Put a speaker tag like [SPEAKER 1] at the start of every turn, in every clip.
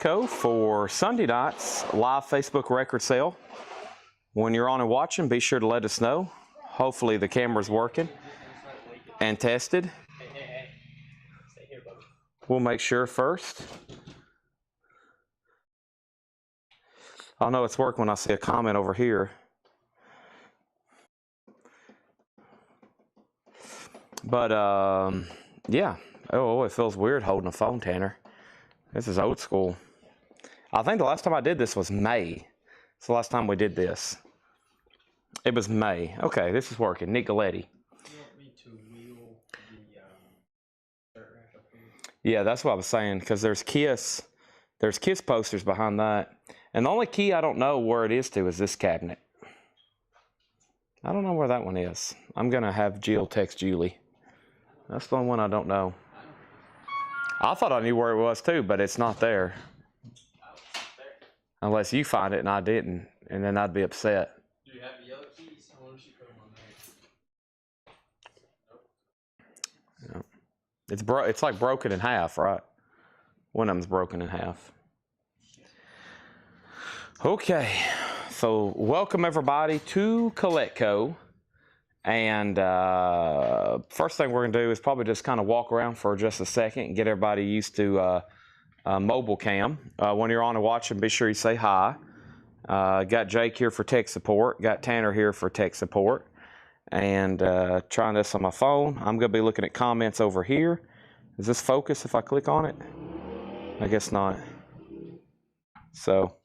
[SPEAKER 1] For Sunday night's live Facebook record sale. When you're on and watching, be sure to let us know. Hopefully the camera's working and tested. We'll make sure first. I'll know it's working when I see a comment over here. But yeah. Oh, it feels weird holding a phone, Tanner. This is old school. I think the last time I did this was May. It's the last time we did this. It was May. Okay, this is working. Nick Galletti.
[SPEAKER 2] You want me to wheel the shirt rack up here?
[SPEAKER 1] Yeah, that's what I was saying, because there's Kiss posters behind that. And the only key I don't know where it is to is this cabinet. I don't know where that one is. I'm going to have Jill text Julie. That's the only one I don't know. I thought I knew where it was too, but it's not there. Unless you find it and I didn't, and then I'd be upset.
[SPEAKER 2] Do you have the yellow keys? I want you to put them on there.
[SPEAKER 1] Nope. It's like broken in half, right? One of them's broken in half. Okay, so welcome everybody to Collectco. And first thing we're gonna do is probably just kind of walk around for just a second and get everybody used to mobile cam. When you're on and watching, be sure you say hi. Got Jake here for tech support, got Tanner here for tech support, and trying this on my phone. I'm gonna be looking at comments over here. Does this focus if I click on it? I guess not. So,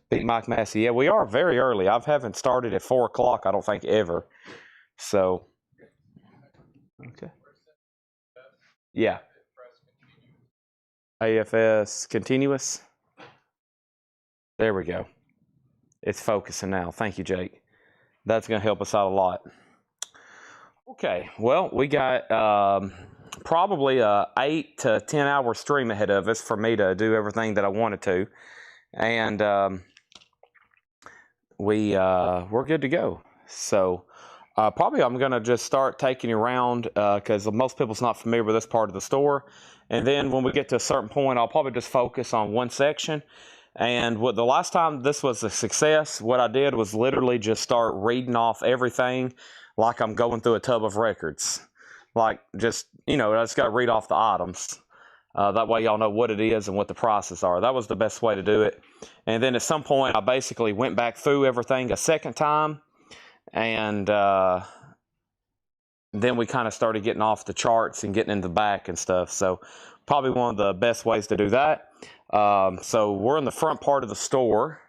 [SPEAKER 1] beat Mike Massey. Yeah, we are very early. I haven't started at 4 o'clock, I don't think, ever. So, okay. Yeah. AFS continuous. There we go. It's focusing now. Thank you, Jake. That's going to help us out a lot. Okay. Well, we got probably a 8 to 10 hour stream ahead of us for me to do everything that I wanted to. And we're good to go. So, probably I'm going to just start taking you around because most people's not familiar with this part of the store. And then when we get to a certain point, I'll probably just focus on one section. And the last time this was a success, what I did was literally just start reading off everything like I'm going through a tub of records. Like just, I just got to read off the items. That way y'all know what it is and what the prices are. That was the best way to do it. And then at some point, I basically went back through everything a second time. And then we kind of started getting off the charts and getting in the back and stuff. So probably one of the best ways to do that. So we're in the front part of the store.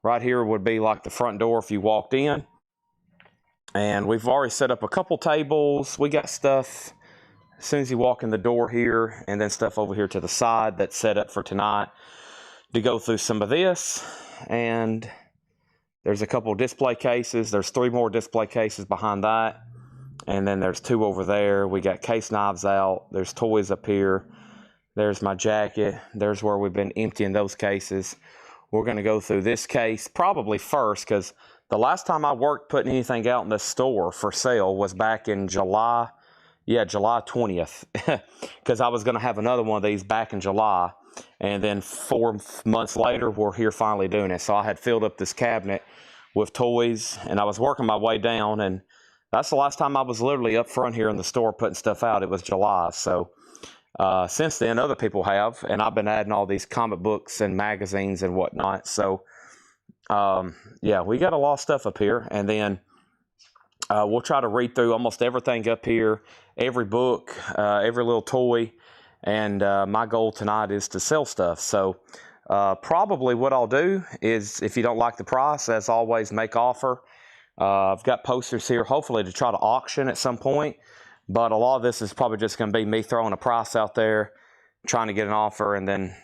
[SPEAKER 1] Right here would be like the front door if you walked in. And we've already set up a couple tables. We got stuff as soon as you walk in the door here, and then stuff over here to the side that's set up for tonight to go through some of this. And there's a couple display cases. There's 3 more display cases behind that. And then there's 2 over there. We got case knives out. There's toys up here. There's my jacket. There's where we've been emptying those cases. We're going to go through this case probably first because the last time I worked putting anything out in this store for sale was back in July. Yeah, July 20th. Because I was going to have another one of these back in July. And then 4 months later, we're here finally doing it. So I had filled up this cabinet with toys, and I was working my way down, and that's the last time I was literally up front here in the store putting stuff out. It was July. So since then, other people have, and I've been adding all these comic books and magazines and whatnot. So, yeah, we got a lot of stuff up here, and then we'll try to read through almost everything up here, every book, every little toy. And my goal tonight is to sell stuff. So probably what I'll do is, if you don't like the price, as always, make offer. I've got posters here, hopefully to try to auction at some point. But a lot of this is probably just going to be me throwing a price out there, trying to get an offer, and then,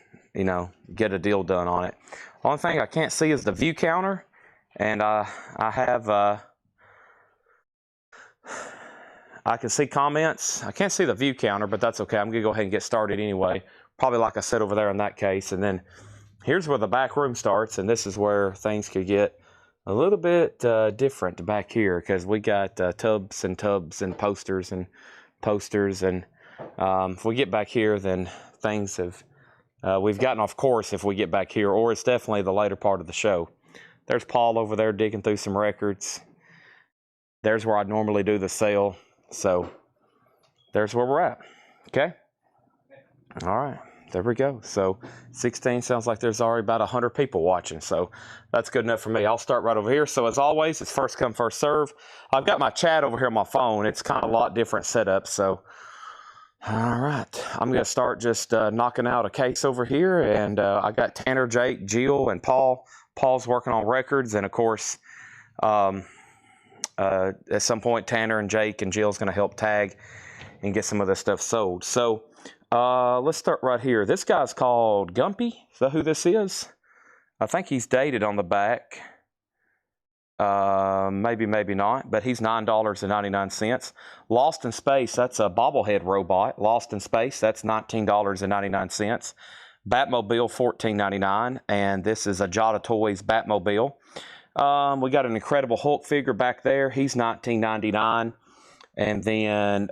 [SPEAKER 1] get a deal done on it. Only thing I can't see is the view counter. And I have... I can see comments. I can't see the view counter, but that's okay. I'm going to go ahead and get started anyway. Probably like I said over there in that case. And then here's where the back room starts, and this is where things could get a little bit different back here because we got tubs and posters. And if we get back here, then things have We've gotten off course if we get back here, or it's definitely the later part of the show. There's Paul over there digging through some records. There's where I normally do the sale. So there's where we're at. Okay? All right. There we go. So 16 sounds like there's already about 100 people watching. So that's good enough for me. I'll start right over here. So as always, it's first come, first serve. I've got my chat over here on my phone. It's kind of a lot different setup. So, all right. I'm going to start just knocking out a case over here. And I got Tanner, Jake, Jill, and Paul. Paul's working on records. And, of course, at some point, Tanner and Jake and Jill's going to help tag and get some of this stuff sold. So let's start right here. This guy's called Gumpy. Is that who this is? I think he's dated on the back. Maybe, maybe not, but he's $9.99. Lost in Space, that's a bobblehead robot. Lost in Space, that's $19.99. Batmobile, $14.99, and this is a Jada Toys Batmobile. We got an Incredible Hulk figure back there. He's $19.99. And then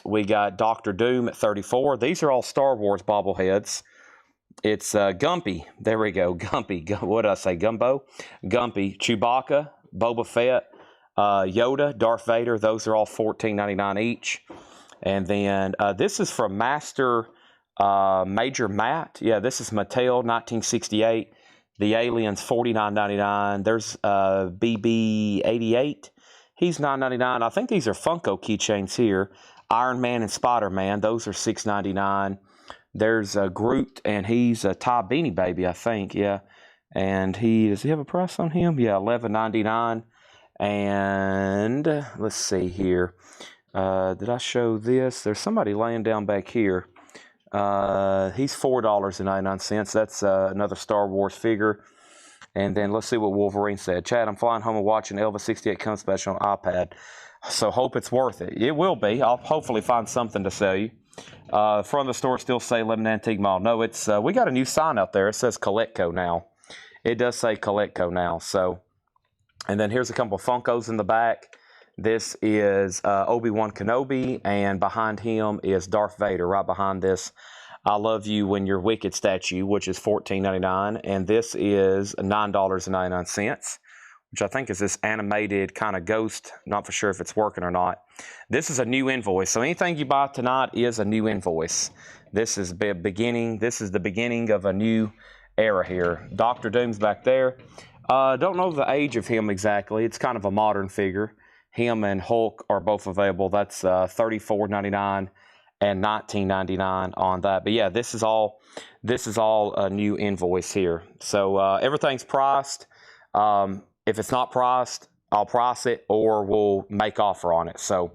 [SPEAKER 1] we got Doctor Doom at $34. These are all Star Wars bobbleheads. It's Gumpy. There we go. Gumpy. What did I say? Gumbo? Gumpy. Chewbacca, Boba Fett, Yoda, Darth Vader. Those are all $14.99 each. And then this is from Master Major Matt. Yeah, this is Mattel, 1968. The Aliens, $49.99. There's BB-88. He's $9.99. I think these are Funko keychains here. Iron Man and Spider-Man. Those are $6.99. There's Groot, and he's a Ty Beanie Baby, I think. Yeah. And does he have a price on him? Yeah, $11.99. And let's see here. Did I show this? There's somebody laying down back here. He's $4.99. That's another Star Wars figure. And then let's see what Wolverine said. Chad, I'm flying home and watching Elvis 68 Come Special on iPad. So hope it's worth it. It will be. I'll hopefully find something to sell you. Front of the store still say Lemon Antique Mall. No, it's we got a new sign out there. It says Coletco now. It does say Coletco now. So, and then here's a couple of Funkos in the back. This is Obi-Wan Kenobi, and behind him is Darth Vader. Right behind this, I Love You When You're Wicked statue, which is $14.99, and this is $9.99, which I think is this animated kind of ghost. Not for sure if it's working or not. This is a new invoice, so anything you buy tonight is a new invoice. This is the beginning of a new era here. Dr. Doom's back there. Don't know the age of him exactly. It's kind of a modern figure. Him and Hulk are both available. That's $34.99 and $19.99 on that. But yeah, this is all a new invoice here. So everything's priced. If it's not priced, I'll price it or we'll make offer on it. So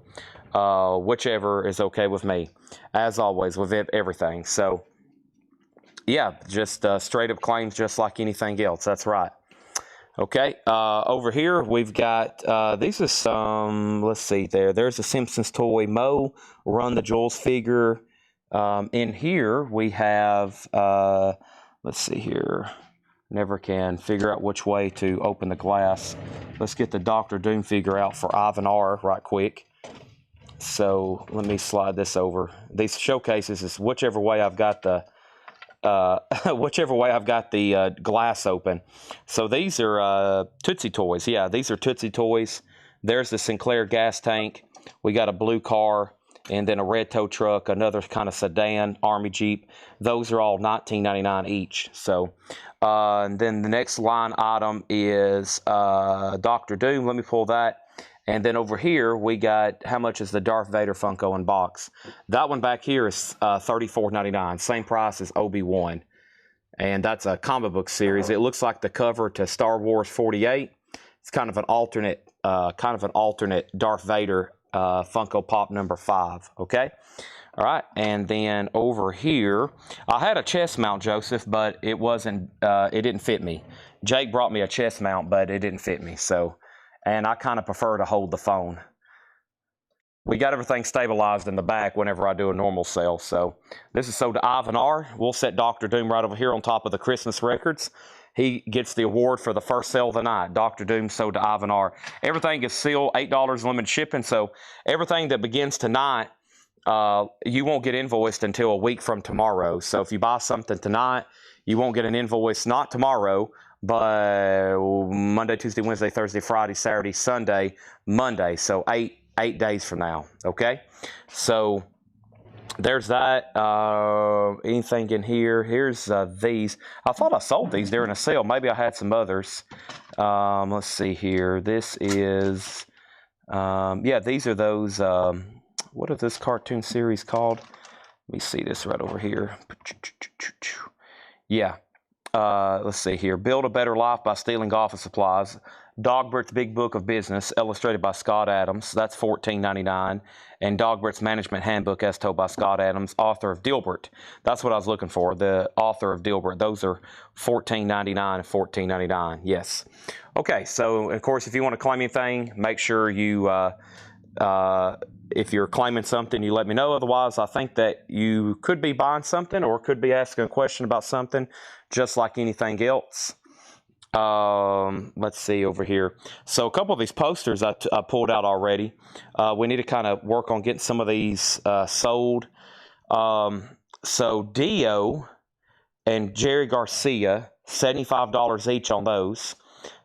[SPEAKER 1] whichever is okay with me, as always with everything. So yeah, just straight up claims just like anything else. That's right. Okay, over here we've got, these are some, let's see there. There's a Simpsons toy, Mo, Run the Jewels figure. In here we have, let's see here. Never can figure out which way to open the glass. Let's get the Dr. Doom figure out for Ivan R right quick. So let me slide this over. These showcases is whichever way I've got the glass open. So these are Tootsie Toys. Yeah, these are Tootsie Toys. There's the Sinclair gas tank. We got a blue car and then a red tow truck, another kind of sedan, Army Jeep. Those are all $19.99 each. So, and then the next line item is Dr. Doom. Let me pull that. And then over here, we got, how much is the Darth Vader Funko in box? That one back here is $34.99. Same price as Obi-Wan. And that's a comic book series. It looks like the cover to Star Wars 48. It's kind of an alternate Darth Vader Funko Pop number 5. Okay? All right. And then over here, I had a chest mount, Joseph, but it didn't fit me. Jake brought me a chest mount, but it didn't fit me. So, and I kind of prefer to hold the phone. We got everything stabilized in the back whenever I do a normal sale. So this is sold to Ivan R. We'll set Dr. Doom right over here on top of the Christmas records. He gets the award for the first sale of the night. Dr. Doom sold to Ivan R. Everything is sealed, $8 limited shipping. So everything that begins tonight you won't get invoiced until a week from tomorrow. So if you buy something tonight, you won't get an invoice not tomorrow, but Monday, Tuesday, Wednesday, Thursday, Friday, Saturday, Sunday, Monday. So eight days from now. Okay, so there's that. Anything in here? Here's these. I thought I sold these during a sale. Maybe I had some others. Let's see here. This is yeah, these are those. What is this cartoon series called? Let me see this right over here. Yeah. Let's see here. Build a Better Life by Stealing Office Supplies. Dogbert's Big Book of Business, illustrated by Scott Adams. That's $14.99. And Dogbert's Management Handbook, as told by Scott Adams, author of Dilbert. That's what I was looking for, the author of Dilbert. Those are $14.99 and $14.99. Yes. Okay, so, of course, if you want to claim anything, make sure you, if you're claiming something, you let me know. Otherwise, I think that you could be buying something or could be asking a question about something, just like anything else. Let's see over here. So a couple of these posters I pulled out already. We need to kind of work on getting some of these sold. So Dio and Jerry Garcia, $75 each on those.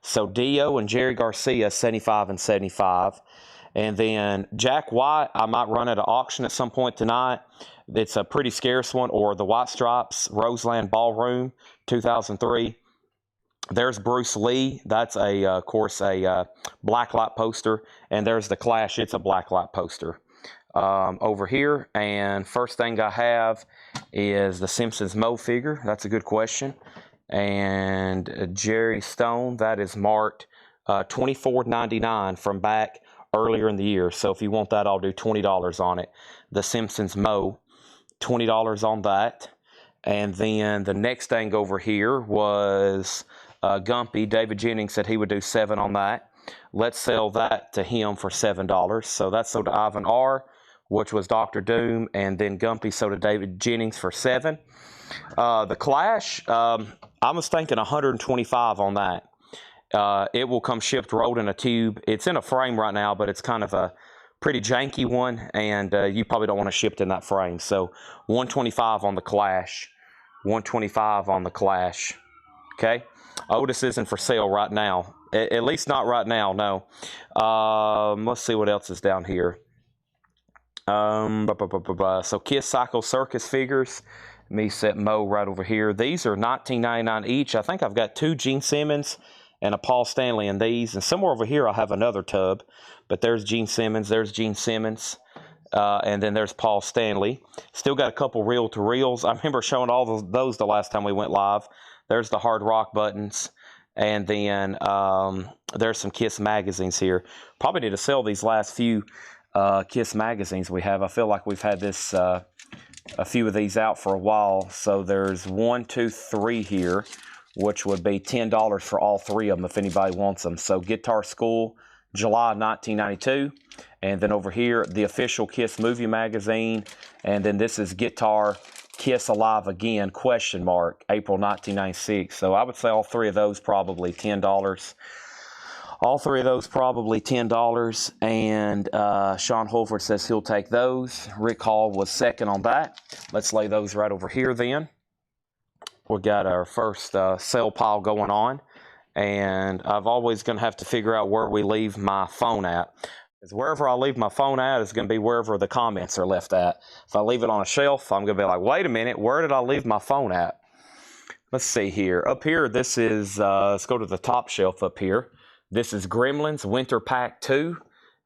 [SPEAKER 1] So Dio and Jerry Garcia, $75 and $75. And then Jack White, I might run at an auction at some point tonight. It's a pretty scarce one. Or the White Stripes Roseland Ballroom, 2003. There's Bruce Lee. That's of course, a blacklight poster. And there's The Clash. It's a blacklight poster over here. And first thing I have is the Simpsons Moe figure. That's a good question. And Jerry Stone, that is marked $24.99 from back earlier in the year. So if you want that, I'll do $20 on it. The Simpsons Moe, $20 on that. And then the next thing over here was Gumpy. David Jennings said he would do $7 on that. Let's sell that to him for $7. So that's sold to Ivan R., which was Dr. Doom, and then Gumpy sold to David Jennings for $7. The Clash, I was thinking $125 on that. It will come shipped rolled in a tube. It's in a frame right now, but it's kind of a pretty janky one, and you probably don't want to ship it in that frame. So $125 on the Clash. $125 on the Clash. Okay? Otis isn't for sale right now. At least not right now, no. Let's see what else is down here. So Kiss Psycho Circus figures. Let me set Moe right over here. These are $19.99 each. I think I've got 2 Gene Simmons and a Paul Stanley in these. And somewhere over here I'll have another tub. But there's Gene Simmons. There's Gene Simmons. And then there's Paul Stanley. Still got a couple reel-to-reels. I remember showing all those the last time we went live. There's the Hard Rock buttons. And then there's some Kiss magazines here. Probably need to sell these last few Kiss magazines we have. I feel like we've had this a few of these out for a while. So there's 1, 2, 3 here, which would be $10 for all 3 of them if anybody wants them. So Guitar School, July 1992. And then over here, the official Kiss movie magazine. And then this is Guitar Kiss Alive Again, ? April 1996. So I would say all 3 of those probably $10. All 3 of those probably $10. And Sean Holford says he'll take those. Rick Hall was second on that. Let's lay those right over here then. We got our first sale pile going on. And I've always going to have to figure out where we leave my phone at. Because wherever I leave my phone at is going to be wherever the comments are left at. If I leave it on a shelf, I'm going to be like, wait a minute, where did I leave my phone at? Let's see here. Up here, this is, let's go to the top shelf up here. This is Gremlins Winter Pack 2.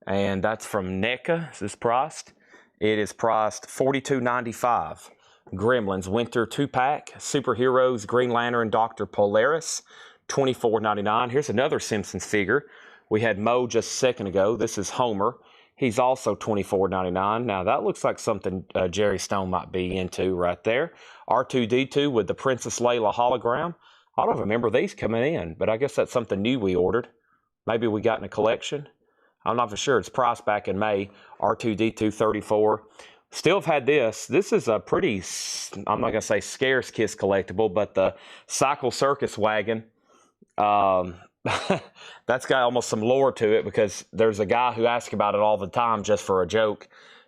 [SPEAKER 1] And that's from NECA. This is priced. It is priced $42.95. Gremlins Winter 2-pack. Superheroes Green Lantern Dr. Polaris. $24.99. Here's another Simpsons figure. We had Moe just a second ago. This is Homer. He's also $24.99. Now, that looks like something Jerry Stone might be into right there. R2-D2 with the Princess Leia hologram. I don't remember these coming in, but I guess that's something new we ordered. Maybe we got in a collection. I'm not for sure. It's priced back in May. R2-D2 $34. Still have had this. This is a pretty, I'm not going to say scarce Kiss collectible, but the Cycle Circus wagon. That's got almost some lore to it because there's a guy who asks about it all the time just for a joke.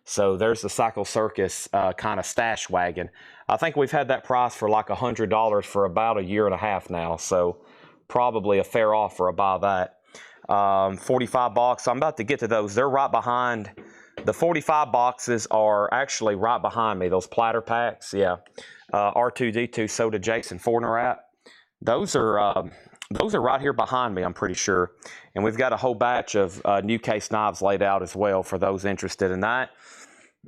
[SPEAKER 1] So there's the Cycle Circus kind of stash wagon. I think we've had that price for like $100 for about a year and a half now. So probably a fair offer about that. 45 box. I'm about to get to those. They're right behind. The 45 boxes are actually right behind me. Those platter packs. Yeah. R2D2 Soda Jason Fortner at. Those are right here behind me, I'm pretty sure. And we've got a whole batch of new case knives laid out as well for those interested in that.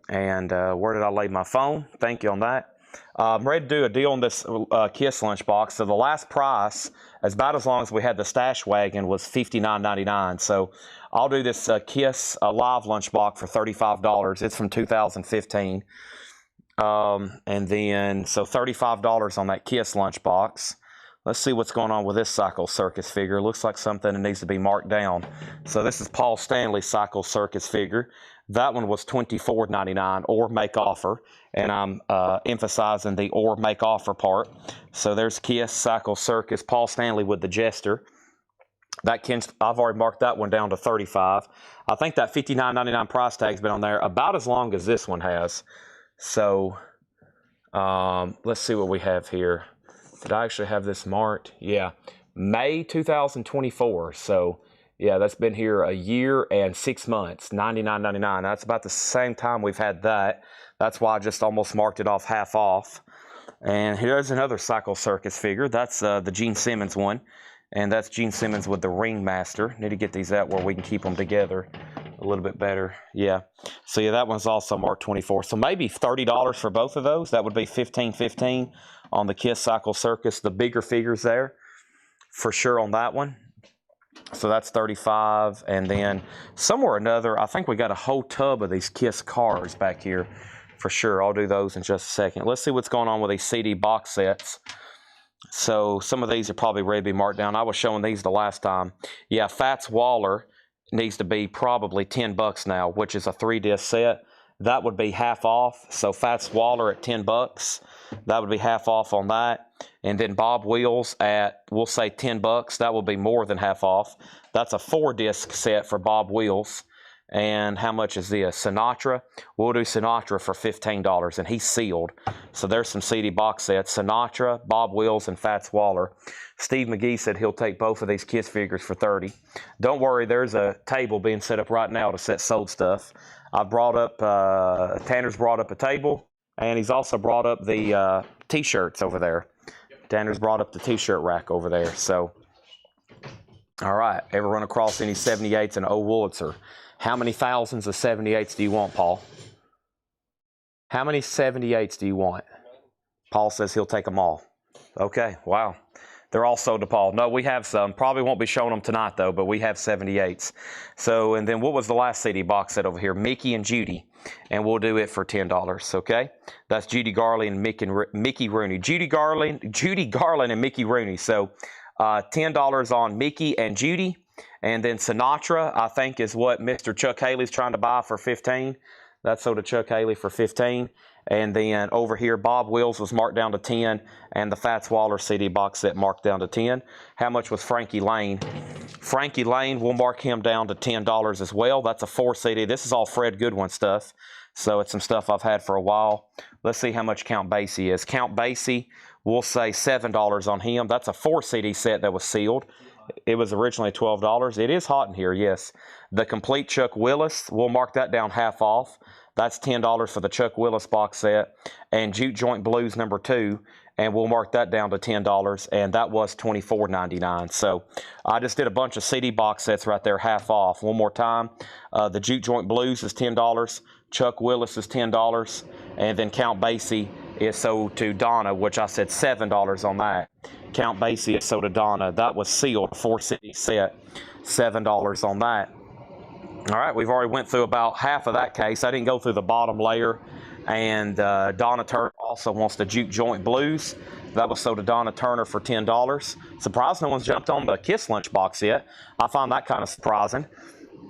[SPEAKER 1] And where did I lay my phone? Thank you on that. I'm ready to do a deal on this KISS lunchbox. So the last price, as about as long as we had the stash wagon, was $59.99. So I'll do this KISS live lunchbox for $35. It's from 2015. And then, so $35 on that KISS lunchbox. Let's see what's going on with this Cycle Circus figure. Looks like something that needs to be marked down. So this is Paul Stanley Cycle Circus figure. That one was $24.99 or make offer. And I'm emphasizing the or make offer part. So there's KISS Cycle Circus, Paul Stanley with the Jester. I've already marked that one down to $35. I think that $59.99 price tag's been on there about as long as this one has. So let's see what we have here. Did I actually have this marked? Yeah, May 2024. So yeah, that's been here a year and 6 months, $99.99. That's about the same time we've had that. That's why I just almost marked it off half off. And here's another Cycle Circus figure. That's the Gene Simmons one. And that's Gene Simmons with the Ringmaster. Need to get these out where we can keep them together a little bit better. Yeah. So yeah, that one's also marked 24. So maybe $30 for both of those. That would be $15.15 on the KISS Cycle Circus. The bigger figures there for sure on that one. So that's $35. And then somewhere or another, I think we got a whole tub of these KISS cars back here for sure. I'll do those in just a second. Let's see what's going on with these CD box sets. So some of these are probably ready to be marked down. I was showing these the last time. Yeah, Fats Waller needs to be probably $10 now, which is a 3-disc set. That would be half off. So Fats Waller at $10. That would be half off on that. And then Bob Wheels at, we'll say $10. That will be more than half off. That's a 4-disc set for Bob Wheels. And how much is this? Sinatra. We'll do Sinatra for $15, and he's sealed. So there's some CD box sets. Sinatra, Bob Wills, and Fats Waller. Steve McGee said he'll take both of these KISS figures for $30. Don't worry, there's a table being set up right now to set sold stuff. I brought up, Tanner's brought up a table, and he's also brought up the T-shirts over there. Tanner's brought up the T-shirt rack over there. So, all right, ever run across any 78s and old Wurlitzer? How many thousands of 78s do you want, Paul? How many 78s do you want? Paul says he'll take them all. Okay, wow. They're all sold to Paul. No, we have some. Probably won't be showing them tonight, though, but we have 78s. So, and then what was the last CD box set over here? Mickey and Judy. And we'll do it for $10, okay? That's Judy Garland and Mickey Rooney. Judy Garland and Mickey Rooney. So, $10 on Mickey and Judy. And then Sinatra, I think, is what Mr. Chuck Haley's trying to buy for $15. That's sold to Chuck Haley for $15. And then over here, Bob Wills was marked down to $10. And the Fats Waller CD box set marked down to $10. How much was Frankie Lane? Frankie Lane, we'll mark him down to $10 as well. That's a 4 CD. This is all Fred Goodwin stuff. So it's some stuff I've had for a while. Let's see how much Count Basie is. Count Basie, we'll say $7 on him. That's a 4 CD set that was sealed. It was originally $12. It is hot in here, yes. The complete Chuck Willis, we'll mark that down half off. That's $10 for the Chuck Willis box set. And Juke Joint Blues number 2, and we'll mark that down to $10, and that was $24.99. So I just did a bunch of CD box sets right there, half off. One more time. The Juke Joint Blues is $10. Chuck Willis is $10. And then Count Basie is sold to Donna, which I said $7 on that. Count Basie is sold to Donna. That was sealed, 4 CD set, $7 on that. All right, we've already went through about half of that case. I didn't go through the bottom layer. And Donna Turner also wants the Juke Joint Blues. That was sold to Donna Turner for $10. Surprised no one's jumped on the KISS lunchbox yet. I find that kind of surprising.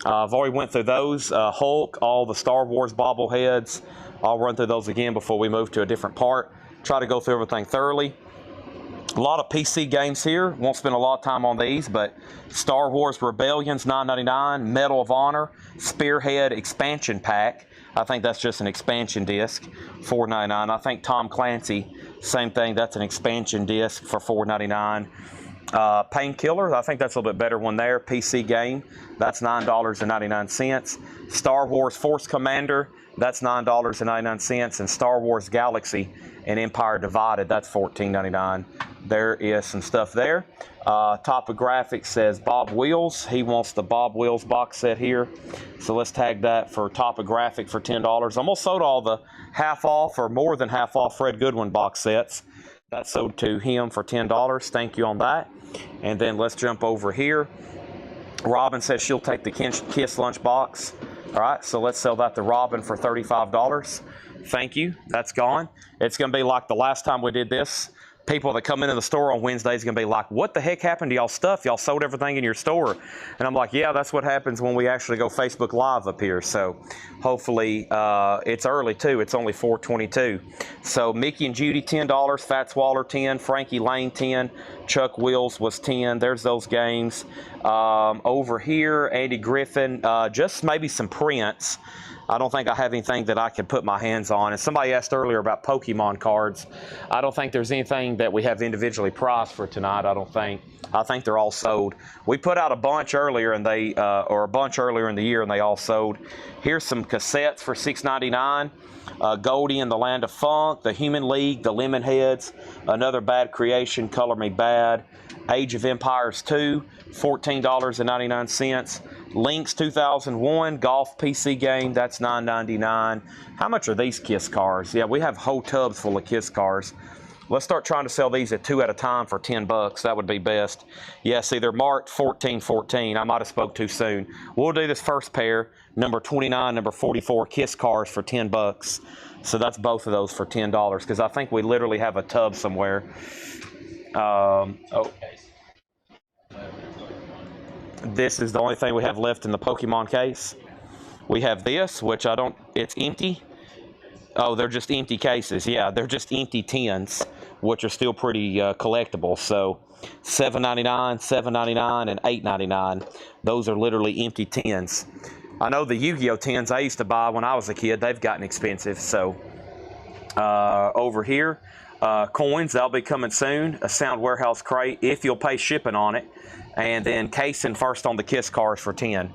[SPEAKER 1] I've already went through those. Hulk, all the Star Wars bobbleheads. I'll run through those again before we move to a different part. Try to go through everything thoroughly. A lot of PC games here. Won't spend a lot of time on these, but Star Wars Rebellions $9.99, Medal of Honor, Spearhead Expansion Pack. I think that's just an expansion disc, $4.99. I think Tom Clancy, same thing. That's an expansion disc for $4.99. Painkiller, I think that's a little bit better one there. PC game, that's $9.99. Star Wars Force Commander, that's $9.99. And Star Wars Galaxy and Empire Divided, that's $14.99. There is some stuff there. Topographic says Bob Wills. He wants the Bob Wills box set here. So let's tag that for Topographic for $10. Almost sold all the half off or more than half off Fred Goodwin box sets. That sold to him for $10. Thank you on that. And then let's jump over here. Robin says she'll take the Kiss lunch box. All right, so let's sell that to Robin for $35. Thank you. That's gone. It's going to be like the last time we did this. People that come into the store on Wednesdays are going to be like, what the heck happened to y'all stuff? Y'all sold everything in your store. And I'm like, yeah, that's what happens when we actually go Facebook Live up here. So hopefully it's early too. It's only 4:22. So Mickey and Judy, $10. Fats Waller, 10. Frankie Lane, 10. Chuck Wills was 10. There's those games. Over here, Andy Griffin, just maybe some prints. I don't think I have anything that I can put my hands on. And somebody asked earlier about Pokemon cards. I don't think there's anything that we have individually priced for tonight, I don't think. I think they're all sold. We put out a bunch earlier, and they, or a bunch earlier in the year, and they all sold. Here's some cassettes for $6.99. Goldie and the Land of Funk, The Human League, The Lemonheads, Another Bad Creation, Color Me Bad, Age of Empires 2, $14.99. Lynx 2001, Golf PC game, that's $9.99. How much are these Kiss cars? Yeah, we have whole tubs full of Kiss cars. Let's start trying to sell these at 2 at a time for $10. That would be best. Yeah, see, they're marked 1414. I might have spoke too soon. We'll do this first pair, number 29, number 44, Kiss cars for $10. So that's both of those for $10 because I think we literally have a tub somewhere. This is the only thing we have left in the Pokemon case. We have this, which it's empty. Oh, they're just empty cases. Yeah, they're just empty tins, which are still pretty collectible. So $7.99, $7.99, and $8.99. Those are literally empty tins. I know the Yu-Gi-Oh tins I used to buy when I was a kid, they've gotten expensive. So over here, coins, that'll be coming soon. A Sound Warehouse crate, if you'll pay shipping on it. And then casing first on the Kiss cars for 10.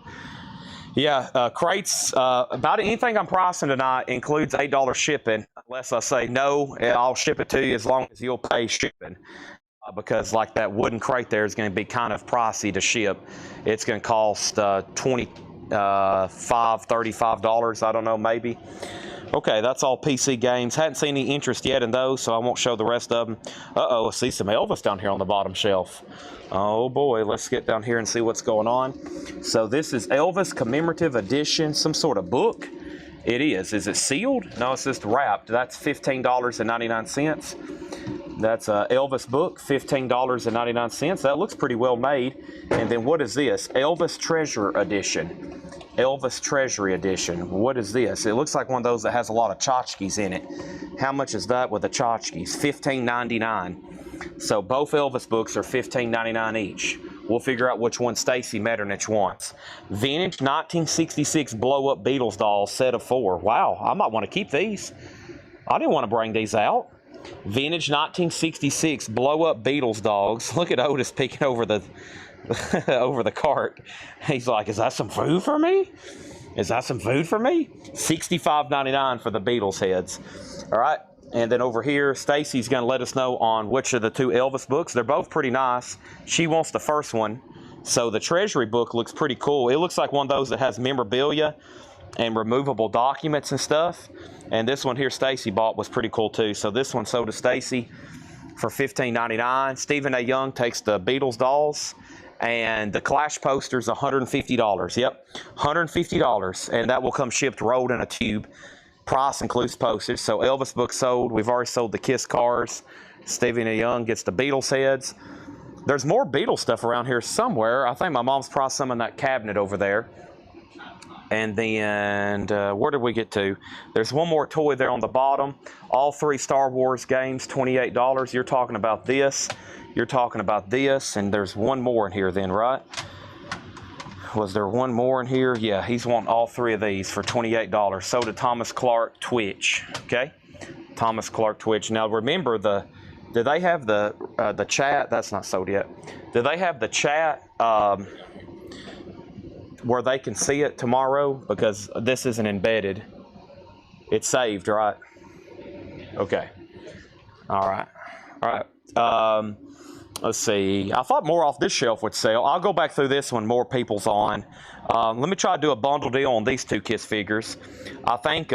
[SPEAKER 1] Yeah, crates, about anything I'm pricing tonight includes $8 shipping, unless I say no, I'll ship it to you as long as you'll pay shipping. Because like that wooden crate there is going to be kind of pricey to ship. It's going to cost $35, I don't know, maybe. Okay, that's all PC games. Hadn't seen any interest yet in those, so I won't show the rest of them. Uh-oh, I see some Elvis down here on the bottom shelf. Oh boy, let's get down here and see what's going on. So this is Elvis Commemorative Edition, some sort of book. It is. Is it sealed? No, it's just wrapped. That's $15.99. That's a Elvis book, $15.99. That looks pretty well made. And then what is this? Elvis Treasure Edition. Elvis Treasury Edition. What is this? It looks like one of those that has a lot of tchotchkes in it. How much is that with the tchotchkes? $15.99. So both Elvis books are $15.99 each. We'll figure out which one Stacy Metternich wants. Vintage 1966 blow-up Beatles dolls, set of 4. Wow, I might want to keep these. I didn't want to bring these out. Vintage 1966 blow-up Beatles dogs. Look at Otis peeking over the over the cart. He's like, is that some food for me? Is that some food for me? $65.99 for the Beatles heads. All right. And then over here, Stacy's going to let us know on which of the 2 Elvis books. They're both pretty nice. She wants the first one. So the Treasury book looks pretty cool. It looks like one of those that has memorabilia and removable documents and stuff. And this one here Stacy bought was pretty cool too. So this one sold to Stacy for $15.99. Stephen A. Young takes the Beatles dolls. And the Clash poster's $150. Yep, $150. And that will come shipped rolled in a tube. Price includes postage. So Elvis book sold. We've already sold the Kiss cars. Stephen A. Young gets the Beatles heads. There's more Beatles stuff around here somewhere. I think my mom's priced some in that cabinet over there. And then, where did we get to? There's one more toy there on the bottom. All 3 Star Wars games, $28. You're talking about this. You're talking about this. And there's one more in here then, right? Was there one more in here? Yeah, he's wanting all three of these for $28. So did Thomas Clark Twitch. Okay, Thomas Clark Twitch. Now remember, do they have the chat? That's not sold yet. Do they have the chat where they can see it tomorrow? Because this isn't embedded. It's saved, right? Okay. All right. All right. Let's see. I thought more off this shelf would sell. I'll go back through this one. More people's on. Let me try to do a bundle deal on these two Kiss figures. I think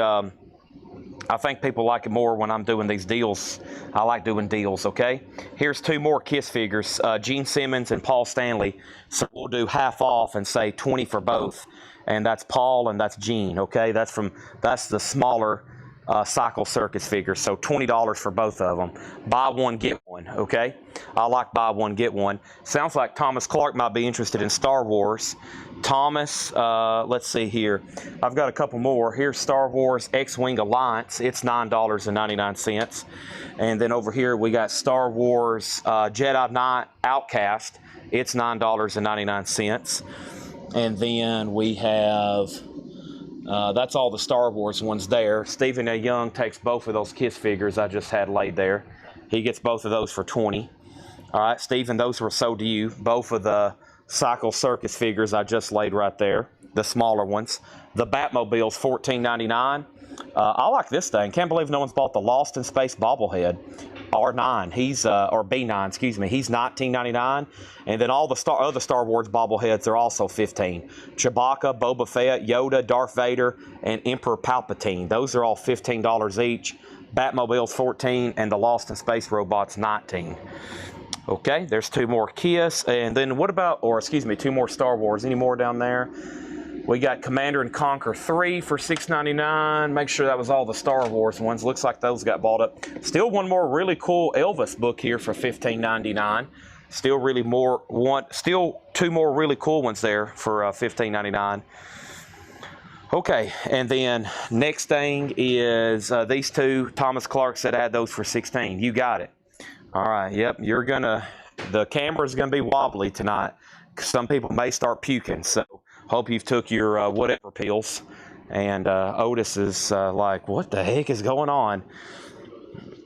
[SPEAKER 1] people like it more when I'm doing these deals. I like doing deals, okay? Here's two more Kiss figures, Gene Simmons and Paul Stanley. So we'll do half off and say 20 for both. And that's Paul and that's Gene, okay? That's the smaller Cycle Circus figures. So $20 for both of them. Buy one, get one, okay? I like buy one, get one. Sounds like Thomas Clark might be interested in Star Wars. Thomas, let's see here. I've got a couple more. Here's Star Wars X-Wing Alliance. It's $9.99. And then over here we got Star Wars Jedi Knight Outcast. It's $9.99. And then we have, that's all the Star Wars ones there. Stephen A. Young takes both of those Kiss figures I just had laid there. He gets both of those for $20. All right, Stephen, those were sold to you. Both of the Cycle Circus figures I just laid right there, the smaller ones. The Batmobile's $14.99. I like this thing. Can't believe no one's bought the Lost in Space bobblehead. R9, he's or B9, excuse me. He's $19.99, and then all the other Star Wars bobbleheads are also $15. Chewbacca, Boba Fett, Yoda, Darth Vader, and Emperor Palpatine. Those are all $15 each. Batmobile's $14, and the Lost in Space robot's $19. Okay, there's two more Kiss, and then what about, or excuse me, two more Star Wars. Any more down there? We got Commander and Conquer 3 for $6.99. Make sure that was all the Star Wars ones. Looks like those got bought up. Still one more really cool Elvis book here for $15.99. Still two more really cool ones there for $15.99. Okay, and then next thing is these two. Thomas Clark said add those for $16. You got it. All right, yep, the camera's gonna be wobbly tonight. Some people may start puking, so hope you've took your whatever pills. And Otis is like, what the heck is going on?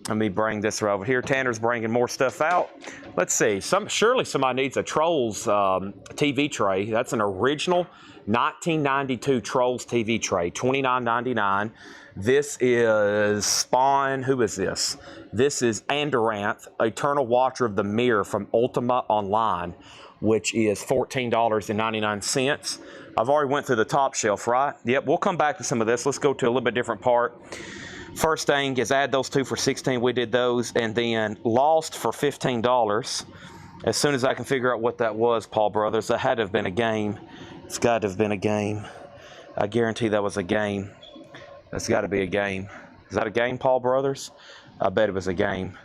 [SPEAKER 1] Let me bring this right over here. Tanner's bringing more stuff out. Let's see. Surely somebody needs a Trolls TV tray. That's an original 1992 Trolls TV tray, $29.99. This is Spawn. Who is this? This is Andoranth, Eternal Watcher of the Mirror from Ultima Online, which is $14.99. I've already went through the top shelf, right? Yep, we'll come back to some of this. Let's go to a little bit different part. First thing is add those two for $16. We did those. And then Lost for $15. As soon as I can figure out what that was, Paul Brothers, that had to have been a game. It's got to have been a game. I guarantee that was a game. That's got to be a game. Is that a game, Paul Brothers? I bet it was a game.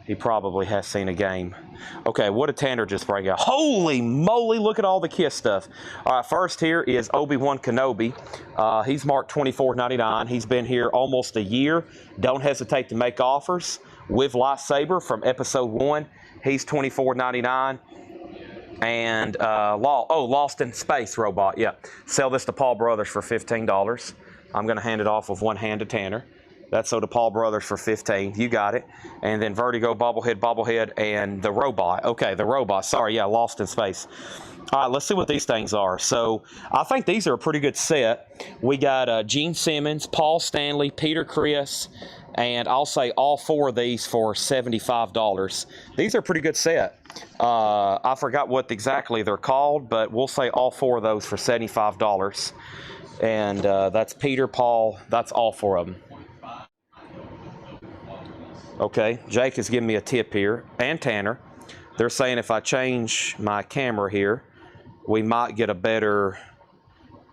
[SPEAKER 1] He probably has seen a game. Okay, what did Tanner just bring out? Holy moly, look at all the Kiss stuff. All right, first here is Obi-Wan Kenobi. He's marked $24.99. He's been here almost a year. Don't hesitate to make offers. With lightsaber from episode 1. He's $24.99. And Lost in Space robot. Yeah, sell this to Paul Brothers for $15. I'm going to hand it off with one hand to Tanner. That's so to Paul Brothers for $15. You got it. And then Vertigo, bobblehead, and the robot. Okay, the robot. Sorry, yeah, Lost in Space. All right, let's see what these things are. So I think these are a pretty good set. We got Gene Simmons, Paul Stanley, Peter Criss, and I'll say all four of these for $75. These are a pretty good set. I forgot what exactly they're called, but we'll say all four of those for $75. And that's Peter, Paul, that's all four of them. Okay, Jake is giving me a tip here, and Tanner. They're saying if I change my camera here, we might get a better,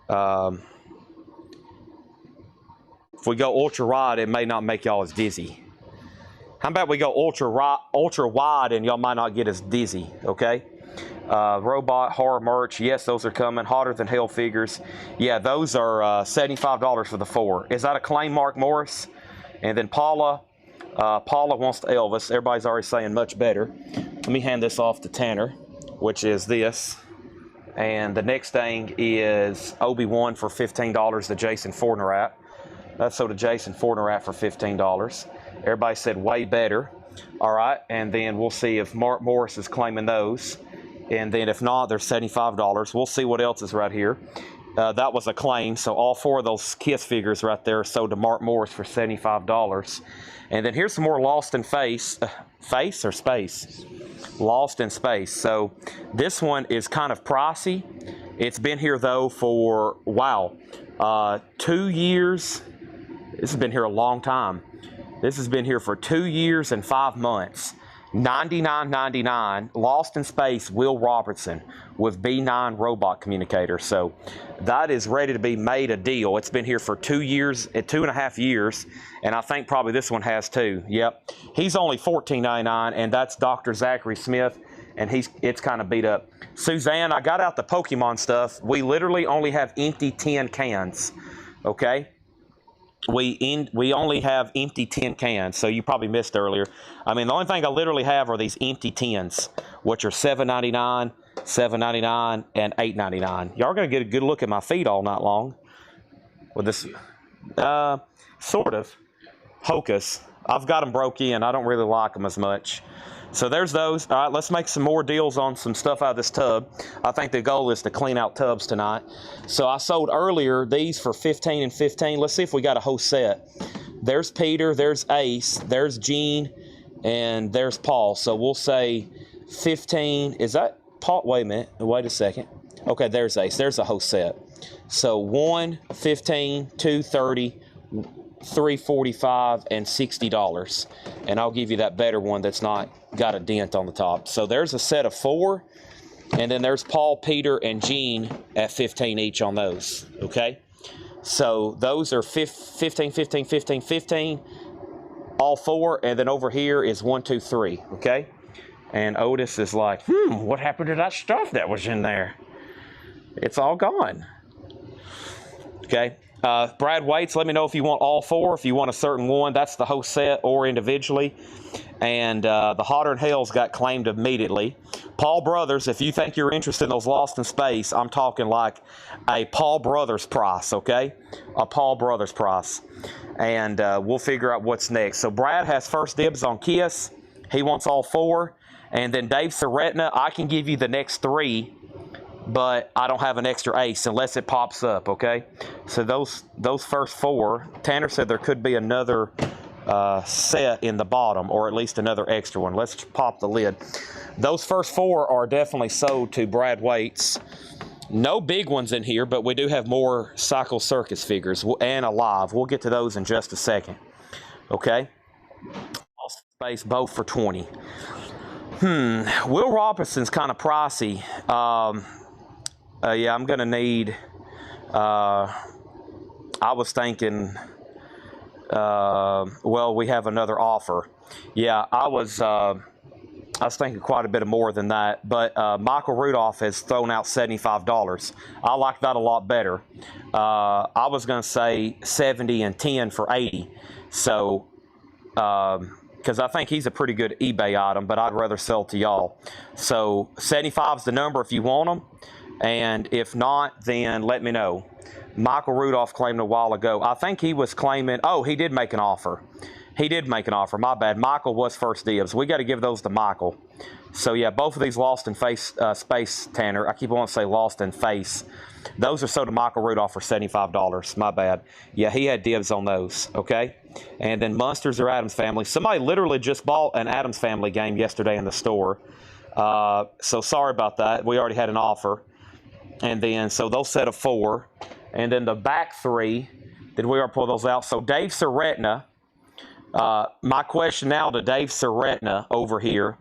[SPEAKER 1] if we go ultra wide, it may not make y'all as dizzy. How about we go ultra wide and y'all might not get as dizzy, okay? Robot, horror merch, yes, those are coming. Hotter Than Hell figures. Yeah, those are $75 for the four. Is that a claim, Mark Morris? And then Paula wants to Elvis. Everybody's already saying much better. Let me hand this off to Tanner, which is this. And the next thing is Obi-Wan for $15, the Jason Fortner app. That's so the Jason Fortner app for $15. Everybody said way better. All right, and then we'll see if Mark Morris is claiming those. And then if not, they're $75. We'll see what else is right here. That was a claim, so all 4 of those Kiss figures right there sold to Mark Morris for $75. And then here's some more Lost in Face. Face or Space? Lost in Space. So this one is kind of pricey. It's been here, though, for, wow, 2 years. This has been here a long time. This has been here for 2 years and 5 months. $99.99, Lost in Space, Will Robertson with B9 robot communicator. So that is ready to be made a deal. It's been here for 2 years, 2.5 years, and I think probably this one has too. Yep, he's only $14.99, and that's Dr. Zachary Smith, and it's kind of beat up. Suzanne, I got out the Pokemon stuff. We literally only have empty tin cans. Okay. We only have empty tin cans, so you probably missed earlier. I mean, the only thing I literally have are these empty tins, which are $7.99, $7.99, and $8.99. Y'all are going to get a good look at my feet all night long with this, sort of, Hocus. I've got them broke in. I don't really like them as much. So there's those. All right, let's make some more deals on some stuff out of this tub. I think the goal is to clean out tubs tonight. So I sold earlier these for $15 and $15. Let's see if we got a whole set. There's Peter, there's Ace, there's Gene, and there's Paul. So we'll say 15. Is that Paul? Wait a minute. Wait a second. Okay, there's Ace. There's a whole set. So 1, 15, 2, 30, $3.45 and $60, and I'll give you that better one that's not got a dent on the top. So there's a set of 4, and then there's Paul, Peter, and Gene at 15 each on those. Okay, so those are 15, 15, 15, 15, all 4, and then over here is 1, 2, 3. Okay, and Otis is like, what happened to that stuff that was in there? It's all gone. Okay. Brad Waits, let me know if you want all 4, if you want a certain one. That's the whole set or individually. And the Hotter in Hell's got claimed immediately. Paul Brothers, if you think you're interested in those Lost in Space, I'm talking like a Paul Brothers price, okay? A Paul Brothers price. And we'll figure out what's next. So Brad has first dibs on Kiss. He wants all 4. And then Dave Seretna, I can give you the next 3. But I don't have an extra Ace unless it pops up, okay? So those first 4, Tanner said there could be another set in the bottom, or at least another extra one. Let's pop the lid. Those first 4 are definitely sold to Brad Waits. No big ones in here, but we do have more Cycle Circus figures and Alive. We'll get to those in just a second, okay? Lost Space, both for 20. Will Robertson's kind of pricey. Yeah, I'm going to need, I was thinking, well, we have another offer. Yeah, I was thinking quite a bit more than that, but Michael Rudolph has thrown out $75. I like that a lot better. I was going to say 70 and 10 for 80. So, because I think he's a pretty good eBay item, but I'd rather sell to y'all. So 75 is the number if you want them. And if not, then let me know. Michael Rudolph claimed a while ago. I think he was claiming, oh, he did make an offer. He did make an offer. My bad. Michael was first dibs. We got to give those to Michael. So, yeah, both of these Lost in Space, Tanner. I keep wanting to say Lost in Face. Those are sold to Michael Rudolph for $75. My bad. Yeah, he had dibs on those, okay? And then Munsters or Addams Family. Somebody literally just bought an Addams Family game yesterday in the store. So sorry about that. We already had an offer. And then, so those set of 4. And then the back 3, did we already pull those out? So Dave Seretna, my question now to Dave Seretna over here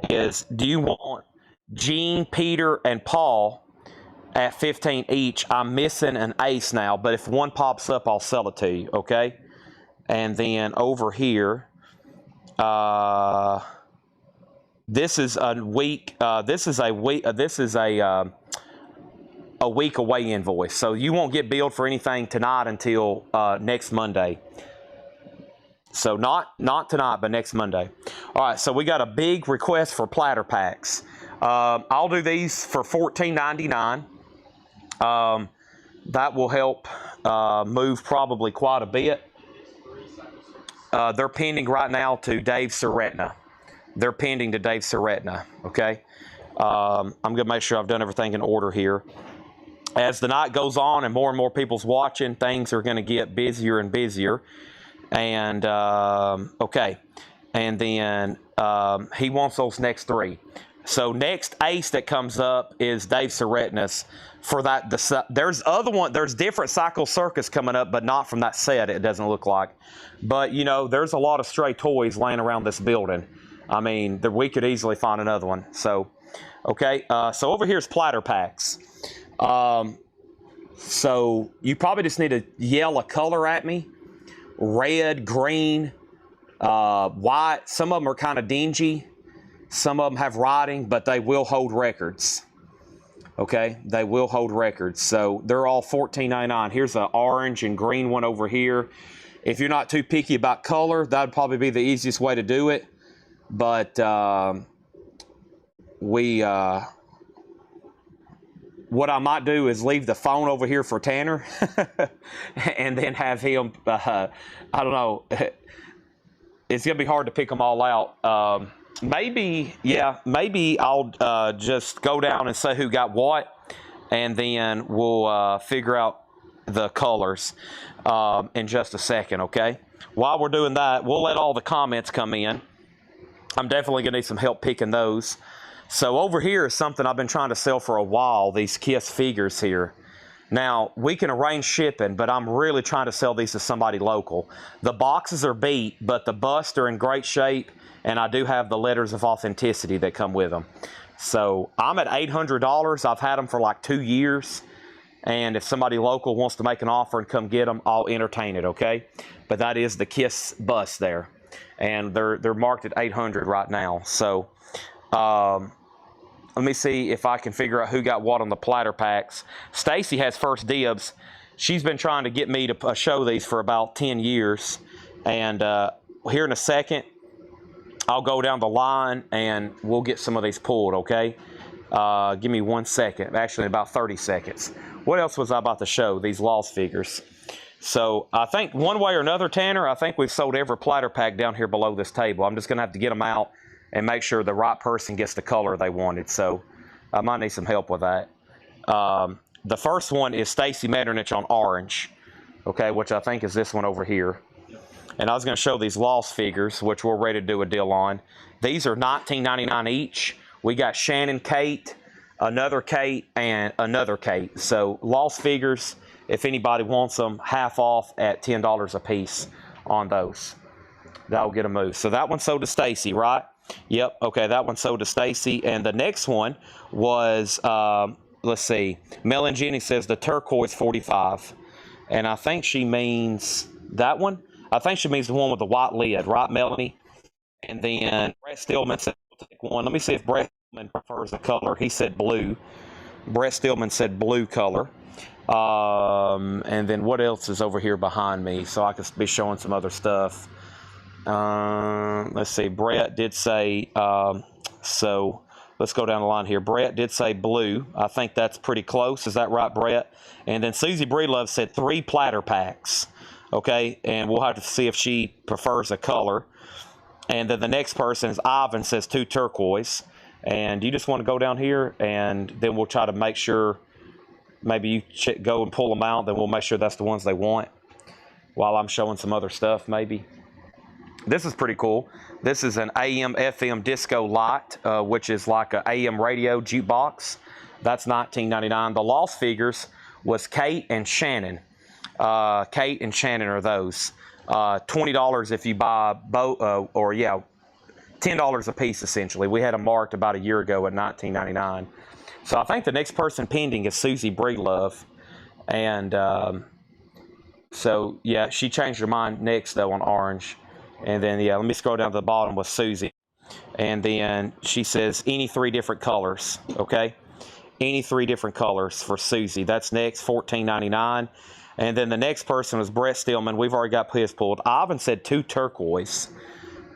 [SPEAKER 1] is, do you want Gene, Peter, and Paul at 15 each? I'm missing an Ace now, but if one pops up, I'll sell it to you, okay? And then over here, this is a week away invoice. So you won't get billed for anything tonight until next Monday. So not tonight, but next Monday. All right, so we got a big request for platter packs. I'll do these for $14.99. That will help move probably quite a bit. They're pending right now to Dave Seretna. They're pending to Dave Seretna, okay? I'm going to make sure I've done everything in order here. As the night goes on and more people's watching, things are going to get busier and busier. And, okay. And then he wants those next three. So next ace that comes up is Dave Seretna's. For that, there's different Cycle Circus coming up, but not from that set, it doesn't look like. But, you know, there's a lot of stray toys laying around this building. I mean, we could easily find another one. So, okay. So over here's platter packs. So you probably just need to yell a color at me. Red, green, white. Some of them are kind of dingy. Some of them have writing, but they will hold records. Okay, they will hold records. So they're all $14.99. Here's an orange and green one over here. If you're not too picky about color, that would probably be the easiest way to do it. But what I might do is leave the phone over here for Tanner and then have him, I don't know, it's going to be hard to pick them all out. Maybe I'll just go down and say who got what, and then we'll figure out the colors in just a second, okay? While we're doing that, we'll let all the comments come in. I'm definitely going to need some help picking those. So over here is something I've been trying to sell for a while, these Kiss figures here. Now, we can arrange shipping, but I'm really trying to sell these to somebody local. The boxes are beat, but the busts are in great shape, and I do have the letters of authenticity that come with them. So I'm at $800. I've had them for like 2 years. And if somebody local wants to make an offer and come get them, I'll entertain it, okay? But that is the Kiss bust there. And they're marked at $800 right now. So let me see if I can figure out who got what on the platter packs. Stacy has first dibs. She's been trying to get me to show these for about 10 years. And here in a second, I'll go down the line and we'll get some of these pulled, okay? Give me 1 second. Actually, about 30 seconds. What else was I about to show? These Lost figures. So I think one way or another, Tanner, I think we've sold every platter pack down here below this table. I'm just going to have to get them out and make sure the right person gets the color they wanted. So I might need some help with that. The first one is Stacy Metternich on orange, okay, which I think is this one over here. And I was going to show these Lost figures, which we're ready to do a deal on. These are $19.99 each. We got Shannon Kate, another Kate, and another Kate. So Lost figures, if anybody wants them, half off at $10 a piece on those. That'll get a move. So that one sold to Stacy, right? Yep. Okay, that one sold to Stacy. And the next one was, let's see, Melon Jenny says the turquoise 45. And I think she means that one. I think she means the one with the white lid, right, Melanie? And then Brett Stillman said, we'll take one. Let me see if Brett Stillman prefers the color. He said blue. Brett Stillman said blue color. And then what else is over here behind me? So I could be showing some other stuff. Let's see. Brett did say, so let's go down the line here. Brett did say blue. I think that's pretty close. Is that right, Brett? And then Susie Breedlove said 3 platter packs. Okay, and we'll have to see if she prefers a color. And then the next person is Ivan, says 2 turquoise. And you just want to go down here, and then we'll try to make sure, maybe you go and pull them out, then we'll make sure that's the ones they want while I'm showing some other stuff maybe. This is pretty cool. This is an AM FM disco light, which is like an AM radio jukebox. That's $19.99. The Lost figures was Kate and Shannon. Kate and Shannon are those. $20 if you buy both, or yeah, $10 a piece essentially. We had them marked about a year ago at $19.99. So I think the next person pending is Susie Breedlove. And so yeah, she changed her mind next though on orange. And then yeah, let me scroll down to the bottom with Susie. And then she says any 3 different colors, okay? Any 3 different colors for Susie. That's next, $14.99. And then the next person was Brett Stillman. We've already got his pulled. Ivan said 2 turquoise.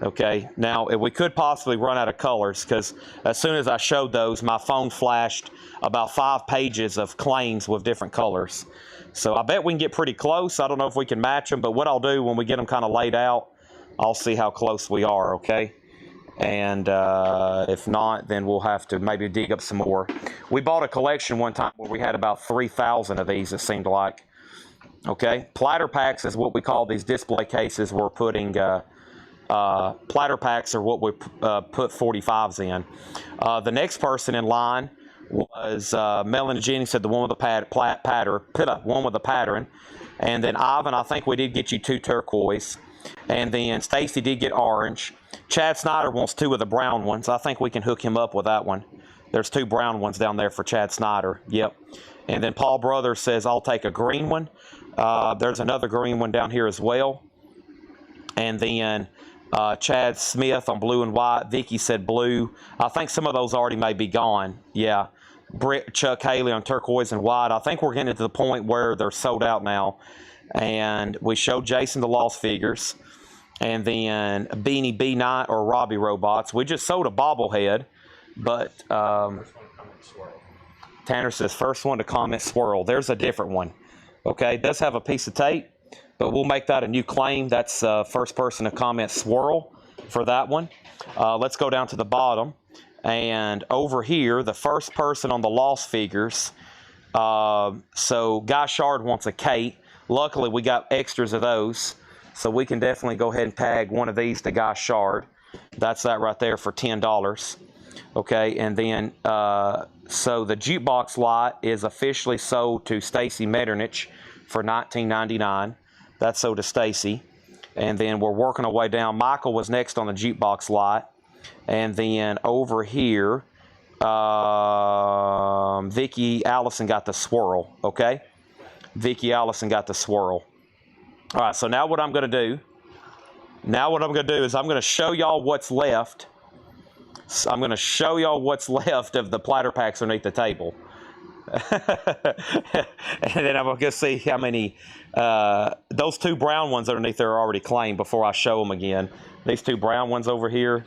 [SPEAKER 1] Okay, now we could possibly run out of colors because as soon as I showed those, my phone flashed about 5 pages of claims with different colors. So I bet we can get pretty close. I don't know if we can match them, but what I'll do when we get them kind of laid out, I'll see how close we are, okay? And if not, then we'll have to maybe dig up some more. We bought a collection one time where we had about 3,000 of these, it seemed like. Okay, platter packs is what we call these display cases we're putting. Platter packs are what we put 45s in. The next person in line was Melanie Jennings, said the one with the one with the pattern. And then Ivan, I think we did get you 2 turquoise. And then Stacy did get orange. Chad Snyder wants 2 of the brown ones. I think we can hook him up with that one. There's 2 brown ones down there for Chad Snyder. Yep. And then Paul Brothers says, I'll take a green one. There's another green one down here as well. And then Chad Smith on blue and white. Vicky said blue. I think some of those already may be gone. Yeah. Chuck Haley on turquoise and white. I think we're getting to the point where they're sold out now. And we showed Jason the Lost Figures. And then Beanie B Night or Robbie Robots. We just sold a bobblehead. But Tanner says, first one to comment swirl. There's a different one. Okay, it does have a piece of tape, but we'll make that a new claim. That's first person to comment swirl for that one. Let's go down to the bottom. And over here, the first person on the Lost Figures. So Guy Shard wants a Kate. Luckily, we got extras of those. So we can definitely go ahead and tag one of these to Guy Shard. That's that right there for $10. Okay, and then so the jukebox lot is officially sold to Stacy Metternich for $19.99. That's sold to Stacy. And then we're working our way down. Michael was next on the jukebox lot. And then over here, Vicki Allison got the swirl, okay? Vicki Allison got the swirl. All right, so now what I'm going to do, is I'm going to show y'all what's left. So I'm going to show y'all what's left of the platter packs underneath the table. And then I'm going to see how many, those 2 brown ones underneath there are already claimed before I show them again. These 2 brown ones over here,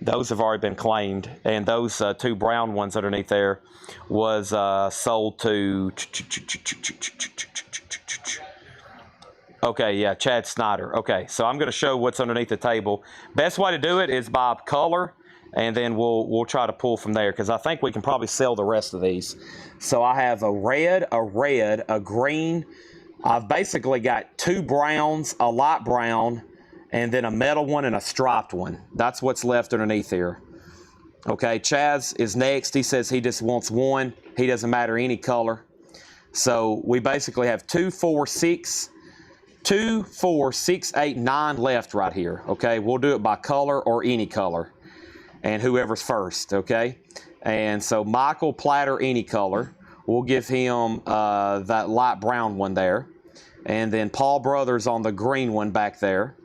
[SPEAKER 1] those have already been claimed. And those 2 brown ones underneath there was sold to, okay, yeah, Chad Snyder. Okay, so I'm going to show what's underneath the table. Best way to do it is by color. And then we'll try to pull from there because I think we can probably sell the rest of these. So I have a red, a green. I've basically got 2 browns, a light brown, and then a metal one and a striped one. That's what's left underneath here. Okay, Chaz is next. He says he just wants 1. He doesn't matter any color. So we basically have 2, 4, 6, 8, 9 left right here. Okay, we'll do it by color or any color. And whoever's first, okay? And so Michael Platter, any color. We'll give him that light brown one there. And then Paul Brothers on the green one back there.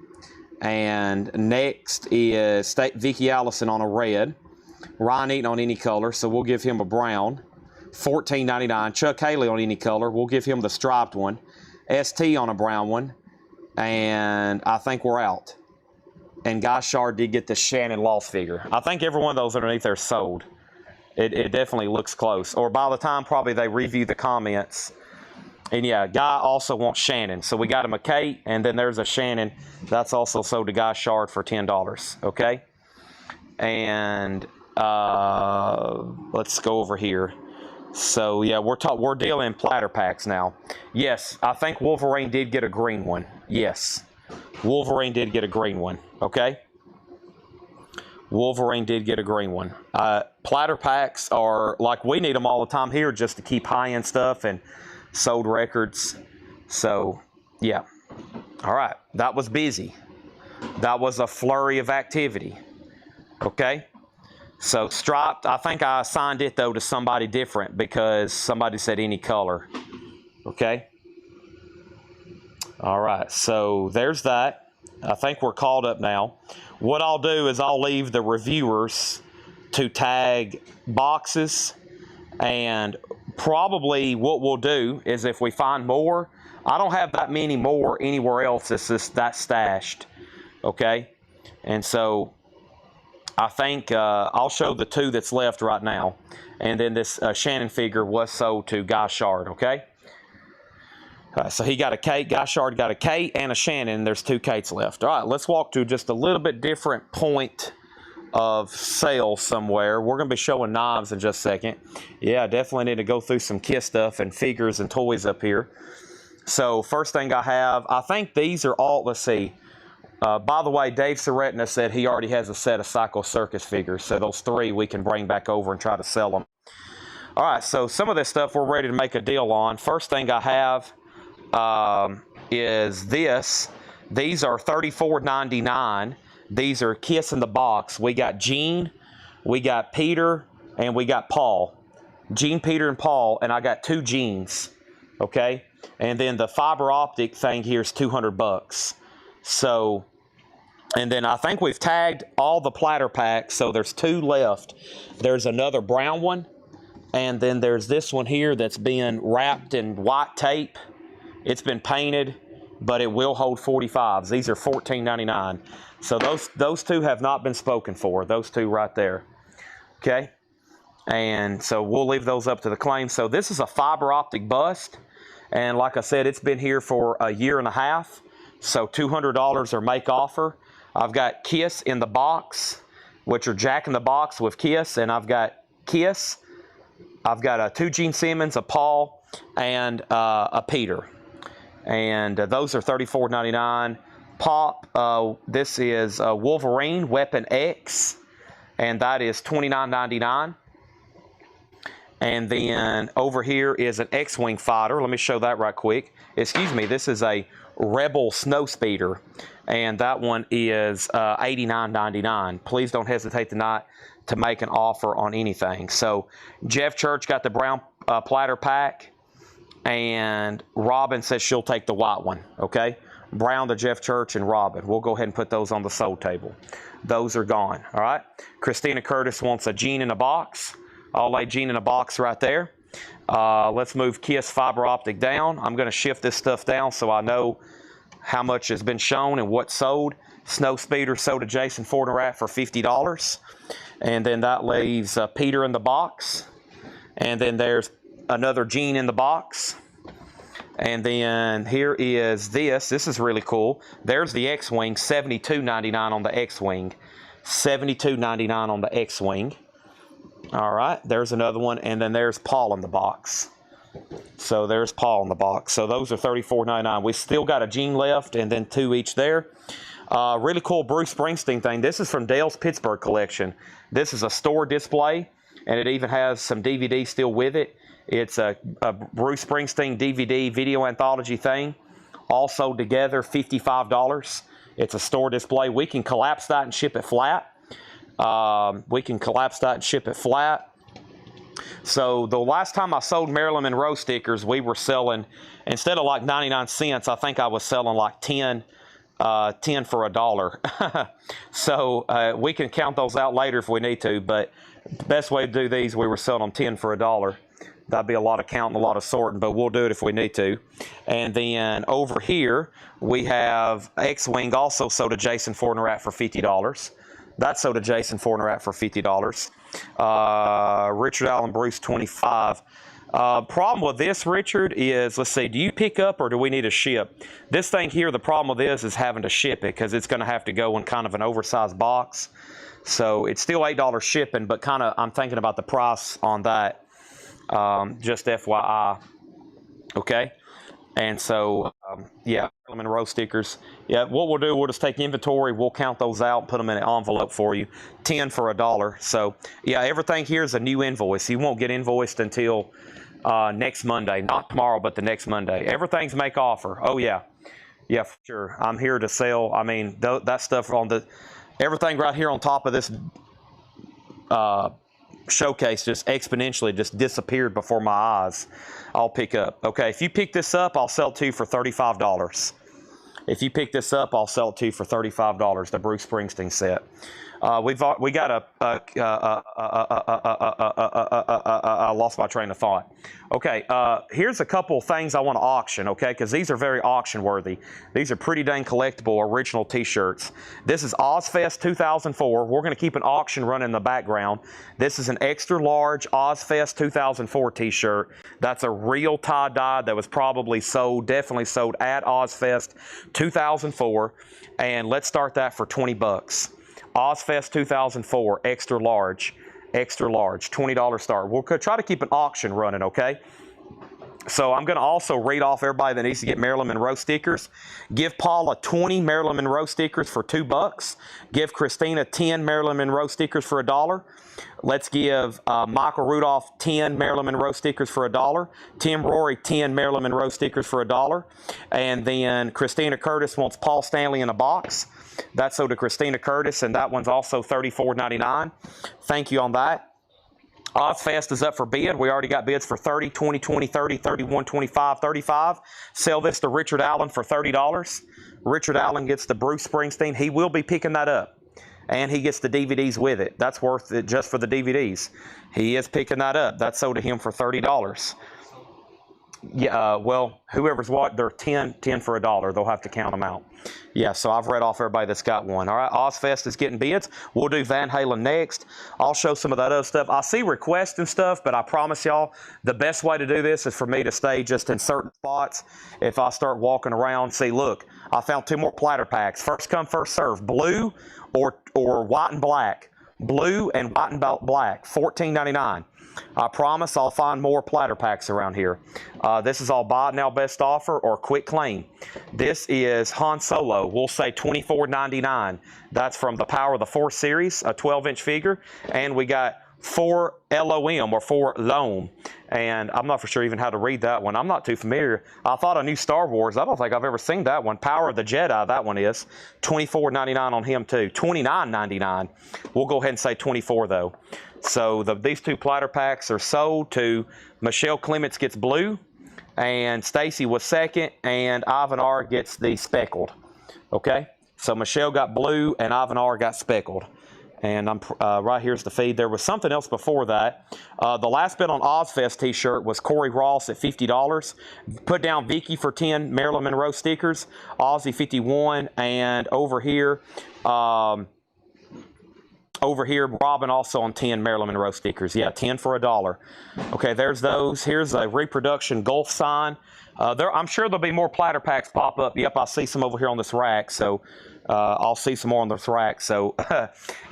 [SPEAKER 1] And next is Vicki Allison on a red. Ryan Eaton on any color, so we'll give him a brown. $14.99. Chuck Haley on any color. We'll give him the striped one. ST on a brown one. And I think we're out. And Guy Shard did get the Shannon Lost figure. I think every one of those underneath there sold. It definitely looks close. Or by the time probably they review the comments. And yeah, Guy also wants Shannon. So we got him a Kate, and then there's a Shannon. That's also sold to Guy Shard for $10. Okay? And let's go over here. So yeah, we're dealing platter packs now. Yes, I think Wolverine did get a green one. Yes. Wolverine did get a green one, okay? Wolverine did get a green one. Platter packs are, like, we need them all the time here just to keep high-end stuff and sold records. So, yeah. All right, that was busy. That was a flurry of activity, okay? So, striped, I think I assigned it, though, to somebody different because somebody said any color, okay? All right, so there's that. I think we're caught up now. What I'll do is I'll leave the reviewers to tag boxes, and probably what we'll do is if we find more, I don't have that many more anywhere else that's just that stashed, okay? And so I think I'll show the 2 that's left right now. And then this Shannon figure was sold to Guy Shard, okay? So he got a Kate, Guy Shard got a Kate and a Shannon, and there's 2 Kates left. All right, let's walk to just a little bit different point of sale somewhere. We're going to be showing knives in just a second. Yeah, definitely need to go through some Kiss stuff and figures and toys up here. So first thing I have, I think these are all, let's see. By the way, Dave Soretna said he already has a set of Psycho Circus figures. So those 3 we can bring back over and try to sell them. All right, so some of this stuff we're ready to make a deal on. First thing I have is this. These are $34.99. These are Kiss in the box. We got Gene, we got Peter, and we got Paul. Gene, Peter, and Paul, and I got 2 Genes, okay? And then the fiber optic thing here is $200. So, and then I think we've tagged all the platter packs, so there's 2 left. There's another brown one, and then there's this one here that's being wrapped in white tape. It's been painted, but it will hold 45s. These are $14.99. So those 2 have not been spoken for, those 2 right there, okay? And so we'll leave those up to the claim. So this is a fiber optic bust, and like I said, it's been here for a year and a half, so $200 or make offer. I've got Kiss in the box, which are Jack in the Box with Kiss, and I've got Kiss. I've got 2 Gene Simmons, a Paul, and a Peter. And those are $34.99. Pop, this is Wolverine Weapon X, and that is $29.99. And then over here is an X-Wing fighter. Let me show that right quick. Excuse me, this is a Rebel Snowspeeder, and that one is $89.99. Please don't hesitate tonight to make an offer on anything. So Jeff Church got the brown platter pack, and Robin says she'll take the white one, okay? Brown to Jeff Church and Robin. We'll go ahead and put those on the sold table. Those are gone, all right? Christina Curtis wants a Gene in a box. I'll lay Gene in a box right there. Let's move Kiss fiber optic down. I'm going to shift this stuff down so I know how much has been shown and what's sold. Snow Speeder sold to Jason Fornerat for $50. And then that leaves Peter in the box. And then there's another Gene in the box. And then here is this. This is really cool. There's the X-Wing, $72.99 on the X-Wing. $72.99 on the X-Wing. All right, there's another one. And then there's Paul in the box. So there's Paul in the box. So those are $34.99. We still got a Gene left and then 2 each there. Really cool Bruce Springsteen thing. This is from Dale's Pittsburgh collection. This is a store display, and it even has some DVD still with it. It's a Bruce Springsteen DVD video anthology thing, all sold together, $55. It's a store display. We can collapse that and ship it flat. So the last time I sold Marilyn Monroe stickers, we were selling, instead of like 99 cents, I think I was selling like 10 for $1. So we can count those out later if we need to, but the best way to do these, we were selling them 10 for $1. That'd be a lot of counting, a lot of sorting, but we'll do it if we need to. And then over here, we have X-Wing also sold to Jason Fornerat for $50. That's sold to Jason Fornerat for $50. Richard Allen Bruce, $25. Problem with this, Richard, is, let's see, do you pick up or do we need to ship? This thing here, the problem with this is having to ship it because it's going to have to go in kind of an oversized box. So it's still $8 shipping, but kind of I'm thinking about the price on that. Just FYI. Okay. And so, yeah, Monroe stickers. Yeah, what we'll do, we'll just take inventory, we'll count those out, put them in an envelope for you. 10 for $1. So, yeah, everything here is a new invoice. You won't get invoiced until next Monday. Not tomorrow, but the next Monday. Everything's make offer. Oh, yeah. Yeah, for sure. I'm here to sell. I mean, that stuff on the, everything right here on top of this showcase just exponentially just disappeared before my eyes. I'll pick up. Okay, if you pick this up, I'll sell it to you for $35. If you pick this up, I'll sell it to you for $35, the Bruce Springsteen set. We got a lost my train of thought. Okay, here's a couple things I want to auction, okay, because these are very auction worthy. These are pretty dang collectible original t-shirts. This is Ozfest 2004. We're going to keep an auction running in the background. This is an extra large Ozfest 2004 t-shirt. That's a real tie-dye that was probably sold, definitely sold at Ozfest 2004. And let's start that for 20 bucks. Ozfest 2004, extra large, $20 start. We'll try to keep an auction running, okay? So I'm going to also read off everybody that needs to get Marilyn Monroe stickers. Give Paula 20 Marilyn Monroe stickers for $2. Give Christina 10 Marilyn Monroe stickers for $1. Let's give Michael Rudolph 10 Marilyn Monroe stickers for $1. Tim Rory 10 Marilyn Monroe stickers for $1. And then Christina Curtis wants Paul Stanley in a box. That's so to Christina Curtis, and that one's also $34.99. Thank you on that. Ozfest is up for bid. We already got bids for $30, $20, $20, $30, $31, $25, $35. Sell this to Richard Allen for $30. Richard Allen gets the Bruce Springsteen. He will be picking that up. And he gets the DVDs with it. That's worth it just for the DVDs. He is picking that up. That's sold to him for $30. Yeah, well, whoever's what, they're 10 for $1. They'll have to count them out. Yeah, so I've read off everybody that's got one. All right, Ozfest is getting bids. We'll do Van Halen next. I'll show some of that other stuff. I see requests and stuff, but I promise y'all, the best way to do this is for me to stay just in certain spots. If I start walking around, see, look, I found 2 more platter packs. First come, first serve. Blue or white and black. Blue and white and black, $14.99. I promise I'll find more platter packs around here. This is all buy now best offer or quick claim. This is Han Solo. We'll say $24.99. That's from the Power of the Force series, a 12-inch figure. And we got 4 LOM or 4 LOM. And I'm not for sure even how to read that one. I'm not too familiar. I thought I knew Star Wars. I don't think I've ever seen that one. Power of the Jedi, that one is. $24.99 on him too. $29.99. We'll go ahead and say $24 though. So these 2 platter packs are sold to Michelle Clements gets blue, and Stacy was second, and Ivan R gets the speckled. Okay, so Michelle got blue, and Ivan R got speckled. And I'm right here's the feed. There was something else before that. The last bid on Ozfest t-shirt was Corey Ross at $50. Put down Vicky for 10 Marilyn Monroe stickers. Ozzy 51, and over here, Robin also on 10 Marilyn Monroe stickers. Yeah, 10 for $1. Okay, there's those. Here's a reproduction Gulf sign. I'm sure there'll be more platter packs pop up. Yep, I see some over here on this rack. So I'll see some more on this rack. So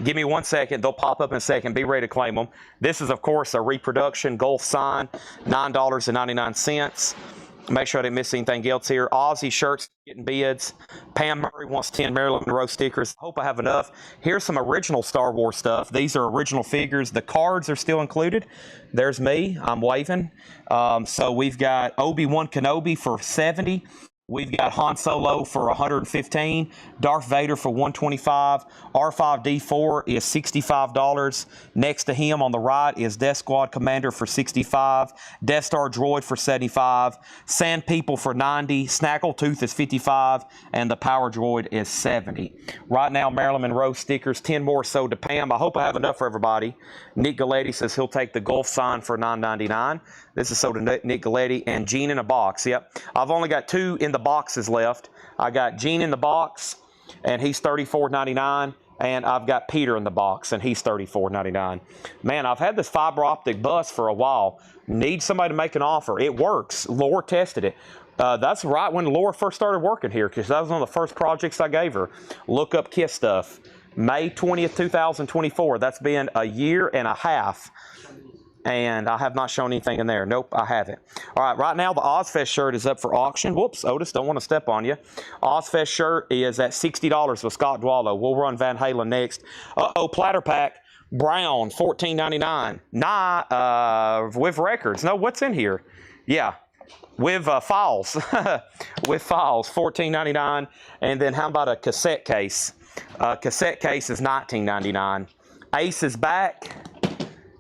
[SPEAKER 1] give me 1 second. They'll pop up in a second. Be ready to claim them. This is, of course, a reproduction Gulf sign, $9.99. Make sure I didn't miss anything else here. Aussie shirts getting bids. Pam Murray wants 10 Marilyn Monroe stickers. Hope I have enough. Here's some original Star Wars stuff. These are original figures. The cards are still included. There's me. I'm waving. So we've got Obi-Wan Kenobi for $70. We've got Han Solo for $115, Darth Vader for $125, R5-D4 is $65. Next to him on the right is Death Squad Commander for $65, Death Star Droid for $75, Sand People for $90, Snaggletooth is $55, and the Power Droid is $70. Right now, Marilyn Monroe stickers, 10 more sold to Pam. I hope I have enough for everybody. Nick Galetti says he'll take the Gulf sign for $9.99. This is sold to Nick Galetti, and Gene in a box. Yep, I've only got 2 in the boxes left. I got Gene in the box, and he's $34.99, and I've got Peter in the box, and he's $34.99. Man, I've had this fiber optic bus for a while. Need somebody to make an offer. It works. Laura tested it. That's right when Laura first started working here, because that was one of the first projects I gave her. Look up KISS stuff. May 20th, 2024. That's been a year and a half. And I have not shown anything in there. Nope, I haven't. All right, right now the Ozfest shirt is up for auction. Whoops, Otis, don't want to step on you. Ozfest shirt is at $60 with Scott Dwallow. We'll run Van Halen next. Uh-oh, platter pack. Brown, $14.99. Nah, with records. No, what's in here? Yeah, with files. With files, $14.99. And then how about a cassette case? Cassette case is $19.99. Ace is back.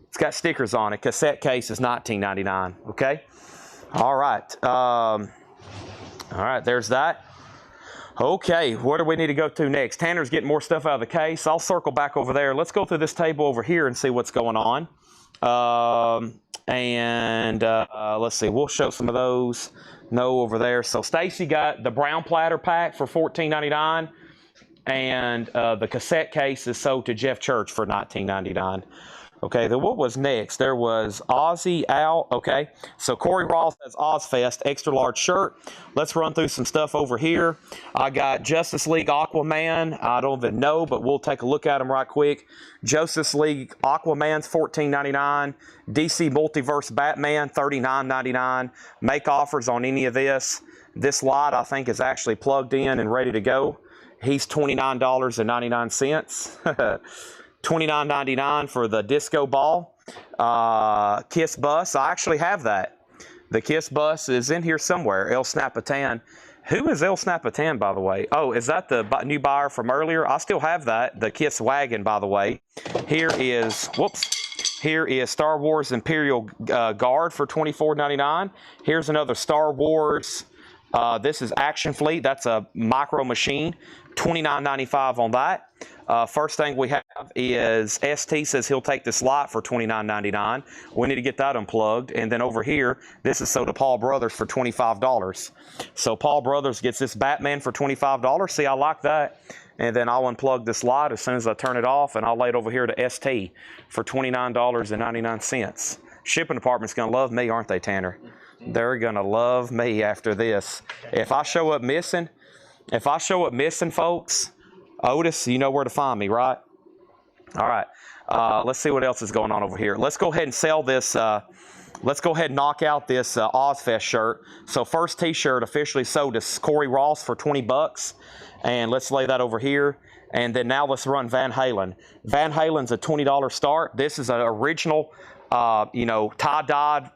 [SPEAKER 1] It's got stickers on it. Cassette case is $19.99. Okay. All right. All right. There's that. Okay. Where do we need to go to next? Tanner's getting more stuff out of the case. I'll circle back over there. Let's go through this table over here and see what's going on. And let's see, we'll show some of those. No, over there. So Stacy got the brown platter pack for $14.99, and the cassette case is sold to Jeff Church for $19.99. Okay, then what was next? There was Ozzy Al. Okay, so Corey Ross has Ozfest extra large shirt. Let's run through some stuff over here. I got Justice League Aquaman. I don't even know, but we'll take a look at him right quick. Justice League Aquaman's $14.99. DC Multiverse Batman $39.99. Make offers on any of this. This lot I think is actually plugged in and ready to go. He's $29.99. $29.99 for the disco ball. Kiss Bus, I actually have that. The Kiss Bus is in here somewhere. El Snapatan. Who is El Snapatan, by the way? Oh, is that the new buyer from earlier? I still have that. The Kiss Wagon, by the way. Here is Star Wars Imperial Guard for $24.99. Here's another Star Wars. This is Action Fleet. That's a micro machine. $29.95 on that. First thing we have is ST says he'll take this lot for $29.99. We need to get that unplugged. And then over here, this is sold to Paul Brothers for $25. So Paul Brothers gets this Batman for $25. See, I like that. And then I'll unplug this lot as soon as I turn it off, and I'll lay it over here to ST for $29.99. Shipping department's going to love me, aren't they, Tanner? They're going to love me after this. If I show up missing, folks, Otis, you know where to find me, right? All right. Let's see what else is going on over here. Let's go ahead and sell this. Let's go ahead and knock out this Ozfest shirt. So first T-shirt officially sold to Corey Ross for $20. And let's lay that over here. And then now let's run Van Halen. Van Halen's a $20 start. This is an original, tie-dyed,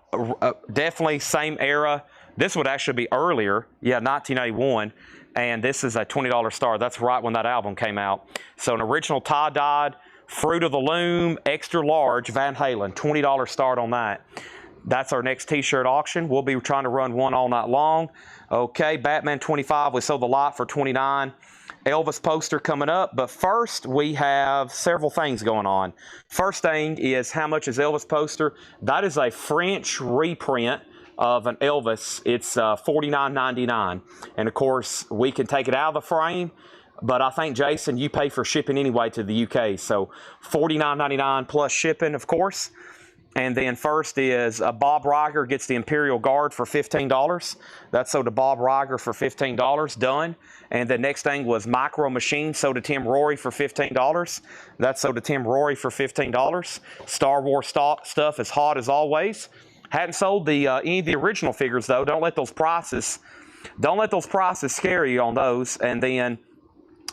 [SPEAKER 1] definitely same era. This would actually be earlier. Yeah, 1981. And this is a $20 start. That's right when that album came out. So an original tie-dyed, Fruit of the Loom, extra large Van Halen, $20 start on that. That's our next T-shirt auction. We'll be trying to run one all night long. Okay, Batman 25, we sold the lot for $29. Elvis poster coming up, but first we have several things going on. First thing is, how much is Elvis poster? That is a French reprint of an Elvis. It's $49.99, and of course we can take it out of the frame, but I think, Jason, you pay for shipping anyway to the UK, so $49.99 plus shipping, of course. And then first is Bob Riger gets the Imperial Guard for $15. That's sold to Bob Riger for $15. Done. And the next thing was Micro Machine, sold to Tim Rory for $15. That's sold to Tim Rory for $15. Star Wars stuff is hot as always. Hadn't sold the any of the original figures though. Don't let those prices scare you on those. And then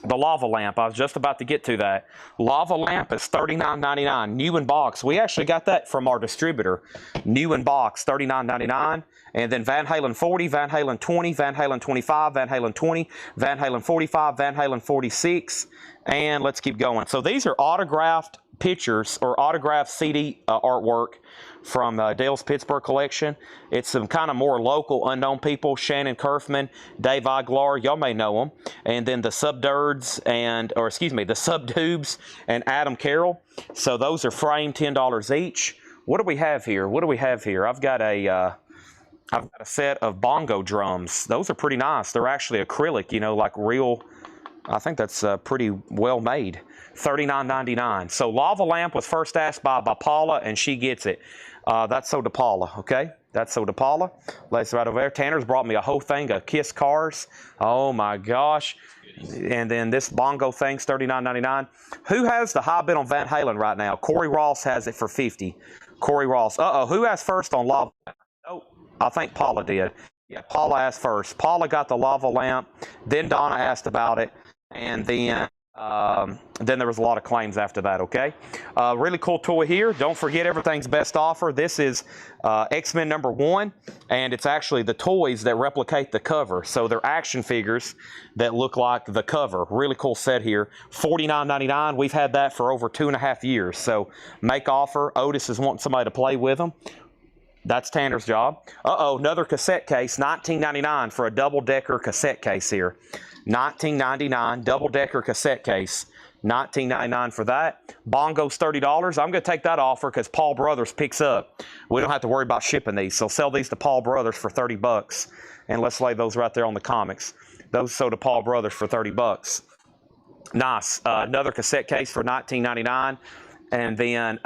[SPEAKER 1] the lava lamp, I was just about to get to that. Lava lamp is $39.99, new in box. We actually got that from our distributor, new in box, $39.99. And then Van Halen 40, Van Halen 20, Van Halen 25, Van Halen 20, Van Halen 45, Van Halen 46, and let's keep going. So these are autographed pictures or autographed CD artwork from Dale's Pittsburgh collection. It's some kind of more local unknown people, Shannon Kerfman, Dave Iglar, y'all may know them, and then the Subdubs and Adam Carroll. So those are framed $10 each. What do we have here? I've got a set of bongo drums. Those are pretty nice. They're actually acrylic, like real. I think that's pretty well made. $39.99. So lava lamp was first asked by Paula, and she gets it. That's sold to Paula, okay? That's sold to Paula. Let's right over there. Tanner's brought me a whole thing of Kiss cars. Oh my gosh. And then this bongo thing's $39.99. Who has the high bid on Van Halen right now? Corey Ross has it for $50. Corey Ross. Who asked first on lava? Oh, I think Paula did. Yeah, Paula asked first. Paula got the lava lamp. Then Donna asked about it. And then there was a lot of claims after that, okay? Really cool toy here. Don't forget, everything's best offer. This is X-Men #1, and it's actually the toys that replicate the cover. So they're action figures that look like the cover. Really cool set here. $49.99. We've had that for over 2.5 years. So make offer. Otis is wanting somebody to play with them. That's Tanner's job. Another cassette case, $19.99 for a double-decker cassette case here. $19.99 double-decker cassette case. $19.99 for that. Bongo's $30. I'm going to take that offer because Paul Brothers picks up. We don't have to worry about shipping these. So sell these to Paul Brothers for $30. And let's lay those right there on the comics. Those sold to Paul Brothers for $30. Nice. Another cassette case for $19.99. And then,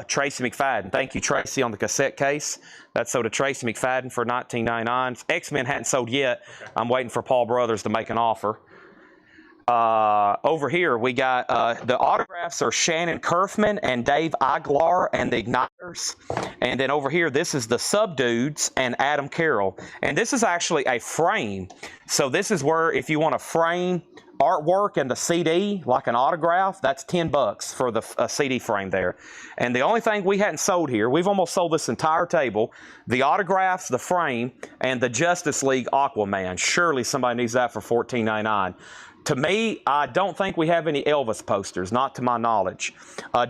[SPEAKER 1] Tracy McFadden. Thank you, Tracy, on the cassette case. That's sold to Tracy McFadden for $19.99. X-Men hadn't sold yet. I'm waiting for Paul Brothers to make an offer. Over here, we got the autographs are Shannon Kerfman and Dave Aguilar and the Igniters. And then over here, this is the Subdudes and Adam Carroll. And this is actually a frame. So this is where if you want to frame artwork and the CD, like an autograph, that's $10 for the CD frame there. And the only thing we hadn't sold here, we've almost sold this entire table, the autographs, the frame, and the Justice League Aquaman. Surely somebody needs that for $14.99. To me, I don't think we have any Elvis posters, not to my knowledge.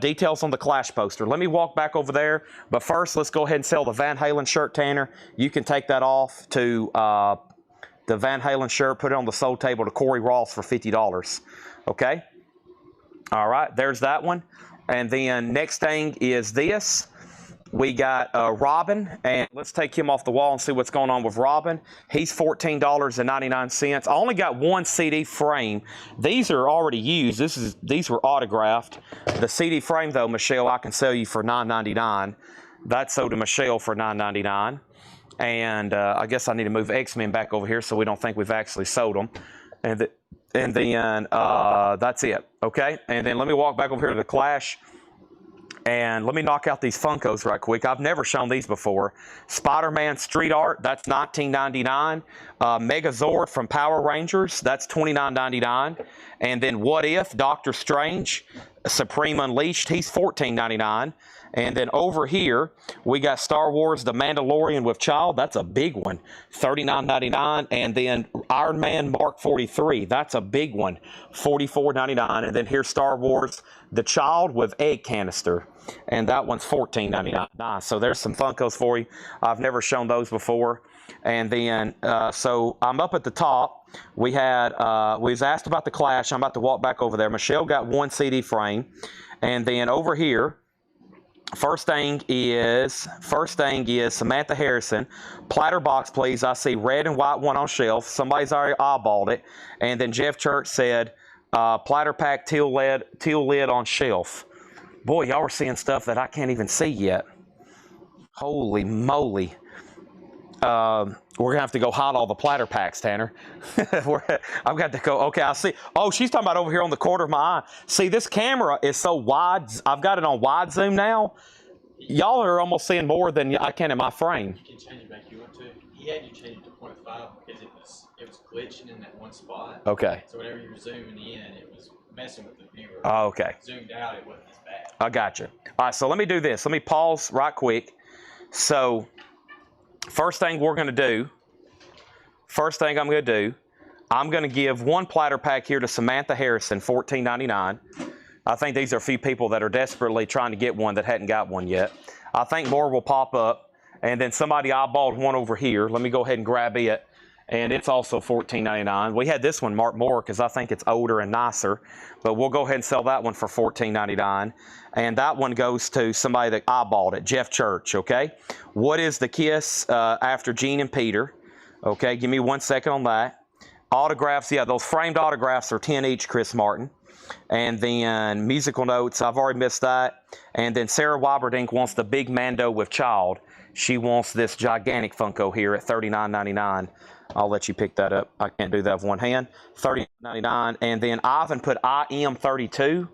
[SPEAKER 1] Details on the Clash poster. Let me walk back over there, but first let's go ahead and sell the Van Halen shirt, Tanner. You can take that off to the Van Halen shirt, put it on the sold table to Corey Ross for $50. Okay? All right, there's that one. And then next thing is this. We got Robin, and let's take him off the wall and see what's going on with Robin. He's $14.99. I only got one CD frame. These are already used. These were autographed. The CD frame, though, Michelle, I can sell you for $9.99. That's sold to Michelle for $9.99. And I guess I need to move X-Men back over here so we don't think we've actually sold them. And then that's it. Okay? And then let me walk back over here to the Clash. And let me knock out these Funkos right quick. I've never shown these before. Spider-Man Street Art, that's $19.99. Megazord from Power Rangers, that's $29.99. And then What If, Doctor Strange, Supreme Unleashed, he's $14.99. And then over here, we got Star Wars The Mandalorian with Child. That's a big one, $39.99. And then Iron Man Mark 43. That's a big one, $44.99. And then here's Star Wars The Child with Egg Canister. And that one's $14.99. Nice. So there's some Funkos for you. I've never shown those before. And then, so I'm up at the top. We was asked about the Clash. I'm about to walk back over there. Michelle got one CD frame. And then over here, First thing is Samantha Harrison. Platter box, please. I see red and white one on shelf. Somebody's already eyeballed it. And then Jeff Church said, platter pack teal lid on shelf. Boy, y'all are seeing stuff that I can't even see yet. Holy moly. We're going to have to go hide all the platter packs, Tanner. I've got to go. Okay, I see. Oh, she's talking about over here on the corner of my eye. See, this camera is so wide. I've got it on wide zoom now. Y'all are almost seeing more than I can in my frame.
[SPEAKER 2] You can change it back if you want to. He had you change it to 0.5 because it was glitching in that one spot.
[SPEAKER 1] Okay.
[SPEAKER 2] So whenever you were zooming in, it was messing with the viewer.
[SPEAKER 1] Oh, okay.
[SPEAKER 2] Zoomed out, it wasn't as bad.
[SPEAKER 1] I got you. All right, so let me do this. Let me pause right quick. So first thing I'm going to do, I'm going to give one platter pack here to Samantha Harrison, $14.99. I think these are a few people that are desperately trying to get one that hadn't got one yet. I think more will pop up. And then somebody eyeballed one over here. Let me go ahead and grab it. And it's also $14.99. We had this one marked more because I think it's older and nicer. But we'll go ahead and sell that one for $14.99. And that one goes to somebody that eyeballed it, Jeff Church, okay? What is the kiss after Gene and Peter? Okay, give me 1 second on that. Autographs, yeah, those framed autographs are 10 each, Chris Martin. And then musical notes, I've already missed that. And then Sarah Wyberdink wants the big Mando with Child. She wants this gigantic Funko here at $39.99. I'll let you pick that up. I can't do that with one hand. $39.99. And then Ivan put IM32.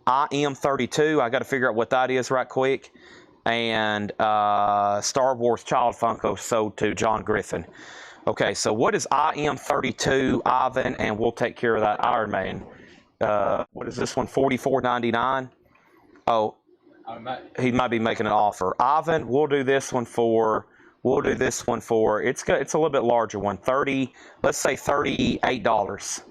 [SPEAKER 1] IM32. I got to figure out what that is right quick. And Star Wars Child Funko sold to John Griffin. Okay, so what is IM32, Ivan? And we'll take care of that Iron Man. What is this one? $44.99. Oh, he might be making an offer. Ivan, we'll do this one for. It's a little bit larger one. Let's say $38.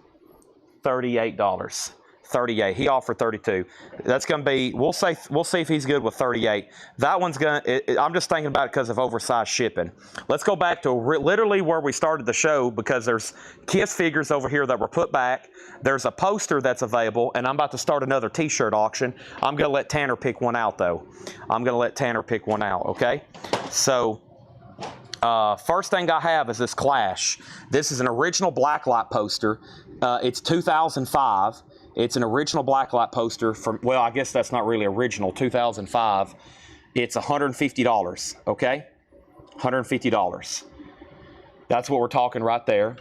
[SPEAKER 1] $38. 38. He offered 32. That's going to be, we'll see if he's good with 38. That one's going to, I'm just thinking about it because of oversized shipping. Let's go back to literally where we started the show, because there's Kiss figures over here that were put back. There's a poster that's available, and I'm about to start another t-shirt auction. I'm going to let Tanner pick one out, though. I'm going to let Tanner pick one out, okay? So, first thing I have is this Clash. This is an original blacklight poster. It's 2005. It's an original blacklight poster from, well, I guess that's not really original, 2005. It's $150, okay? $150. That's what we're talking right there.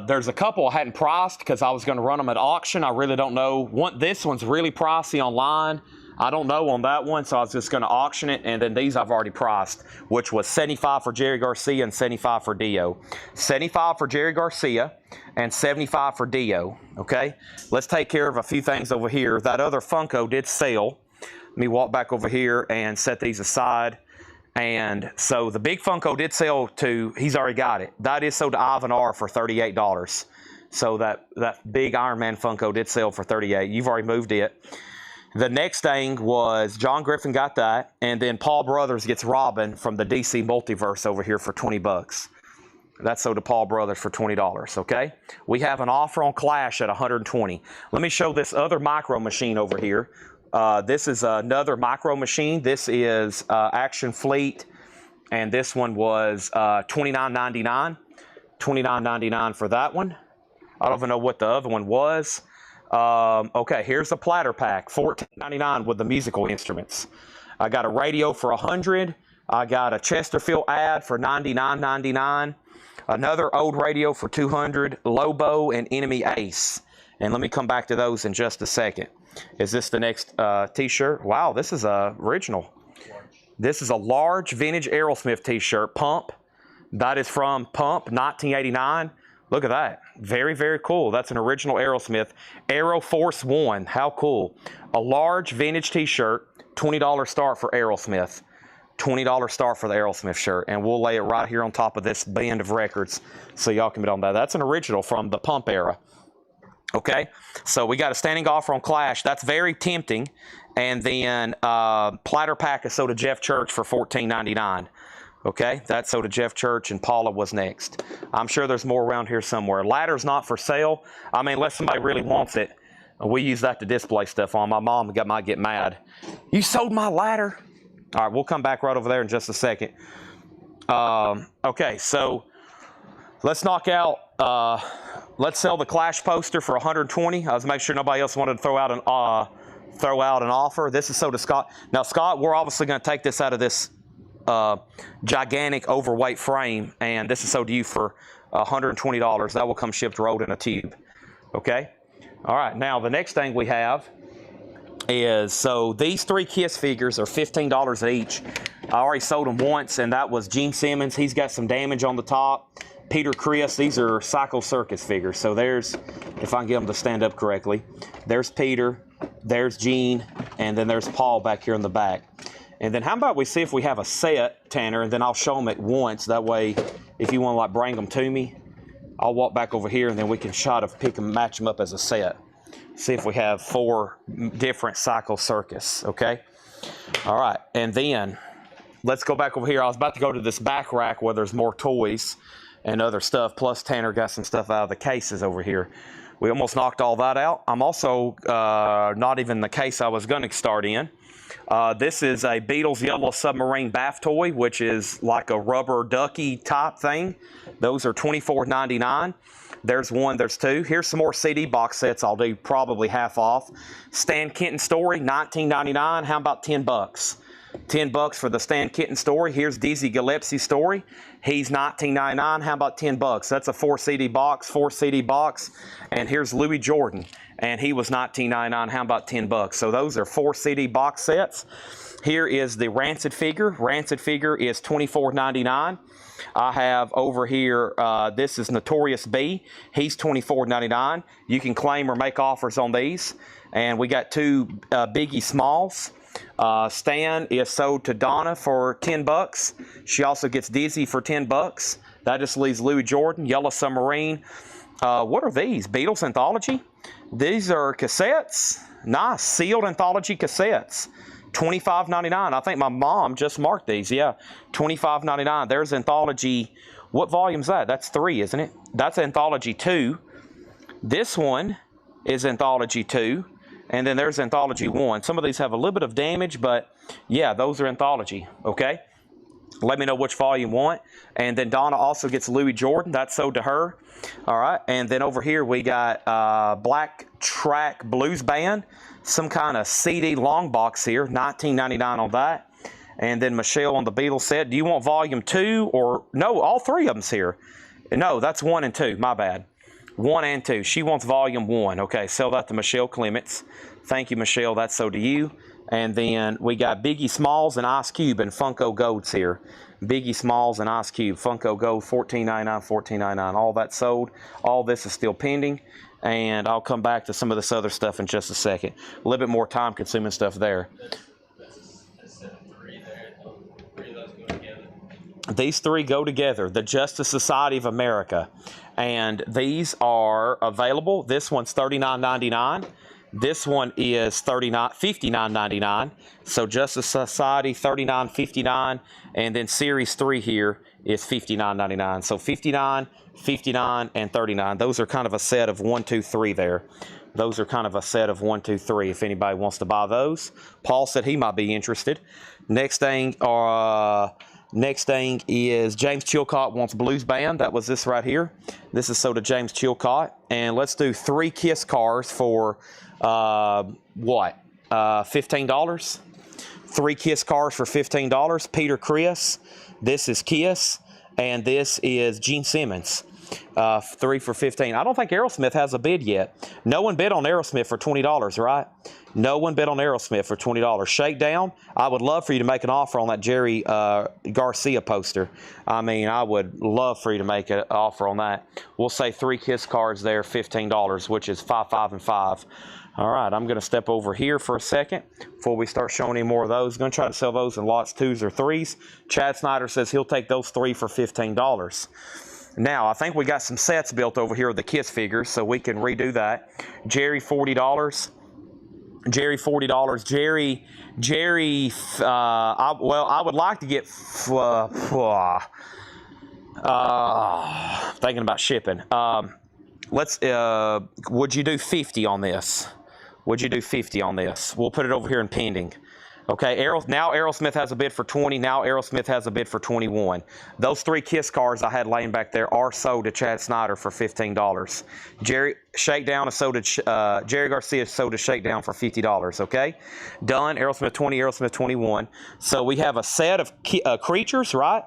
[SPEAKER 1] There's a couple I hadn't priced because I was going to run them at auction. I really don't know. This one's really pricey online. I don't know on that one, so I was just going to auction it. And then these I've already priced, which was $75 for Jerry Garcia and $75 for Dio. $75 for Jerry Garcia and $75 for Dio, okay? Let's take care of a few things over here. That other Funko did sell. Let me walk back over here and set these aside. And so the big Funko did sell to, he's already got it. That is sold to Ivan R for $38. So that big Iron Man Funko did sell for $38. You've already moved it. The next thing was John Griffin got that, and then Paul Brothers gets Robin from the DC Multiverse over here for $20. That's sold to Paul Brothers for $20, okay? We have an offer on Clash at $120. Let me show this other micro machine over here. This is another micro machine. This is Action Fleet, and this one was $29.99. $29.99 for that one. I don't even know what the other one was. Okay, here's the platter pack, $14.99 with the musical instruments. I got a radio for $100. I got a Chesterfield ad for $99.99. Another old radio for $200. Lobo and Enemy Ace. And let me come back to those in just a second. Is this the next t-shirt? Wow, this is original. This is a large vintage Aerosmith t-shirt, Pump. That is from Pump, 1989. Look at that. Very, very cool. That's an original Aerosmith. Aero Force One. How cool. A large vintage t-shirt, $20 start for Aerosmith. $20 start for the Aerosmith shirt. And we'll lay it right here on top of this band of records so y'all can bid on that. That's an original from the Pump era. Okay, so we got a standing offer on Clash. That's very tempting. And then platter pack is sold to Jeff Church for $14.99. Okay, that's sold to Jeff Church, and Paula was next. I'm sure there's more around here somewhere. Ladder's not for sale. I mean, unless somebody really wants it. We use that to display stuff on. My mom might get mad. You sold my ladder? All right, we'll come back right over there in just a second. Okay, so let's knock out, let's sell the Clash poster for $120. I was making sure nobody else wanted to throw out an offer. This is sold to Scott. Now, Scott, we're obviously going to take this out of this gigantic overweight frame, and this is sold to you for $120. That will come shipped rolled in a tube. Okay? All right, now the next thing we have is, so these three Kiss figures are $15 each. I already sold them once, and that was Gene Simmons. He's got some damage on the top. Peter Criss, these are Psycho Circus figures. So there's, if I can get them to stand up correctly, there's Peter, there's Gene, and then there's Paul back here in the back. And then how about we see if we have a set, Tanner, and then I'll show them at once. That way, if you want to like bring them to me, I'll walk back over here, and then we can try to pick them, match them up as a set. See if we have 4 different Psycho Circus, okay? All right, and then let's go back over here. I was about to go to this back rack where there's more toys and other stuff, plus Tanner got some stuff out of the cases over here. We almost knocked all that out. I'm also not even the case I was going to start in. This is a Beatles Yellow Submarine bath toy, which is like a rubber ducky type thing. Those are $24.99. There's one, there's two. Here's some more CD box sets I'll do probably half off. Stan Kenton Story, $19.99. How about $10? $10 for the Stan Kenton Story. Here's Dizzy Gillespie Story. He's $19.99. How about $10? That's a 4 CD box. And here's Louis Jordan, and he was $19.99. How about $10? So those are 4 CD box sets. Here is the Rancid figure. Rancid figure is $24.99. I have over here, this is Notorious B. He's $24.99. You can claim or make offers on these. And we got 2 Biggie Smalls. Stan is sold to Donna for $10. She also gets Dizzy for $10. That just leaves Louis Jordan, Yellow Submarine. What are these? Beatles Anthology? These are cassettes. Nice. Sealed anthology cassettes. $25.99. I think my mom just marked these. Yeah. $25.99. There's anthology. What volume's that? That's 3, isn't it? That's anthology 2. This one is anthology 2. And then there's anthology 1. Some of these have a little bit of damage, but yeah, those are anthology. Okay. Let me know which volume you want. And then Donna also gets Louis Jordan. That's sold to her. All right. And then over here we got Black Track Blues Band. Some kind of CD long box here. $19.99 on that. And then Michelle on the Beatles said, do you want volume 2 or... No, all 3 of them's here. No, that's 1 and 2. My bad. 1 and 2. She wants volume 1. Okay, sell that to Michelle Clements. Thank you, Michelle. That's so to you. And then we got Biggie Smalls and Ice Cube and Funko Golds here. Biggie Smalls and Ice Cube. Funko Gold, $14.99, $14.99. All that sold. All this is still pending. And I'll come back to some of this other stuff in just a second. A little bit more time-consuming stuff there.
[SPEAKER 2] That's 3 there. 3 of those go together.
[SPEAKER 1] These 3 go together. The Justice Society of America. And these are available. This one's $39.99. This one is $59.99. So Justice Society, $39.59. And then Series 3 here is $59.99. So $59, $59, and $39. Those are kind of a set of 1, 2, 3 there. Those are kind of a set of 1, 2, 3 if anybody wants to buy those. Paul said he might be interested. Next thing is James Chilcott wants Blues Band. That was this right here. This is sold to James Chilcott. And let's do 3 Kiss cars for what? $15. 3 Kiss cars for $15. Peter Criss. This is Kiss. And this is Gene Simmons. 3 for $15. I don't think Aerosmith has a bid yet. No one bid on Aerosmith for $20, right? No one bid on Aerosmith for $20. Shakedown, I would love for you to make an offer on that Jerry Garcia poster. I mean, I would love for you to make an offer on that. We'll say 3 Kiss cards there, $15, which is 5, 5, and 5. All right, I'm going to step over here for a second before we start showing any more of those. Going to try to sell those in lots 2s or 3s. Chad Snyder says he'll take those 3 for $15. Now, I think we got some sets built over here of the Kiss figures, so we can redo that. Jerry, $40. Jerry, $40. Jerry, I would like to get, thinking about shipping. Would you do 50 on this? Would you do 50 on this? We'll put it over here in pending. Okay, now Aerosmith has a bid for 20. Now Aerosmith has a bid for 21. Those 3 Kiss cars I had laying back there are sold to Chad Snyder for $15. Jerry Shakedown is sold to Jerry Garcia is sold to Shakedown for $50. Okay, done. Aerosmith 20, Aerosmith 21. So we have a set of creatures, right?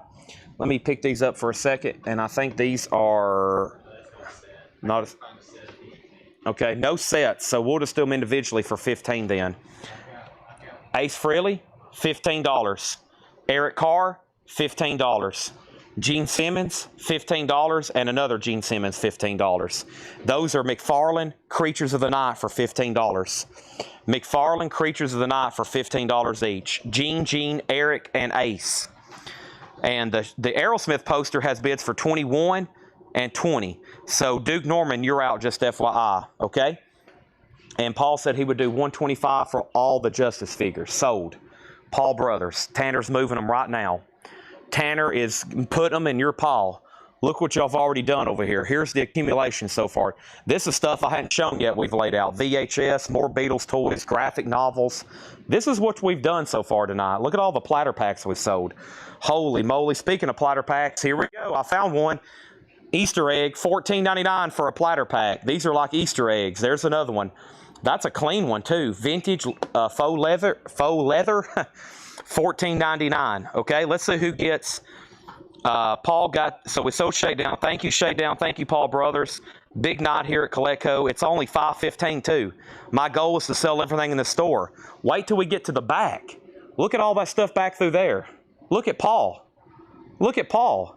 [SPEAKER 1] Let me pick these up for a second, and I think these are not. Okay, no sets, so we'll just do them individually for $15 then. Ace Frehley, $15. Eric Carr, $15. Gene Simmons, $15, and another Gene Simmons, $15. Those are McFarlane Creatures of the Night for $15. McFarlane Creatures of the Night for $15 each. Gene, Eric, and Ace. And the Aerosmith poster has bids for 21 and 20. So Duke Norman, you're out, just FYI, okay? And Paul said he would do 125 for all the Justice figures. Sold. Paul Brothers. Tanner's moving them right now. Tanner is putting them in your pile. Look what y'all have already done over here. Here's the accumulation so far. This is stuff I hadn't shown yet we've laid out. VHS, more Beatles toys, graphic novels. This is what we've done so far tonight. Look at all the platter packs we sold. Holy moly. Speaking of platter packs, here we go. I found one. Easter egg, $14.99 for a platter pack. These are like Easter eggs. There's another one. That's a clean one too. Vintage faux leather, $14.99. Okay, let's see who gets. Paul got, so we sold Shakedown. Thank you, Shakedown. Thank you, Paul Brothers. Big night here at Coleco. It's only $5.15 too. My goal is to sell everything in the store. Wait till we get to the back. Look at all that stuff back through there. Look at Paul. Look at Paul.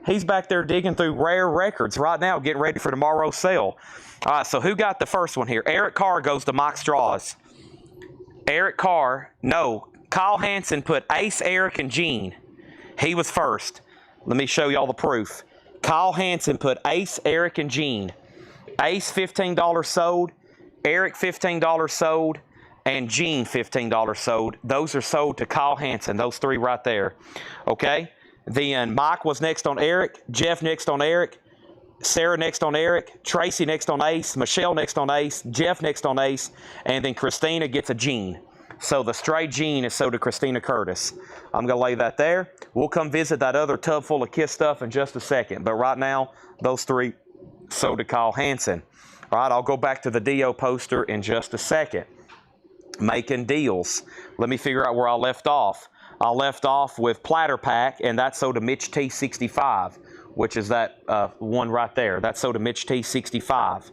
[SPEAKER 1] He's back there digging through rare records right now, getting ready for tomorrow's sale. All right, so who got the first one here? Eric Carr goes to Mike Straws. Eric Carr, no. Kyle Hansen put Ace, Eric, and Gene. He was first. Let me show you all the proof. Kyle Hansen put Ace, Eric, and Gene. Ace, $15 sold. Eric $15 sold, and Gene $15 sold. Those are sold to Kyle Hansen, those three right there. Okay? Then Mike was next on Eric, Jeff next on Eric, Sarah next on Eric, Tracy next on Ace, Michelle next on Ace, Jeff next on Ace, and then Christina gets a Gene. So the stray Gene is sold to Christina Curtis. I'm going to lay that there. We'll come visit that other tub full of KISS stuff in just a second. But right now, those three sold to Kyle Hansen. All right, I'll go back to the Dio poster in just a second. Making deals. Let me figure out where I left off. I left off with Platter Pack, and that's sold to Mitch T65, which is that one right there. That's sold to Mitch T65.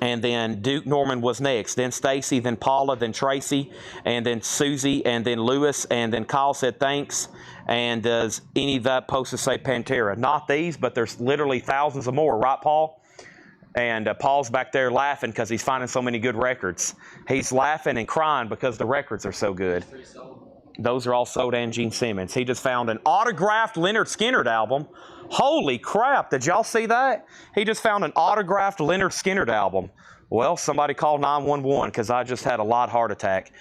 [SPEAKER 1] And then Duke Norman was next. Then Stacy, then Paula, then Tracy, and then Susie, and then Lewis, and then Kyle said thanks. And does any of that posters say Pantera? Not these, but there's literally thousands of more, right, Paul? And Paul's back there laughing because he's finding so many good records. He's laughing and crying because the records are so good. Those are all sold and Gene Simmons. He just found an autographed Leonard Skinner album. Holy crap, did y'all see that? He just found an autographed Leonard Skinner album. Well, somebody call 911 because I just had a lot heart attack.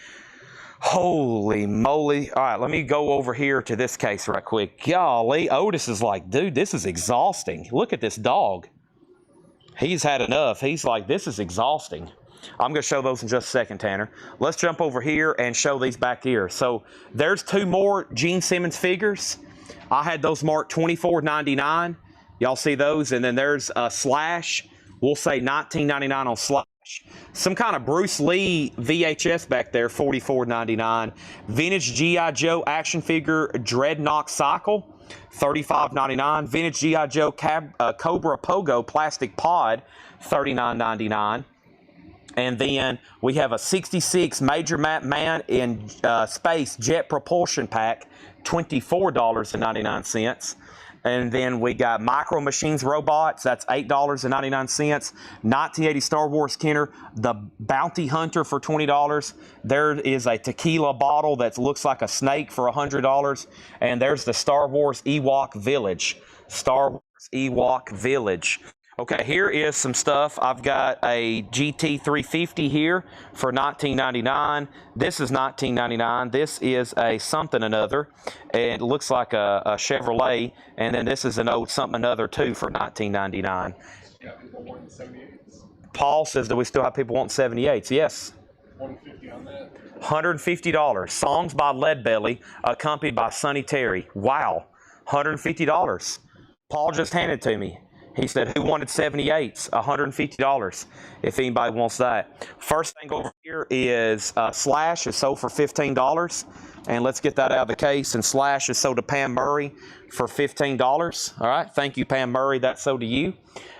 [SPEAKER 1] Holy moly. All right, let me go over here to this case right quick. Golly, Otis is like, dude, this is exhausting. Look at this dog. He's had enough. He's like, this is exhausting. I'm going to show those in just a second, Tanner. Let's jump over here and show these back here. So there's two more Gene Simmons figures. I had those marked $24.99. Y'all see those? And then there's a Slash. We'll say $19.99 on Slash. Some kind of Bruce Lee VHS back there, $44.99. Vintage G.I. Joe action figure Dreadnought Cycle, $35.99. Vintage G.I. Joe Cobra Pogo plastic pod, $39.99. And then we have a 66 Major Matt Man in Space Jet Propulsion Pack, $24.99. And then we got Micro Machines Robots, that's $8.99. 1980 Star Wars Kenner, the Bounty Hunter for $20. There is a tequila bottle that looks like a snake for $100. And there's the Star Wars Ewok Village. Star Wars Ewok Village. Okay, here is some stuff. I've got a GT350 here for $19.99. This is $19.99. This is a something another. It looks like a Chevrolet. And then this is an old something another too for $19.99.
[SPEAKER 3] Got people wanting 78s.
[SPEAKER 1] Paul says, do we still have people wanting 78s? Yes.
[SPEAKER 3] $150 on that.
[SPEAKER 1] $150. Songs by Leadbelly, accompanied by Sonny Terry. Wow. $150. Paul just handed it to me. He said, who wanted 78s? $150 if anybody wants that. First thing over here is Slash is sold for $15. And let's get that out of the case. And Slash is sold to Pam Murray for $15. All right. Thank you, Pam Murray. That's sold to you.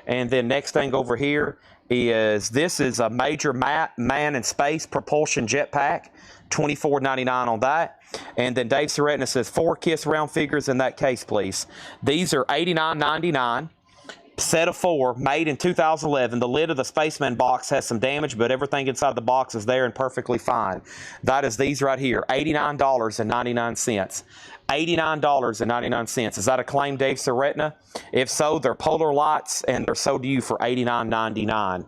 [SPEAKER 1] And then next thing over here is this is a Major Man in Space Propulsion Jetpack. $24.99 on that. And then Dave Soretna says 4 KISS round figures in that case, please. These are $89.99. Set of 4, made in 2011. The lid of the Spaceman box has some damage, but everything inside the box is there and perfectly fine. That is these right here, $89.99. $89.99. Is that a claim, Dave Soretna? If so, they're Polar Lights, and they're sold to you for $89.99.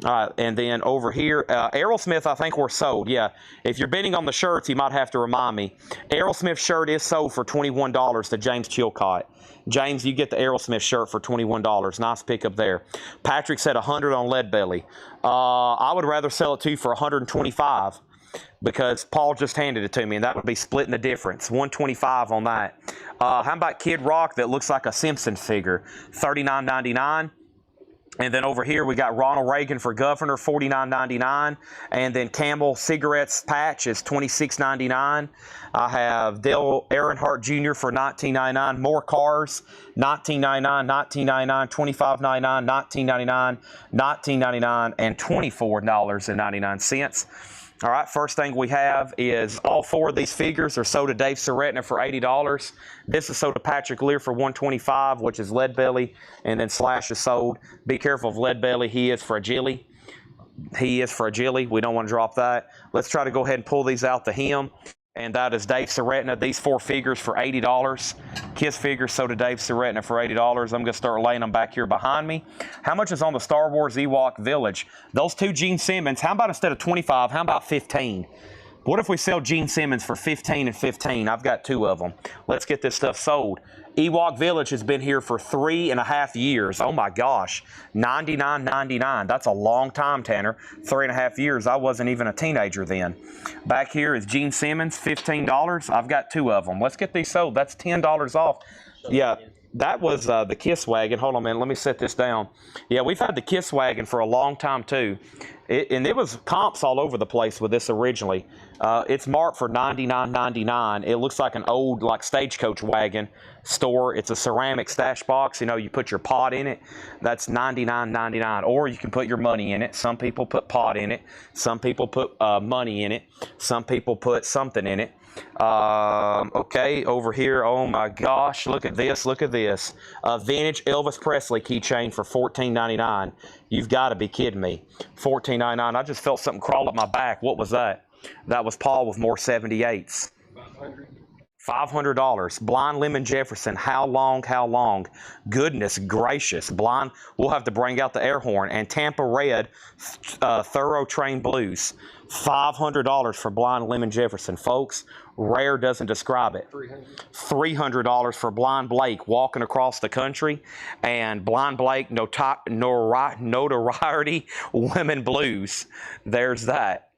[SPEAKER 1] All right, and then over here, Aerosmith, I think, were sold. Yeah, if you're bidding on the shirts, you might have to remind me. Aerosmith shirt is sold for $21 to James Chilcott. James, you get the Aerosmith shirt for $21. Nice pickup there. Patrick said 100 on Leadbelly. I would rather sell it to you for 125 because Paul just handed it to me, and that would be splitting the difference. 125 on that. How about Kid Rock that looks like a Simpson figure? $39.99. And then over here we got Ronald Reagan for governor, $49.99. And then Camel cigarettes patch is $26.99. I have Dale Earnhardt Jr. for $19.99. More cars, $19.99, $19.99, $25.99, $19.99, $19.99, and $24.99. All right, first thing we have is all 4 of these figures are sold to Dave Soretna for $80. This is sold to Patrick Lear for $125, which is Leadbelly, and then Slash is sold. Be careful of Leadbelly. He is fragile. He is fragile. We don't want to drop that. Let's try to go ahead and pull these out to him. And that is Dave Seretna. These 4 figures for $80. Kiss figures sold to Dave Seretna for $80. I'm going to start laying them back here behind me. How much is on the Star Wars Ewok Village? Those 2 Gene Simmons, how about instead of 25, how about 15? What if we sell Gene Simmons for 15 and 15? I've got 2 of them. Let's get this stuff sold. Ewok Village has been here for 3.5 years. Oh my gosh, $99.99. That's a long time, Tanner. 3.5 years. I wasn't even a teenager then. Back here is Gene Simmons, $15. I've got 2 of them. Let's get these sold. That's $10 off. Yeah, that was the Kiss Wagon. Hold on a minute. Let me set this down. Yeah, we've had the Kiss Wagon for a long time too. And it was comps all over the place with this originally. It's marked for $99.99. It looks like an old like stagecoach wagon store. It's a ceramic stash box. You know, you put your pot in it. That's $99.99. Or you can put your money in it. Some people put pot in it. Some people put money in it. Some people put something in it. Okay, over here, oh my gosh, look at this, look at this. A vintage Elvis Presley keychain for $14.99. You've got to be kidding me. $14.99. I just felt something crawl up my back. What was that? That was Paul with more 78s. $500. Blind Lemon Jefferson. How long? How long? Goodness gracious. Blind. We'll have to bring out the air horn. And Tampa Red Thorough Train Blues. $500 for Blind Lemon Jefferson. Folks, rare doesn't describe it. $300 for Blind Blake walking across the country. And Blind Blake Notoriety Women Blues. There's that.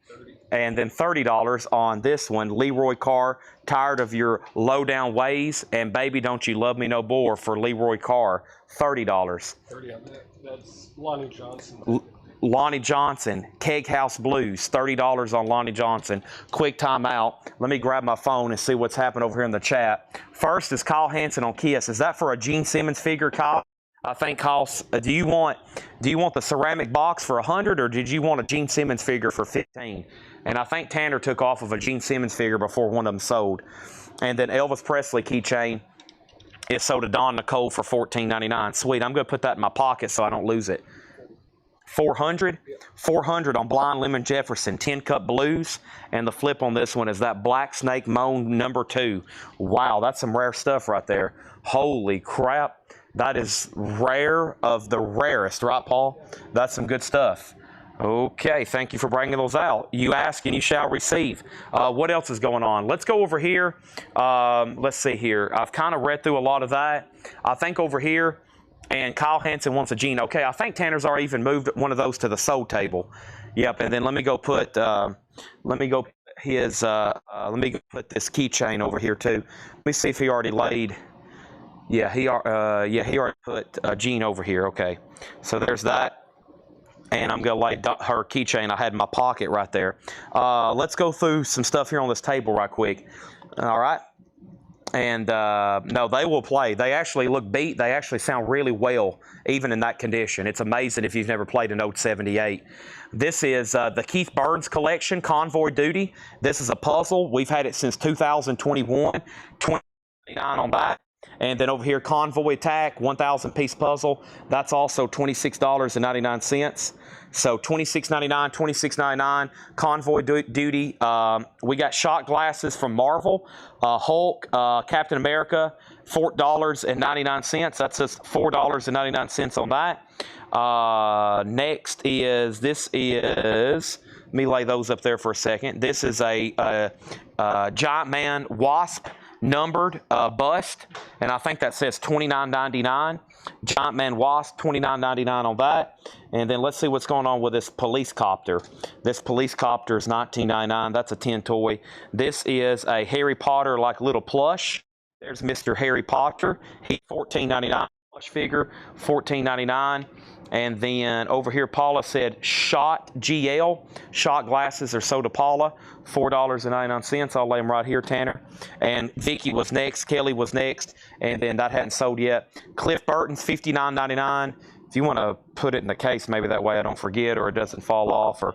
[SPEAKER 1] And then $30 on this one, Leroy Carr, Tired of Your Low Down Ways, and Baby Don't You Love Me No More for Leroy Carr, $30.
[SPEAKER 3] 30 on that. That's Lonnie Johnson.
[SPEAKER 1] Lonnie Johnson, Keg House Blues, $30 on Lonnie Johnson. Quick time out. Let me grab my phone and see what's happened over here in the chat. First is Kyle Hansen on Kiss. Is that for a Gene Simmons figure, Kyle? I think, Kyle, do you want the ceramic box for 100, or did you want a Gene Simmons figure for 15? And I think Tanner took off of a Gene Simmons figure before one of them sold. And then Elvis Presley keychain is sold to Dawn Nicole for $14.99. Sweet. I'm going to put that in my pocket so I don't lose it. 400? 400 on Blind Lemon Jefferson, 10 Cup Blues. And the flip on this one is that Black Snake Moan #2. Wow, that's some rare stuff right there. Holy crap. That is rare of the rarest, right, Paul? That's some good stuff. Okay, thank you for bringing those out. You ask and you shall receive. What else is going on? Let's go over here. Let's see here. I've kind of read through a lot of that. I think over here, and Kyle Hansen wants a Gene. Okay, I think Tanner's already even moved one of those to the sold table. Yep, and then let me go put his let me go put this keychain over here too. Let me see if he already laid. Yeah, he already put Gene over here. Okay, so there's that. And I'm going to lay her keychain I had in my pocket right there. Let's go through some stuff here on this table right quick. All right. And no, they will play. They actually look beat. They actually sound really well, even in that condition. It's amazing if you've never played an old 78. This is the Keith Burns collection, Convoy Duty. This is a puzzle. We've had it since 2021. $29 on that. And then over here, Convoy Attack, 1,000-piece puzzle. That's also $26.99. So $26.99, $26.99. Convoy Duty. We got shot glasses from Marvel, Hulk, Captain America, $4.99. That's just $4.99 on that. Next is, let me lay those up there for a second. This is a Giant Man Wasp numbered bust, and I think that says $29.99. Giant Man Wasp, $29.99 on that. And then let's see what's going on with this police copter. This police copter is $19.99. That's a 10 toy. This is a Harry Potter like little plush. There's Mr. Harry Potter. He $14.99 plush figure, $14.99. And then over here, Paula said Shot GL. Shot glasses are sold to Paula, $4.99. I'll lay them right here, Tanner. And Vicky was next. Kelly was next. And then that hadn't sold yet. Cliff Burton's $59.99. If you want to put it in the case maybe that way I don't forget or it doesn't fall off. Or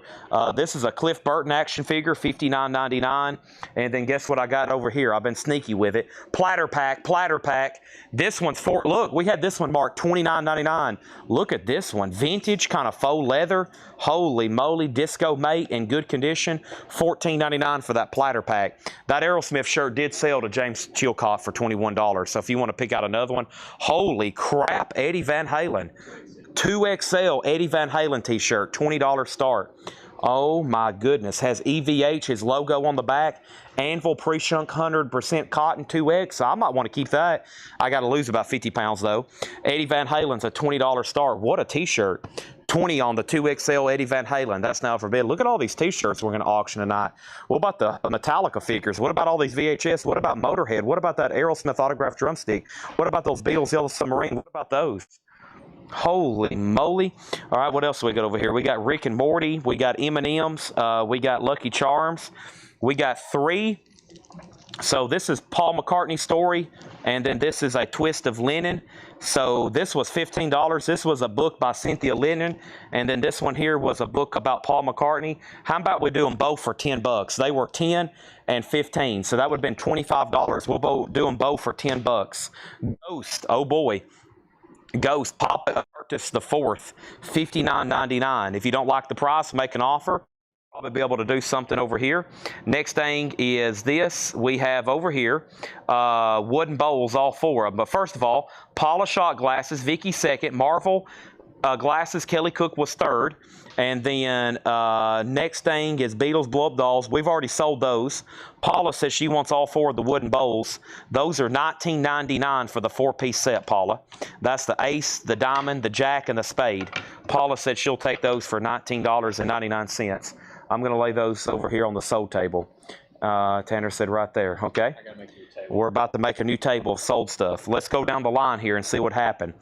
[SPEAKER 1] this is a Cliff Burton action figure, $59.99. And then guess what I got over here? I've been sneaky with it. Platter pack. This one's look, we had this one marked $29.99. Look at this one, vintage kind of faux leather. Holy moly, Disco Mate in good condition. $14.99 for that platter pack. That Aerosmith shirt did sell to James Chilcott for $21. So if you want to pick out another one, holy crap, Eddie Van Halen. 2XL Eddie Van Halen t-shirt, $20 start. Oh my goodness, has EVH, his logo on the back. Anvil pre-shrunk 100% cotton 2X. So I might want to keep that. I got to lose about 50 pounds though. Eddie Van Halen's a $20 start. What a t-shirt. 20 on the 2XL Eddie Van Halen. That's now forbid. Look at all these t-shirts we're going to auction tonight. What about the Metallica figures? What about all these VHS? What about Motorhead? What about that Aerosmith autographed drumstick? What about those Beatles Yellow Submarine? What about those? Holy moly. All right, what else do we got over here? We got Rick and Morty. We got M&M's. We got Lucky Charms. We got 3. So this is Paul McCartney's story, and then this is a twist of linen. So this was $15. This was a book by Cynthia Lennon, and then this one here was a book about Paul McCartney. How about we do them both for $10? They were 10 and 15, so that would have been $25. We'll do them both for $10. Ghost, oh boy. Ghost, Papa Arctis the 4th, $59.99. If you don't like the price, make an offer. Probably be able to do something over here. Next thing is this. We have over here wooden bowls, all 4 of them. But first of all, Paula shot glasses, Vicky 2nd, Marvel glasses, Kelly Cook was 3rd. And then next thing is Beatles blow-up dolls. We've already sold those. Paula says she wants all 4 of the wooden bowls. Those are $19.99 for the 4-piece set, Paula. That's the ace, the diamond, the jack, and the spade. Paula said she'll take those for $19.99. I'm going to lay those over here on the sold table. Tanner said right there, okay?
[SPEAKER 2] I gotta make you a table.
[SPEAKER 1] We're about to make a new table of sold stuff. Let's go down the line here and see what happened.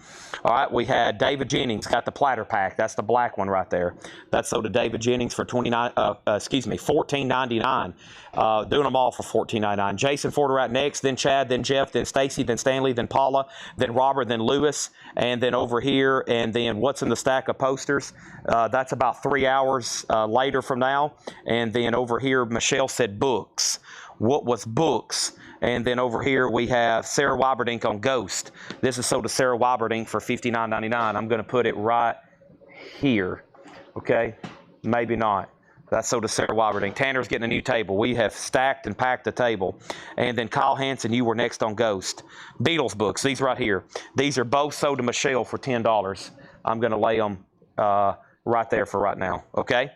[SPEAKER 1] All right, we had David Jennings, got the platter pack. That's the black one right there. That's sold to David Jennings for $14.99. Doing them all for $14.99. Jason Forterat next, then Chad, then Jeff, then Stacy, then Stanley, then Paula, then Robert, then Lewis, and then over here, and then what's in the stack of posters? That's about 3 hours later from now. And then over here, Michelle said books. What was books? And then over here we have Sarah Wyberdink on Ghost. This is sold to Sarah Wyberdink for $59.99. I'm going to put it right here. Okay? Maybe not. That's sold to Sarah Wyberdink. Tanner's getting a new table. We have stacked and packed the table. And then Kyle Hansen, you were next on Ghost. Beatles books, these right here. These are both sold to Michelle for $10. I'm going to lay them right there for right now. Okay?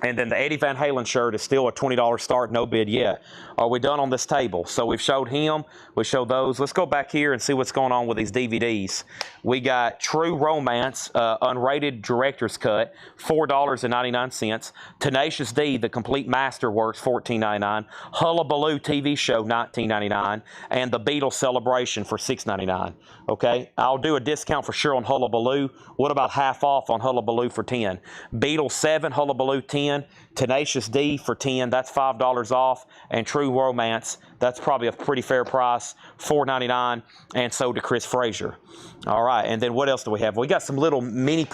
[SPEAKER 1] And then the Eddie Van Halen shirt is still a $20 start, no bid yet. Are we done on this table? So we've showed him, we showed those. Let's go back here and see what's going on with these DVDs. We got True Romance, unrated director's cut, $4.99. Tenacious D, the complete masterworks, $14.99. Hullabaloo TV show, $19.99. And the Beatles Celebration for $6.99. Okay, I'll do a discount for sure on Hullabaloo. What about half off on Hullabaloo for $10? Beatles 7, Hullabaloo 10. Tenacious D for $10, that's $5 off. And True Romance, that's probably a pretty fair price, $4.99, and so to Chris Frazier. All right, and then what else do we have? We got some little mini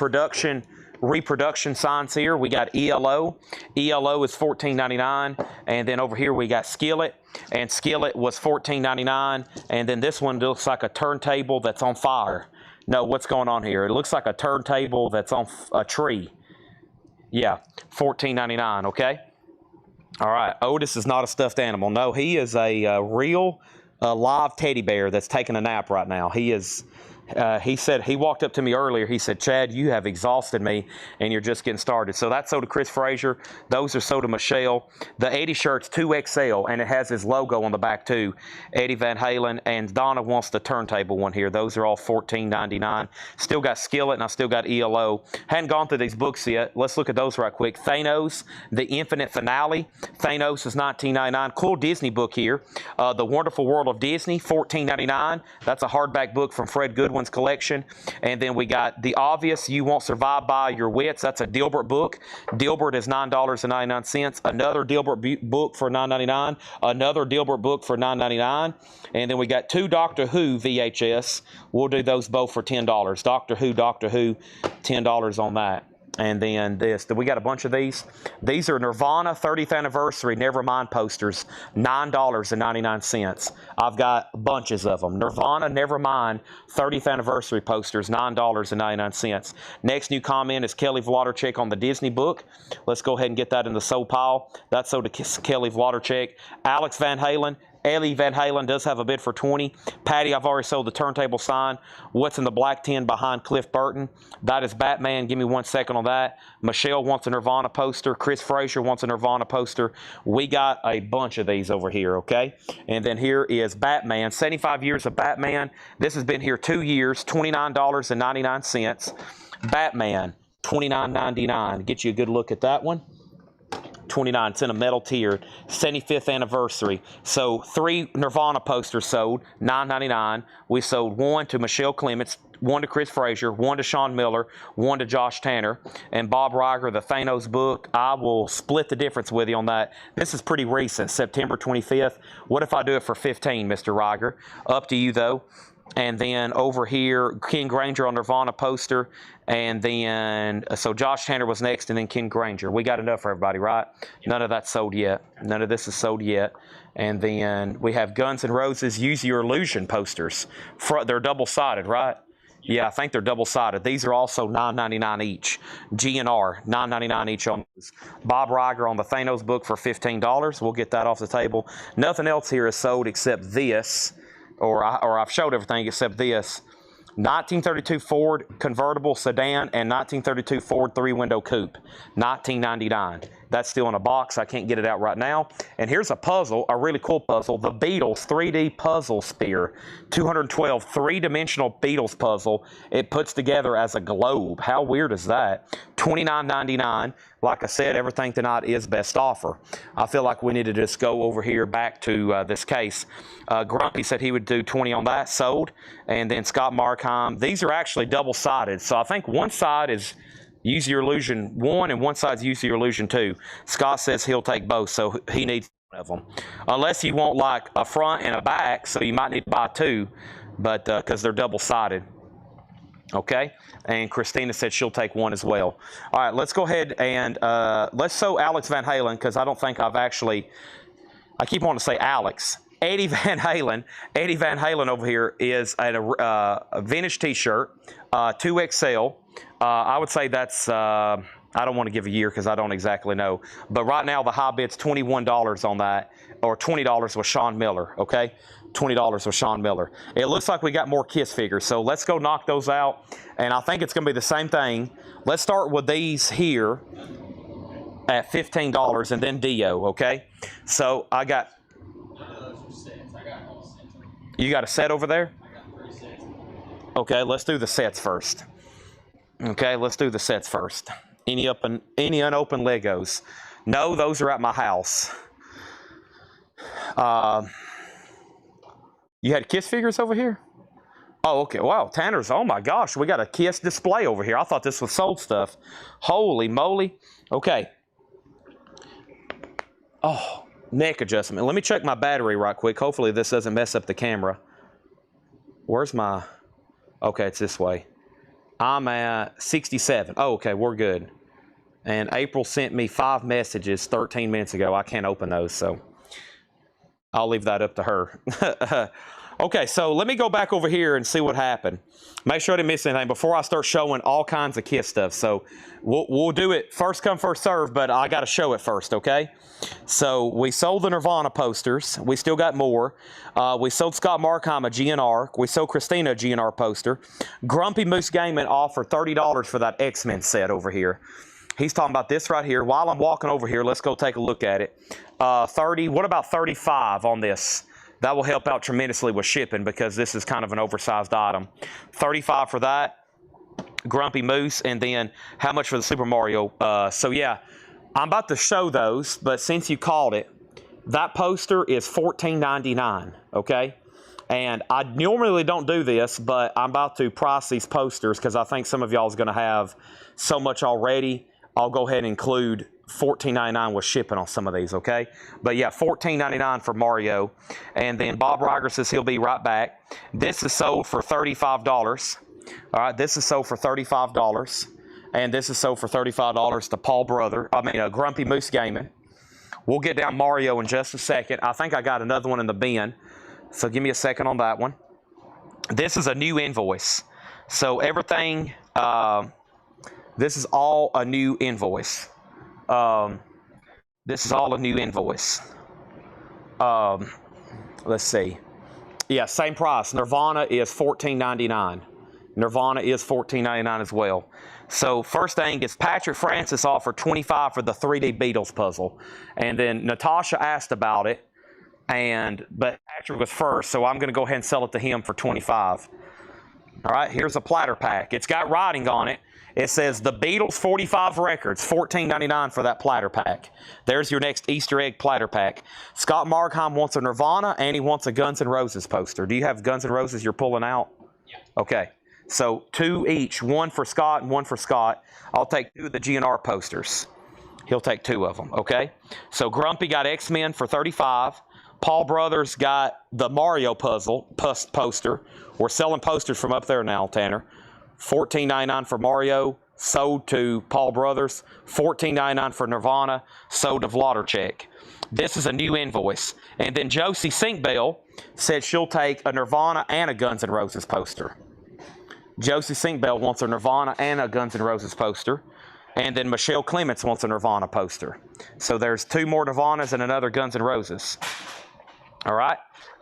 [SPEAKER 1] reproduction signs here. We got ELO. ELO is $14.99, and then over here we got Skillet, and Skillet was $14.99, and then this one looks like a turntable that's on fire. No, what's going on here? It looks like a turntable that's on a tree. Yeah, $14.99, okay? All right, Otis is not a stuffed animal. No, he is a real live teddy bear that's taking a nap right now. He is... he said, he walked up to me earlier, he said, Chad, you have exhausted me, and you're just getting started. So that's sold to Chris Frazier. Those are sold to Michelle. The Eddie shirt's 2XL, and it has his logo on the back, too. Eddie Van Halen, and Donna wants the turntable one here. Those are all $14.99. Still got Skillet, and I still got ELO. Hadn't gone through these books yet. Let's look at those right quick. Thanos, The Infinite Finale. Thanos is $19.99. Cool Disney book here. The Wonderful World of Disney, $14.99. That's a hardback book from Fred Goodwin. ones collection. And then we got The Obvious, You Won't Survive by Your Wits. That's a Dilbert book. Dilbert is $9.99. Another Dilbert book for $9.99. Another Dilbert book for $9.99. And then we got 2 Doctor Who VHS. We'll do those both for $10. Doctor Who, $10 on that. And then this. We got a bunch of these. These are Nirvana 30th Anniversary Nevermind posters, $9.99. I've got bunches of them. Nirvana Nevermind 30th Anniversary posters, $9.99. Next new comment is Kelly Wlodarczyk on the Disney book. Let's go ahead and get that in the sold pile. That's sold to Kelly Wlodarczyk. Alex Van Halen. Ellie Van Halen does have a bid for $20. Patty, I've already sold the turntable sign. What's in the black tin behind Cliff Burton? That is Batman. Give me 1 second on that. Michelle wants a Nirvana poster. Chris Frazier wants a Nirvana poster. We got a bunch of these over here, okay? And then here is Batman. 75 years of Batman. This has been here 2 years. $29.99. Batman, $29.99. Get you a good look at that one. 29. It's in a metal tier. 75th anniversary. So 3 Nirvana posters sold, $9.99. We sold 1 to Michelle Clements, 1 to Chris Frazier, 1 to Sean Miller, 1 to Josh Tanner, and Bob Riger, the Thanos book. I will split the difference with you on that. This is pretty recent, September 25th. What if I do it for $15, Mr. Riger? Up to you, though. And then over here, Ken Granger on Nirvana poster. And then, so Josh Tanner was next, and then Ken Granger. We got enough for everybody, right? None of that's sold yet. None of this is sold yet. And then we have Guns N' Roses Use Your Illusion posters. They're double-sided, right? Yeah, I think they're double-sided. These are also $9.99 each. GNR, $9.99 each on those. Bob Riger on the Thanos book for $15. We'll get that off the table. Nothing else here is sold except this. Or I've showed everything except this. 1932 Ford convertible sedan and 1932 Ford 3-window coupe, $19.99. That's still in a box. I can't get it out right now. And here's a puzzle, a really cool puzzle. The Beatles 3D Puzzle Sphere, 212, 3-dimensional Beatles puzzle. It puts together as a globe. How weird is that? $29.99. Like I said, everything tonight is best offer. I feel like we need to just go over here back to this case. Grumpy said he would do 20 on that, sold. And then Scott Markheim. These are actually double-sided. So I think one side is Use Your Illusion 1 and one side's Use Your Illusion 2. Scott says he'll take both, so he needs one of them. Unless you want like a front and a back, so you might need to buy 2, but because they're double-sided. Okay, and Christina said she'll take 1 as well. All right, let's go ahead and let's show Alex Van Halen, because I don't think I've actually, I keep wanting to say Alex. Eddie Van Halen. Eddie Van Halen over here is a vintage t-shirt, 2XL. I would say that's, I don't want to give a year because I don't exactly know. But right now the high bid's $21 on that, or $20 with Sean Miller, okay? $20 with Sean Miller. It looks like we got more Kiss figures, so let's go knock those out. And I think it's going to be the same thing. Let's start with these here at $15 and then Dio, okay? So I got... You got a set over there? Okay, let's do the sets first. Okay, let's do the sets first. Any unopened Legos? No, those are at my house. You had Kiss figures over here? Oh, okay. Wow, Tanner's. Oh my gosh, we got a Kiss display over here. I thought this was sold stuff. Holy moly. Okay. Oh, neck adjustment. Let me check my battery right quick. Hopefully this doesn't mess up the camera. Where's my... Okay, it's this way. I'm at 67. Oh, okay, we're good. And April sent me 5 messages 13 minutes ago. I can't open those, so I'll leave that up to her. Okay, so let me go back over here and see what happened. Make sure I didn't miss anything before I start showing all kinds of Kiss stuff. So we'll do it first come, first serve, but I got to show it first, okay? So we sold the Nirvana posters. We still got more. We sold Scott Markheim a GNR. We sold Christina a GNR poster. Grumpy Moose Gaming offered $30 for that X-Men set over here. He's talking about this right here. While I'm walking over here, let's go take a look at it. 30, what about 35 on this? That will help out tremendously with shipping because this is kind of an oversized item. 35 for that, Grumpy Moose, and then how much for the Super Mario? So yeah, I'm about to show those, but since you called it, that poster is $14.99, okay? And I normally don't do this, but I'm about to price these posters because I think some of y'all is going to have so much already. I'll go ahead and include $14.99 with shipping on some of these, okay? But yeah, $14.99 for Mario. And then Bob Riger says he'll be right back. This is sold for $35. All right, this is sold for $35. And this is sold for $35 to Grumpy Moose Gaming. We'll get down Mario in just a second. I think I got another one in the bin. So give me a second on that one. This is a new invoice. So everything, this is all a new invoice. This is all a new invoice. Let's see. Yeah, same price. Nirvana is $14.99. Nirvana is $14.99 as well. So first thing is Patrick Francis offered $25 for the 3D Beatles puzzle. And then Natasha asked about it. But Patrick was first, so I'm going to go ahead and sell it to him for $25. All right, here's a platter pack. It's got writing on it. It says the Beatles 45 records, $14.99 for that platter pack. There's your next Easter egg platter pack. Scott Markheim wants a Nirvana, and he wants a Guns N' Roses poster. Do you have Guns N' Roses you're pulling out?
[SPEAKER 2] Yeah.
[SPEAKER 1] Okay, so 2 each, one for Scott and one for Scott. I'll take 2 of the GNR posters. He'll take 2 of them, okay? So Grumpy got X-Men for $35. Paul Brothers got the Mario puzzle poster. We're selling posters from up there now, Tanner. $14.99 for Mario, sold to Paul Brothers. $14.99 for Nirvana, sold to Vladarchek. This is a new invoice. And then Josie Sinkbell said she'll take a Nirvana and a Guns N' Roses poster. Josie Sinkbell wants a Nirvana and a Guns N' Roses poster. And then Michelle Clements wants a Nirvana poster. So there's 2 more Nirvanas and another Guns N' Roses. All right.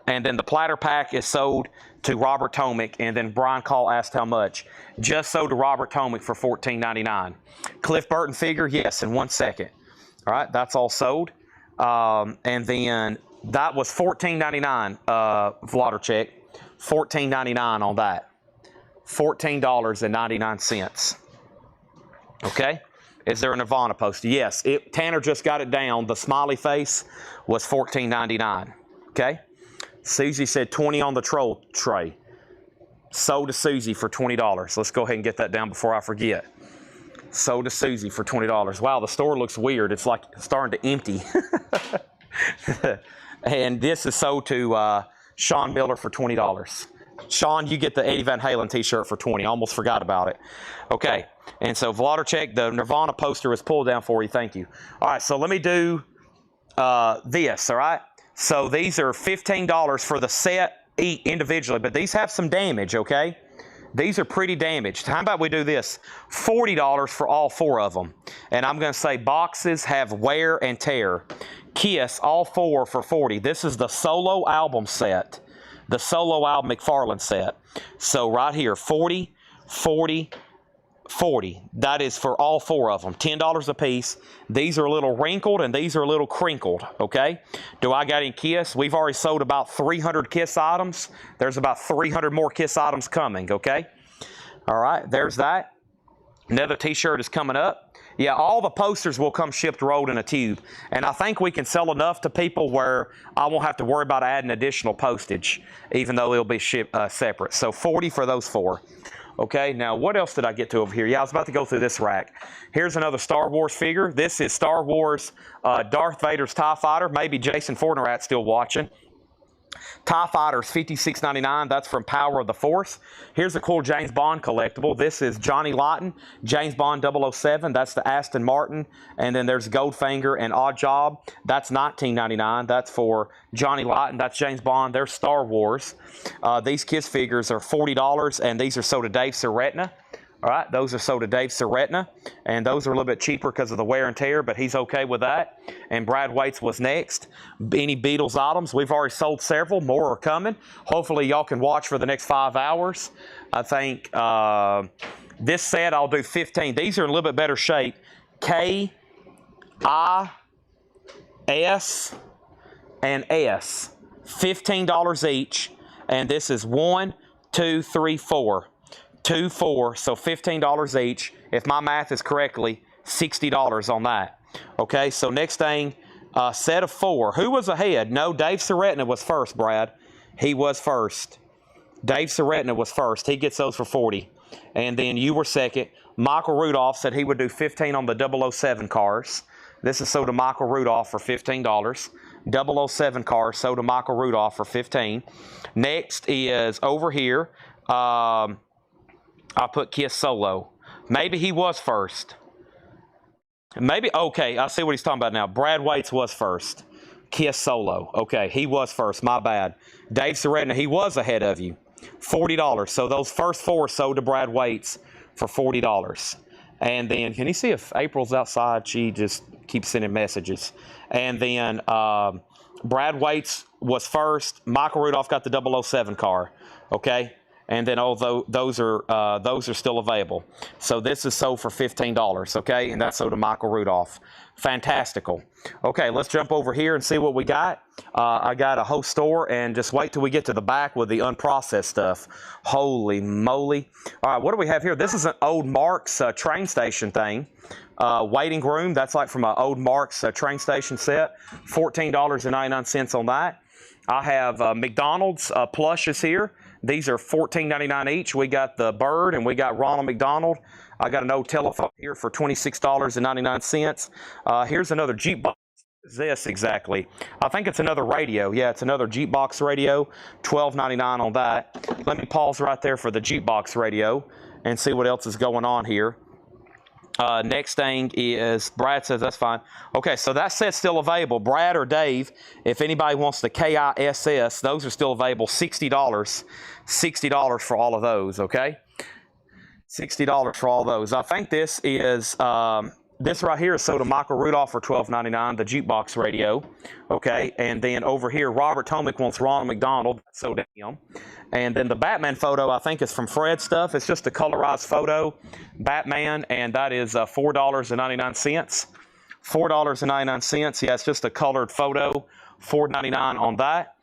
[SPEAKER 1] And then the platter pack is sold to Robert Tomick. And then Brian Call asked how much. Just sold to Robert Tomick for $14.99. Cliff Burton figure, yes, in 1 second. All right. That's all sold. And then that was $14.99, Vladarchek. $14.99 on that. $14.99. Okay. Is there a Nirvana poster? Yes. Tanner just got it down. The smiley face was $14.99. Okay. Susie said 20 on the troll tray. Sold to Susie for $20. Let's go ahead and get that down before I forget. Sold to Susie for $20. Wow, the store looks weird. It's like starting to empty. And this is sold to Sean Miller for $20. Sean, you get the Eddie Van Halen t-shirt for $20. I almost forgot about it. Okay. And so Vladarchek, the Nirvana poster is pulled down for you. Thank you. All right, so let me do this, all right? So these are $15 for the set individually, but these have some damage, okay? These are pretty damaged. How about we do this? $40 for all 4 of them. And I'm going to say boxes have wear and tear. Kiss, all 4 for $40. This is the solo album set. The solo album McFarlane set. So right here, 40, 40, 40. That is for all 4 of them. $10 a piece. These are a little wrinkled and these are a little crinkled, okay? Do I got any Kiss? We've already sold about 300 Kiss items. There's about 300 more Kiss items coming, okay? All right, there's that. Another t-shirt is coming up. Yeah, all the posters will come shipped rolled in a tube. And I think we can sell enough to people where I won't have to worry about adding additional postage, even though it'll be shipped separate. So 40 for those 4. Okay, now what else did I get to over here? Yeah, I was about to go through this rack. Here's another Star Wars figure. This is Star Wars Darth Vader's TIE Fighter. Maybe Jason Fortnerat's still watching. TIE Fighter's $56.99. That's from Power of the Force. Here's a cool James Bond collectible. This is Johnny Lawton, James Bond 007. That's the Aston Martin. And then there's Goldfinger and Odd Job. That's $19.99. That's for Johnny Lawton. That's James Bond. There's Star Wars. These Kiss figures are $40, and these are sold to Dave Seretna. All right, those are sold to Dave Seretna, and those are a little bit cheaper because of the wear and tear, but he's okay with that. And Brad Waits was next. Any Beatles items? We've already sold several. More are coming. Hopefully, y'all can watch for the next 5 hours. I think this set, I'll do 15. These are in a little bit better shape. K, I, S, and S. $15 each, and this is 1, 2, 3, 4. 2, 4, so $15 each. If my math is correctly, $60 on that. Okay, so next thing, set of 4. Who was ahead? No, Dave Seretna was first, Brad. He was first. Dave Seretna was first. He gets those for 40. And then you were second. Michael Rudolph said he would do 15 on the 007 cars. This is sold to Michael Rudolph for $15. 007 cars sold to Michael Rudolph for 15. Next is over here. I put Kiss Solo. Maybe he was first. Maybe, okay, I see what he's talking about now. Brad Waits was first. Kiss Solo. Okay, he was first. My bad. Dave Seretna, he was ahead of you. $40. So those first four sold to Brad Waits for $40. And then, can you see if April's outside? She just keeps sending messages. And then Brad Waits was first. Michael Rudolph got the 007 car. Okay. And then although those are still available. So this is sold for $15, okay? And that's sold to Michael Rudolph. Fantastical. Okay, let's jump over here and see what we got. I got a whole store, and just wait till we get to the back with the unprocessed stuff. Holy moly. All right, what do we have here? This is an old Marks train station thing. Waiting room, that's like from an old Marks train station set. $14.99 on that. I have McDonald's plushes here. These are $14.99 each. We got the bird and we got Ronald McDonald. I got an old telephone here for $26.99. Here's another Jeep box. What is this exactly? I think it's another radio. Yeah, it's another Jeep box radio. $12.99 on that. Let me pause right there for the Jeep box radio and see what else is going on here. Next thing is, Brad says that's fine. Okay, so that set's still available. Brad or Dave, if anybody wants the KISS, those are still available. $60. $60 for all of those, okay? $60 for all those. I think this is, this right here is sold to Michael Rudolph for $12.99, the jukebox radio, okay? And then over here, Robert Tomick wants Ronald McDonald, sold to him. And then the Batman photo, I think, is from Fred stuff. It's just a colorized photo, Batman, and that is $4.99. $4.99. Yeah, it's just a colored photo. $4.99 on that.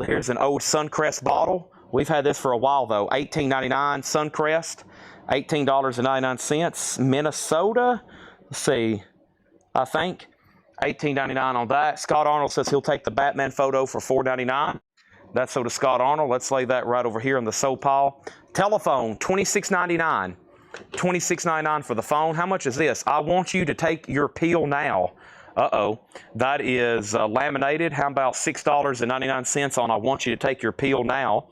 [SPEAKER 1] Here's an old Suncrest bottle. We've had this for a while, though. $18.99 Suncrest. $18.99. Minnesota. Let's see. I think $18.99 on that. Scott Arnold says he'll take the Batman photo for $4.99. That's so to Scott Arnold. Let's lay that right over here in the soap pile. Telephone, $26.99. $26.99 for the phone. How much is this? I want you to take your peel now. Uh-oh. That is laminated. How about $6.99 on I want you to take your peel now?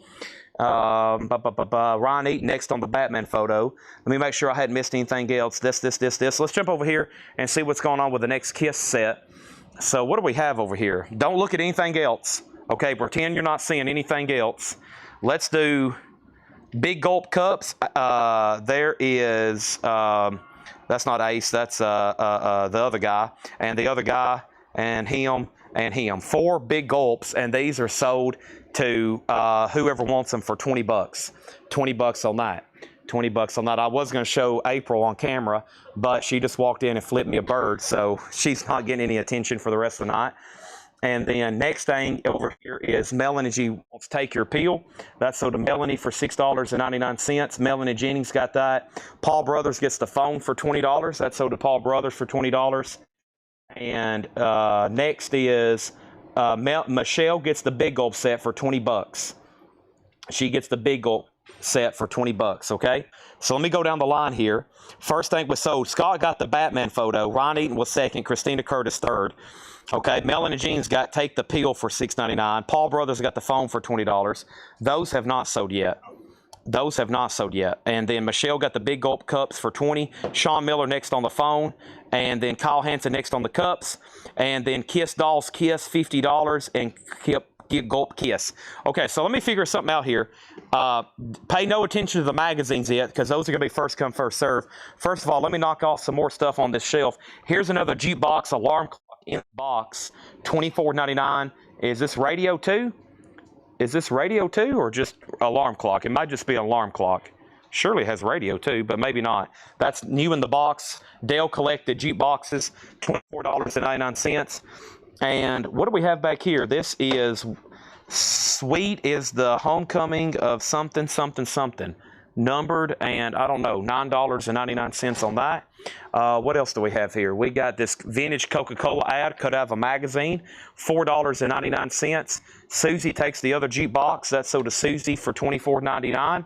[SPEAKER 1] Ryan Eaton next on the Batman photo. Let me make sure I hadn't missed anything else. This. Let's jump over here and see what's going on with the next Kiss set. So what do we have over here? Don't look at anything else. Okay, pretend you're not seeing anything else. Let's do Big Gulp cups. There is, that's not Ace, that's the other guy, and the other guy, and him, and him. 4 Big Gulps, and these are sold to whoever wants them for $20. $20 on that. $20 on that. I was going to show April on camera, but she just walked in and flipped me a bird, so she's not getting any attention for the rest of the night. And then next thing over here is Melanie G wants Take Your Peel. That's sold to Melanie for $6.99. Melanie Jennings got that. Paul Brothers gets the phone for $20. That's sold to Paul Brothers for $20. And next is Michelle gets the Big Gulp set for $20. She gets the Big Gulp set for $20, okay? So let me go down the line here. First thing was sold. Scott got the Batman photo. Ron Eaton was second. Christina Curtis third. Okay, Melanie Jeans got Take the Peel for $6.99. Paul Brothers got the phone for $20. Those have not sold yet. Those have not sold yet. And then Michelle got the Big Gulp cups for $20. Sean Miller next on the phone. And then Kyle Hansen next on the cups. And then Kiss Dolls Kiss, $50. And Gulp Kiss. Okay, so let me figure something out here. Pay no attention to the magazines yet, because those are going to be first come, first serve. First of all, let me knock off some more stuff on this shelf. Here's another jukebox alarm clock in the box, $24.99. Is this radio too? Is this radio too, or just alarm clock? It might just be an alarm clock. Surely it has radio too, but maybe not. That's new in the box. Dale collected jukeboxes, $24.99. And what do we have back here? This is Sweet is the Homecoming of something, something, something. numbered, and I don't know, $9.99 on that. What else do we have here? We got this vintage Coca-Cola ad cut out of a magazine, $4.99. Susie takes the other jukebox. That's sold to Susie for $24.99.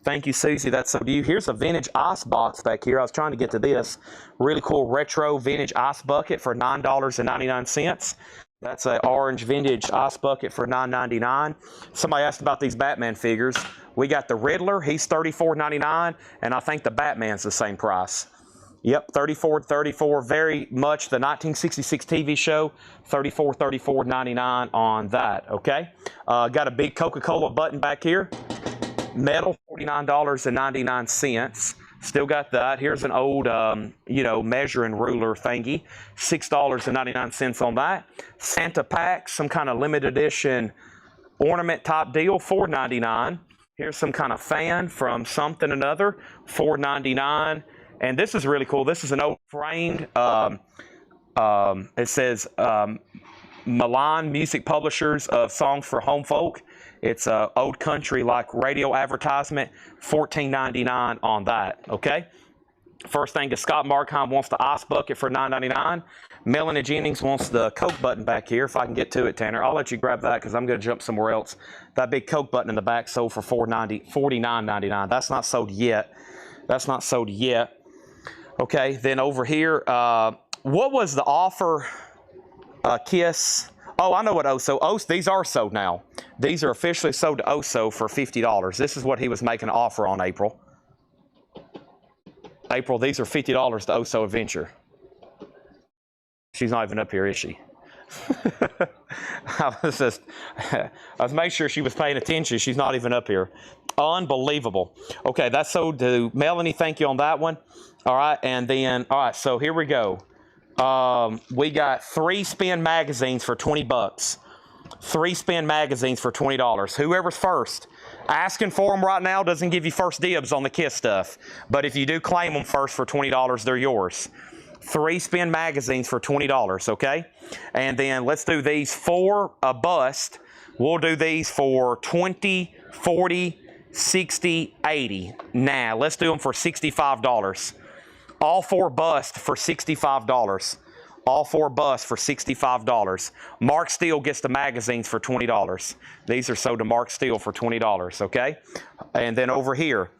[SPEAKER 1] Thank you, Susie. That's sold to you. Here's a vintage ice box back here. I was trying to get to this. Really cool retro vintage ice bucket for $9.99. That's an orange vintage ice bucket for $9.99. Somebody asked about these Batman figures. We got the Riddler. He's $34.99, and I think the Batman's the same price. Yep, $34.34. Very much the 1966 TV show. $34.99 on that. Okay. Got a big Coca-Cola button back here. Metal, $49.99. Still got that. Here's an old, measuring ruler thingy. $6.99 on that. Santa pack, some kind of limited edition ornament type deal, $4.99. Here's some kind of fan from something or another, $4.99. And this is really cool. This is an old framed, it says Milan Music Publishers of Songs for Home Folk. It's a old country like radio advertisement, $14.99 on that, okay? First thing is Scott Markheim wants the ice bucket for $9.99. Melanie Jennings wants the Coke button back here. If I can get to it, Tanner, I'll let you grab that because I'm going to jump somewhere else. That big Coke button in the back sold for $49.99. That's not sold yet. That's not sold yet. Okay, then over here, what was the offer? Kiss. Oh, I know what Oso. These are sold now. These are officially sold to Oso for $50. This is what he was making an offer on, April. April, these are $50 to Oso Adventure. She's not even up here, is she? I was making sure she was paying attention. She's not even up here. Unbelievable. Okay, that's sold to Melanie. Thank you on that one. All right, and then, all right, so here we go. We got 3 spin magazines for $20. 3 spin magazines for $20. Whoever's first. Asking for them right now doesn't give you first dibs on the Kiss stuff. But if you do claim them first for $20, they're yours. 3 spin magazines for $20, okay? And then let's do these 4 a bust. We'll do these for $20, $40, $60, $80. Nah, let's do them for $65. All 4 bust for $65. All 4 busts for $65. Mark Steele gets the magazines for $20. These are sold to Mark Steele for $20, okay? And then over here,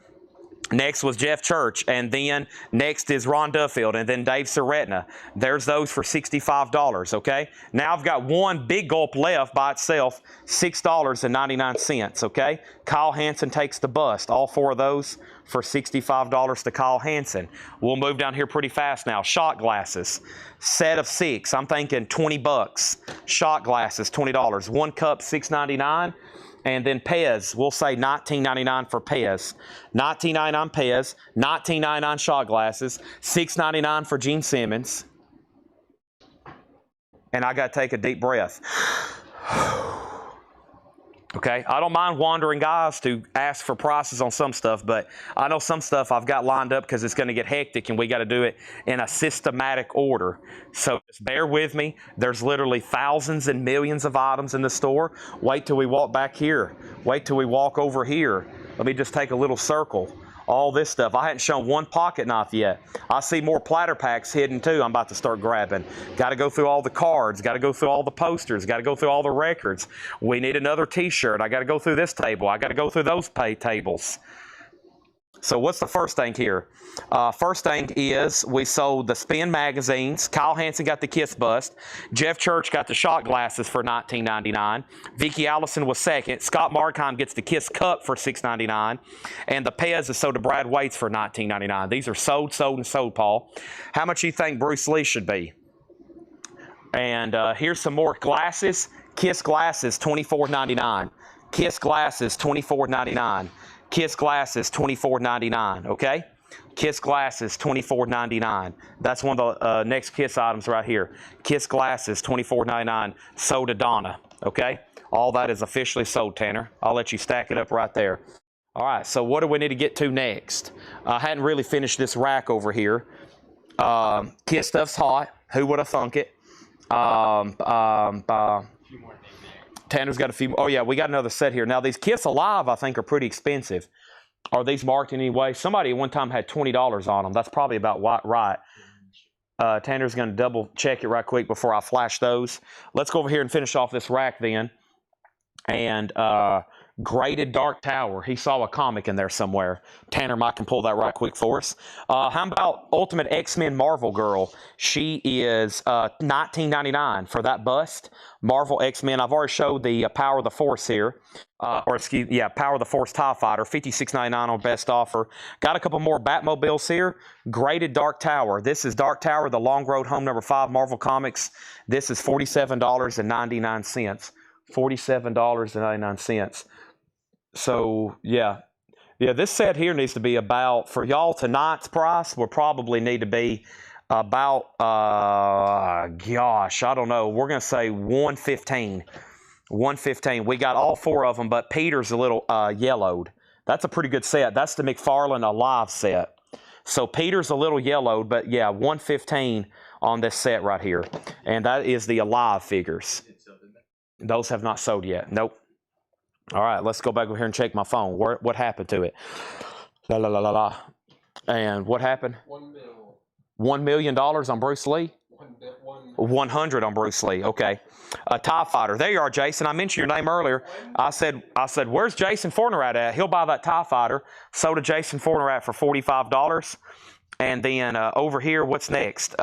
[SPEAKER 1] next was Jeff Church, and then next is Ron Duffield, and then Dave Seretna. There's those for $65, okay? Now I've got one big gulp left by itself, $6.99, okay? Kyle Hansen takes the bust. All 4 of those for $65 to Kyle Hansen. We'll move down here pretty fast now. Shot glasses, set of 6. I'm thinking $20. Shot glasses, $20. 1 cup, $6.99. And then Pez, we'll say $19.99 for Pez. $19.99 Pez, $19.99 shot glasses, $6.99 for Gene Simmons. And I got to take a deep breath. Okay, I don't mind wandering guys to ask for prices on some stuff, but I know some stuff I've got lined up because it's going to get hectic and we got to do it in a systematic order. So just bear with me. There's literally thousands and millions of items in the store. Wait till we walk back here. Wait till we walk over here. Let me just take a little circle. All this stuff. I hadn't shown one pocket knife yet. I see more platter packs hidden too I'm about to start grabbing. Got to go through all the cards. Got to go through all the posters. Got to go through all the records. We need another t-shirt. I got to go through this table. I got to go through those pay tables. So what's the first thing here? First thing is we sold the spin magazines. Kyle Hansen got the Kiss bust. Jeff Church got the shot glasses for $19.99. Vicki Allison was second. Scott Markheim gets the Kiss cup for $6.99. And the Pez is sold to Brad Waits for $19.99. These are sold, and sold, Paul. How much do you think Bruce Lee should be? And here's some more glasses. Kiss glasses, $24.99. Kiss glasses, $24.99. Kiss glasses, $24.99, okay? Kiss glasses, $24.99. That's one of the next Kiss items right here. Kiss glasses, $24.99, sold to Donna, okay? All that is officially sold, Tanner. I'll let you stack it up right there. All right, so what do we need to get to next? I hadn't really finished this rack over here. Kiss stuff's hot. Who would have thunk it? Tanner's got a few. Oh, yeah, we got another set here. Now, these Kiss Alive, I think, are pretty expensive. Are these marked in any way? Somebody at one time had $20 on them. That's probably about right. Tanner's going to double check it right quick before I flash those. Let's go over here and finish off this rack then. And Graded Dark Tower. He saw a comic in there somewhere. Tanner might can pull that right quick for us. How about Ultimate X-Men Marvel Girl? She is $19.99 for that bust. Marvel X-Men. I've already showed the Power of the Force here. Power of the Force TIE Fighter, $56.99 on best offer. Got a couple more Batmobiles here. Graded Dark Tower. This is Dark Tower, the Long Road Home #5 Marvel Comics. This is $47.99. $47.99. So yeah, this set here needs to be about, for y'all tonight's price, will probably need to be about gosh, I don't know, we're gonna say $115. We got all four of them, but Peter's a little yellowed. That's a pretty good set. That's the McFarlane Alive set. So Peter's a little yellowed, but yeah, $115 on this set right here. And that is the Alive figures. Those have not sold yet. Nope. All right, let's go back over here and check my phone. What happened to it? La la la la la. And what happened? $1 million on Bruce Lee? 100 on Bruce Lee. Okay. A TIE Fighter. There you are, Jason. I mentioned your name earlier. I said, where's Jason Fornerat at? He'll buy that TIE Fighter. Sold to Jason Fornerat for $45. And then over here, what's next?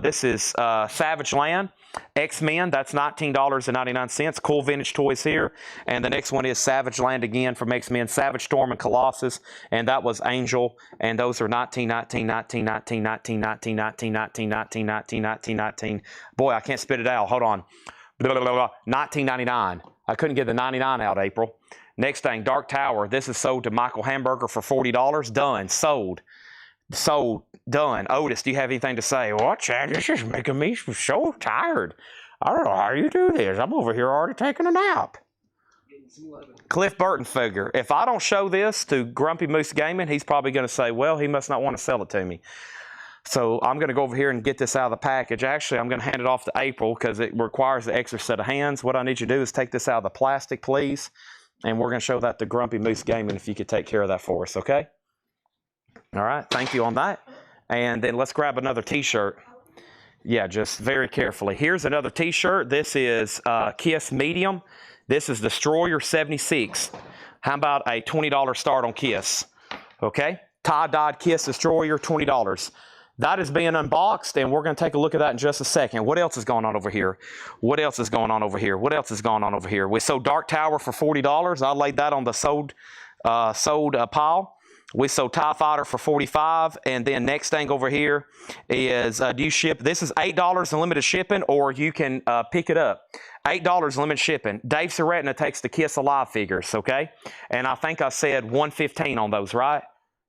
[SPEAKER 1] This is Savage Land. X-Men, that's $19.99. Cool vintage toys here. And the next one is Savage Land again from X-Men, Savage Storm and Colossus. And that was Angel. And those are $19. Boy, I can't spit it out. Hold on. $19.99. I couldn't get the 99 out, April. Next thing, Dark Tower. This is sold to Michael Hamburger for $40. Done. Sold. Done. Otis, do you have anything to say? Well, Chad, this is making me so tired. I don't know how you do this. I'm over here already taking a nap. Cliff Burton figure. If I don't show this to Grumpy Moose Gaming, he's probably going to say, well, he must not want to sell it to me. So I'm going to go over here and get this out of the package. Actually, I'm going to hand it off to April because it requires the extra set of hands. What I need you to do is take this out of the plastic, please. And we're going to show that to Grumpy Moose Gaming if you could take care of that for us, okay? All right, thank you on that. And then let's grab another t-shirt. Yeah, just very carefully. Here's another t-shirt. This is Kiss Medium. This is Destroyer 76. How about a $20 start on Kiss? Okay, tie-dyed Kiss Destroyer, $20. That is being unboxed, and we're going to take a look at that in just a second. What else is going on over here? What else is going on over here? What else is going on over here? We sold Dark Tower for $40. I laid that on the sold pile. We sold TIE Fighter for $45, and then next thing over here is do you ship? This is $8 in limited shipping, or you can pick it up. $8 limited shipping. Dave Seretna takes the Kiss Alive figures, okay? And I think I said $115 on those, right?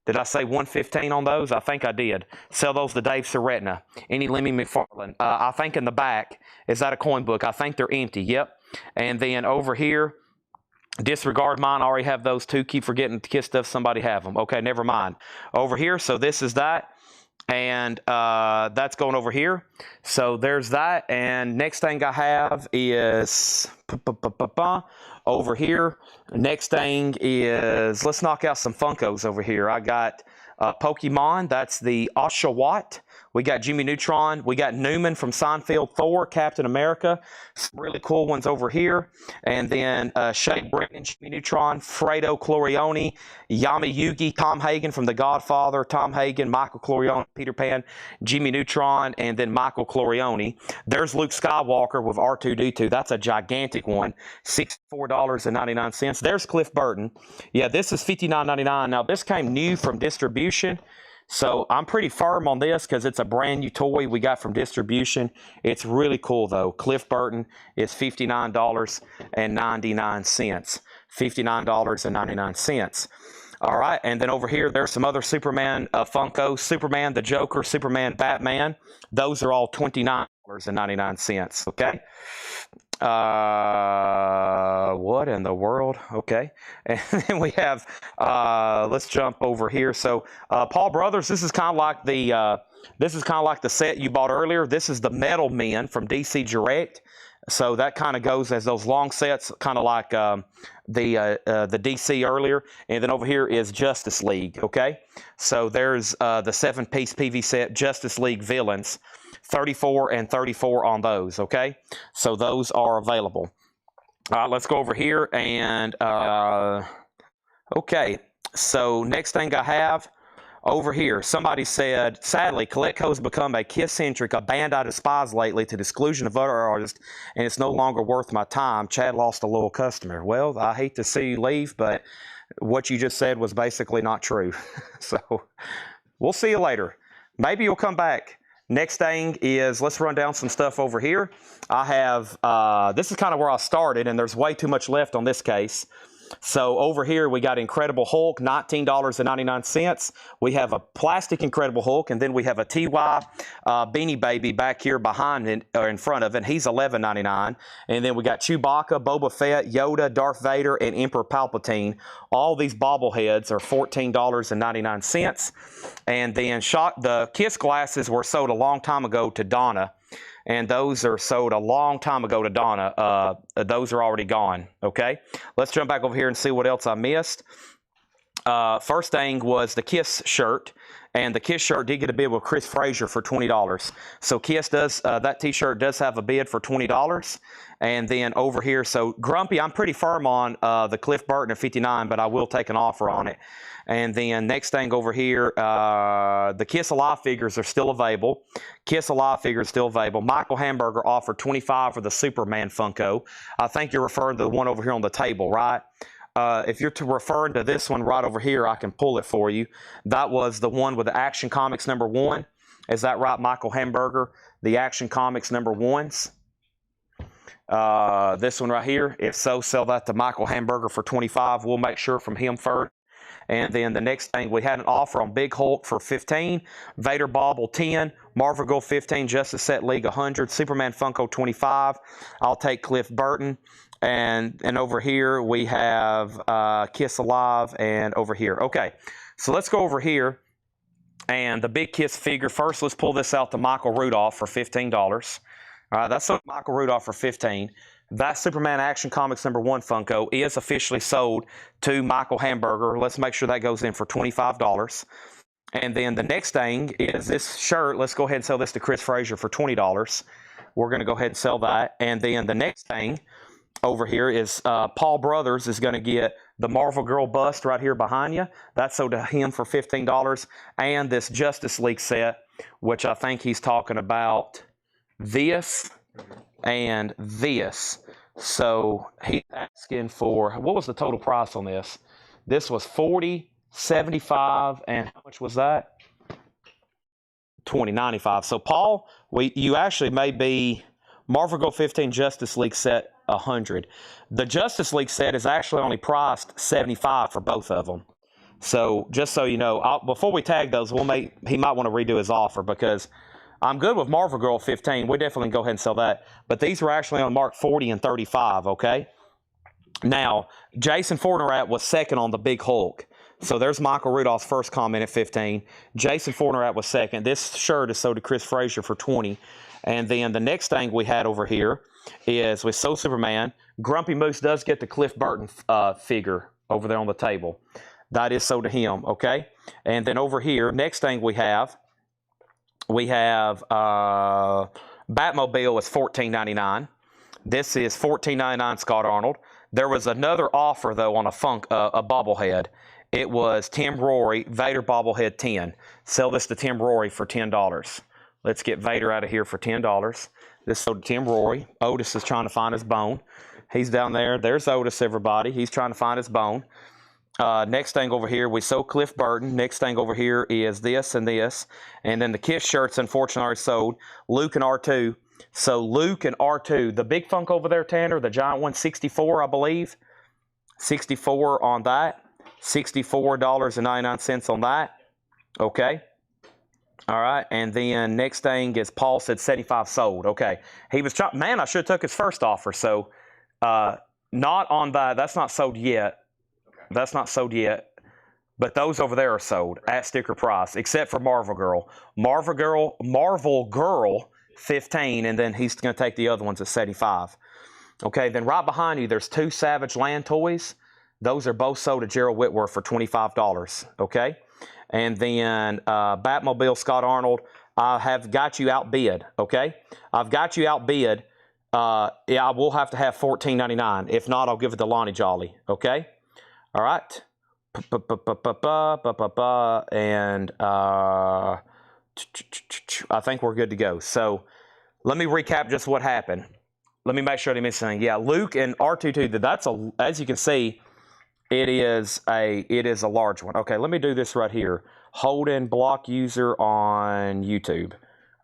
[SPEAKER 1] Did I say $115 on those? I think I did. Sell those to Dave Seretna. Any Lemmy McFarlane. I think in the back, is that a coin book? I think they're empty, yep. And then over here, disregard mine. I already have those two. Keep forgetting to Kiss stuff. Somebody have them. Okay, never mind. Over here, so this is that. And that's going over here. So there's that. And next thing I have is over here. Next thing is, let's knock out some Funkos over here. I got Pokemon. That's the Oshawott. We got Jimmy Neutron. We got Newman from Seinfeld, Thor, Captain America. Some really cool ones over here. And then Shea Brennan, Jimmy Neutron, Fredo Clorione, Yami Yugi, Tom Hagen from The Godfather, Tom Hagen, Michael Clorione, Peter Pan, Jimmy Neutron, and then Michael Clorione. There's Luke Skywalker with R2-D2. That's a gigantic one. $64.99. There's Cliff Burton. Yeah, this is $59.99. Now, this came new from distribution. So I'm pretty firm on this because it's a brand new toy we got from distribution. It's really cool though. Cliff Burton is $59.99. $59.99. All right, and then over here, there's some other Superman Funko. Superman, the Joker, Superman, Batman. Those are all $29.99, okay? What in the world? Okay. And then we have, let's jump over here. So, Paul Brothers, this is kind of like the set you bought earlier. This is the Metal Men from DC Direct. So that kind of goes as those long sets, kind of like the DC earlier. And then over here is Justice League, okay? So there's the 7-piece PV set, Justice League Villains, 34 and 34 on those, okay? So those are available. All right, let's go over here and, okay. So next thing I have over here, somebody said, sadly, Coleco has become a Kiss-centric, a band I despise lately to the exclusion of other artists, and it's no longer worth my time. Chad lost a loyal customer. Well, I hate to see you leave, but what you just said was basically not true. So we'll see you later. Maybe you'll come back. Next thing is, let's run down some stuff over here. I have, this is kind of where I started, and there's way too much left on this case. So over here, we got Incredible Hulk, $19.99. We have a plastic Incredible Hulk, and then we have a TY Beanie Baby back here behind it, or in front of it. He's $11.99. And then we got Chewbacca, Boba Fett, Yoda, Darth Vader, and Emperor Palpatine. All these bobbleheads are $14.99. And then the Kiss glasses were sold a long time ago to Donna. And those are sold a long time ago to Donna. Those are already gone, okay? Let's jump back over here and see what else I missed. First thing was the Kiss shirt, and the Kiss shirt did get a bid with Chris Frazier for $20. So Kiss does, that t-shirt does have a bid for $20. And then over here, so Grumpy, I'm pretty firm on the Cliff Burton at $59, but I will take an offer on it. And then next thing over here, the Kiss Alive figures are still available. Kiss Alive figures still available. Michael Hamburger offered $25 for the Superman Funko. I think you're referring to the one over here on the table, right? If you're referring to this one right over here, I can pull it for you. That was the one with the Action Comics #1. Is that right, Michael Hamburger? The Action Comics #1s. This one right here. If so, sell that to Michael Hamburger for $25. We'll make sure from him first. And then the next thing, we had an offer on Big Hulk for $15, Vader Bobble $10, Marvel Girl $15, Justice Set League $100, Superman Funko $25. I'll take Cliff Burton. And over here we have Kiss Alive, and over here. Okay, so let's go over here. And the big Kiss figure, first let's pull this out to Michael Rudolph for $15. All right, that's Michael Rudolph for $15. That Superman Action Comics #1 Funko is officially sold to Michael Hamburger. Let's make sure that goes in for $25. And then the next thing is this shirt. Let's go ahead and sell this to Chris Frazier for $20. We're going to go ahead and sell that. And then the next thing over here is Paul Brothers is going to get the Marvel Girl bust right here behind you. That's sold to him for $15. And this Justice League set, which I think he's talking about this and this. So he's asking for, what was the total price on this? This was $40, $75, and how much was that? $20.95. So Paul, you actually may be Marvel Girl 15 Justice League set $100. The Justice League set is actually only priced $75 for both of them. So just so you know, before we tag those, he might want to redo his offer, because I'm good with Marvel Girl 15. We definitely go ahead and sell that. But these were actually on mark 40 and 35, okay? Now, Jason Fortnerat was second on the Big Hulk. So there's Michael Rudolph's first comment at 15. Jason Fortnerat was second. This shirt is sold to Chris Frazier for $20. And then the next thing we had over here is with So Superman. Grumpy Moose does get the Cliff Burton figure over there on the table. That is sold to him, okay? And then over here, next thing we have Batmobile is $14.99. This is $14.99 Scott Arnold. There was another offer, though, on a bobblehead. It was Tim Rory, Vader bobblehead 10. Sell this to Tim Rory for $10. Let's get Vader out of here for $10. This is sold to Tim Rory. Otis is trying to find his bone. He's down there. There's Otis, everybody. He's trying to find his bone. Next thing over here, we sold Cliff Burton. Next thing over here is this and this. And then the Kiss shirts, unfortunately, are sold. Luke and R2. So Luke and R2, the big Funk over there, Tanner, the giant one, 64, I believe. 64 on that. $64.99 on that. Okay. All right. And then next thing is Paul said 75 sold. Okay. He was trying, man, I should have took his first offer. So not on that. That's not sold yet. That's not sold yet. But those over there are sold at sticker price, except for Marvel Girl. Marvel Girl 15, and then he's going to take the other ones at 75. Okay, then right behind you, there's 2 Savage Land toys. Those are both sold to Gerald Whitworth for $25. Okay, and then Batmobile Scott Arnold, I have got you outbid. Okay, I've got you outbid. Yeah, I will have to have $14.99. If not, I'll give it to Lonnie Jolly. Okay, all right. And I think we're good to go. So let me recap just what happened. Let me make sure I didn't miss anything. Yeah, Luke and R22. That's as you can see, it is a large one. Okay, let me do this right here. Holden block user on YouTube.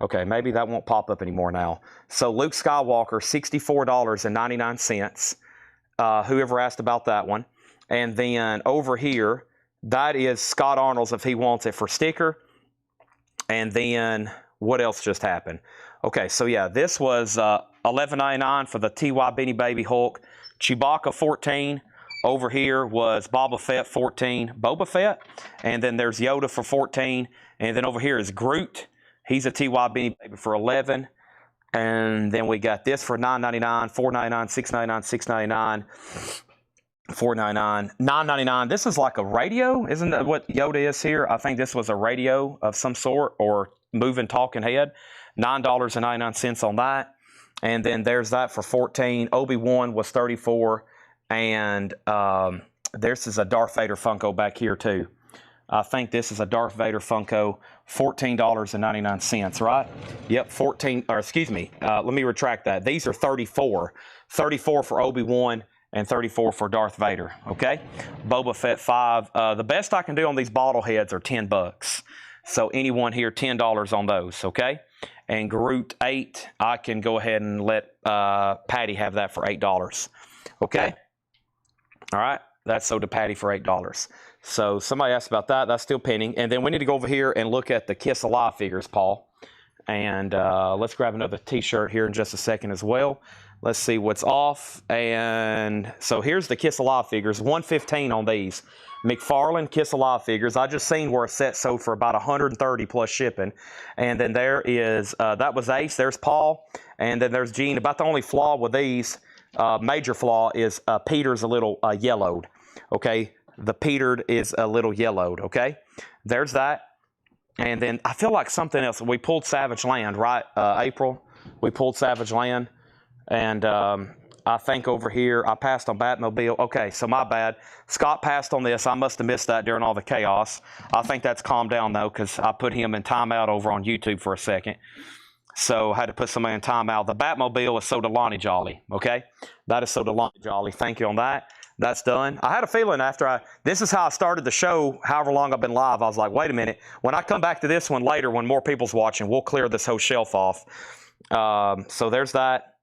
[SPEAKER 1] Okay, maybe that won't pop up anymore now. So Luke Skywalker, $64.99. Whoever asked about that one. And then over here, that is Scott Arnold's if he wants it for sticker. And then what else just happened? Okay, so yeah, this was $11.99 for the TY Beanie Baby Hulk. Chewbacca 14. Over here was Boba Fett 14. Boba Fett. And then there's Yoda for 14. And then over here is Groot. He's a TY Beanie Baby for 11. And then we got this for $9.99, $4.99, $6.99, $6.99, $4.99, $9.99. This is like a radio. Isn't that what Yoda is here? I think this was a radio of some sort or moving talking head. $9.99 on that. And then there's that for 14. Obi-Wan was 34. And this is a Darth Vader Funko back here too. I think this is a Darth Vader Funko, $14.99, right? Yep, 14, or excuse me, let me retract that. These are 34. 34 for Obi-Wan and 34 for Darth Vader, okay? Boba Fett 5. The best I can do on these bottle heads are $10. So anyone here, $10 on those, okay? And Groot 8, I can go ahead and let Patty have that for $8, okay? All right, that's sold to Patty for $8. So somebody asked about that. That's still pending. And then we need to go over here and look at the Kiss Alive figures, Paul. And let's grab another T-shirt here in just a second as well. Let's see what's off. And so here's the Kiss Alive figures. $115 on these. McFarlane Kiss Alive figures. I just seen where a set sold for about $130 plus shipping. And then there is, that was Ace. There's Paul. And then there's Gene. About the only flaw with these, major flaw, is Peter's a little yellowed. Okay. The Petered is a little yellowed, okay? There's that. And then I feel like something else. We pulled Savage Land, right, April? We pulled Savage Land. And I think over here, I passed on Batmobile. Okay, so my bad. Scott passed on this. I must have missed that during all the chaos. I think that's calmed down, though, because I put him in timeout over on YouTube for a second. So I had to put somebody in timeout. The Batmobile is sold to Lonnie Jolly, okay? That is sold to Lonnie Jolly. Thank you on that. That's done. I had a feeling after this is how I started the show, however long I've been live, I was like, wait a minute. When I come back to this one later, when more people's watching, we'll clear this whole shelf off. So there's that.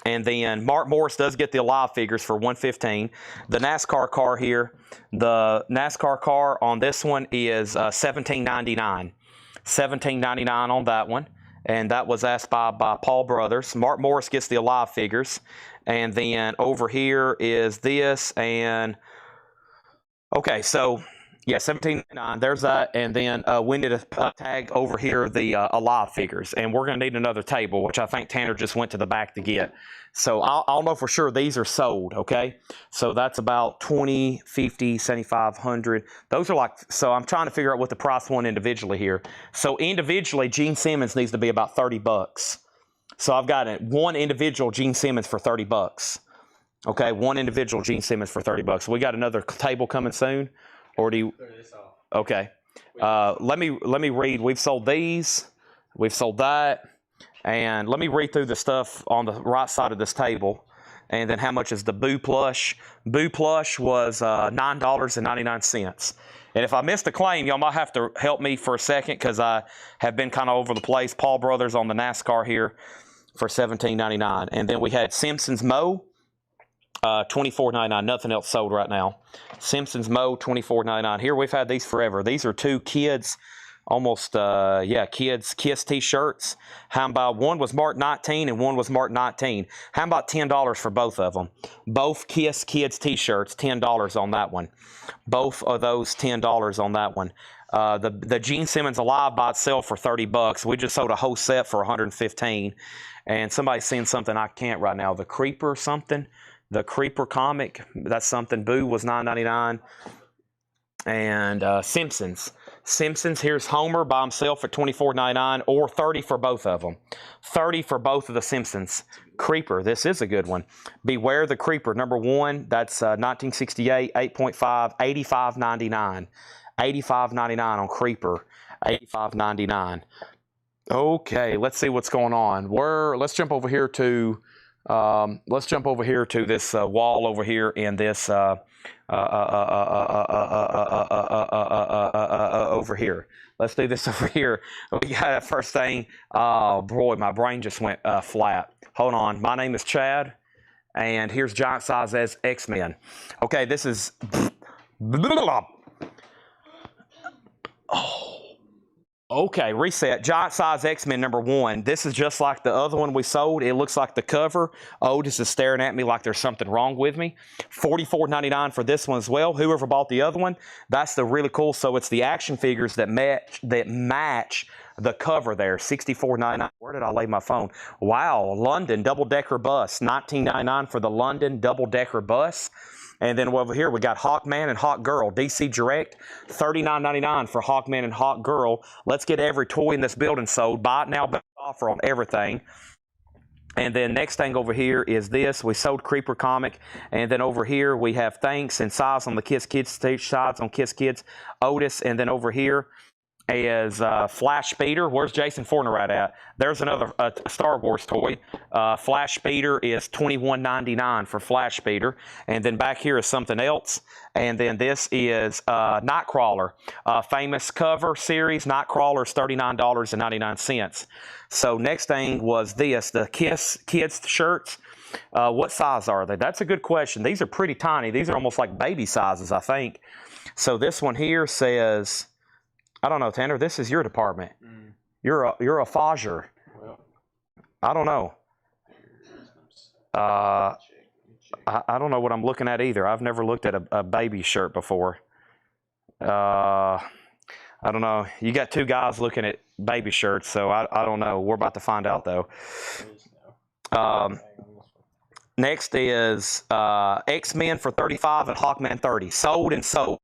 [SPEAKER 1] And then Mark Morris does get the Alive figures for $115. The NASCAR car here, the NASCAR car on this one is $17.99. $17.99 on that one. And that was asked by Paul Brothers. Mark Morris gets the Alive figures. And then over here is this. And, okay, so, yeah, $17.99. There's that. And then we need to tag over here the Alive figures. And we're going to need another table, which I think Tanner just went to the back to get. So I'll know for sure these are sold, okay? So that's about $20, $50, $75, $100. Those are like, so I'm trying to figure out what the price one individually here. So individually, Gene Simmons needs to be about $30. So I've got one individual Gene Simmons for $30. Okay, one individual Gene Simmons for $30. We got another table coming soon, or do you? Okay. Let me read. We've sold these. We've sold that. And let me read through the stuff on the right side of this table. And then how much is the Boo Plush? Boo Plush was $9.99. And if I missed a claim, y'all might have to help me for a second because I have been kind of over the place. Paul Brothers on the NASCAR here for $17.99. And then we had Simpsons Mo, $24.99. Nothing else sold right now. Simpsons Mo, $24.99. Here we've had these forever. These are two kids almost yeah, kids Kiss t-shirts. How about one was marked 19 and one was marked 19? How about $10 for both of them? Both Kiss kids t-shirts, $10 on that one. Both of those $10 on that one. The Gene Simmons Alive by itself for $30. We just sold a whole set for 115. And somebody's seeing something I can't right now. The Creeper something. The Creeper comic. That's something. Boo was $9.99. And Simpsons. Simpsons, here's Homer by himself at $24.99 or $30 for both of them. $30 for both of the Simpsons. Creeper, this is a good one. Beware the Creeper, number 1. That's 1968, 8.5, $85.99. $85.99 on Creeper. $85.99. Okay, let's see what's going on. Let's jump over here to this wall over here in this over here. Let's do this over here. We got that first thing. Oh boy, my brain just went flat. Hold on. My name is Chad, and here's Giant Size as X-Men. Okay, this is. Oh. Okay, reset. Giant Size X-Men number 1. This is just like the other one we sold. It looks like the cover. Otis is staring at me like there's something wrong with me. $44.99 for this one as well. Whoever bought the other one, that's the really cool. So it's the action figures that match the cover there. $64.99. Where did I lay my phone? Wow, London double-decker bus. $19.99 for the London double-decker bus. And then over here, we got Hawkman and Hawkgirl. DC Direct, $39.99 for Hawkman and Hawkgirl. Let's get every toy in this building sold. Buy it now, best offer on everything. And then next thing over here is this. We sold Creeper comic. And then over here, we have Thanks and Size on the Kiss Kids stage, sides on Kiss Kids, Otis. And then over here is Flash Speeder. Where's Jason Fortnite at? There's another Star Wars toy. Flash Speeder is $21.99 for Flash Speeder. And then back here is something else. And then this is Nightcrawler. Famous cover series. Nightcrawler is $39.99. So next thing was this, the Kiss Kids shirts. What size are they? That's a good question. These are pretty tiny. These are almost like baby sizes, I think. So this one here says... I don't know, Tanner. This is your department. You're a Fodger.
[SPEAKER 3] Well,
[SPEAKER 1] I don't know. I don't know what I'm looking at either. I've never looked at a baby shirt before. I don't know. You got two guys looking at baby shirts, so I don't know. We're about to find out though. Next is X-Men for $35 and Hawkman $30. Sold and sold.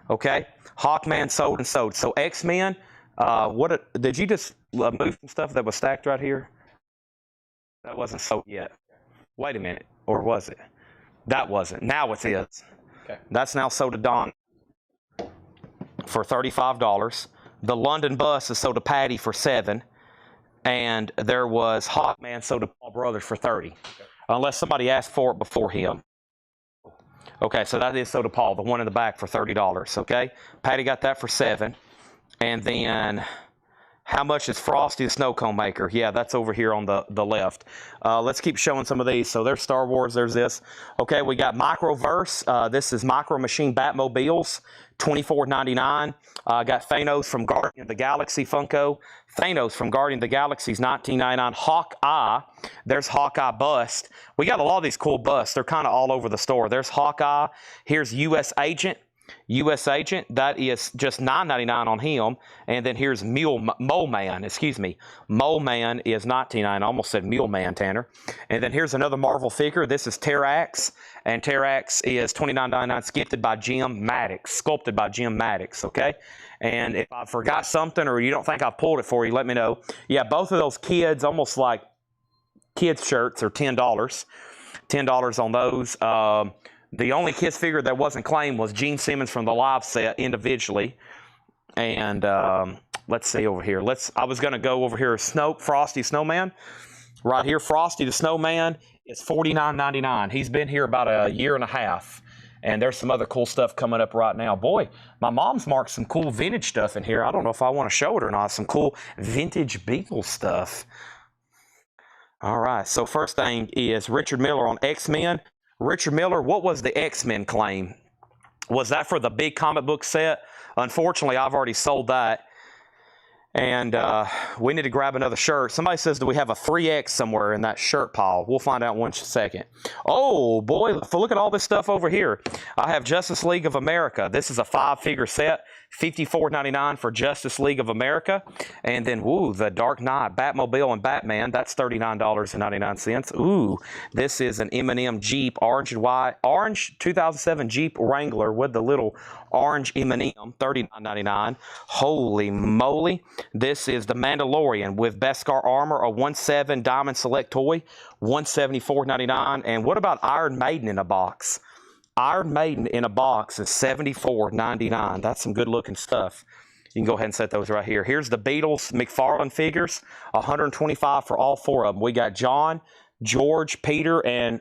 [SPEAKER 1] Okay, Hawkman sold and sold. So X-Men, did you just move some stuff that was stacked right here? That wasn't sold yet. Wait a minute, or was it? That wasn't. Now it is. Okay. That's now sold to Don for $35. The London bus is sold to Patty for $7, and there was Hawkman sold to Paul Brothers for $30, unless somebody asked for it before him. Okay, so that is sold to Paul, the one in the back for $30, okay? Patty got that for $7. And then, how much is Frosty the Snow Cone Maker? Yeah, that's over here on the left. Let's keep showing some of these. So there's Star Wars, there's this. Okay, we got Microverse. This is Micro Machine Batmobiles, $24.99. Got Thanos from Guardian of the Galaxy Funko. Thanos from Guardian of the Galaxy is $19.99. Hawkeye. There's Hawkeye bust. We got a lot of these cool busts. They're kind of all over the store. There's Hawkeye. Here's U.S. Agent. U.S. Agent, that is just $9.99 on him. And then here's Mole Man, excuse me. Mole Man is $19.99. I almost said Mule Man, Tanner. And then here's another Marvel figure. This is Terrax. And Terrax is $29.99, sculpted by Jim Maddox, okay? And if I forgot something or you don't think I've pulled it for you, let me know. Yeah, both of those kids, almost like kids shirts, are $10. $10 on those. The only Kiss figure that wasn't claimed was Gene Simmons from the live set individually. And let's see over here. I was going to go over here. Frosty Snowman. Right here, Frosty the Snowman is $49.99. He's been here about a year and a half. And there's some other cool stuff coming up right now. Boy, my mom's marked some cool vintage stuff in here. I don't know if I want to show it or not. Some cool vintage Beagle stuff. All right, so first thing is Richard Miller on X-Men. Richard Miller, what was the X-Men claim? Was that for the big comic book set? Unfortunately, I've already sold that. And we need to grab another shirt. Somebody says, do we have a 3X somewhere in that shirt pile? We'll find out in 1 second. Oh, boy, look at all this stuff over here. I have Justice League of America. This is a 5-figure set, $54.99 for Justice League of America. And then, ooh, the Dark Knight, Batmobile and Batman, that's $39.99. Ooh, this is an M&M Jeep, orange and white, orange 2007 Jeep Wrangler with the little orange M&M, $39.99. Holy moly. This is the Mandalorian with Beskar armor, a 1/7 Diamond Select toy, $174.99. And what about Iron Maiden in a box? Iron Maiden in a box is $74.99. That's some good looking stuff. You can go ahead and set those right here. Here's the Beatles McFarlane figures, $125 for all 4 of them. We got John, George, Peter, I'm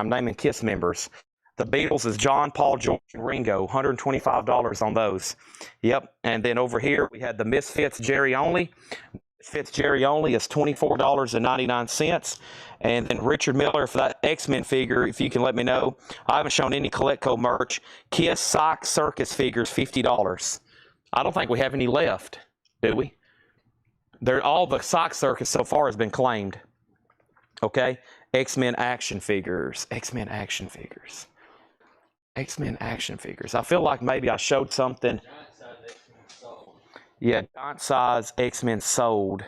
[SPEAKER 1] naming Kiss members. The Beatles is John, Paul, George, and Ringo, $125 on those. Yep. And then over here, we had the Misfits Jerry Only. Misfits Jerry Only is $24.99. And then Richard Miller for that X-Men figure, if you can let me know. I haven't shown any Coletco merch. Kiss Sock Circus figures, $50. I don't think we have any left, do we? All the Sock Circus so far has been claimed. Okay? X-Men action figures. X-Men action figures. X-Men action figures. I feel like maybe I showed something.
[SPEAKER 2] Giant size X-Men sold.
[SPEAKER 1] Yeah, giant size X-Men sold.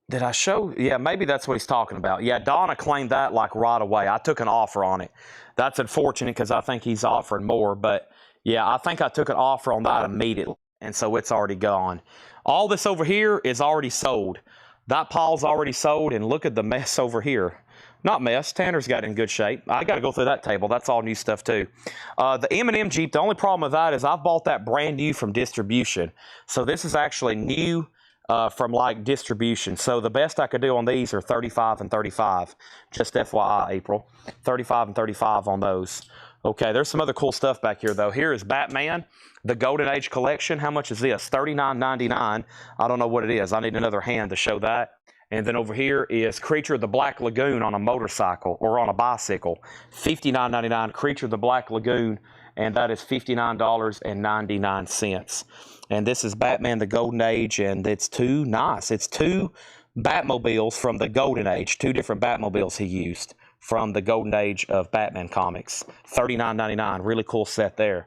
[SPEAKER 1] Did I show? Yeah, maybe that's what he's talking about. Yeah, Donna claimed that like right away. I took an offer on it. That's unfortunate because I think he's offering more. But yeah, I think I took an offer on that immediately. And so it's already gone. All this over here is already sold. That pile's already sold. And look at the mess over here. Not mess. Tanner's got it in good shape. I got to go through that table. That's all new stuff too. The M&M Jeep, the only problem with that is I've bought that brand new from distribution. So this is actually new from like distribution. So the best I could do on these are 35 and 35. Just FYI, April. 35 and 35 on those. Okay, there's some other cool stuff back here though. Here is Batman, the Golden Age collection. How much is this? $39.99. I don't know what it is. I need another hand to show that. And then over here is Creature of the Black Lagoon on a motorcycle or on a bicycle. $59.99, Creature of the Black Lagoon, and that is $59.99. And this is Batman, the Golden Age, and it's two Batmobiles from the Golden Age, 2 different Batmobiles he used from the Golden Age of Batman comics. $39.99, really cool set there.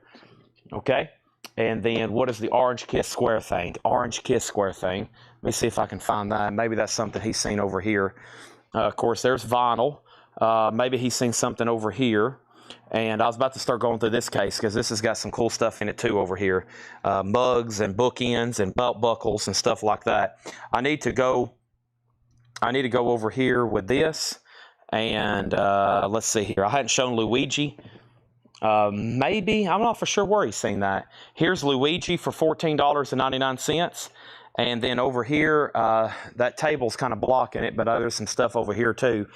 [SPEAKER 1] Okay? And then what is the Orange Kiss Square thing? The Orange Kiss Square thing. Let me see if I can find that. Maybe that's something he's seen over here. Of course, there's vinyl. Maybe he's seen something over here. And I was about to start going through this case because this has got some cool stuff in it too over here. Mugs and bookends and belt buckles and stuff like that. I need to go over here with this. And let's see here. I hadn't shown Luigi. Maybe. I'm not for sure where he's seen that. Here's Luigi for $14.99. And then over here, that table's kind of blocking it, but there's some stuff over here too.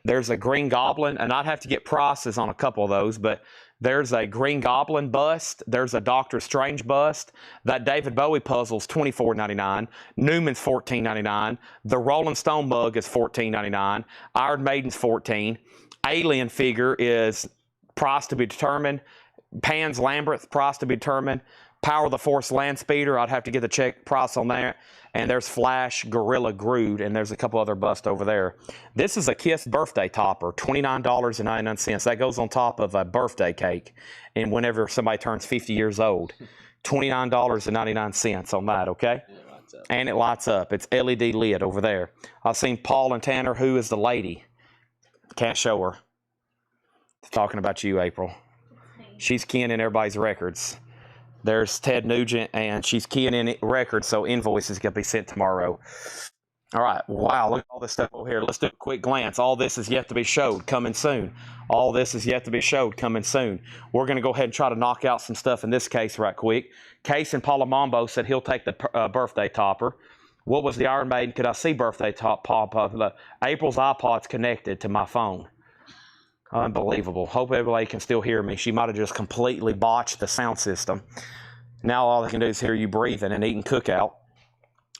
[SPEAKER 1] There's a Green Goblin, and I'd have to get prices on a couple of those, but there's a Green Goblin bust. There's a Doctor Strange bust. That David Bowie puzzle's $24.99. Newman's $14.99. The Rolling Stone mug is $14.99. Iron Maiden's $14. Alien figure is price to be determined. Pan's Labyrinth, price to be determined. Power of the Force land speeder, I'd have to get the check price on that. And there's Flash, Gorilla Groot, and there's a couple other busts over there. This is a Kiss birthday topper, $29.99. That goes on top of a birthday cake. And whenever somebody turns 50 years old, $29.99 on that, okay? And it lights up. It's LED lit over there. I've seen Paul and Tanner. Who is the lady? Can't show her. Talking about you, April. She's keying in everybody's records. There's Ted Nugent, and she's keying in records, so invoices going to be sent tomorrow. All right. Wow, look at all this stuff over here. Let's do a quick glance. All this is yet to be showed, coming soon. All this is yet to be showed, coming soon. We're going to go ahead and try to knock out some stuff in this case right quick. Case and Palamambo said he'll take the birthday topper. What was the Iron Maiden? Could I see birthday top pop? April's iPod's connected to my phone. Unbelievable. Hope everybody can still hear me. She might have just completely botched the sound system. Now all I can do is hear you breathing and eating cookout.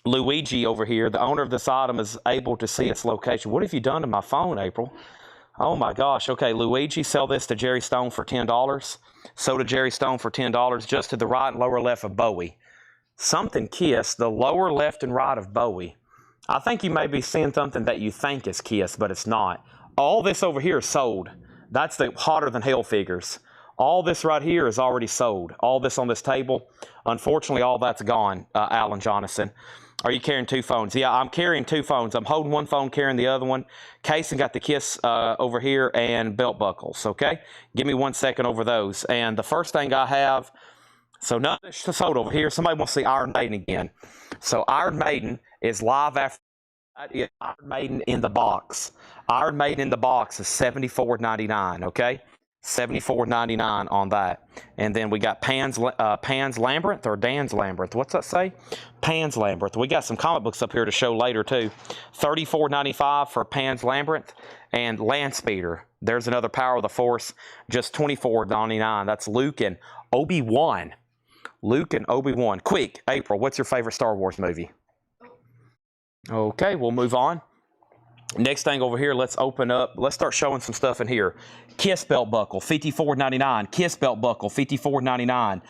[SPEAKER 1] Luigi over here, the owner of this item, is able to see its location. What have you done to my phone, April? Oh my gosh. Okay, Luigi, sell this to Jerry Stone for $10. So to Jerry Stone for $10, just to the right and lower left of Bowie. Something Kiss, the lower left and right of Bowie. I think you may be seeing something that you think is Kiss, but it's not. All this over here is sold. That's the hotter than hell figures. All this right here is already sold. All this on this table, unfortunately, all that's gone, Alan Jonathan. Are you carrying two phones? Yeah, I'm carrying two phones. I'm holding one phone, carrying the other one. Casey got the Kiss over here and belt buckles, okay? Give me 1 second over those. And the first thing I have, so nothing sold over here. Somebody wants to see Iron Maiden again. So Iron Maiden is live after Iron Maiden in the box. Iron Maiden in the box is $74.99, okay? $74.99 on that. And then we got Pan's Labyrinth or Dan's Labyrinth. What's that say? Pan's Labyrinth. We got some comic books up here to show later too. $34.95 for Pan's Labyrinth and Landspeeder. There's another Power of the Force, just $24.99. That's Luke and Obi-Wan. Luke and Obi-Wan. Quick, April, what's your favorite Star Wars movie? Okay, we'll move on. Next thing over here, let's open up. Let's start showing some stuff in here. Kiss belt buckle, $54.99. Kiss belt buckle, $54.99.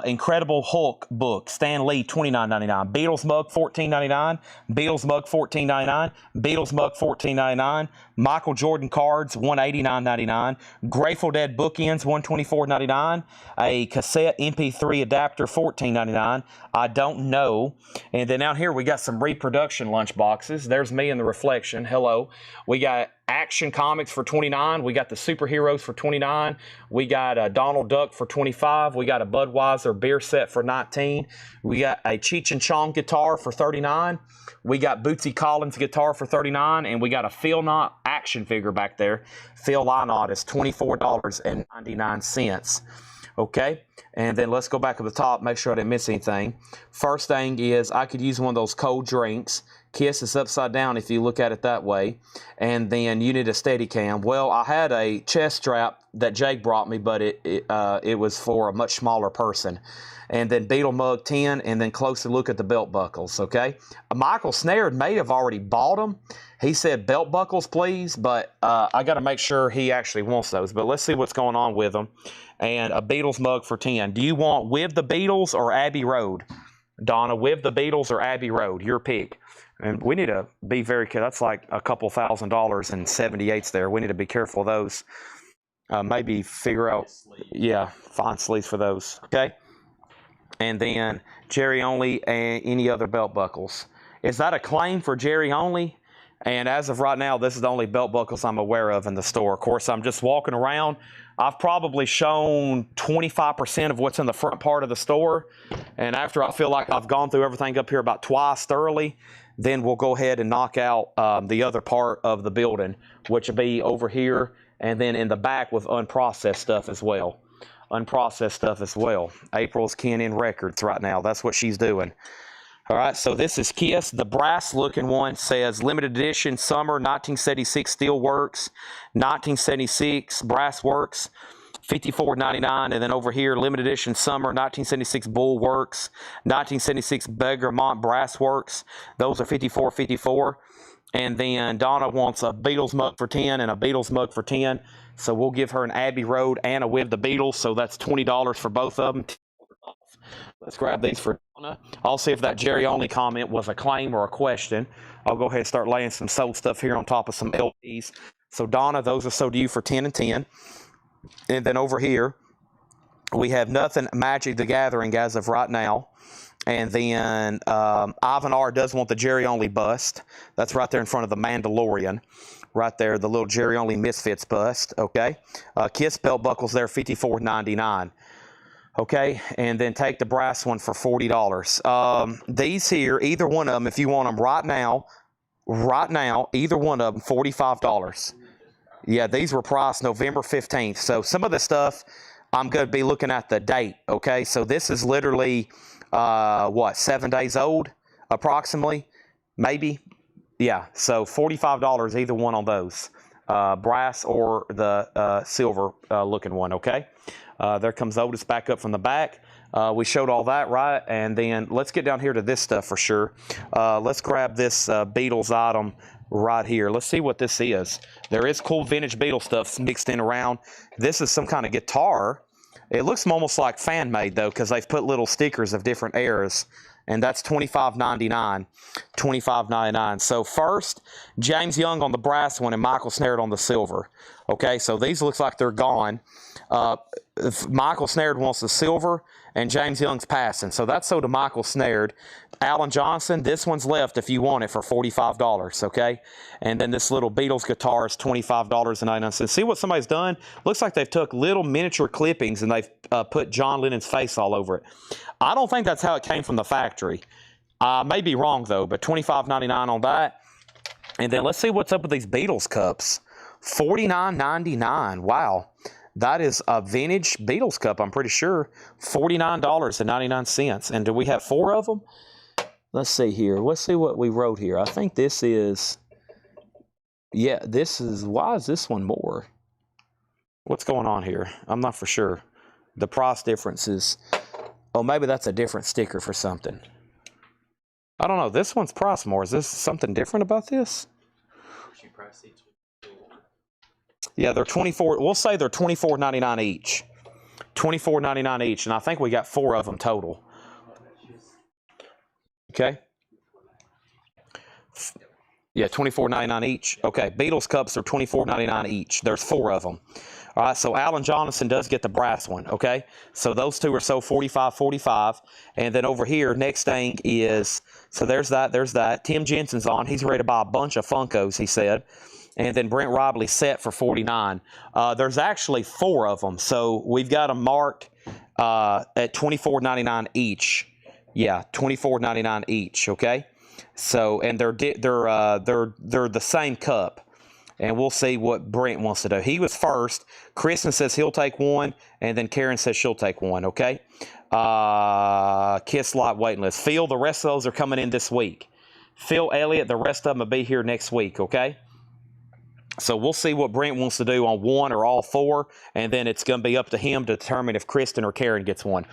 [SPEAKER 1] Incredible Hulk book, Stan Lee, $29.99. Beatles mug, $14.99. Beatles mug, $14.99. Beatles mug, $14.99. Michael Jordan cards, $189.99. Grateful Dead bookends, $124.99. A cassette MP3 adapter, $14.99. I don't know. And then out here we got some reproduction lunch boxes. There's me in the reflection. Hello. We got Action Comics for $29. We got the Superheroes for $29. We got Donald Duck for $25. We got a Budweiser beer set for $19. We got a Cheech and Chong guitar for $39. We got Bootsy Collins guitar for $39. And we got a Phil Knott action figure back there. Phil Lynott is $24.99. Okay, and then let's go back to the top, make sure I didn't miss anything. First thing is I could use one of those cold drinks. Kiss is upside down if you look at it that way. And then you need a Steadicam. Well, I had a chest strap that Jake brought me, but it was for a much smaller person. And then Beetle Mug 10, and then closer look at the belt buckles, okay? Michael Snare may have already bought them. He said belt buckles, please, but I got to make sure he actually wants those. But let's see what's going on with them. And a Beatles mug for 10. Do you want with the Beatles or Abbey Road? Donna, with the Beatles or Abbey Road? Your pick. And we need to be very careful. That's like a couple $1,000 and 78s there. We need to be careful of those. Maybe figure out, yeah, find sleeves for those. Okay. And then Jerry Only and any other belt buckles. Is that a claim for Jerry Only? And as of right now, this is the only belt buckles I'm aware of in the store. Of course, I'm just walking around. I've probably shown 25% of what's in the front part of the store. And after I feel like I've gone through everything up here about twice thoroughly, then we'll go ahead and knock out the other part of the building, which will be over here and then in the back with unprocessed stuff as well. Unprocessed stuff as well. April's Canon Records right now. That's what she's doing. All right, so this is Kiss. The brass-looking one says limited edition summer 1976 Steelworks, 1976 Brass Works, $54.99. And then over here, limited edition summer 1976 Bullworks, 1976 Begermont Brass Works. Those are $54.54. And then Donna wants a Beatles mug for 10 and a Beatles mug for 10. So we'll give her an Abbey Road and a With the Beatles. So that's $20 for both of them. Let's grab these for Donna. I'll see if that Jerry Only comment was a claim or a question. I'll go ahead and start laying some sold stuff here on top of some LPs. So Donna, those are sold to you for 10 and 10. And then over here, we have nothing Magic the Gathering as of right now. And then Ivan R. does want the Jerry Only bust. That's right there in front of the Mandalorian. Right there, the little Jerry Only Misfits bust. Okay. Kiss belt buckles there, $54.99. Okay, and then take the brass one for $40. These here, either one of them, if you want them right now, either one of them, $45. Yeah, these were priced November 15th. So some of the stuff, I'm going to be looking at the date, okay? So this is literally, 7 days old, approximately, maybe? Yeah, so $45 either one on those, brass or the silver looking one, okay? There comes Otis back up from the back. We showed all that, right? And then let's get down here to this stuff for sure. Let's grab this Beatles item right here. Let's see what this is. There is cool vintage Beatle stuff mixed in around. This is some kind of guitar. It looks almost like fan made though, because they've put little stickers of different eras. And that's $25.99. $25.99. So first, James Young on the brass one and Michael Snared on the silver. Okay, so these looks like they're gone. Michael Snared wants the silver, and James Young's passing. So that's sold to Michael Snared. Alan Johnson, this one's left if you want it for $45, okay? And then this little Beatles guitar is $25.99. See what somebody's done? Looks like they've took little miniature clippings and they've put John Lennon's face all over it. I don't think that's how it came from the factory. I may be wrong, though, but $25.99 on that. And then let's see what's up with these Beatles cups. $49.99. Wow. That is a vintage Beatles cup, I'm pretty sure. $49.99. And do we have 4 of them? Let's see here. Let's see what we wrote here. I think this is... Yeah, this is... Why is this one more? What's going on here? I'm not for sure. The price difference is... Oh, maybe that's a different sticker for something. I don't know. This one's priced more. Is this something different about this? Yeah, they're 24. We'll say they're $24.99 each. $24.99 each, and I think we got 4 of them total. Okay. Yeah, $24.99 each. Okay, Beatles cups are $24.99 each. There's 4 of them. All right, so Alan Johnson does get the brass one, okay? So those 2 are sold $45.45. And then over here, next thing is, so there's that. Tim Jensen's on. He's ready to buy a bunch of Funkos, he said. And then Brent Robley set for $49. There's actually 4 of them, so we've got them marked at $24.99 each. Yeah, $24.99 each, okay? So, and they're the same cup. And we'll see what Brent wants to do. He was first. Kristen says he'll take 1, and then Karen says she'll take 1, okay? Kiss Lot waiting list. Phil, the rest of those are coming in this week. Phil Elliott, the rest of them will be here next week, okay? So we'll see what Brent wants to do on 1 or all 4, and then it's going to be up to him to determine if Kristen or Karen gets 1.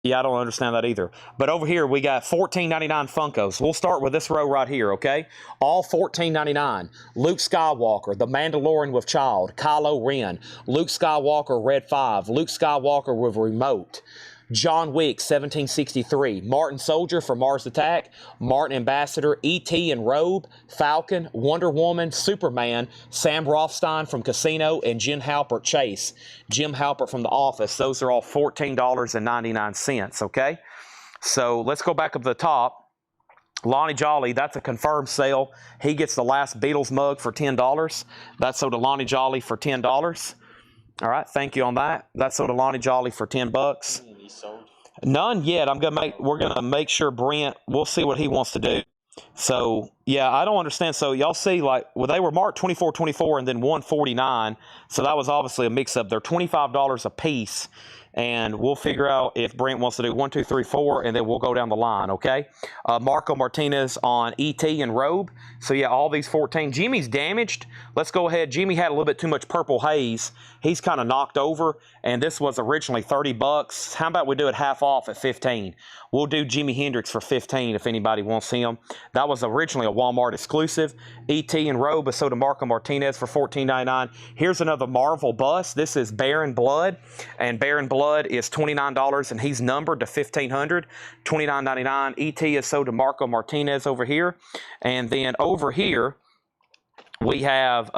[SPEAKER 1] Yeah, I don't understand that either. But over here, we got $14.99 Funkos. We'll start with this row right here, okay? All $14.99. Luke Skywalker, The Mandalorian with Child, Kylo Ren, Luke Skywalker Red 5, Luke Skywalker with Remote, John Wick 1763, Martin Soldier for Mars Attack, Martin Ambassador, E.T. in Robe, Falcon, Wonder Woman, Superman, Sam Rothstein from Casino, and Jim Halpert Chase. Jim Halpert from The Office. Those are all $14.99, okay? So let's go back up to the top. Lonnie Jolly, that's a confirmed sale. He gets the last Beatles mug for $10. That's sold to Lonnie Jolly for $10. All right, thank you on that. That's sold to Lonnie Jolly for $10. None yet. We're gonna make sure Brent. We'll see what he wants to do. So yeah, I don't understand. So y'all see, like, well, they were marked 24.24 and then 149. So that was obviously a mix-up. They're $25 a piece, and we'll figure out if Brent wants to do 1, 2, 3, 4, and then we'll go down the line. Okay. Marco Martinez on E.T. and Robe. So yeah, all these 14. Jimmy's damaged. Let's go ahead. Jimmy had a little bit too much purple haze. He's kind of knocked over, and this was originally $30. How about we do it half off at 15? We'll do Jimi Hendrix for 15 if anybody wants him. That was originally a Walmart exclusive. E.T. and Robe is sold to Marco Martinez for $14.99. Here's another Marvel bust. This is Baron Blood, and Baron Blood is $29, and he's numbered to 1500. $29.99. E.T. is sold to Marco Martinez over here, and then over here we have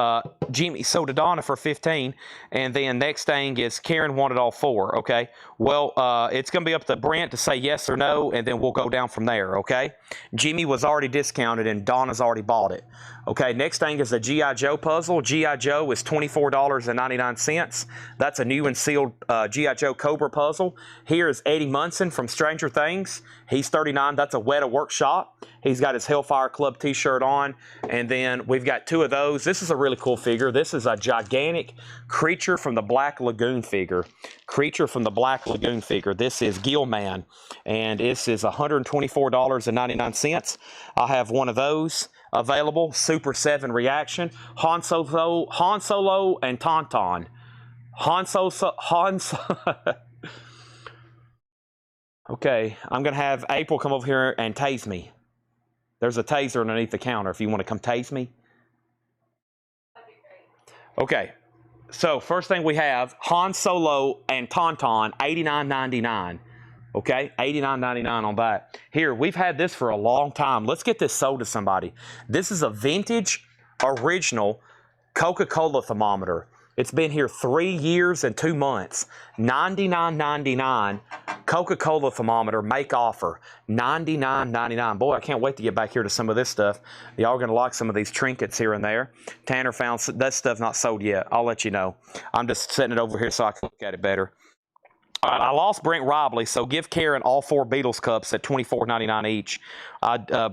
[SPEAKER 1] Jimmy sold to Donna for 15, and then next thing is Karen wanted all 4, okay? Well, it's going to be up to Brent to say yes or no, and then we'll go down from there, okay? Jimmy was already discounted, and Donna's already bought it. Okay, next thing is the G.I. Joe puzzle. G.I. Joe is $24.99. That's a new and sealed G.I. Joe Cobra puzzle. Here is Eddie Munson from Stranger Things. He's $39. That's a Weta Workshop. He's got his Hellfire Club t-shirt on. And then we've got 2 of those. This is a really cool figure. This is a gigantic Creature from the Black Lagoon figure. Creature from the Black Lagoon figure. This is Gilman, and this is $124.99. I have one of those available. Super 7 reaction. Han Solo and Tauntaun. Okay, I'm going to have April come over here and tase me. There's a taser underneath the counter if you want to come tase me. Okay. So first thing we have, Han Solo and Tauntaun, $89.99. Okay, $89.99 on that. Here, we've had this for a long time. Let's get this sold to somebody. This is a vintage, original Coca-Cola thermometer. It's been here 3 years and 2 months. $99.99 Coca-Cola thermometer, make offer. $99.99. Boy, I can't wait to get back here to some of this stuff. Y'all are going to like some of these trinkets here and there. Tanner found that stuff not sold yet. I'll let you know. I'm just setting it over here so I can look at it better. I lost Brent Robley, so give Karen all 4 Beatles cups at $24.99 each.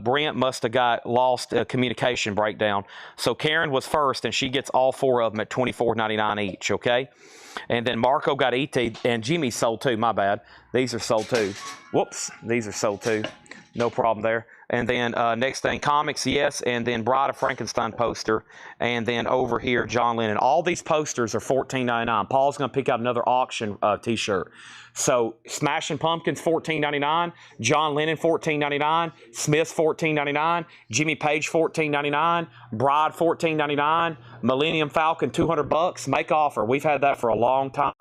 [SPEAKER 1] Brent must have got lost a communication breakdown. So Karen was first, and she gets all 4 of them at $24.99 each, okay? And then Marco got ET, and Jimmy sold too, my bad. These are sold too. Whoops, these are sold too. No problem there. And then next thing, comics, yes. And then Bride of Frankenstein poster. And then over here, John Lennon. All these posters are $14.99. Paul's going to pick out another auction t-shirt. So Smashing Pumpkins, $14.99. John Lennon, $14.99. Smith's, $14.99. Jimmy Page, $14.99. Bride, $14.99. Millennium Falcon, $200. Make offer. We've had that for a long time.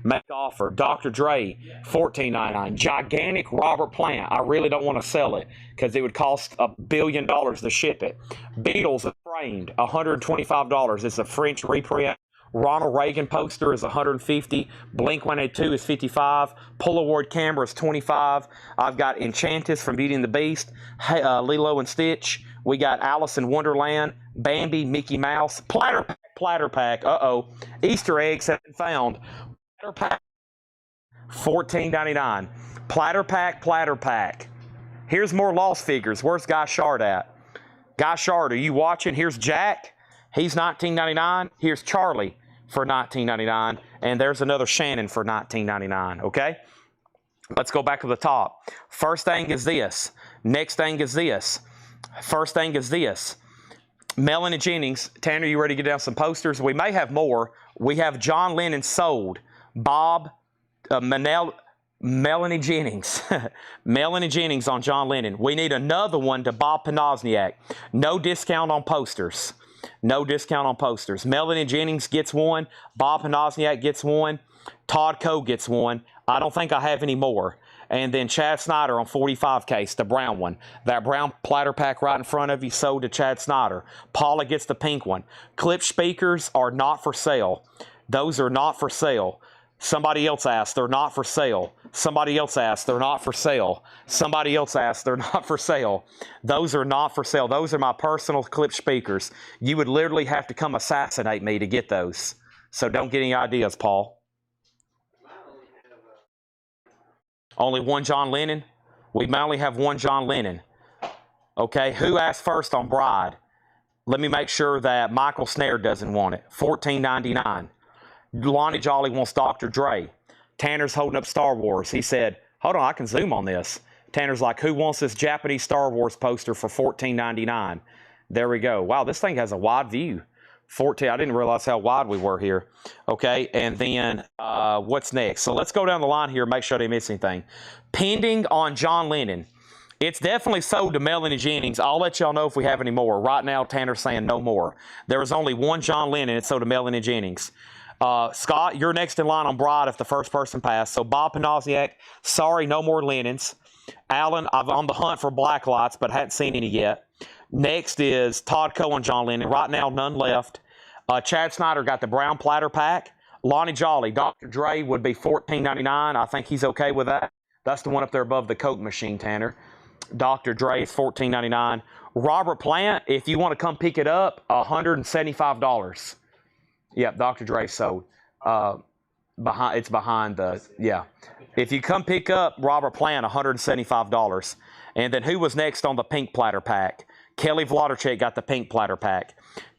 [SPEAKER 1] Make offer. Dr. Dre, $14.99. Gigantic Robert Plant. I really don't want to sell it because it would cost $1 billion to ship it. Beatles framed, $125. It's a French reprint. Ronald Reagan poster is $150. Blink-182 is $55. Polaroid camera is $25. I've got Enchantress from Beauty and the Beast. Lilo and Stitch. We got Alice in Wonderland. Bambi, Mickey Mouse. Platter Pack. Uh-oh. Easter eggs have been found. Platter Pack, $14.99. Platter Pack. Here's more lost figures. Where's Guy Shard at? Guy Shard, are you watching? Here's Jack. He's $19.99. Here's Charlie for $19.99. And there's another Shannon for $19.99. Okay? Let's go back to the top. First thing is this. Next thing is this. First thing is this. Melanie Jennings. Tanner, you ready to get down some posters? We may have more. We have John Lennon sold. Bob Melanie Jennings. Melanie Jennings on John Lennon. We need another one to Bob Panozniak. No discount on posters. No discount on posters. Melanie Jennings gets one. Bob Panozniak gets one. Todd Coe gets one. I don't think I have any more. And then Chad Snyder on 45 case, the brown one. That brown platter pack right in front of you sold to Chad Snyder. Paula gets the pink one. Clip speakers are not for sale. Those are not for sale. Somebody else asked, they're not for sale. Somebody else asked, they're not for sale. Somebody else asked, they're not for sale. Those are not for sale. Those are my personal clip speakers. You would literally have to come assassinate me to get those. So don't get any ideas, Paul. Only one John Lennon? We may only have one John Lennon. Okay, who asked first on Bride? Let me make sure that Michael Snare doesn't want it. $14.99. Lonnie Jolly wants Dr. Dre. Tanner's holding up Star Wars. He said, hold on, I can zoom on this. Tanner's like, who wants this Japanese Star Wars poster for $14.99? There we go. Wow, this thing has a wide view. 14. I didn't realize how wide we were here. Okay, and then what's next? So let's go down the line here and make sure I didn't miss anything. Pending on John Lennon. It's definitely sold to Melanie Jennings. I'll let y'all know if we have any more. Right now, Tanner's saying no more. There was only one John Lennon. It's sold to Melanie Jennings. Scott, you're next in line on Bride if the first person passed. So Bob Panozniak, sorry, no more Lennons. Alan, I'm on the hunt for black lights, but hadn't seen any yet. Next is Todd Coe and John Lennon. Right now, none left. Chad Snyder got the brown platter pack. Lonnie Jolly, Dr. Dre would be $14.99. I think he's okay with that. That's the one up there above the Coke machine, Tanner. Dr. Dre is $14.99. Robert Plant, if you want to come pick it up, $175. Yep, Dr. Dre sold. It's behind the, yeah. If you come pick up Robert Plant, $175. And then who was next on the pink platter pack? Kelly Vlodarchek got the pink platter pack.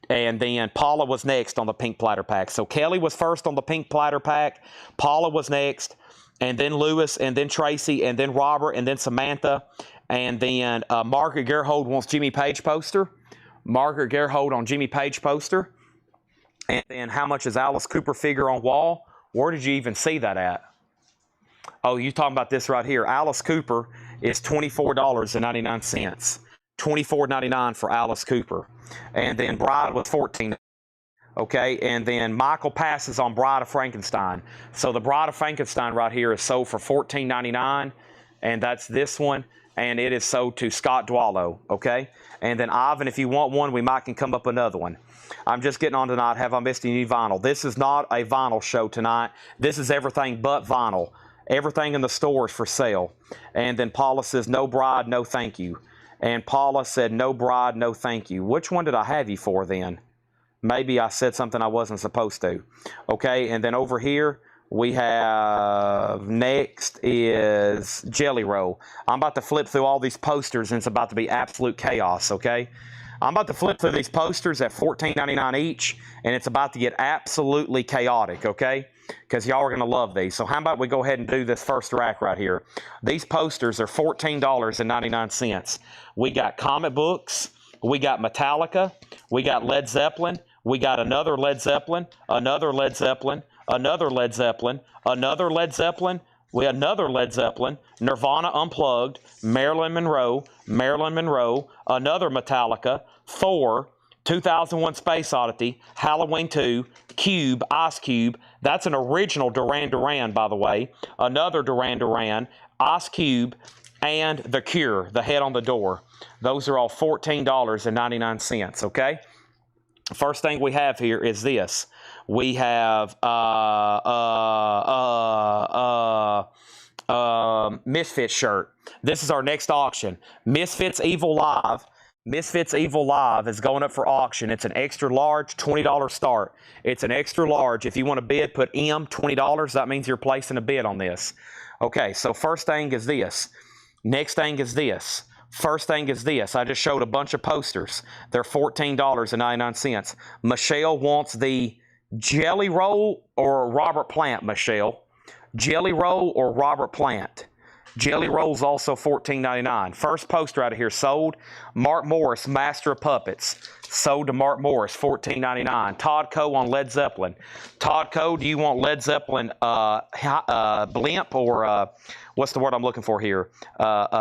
[SPEAKER 1] And then Paula was next on the pink platter pack. So Kelly was first on the pink platter pack. Paula was next. And then Lewis, and then Tracy, and then Robert, and then Samantha. And then Margaret Gerhold wants Jimmy Page poster. Margaret Gerhold on Jimmy Page poster. And then how much is Alice Cooper figure on wall? Where did you even see that at? Oh, you're talking about this right here. Alice Cooper is $24.99. $24.99 for Alice Cooper. And then Bride was $14. Okay, and then Michael passes on Bride of Frankenstein. So the Bride of Frankenstein right here is sold for $14.99, and that's this one, and it is sold to Scott Dwallow, okay? And then Ivan, if you want one, we might can come up another one. I'm just getting on tonight. Have I missed any vinyl? This is not a vinyl show tonight. This is everything but vinyl. Everything in the store is for sale. And then Paula says, no bride, no thank you. And Paula said, no bride, no thank you. Which one did I have you for then? Maybe I said something I wasn't supposed to. Okay, and then over here, we have next is Jelly Roll. I'm about to flip through all these posters, and it's about to be absolute chaos, okay? I'm about to flip through these posters at $14.99 each, and it's about to get absolutely chaotic, okay? Because y'all are going to love these. So how about we go ahead and do this first rack right here. These posters are $14.99. We got comic books. We got Metallica. We got Led Zeppelin. We got another Led Zeppelin, another Led Zeppelin, another Led Zeppelin, another Led Zeppelin, another Led Zeppelin, Nirvana Unplugged, Marilyn Monroe, another Metallica, Thor, 2001 Space Oddity, Halloween 2, Cube, Ice Cube. That's an original Duran Duran, by the way. Another Duran Duran, Ice Cube, and The Cure, The Head on the Door. Those are all $14.99, okay? First thing we have here is this. We have Misfits shirt. This is our next auction. Misfits Evil Live. Misfits Evil Live is going up for auction. It's an extra large, $20 start. It's an extra large. If you want to bid, put M, $20. That means you're placing a bid on this. Okay, so first thing is this. Next thing is this. First thing is this. I just showed a bunch of posters. They're $14.99. Michelle wants the Jelly Roll or Robert Plant, Michelle. Jelly Roll or Robert Plant. Jelly Roll's also $14.99. First poster out of here sold. Mark Morris, Master of Puppets. Sold to Mark Morris, $14.99. Todd Coe on Led Zeppelin. Todd Coe, do you want Led Zeppelin blimp or what's the word I'm looking for here?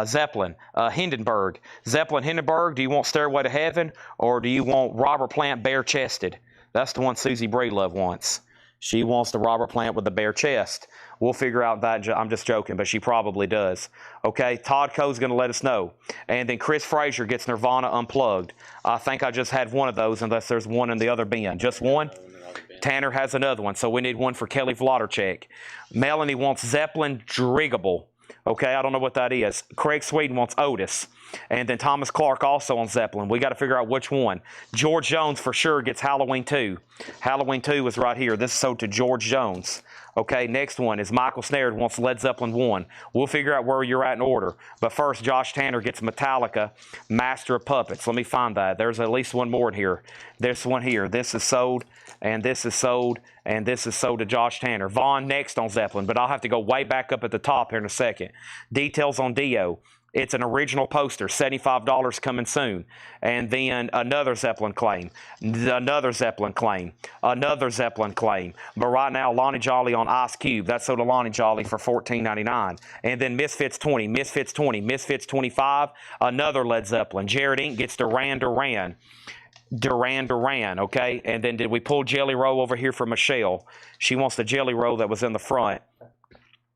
[SPEAKER 1] Zeppelin. Hindenburg. Zeppelin Hindenburg, do you want Stairway to Heaven or do you want Robert Plant bare-chested? That's the one Susie Breedlove wants. She wants the Robert Plant with the bare chest. We'll figure out that. I'm just joking, but she probably does. Okay, Todd Coe's going to let us know. And then Chris Frazier gets Nirvana Unplugged. I think I just had one of those unless there's one in the other bin. Just one? Tanner has another one, so we need one for Kelly Vlodarchek. Melanie wants Zeppelin Driggable. Okay, I don't know what that is. Craig Sweden wants Otis. And then Thomas Clark also on Zeppelin. We got to figure out which one. George Jones for sure gets Halloween 2. Halloween 2 is right here. This is sold to George Jones. Okay, next one is Michael Snare wants Led Zeppelin 1. We'll figure out where you're at in order. But first, Josh Tanner gets Metallica, Master of Puppets. Let me find that. There's at least one more in here. This one here. This is sold, and this is sold, and this is sold to Josh Tanner. Vaughn next on Zeppelin, but I'll have to go way back up at the top here in a second. Details on Dio. It's an original poster, $75 coming soon. And then another Zeppelin claim, another Zeppelin claim, another Zeppelin claim. But right now, Lonnie Jolly on Ice Cube. That's sold to Lonnie Jolly for $14.99. And then Misfits 20, Misfits 20, Misfits 25, another Led Zeppelin. Jared Inc. gets Duran Duran. Duran Duran, okay? And then did we pull Jelly Roll over here for Michelle? She wants the Jelly Roll that was in the front.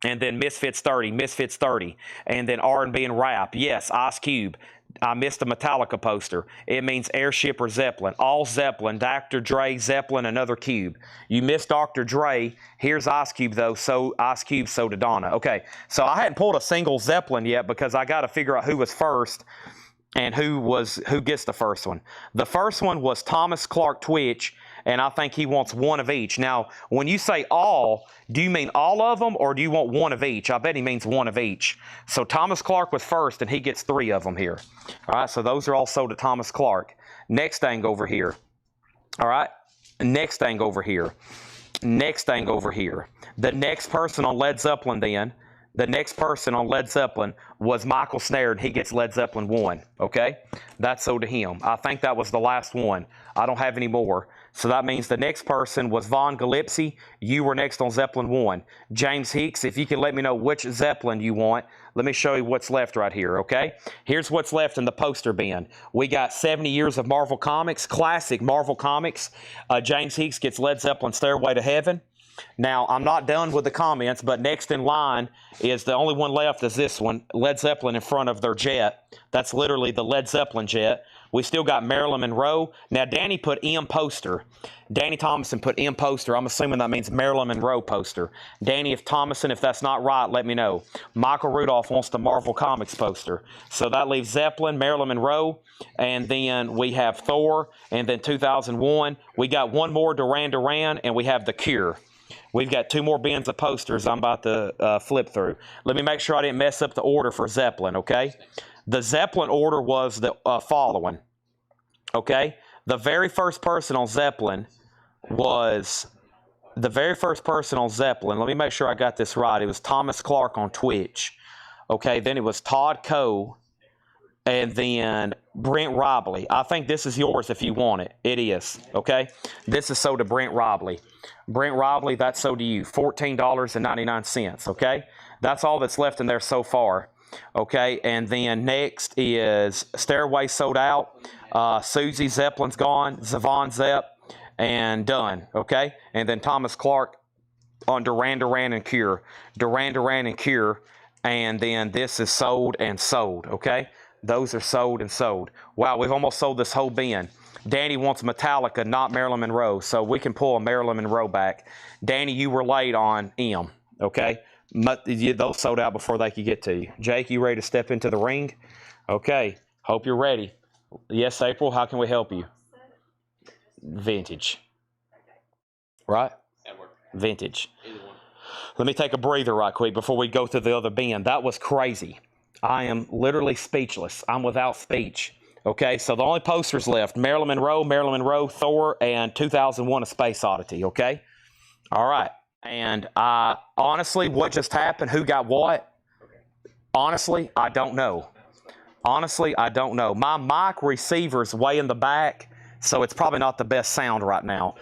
[SPEAKER 1] And then Misfits 30, Misfits 30. And then R&B and Rap. Yes, Ice Cube. I missed the Metallica poster. It means Airship or Zeppelin. All Zeppelin, Dr. Dre, Zeppelin, another Cube. You missed Dr. Dre. Here's Ice Cube, though. So Ice Cube, so did Donna. Okay, so I hadn't pulled a single Zeppelin yet because I got to figure out who was first and who gets the first one. The first one was Thomas Clark Twitch, and I think he wants one of each. Now, when you say all, do you mean all of them, or do you want one of each? I bet he means one of each. So Thomas Clark was first, and he gets 3 of them here. All right, so those are all sold to Thomas Clark. Next thing over here. All right, next thing over here. Next thing over here. The next person on Led Zeppelin then, the next person on Led Zeppelin was Michael Snare, and he gets Led Zeppelin 1, okay? That's sold to him. I think that was the last one. I don't have any more. So that means the next person was Von Gillespie. You were next on Zeppelin 1. James Hicks, if you can let me know which Zeppelin you want, let me show you what's left right here, okay? Here's what's left in the poster bin. We got 70 years of Marvel Comics, classic Marvel Comics. James Hicks gets Led Zeppelin Stairway to Heaven. Now, I'm not done with the comments, but next in line is the only one left is this one, Led Zeppelin in front of their jet. That's literally the Led Zeppelin jet. We still got Marilyn Monroe. Now, Danny put M poster. Danny Thomason put M poster. I'm assuming that means Marilyn Monroe poster. Danny Thomason, if that's not right, let me know. Michael Rudolph wants the Marvel Comics poster. So that leaves Zeppelin, Marilyn Monroe, and then we have Thor, and then 2001. We got one more Duran Duran, and we have The Cure. We've got 2 more bins of posters I'm about to flip through. Let me make sure I didn't mess up the order for Zeppelin, okay? The Zeppelin order was the following, okay? The very first person on Zeppelin was, let me make sure I got this right. It was Thomas Clark on Twitch, okay? Then it was Todd Coe, and then Brent Robley. I think this is yours if you want it. It is, okay? This is sold to Brent Robley. Brent Robley, that's sold to you, $14.99, okay? That's all that's left in there so far, okay? And then next is Stairway sold out, Susie Zeppelin's gone, Zavon Zepp, and done, okay? And then Thomas Clark on Duran Duran and Cure. Duran Duran and Cure, and then this is sold and sold, okay? Those are sold and sold. Wow, we've almost sold this whole bin. Danny wants Metallica, not Marilyn Monroe, so we can pull a Marilyn Monroe back. Danny, you were late on M, okay? Those sold out before they could get to you. Jake, you ready to step into the ring? Okay, hope you're ready. Yes, April, how can we help you? Vintage. Right? Vintage. Let me take a breather right quick before we go through the other bin. That was crazy. I am literally speechless. I'm without speech. Okay, so the only posters left, Marilyn Monroe, Thor, and 2001 A Space Oddity, okay? All right, and honestly, what just happened, who got what? Honestly, I don't know. My mic receiver's way in the back, so it's probably not the best sound right now.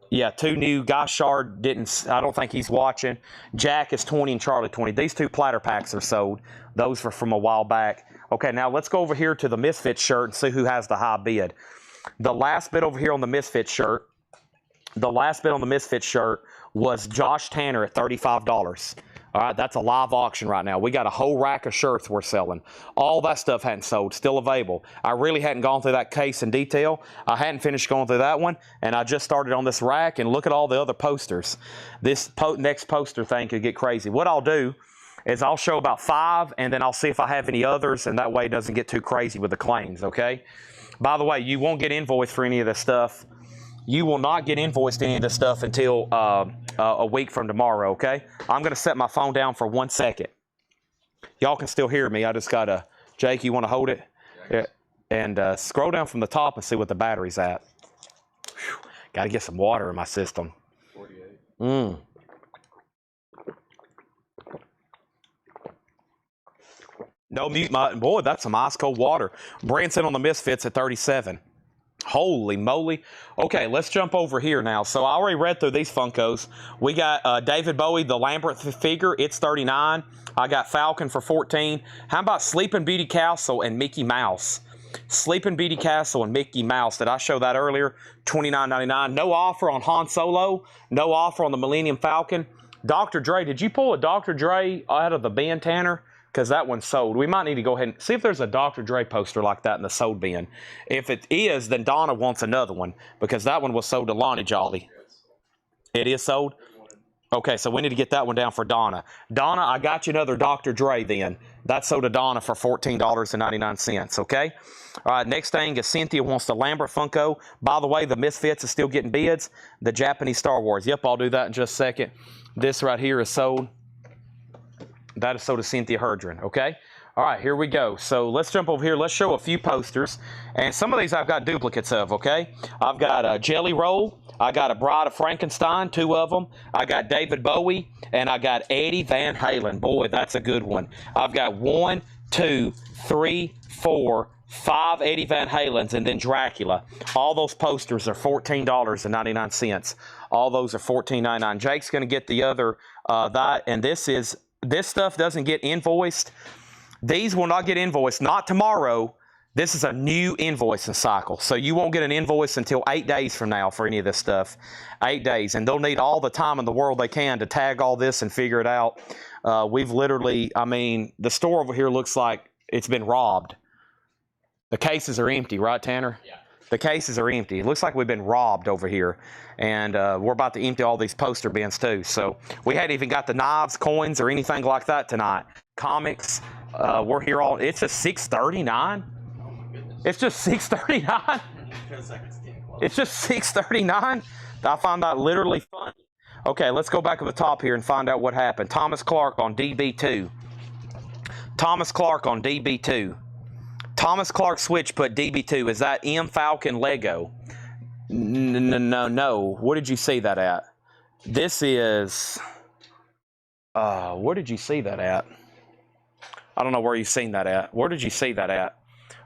[SPEAKER 1] Yeah, 2 new. Guy Shard I don't think he's watching. Jack is 20 and Charlie 20. These 2 platter packs are sold. Those were from a while back. Okay, now let's go over here to the Misfits shirt and see who has the high bid. The last bid over here on the Misfits shirt, was Josh Tanner at $35. All right, that's a live auction right now. We got a whole rack of shirts we're selling. All that stuff hadn't sold, still available. I really hadn't gone through that case in detail. I hadn't finished going through that one, and I just started on this rack, and look at all the other posters. This next poster thing could get crazy. What I'll do is I'll show about 5, and then I'll see if I have any others, and that way it doesn't get too crazy with the claims, okay? By the way, you won't get invoiced for any of this stuff. You will not get invoiced any of this stuff until a week from tomorrow, okay? I'm going to set my phone down for 1 second. Y'all can still hear me. I just got to... Jake, you want to hold it? Yeah. And scroll down from the top and see what the battery's at. Got to get some water in my system. 48. No mute, boy, that's some ice cold water. Branson on the Misfits at 37. Holy moly. Okay, let's jump over here now. So I already read through these Funkos. We got David Bowie, the Lambert figure. It's 39. I got Falcon for 14. How about Sleeping Beauty Castle and Mickey Mouse? Sleeping Beauty Castle and Mickey Mouse. Did I show that earlier? $29.99. No offer on Han Solo. No offer on the Millennium Falcon. Dr. Dre, did you pull a Dr. Dre out of the bin, Tanner? Because that one's sold. We might need to go ahead and see if there's a Dr. Dre poster like that in the sold bin. If it is, then Donna wants another one because that one was sold to Lonnie Jolly. It is sold? Okay, so we need to get that one down for Donna. Donna, I got you another Dr. Dre then. That's sold to Donna for $14.99, okay? All right, next thing is Cynthia wants the Lambert Funko. By the way, the Misfits is still getting bids. The Japanese Star Wars. Yep, I'll do that in just a second. This right here is sold. That is sold to Cynthia Herdron, okay? All right, here we go. So let's jump over here. Let's show a few posters. And some of these I've got duplicates of, okay? I've got a Jelly Roll. I got a Bride of Frankenstein, 2 of them. I got David Bowie, and I got Eddie Van Halen. Boy, that's a good one. I've got 1, 2, 3, 4, 5 Eddie Van Halens, and then Dracula. All those posters are $14.99. All those are $14.99. Jake's going to get the other that, and this stuff doesn't get invoiced. These will not get invoiced, not tomorrow. This is a new invoicing cycle. So you won't get an invoice until 8 days from now for any of this stuff. 8 days. And they'll need all the time in the world they can to tag all this and figure it out. We've literally, I mean, the store over here looks like it's been robbed. The cases are empty, right, Tanner?
[SPEAKER 2] Yeah.
[SPEAKER 1] The cases are empty. It looks like we've been robbed over here. And we're about to empty all these poster bins too. So we hadn't even got the knives, coins, or anything like that tonight. Comics. We're here all, it's just $6.39.
[SPEAKER 2] Oh my goodness.
[SPEAKER 1] It's just $6.39.
[SPEAKER 2] It feels like it's 10 close.
[SPEAKER 1] It's just $6.39. I find that literally funny. Okay, let's go back to the top here and find out what happened. Thomas Clark on DB2. Thomas Clark on DB2. Thomas Clark Switch put DB2. Is that M Falcon Lego? No. What did you see that at? This is. Where did you see that at? I don't know where you've seen that at. Where did you see that at?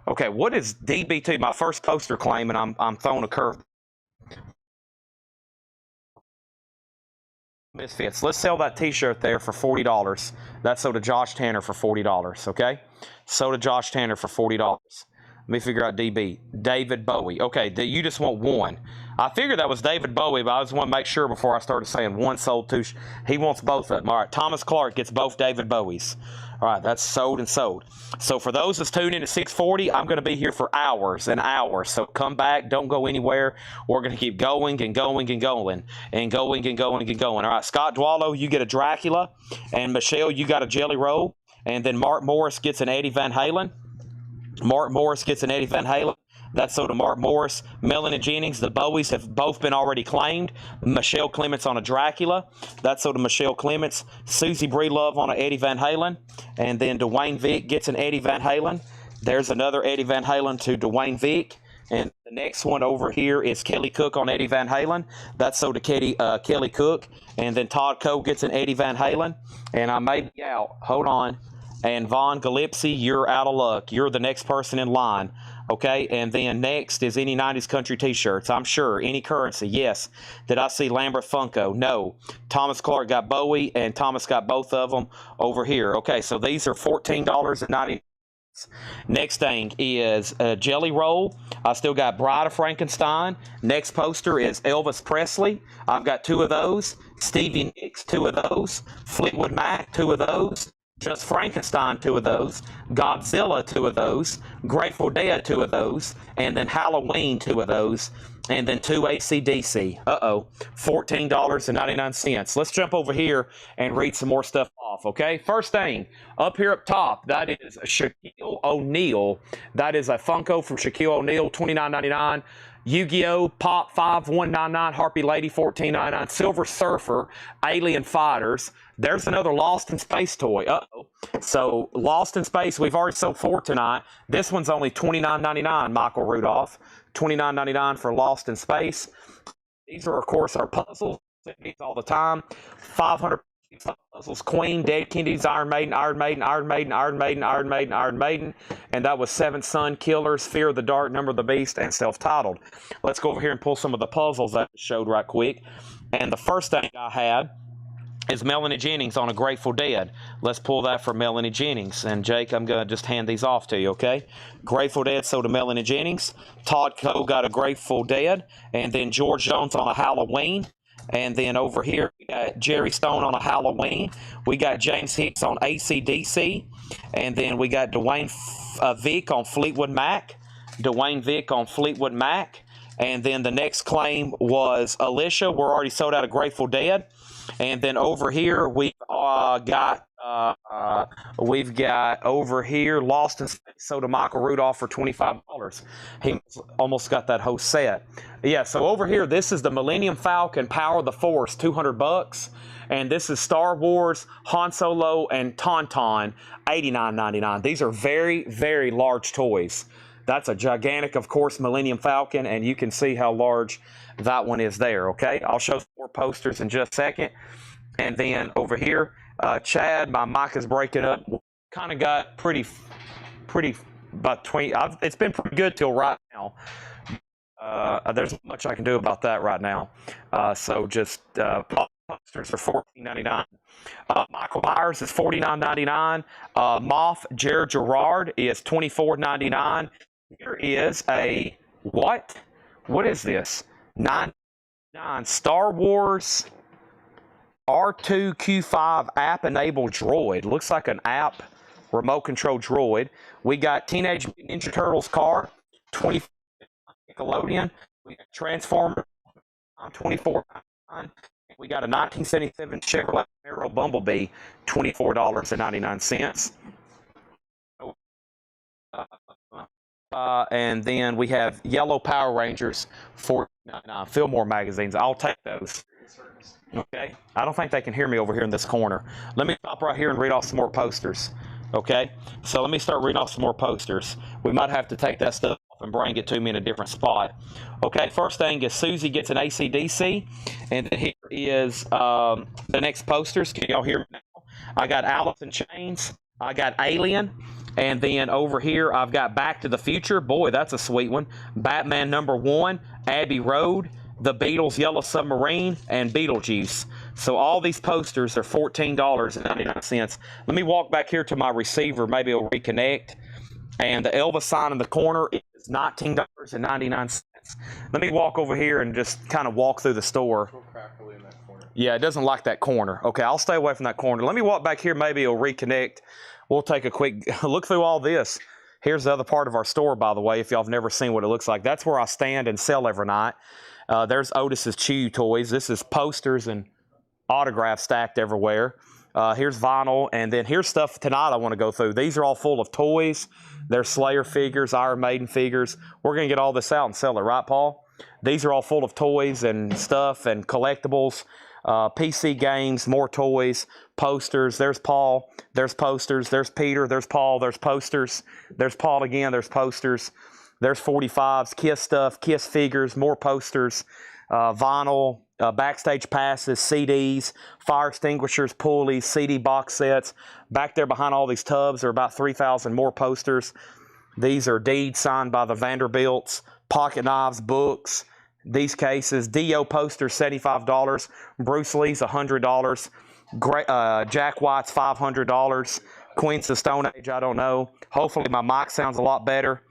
[SPEAKER 1] Okay, what is DB2? My first poster claim, and I'm throwing a curve. Misfits. Let's sell that T-shirt there for $40. That's sold to Josh Tanner for $40. Okay, sold to Josh Tanner for $40. Let me figure out DB. David Bowie. Okay, you just want one. I figured that was David Bowie, but I just want to make sure before I started saying one sold to. He wants both of them. All right, Thomas Clark gets both David Bowies. All right, that's sold and sold. So for those that's tuned in at 6:40, I'm going to be here for hours and hours. So come back. Don't go anywhere. We're going to keep going and going and going and going and going and going. All right, Scott Dwallow, you get a Dracula. And Michelle, you got a Jelly Roll. And then Mark Morris gets an Eddie Van Halen. Mark Morris gets an Eddie Van Halen. That's so to Mark Morris. Melanie Jennings, the Bowies have both been already claimed. Michelle Clements on a Dracula. That's so to Michelle Clements. Susie Breelove on an Eddie Van Halen. And then Dwayne Vick gets an Eddie Van Halen. There's another Eddie Van Halen to Dwayne Vick. And the next one over here is Kelly Cook on Eddie Van Halen. That's so to Kelly Cook. And then Todd Cole gets an Eddie Van Halen. And I may be out. Hold on. And Vaughn Gillespie, you're out of luck. You're the next person in line. Okay, and then next is any 90s country t-shirts. I'm sure. Any currency, yes. Did I see Lambert Funko? No. Thomas Clark got Bowie, and Thomas got both of them over here. Okay, so these are $14.90. Next thing is a Jelly Roll. I still got Bride of Frankenstein. Next poster is Elvis Presley. I've got 2 of those. Stevie Nicks, 2 of those. Fleetwood Mac, 2 of those. Just Frankenstein, 2 of those. Godzilla, 2 of those. Grateful Dead, 2 of those. And then Halloween, 2 of those. And then 2 AC/DC. $14.99. Let's jump over here and read some more stuff off, okay? First thing, up here up top, that is Shaquille O'Neal. That is a Funko from Shaquille O'Neal, $29.99. Yu-Gi-Oh! Pop 5199, Harpy Lady 1499, Silver Surfer, Alien Fighters. There's another Lost in Space toy. So Lost in Space, we've already sold 4 tonight. This one's only $29.99, Michael Rudolph. $29.99 for Lost in Space. These are, of course, our puzzles. These all the time. 500 puzzles. Queen, Dead Kennedys, Iron Maiden, Iron Maiden, Iron Maiden, Iron Maiden, Iron Maiden, Iron Maiden. And that was Seventh Son, Killers, Fear of the Dark, Number of the Beast, and Self-Titled. Let's go over here and pull some of the puzzles that I showed right quick. And the first thing I had is Melanie Jennings on a Grateful Dead. Let's pull that for Melanie Jennings. And Jake, I'm going to just hand these off to you, okay? Grateful Dead, so to Melanie Jennings. Todd Cole got a Grateful Dead. And then George Jones on a Halloween. And then over here, we got Jerry Stone on a Halloween. We got James Hicks on AC/DC. And then we got Dwayne Vick on Fleetwood Mac. Dwayne Vick on Fleetwood Mac. And then the next claim was Alicia. We're already sold out of Grateful Dead. And then over here, we've got over here Lost in Space, sold to Michael Rudolph for $25. He almost got that whole set. Yeah, so over here, this is the Millennium Falcon Power of the Force, $200. And this is Star Wars, Han Solo, and Tauntaun, $89.99. These are very, very large toys. That's a gigantic, of course, Millennium Falcon, and you can see how large that one is there, okay? I'll show some more posters in just a second. And then over here, Chad, my mic is breaking up. Kind of got pretty pretty about 20. It's been pretty good till right now. There's not much I can do about that right now. So just posters are $14.99. Michael Myers is $49.99. Moth Jared Gerard is $24.99. Here is a what? What is this? $9.99 Star Wars R2Q5 app-enabled droid. Looks like an app remote control droid. We got Teenage Mutant Ninja Turtles car, $24. Nickelodeon. We got Transformers, $24.99. We got a 1977 Chevrolet Camaro Bumblebee, $24.99. And then we have Yellow Power Rangers, $14.99. Fillmore magazines. I'll take those. Okay. I don't think they can hear me over here in this corner. Let me stop right here and read off some more posters. Okay. So let me start reading off some more posters. We might have to take that stuff off and bring it to me in a different spot. Okay. First thing is Susie gets an AC/DC. And then here is the next posters. Can y'all hear me now? I got Alice in Chains. I got Alien. And then over here, I've got Back to the Future. Boy, that's a sweet one. Batman #1, Abbey Road, The Beatles' Yellow Submarine, and Beetlejuice. So all these posters are $14.99. Let me walk back here to my receiver. Maybe it'll reconnect. And the Elvis sign in the corner is $19.99. Let me walk over here and just kind of walk through the store. Yeah, it doesn't like that corner. Okay, I'll stay away from that corner. Let me walk back here. Maybe it'll reconnect. We'll take a quick look through all this. Here's the other part of our store, by the way, if y'all have never seen what it looks like. That's where I stand and sell every night. There's Otis's Chew toys. This is posters and autographs stacked everywhere. Here's vinyl, and then here's stuff tonight I want to go through. These are all full of toys. There's Slayer figures, Iron Maiden figures. We're going to get all this out and sell it, right, Paul? These are all full of toys and stuff and collectibles. PC games, more toys, posters. There's Paul. There's posters. There's Peter. There's Paul. There's posters. There's Paul again. There's posters. There's 45s, Kiss stuff, Kiss figures, more posters, vinyl, backstage passes, CDs, fire extinguishers, pulleys, CD box sets. Back there behind all these tubs are about 3,000 more posters. These are deeds signed by the Vanderbilts, pocket knives, books. These cases, Dio posters, $75. Bruce Lee's, $100. Jack White's, $500. Queens of Stone Age, I don't know. Hopefully my mic sounds a lot better.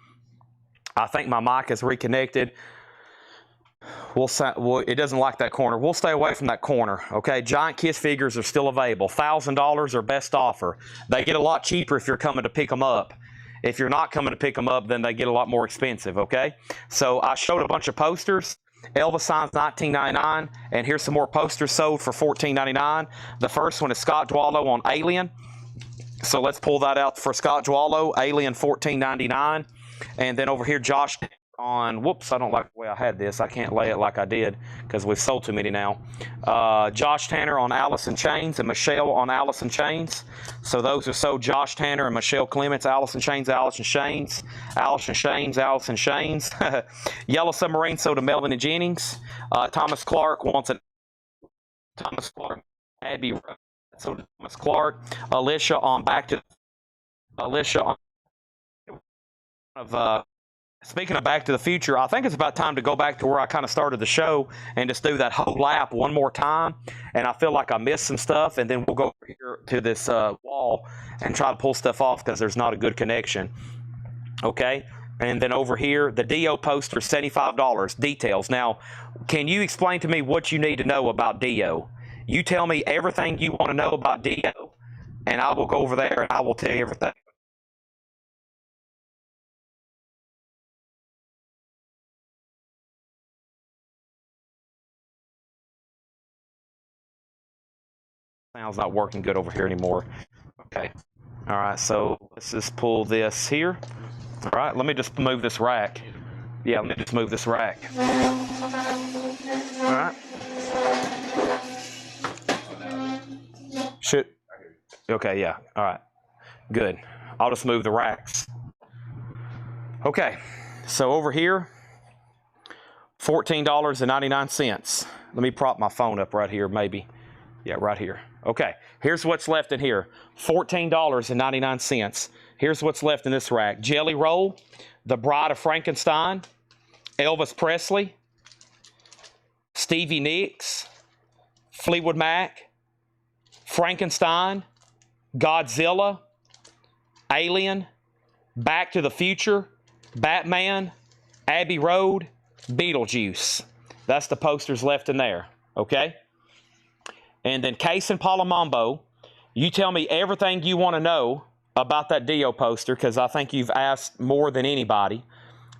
[SPEAKER 1] I think my mic is reconnected. It doesn't like that corner. We'll stay away from that corner. Okay, Giant Kiss figures are still available. $1,000 or best offer. They get a lot cheaper if you're coming to pick them up. If you're not coming to pick them up, then they get a lot more expensive, okay? So I showed a bunch of posters. Elvis signs $19.99, and here's some more posters sold for $14.99. The first one is Scott Dwallow on Alien. So let's pull that out for Scott Dwallow, Alien $14.99. And then over here, Josh on, whoops, I don't like the way I had this. I can't lay it like I did because we've sold too many now. Josh Tanner on Alice in Chains and Michelle on Alice in Chains. So those are sold, Josh Tanner and Michelle Clements, Alice in Chains, Alice in Chains, Alice in Chains, Alice in Chains. Yellow Submarine sold to Melvin Jennings. Thomas Clark wants an Thomas Clark, Abbey Road, so Thomas Clark. Alicia on speaking of Back to the Future, I think it's about time to go back to where I kind of started the show and just do that whole lap one more time. And I feel like I missed some stuff, and then we'll go over here to this wall and try to pull stuff off because there's not a good connection. Okay, and then over here, the Dio poster, $75. Details. Now, can you explain to me what you need to know about Dio? You tell me everything you want to know about Dio, and I will go over there and I will tell you everything. Sound's not working good over here anymore. Okay. All right, so let's just pull this here. All right, let me just move this rack. Yeah, let me just move this rack. All right. Should. Okay, yeah. All right. Good. I'll just move the racks. Okay, so over here, $14.99. Let me prop my phone up right here, maybe. Yeah, right here. Okay, here's what's left in here. $14.99. Here's what's left in this rack. Jelly Roll, The Bride of Frankenstein, Elvis Presley, Stevie Nicks, Fleetwood Mac, Frankenstein, Godzilla, Alien, Back to the Future, Batman, Abbey Road, Beetlejuice. That's the posters left in there, okay? And then Case and Palomambo, you tell me everything you want to know about that Dio poster, because I think you've asked more than anybody.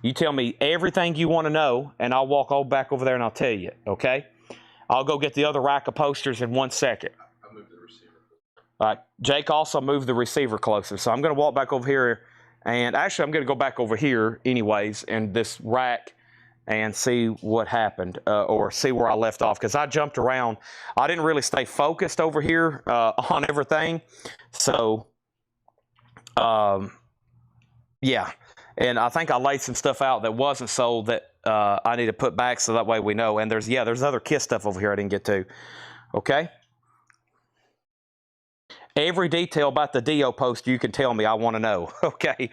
[SPEAKER 1] You tell me everything you want to know, and I'll walk all back over there and I'll tell you, okay? I'll go get the other rack of posters in 1 second.
[SPEAKER 4] I moved the receiver.
[SPEAKER 1] All right, Jake also moved the receiver closer, so I'm going to walk back over here, and actually I'm going to go back over here anyways in this rack and see what happened, or see where I left off, because I jumped around. I didn't really stay focused over here on everything, so yeah. And I think I laid some stuff out that wasn't sold that I need to put back, so that way we know. And there's other Kiss stuff over here I didn't get to. Okay? Every detail about the Dio poster you can tell me, I want to know. Okay?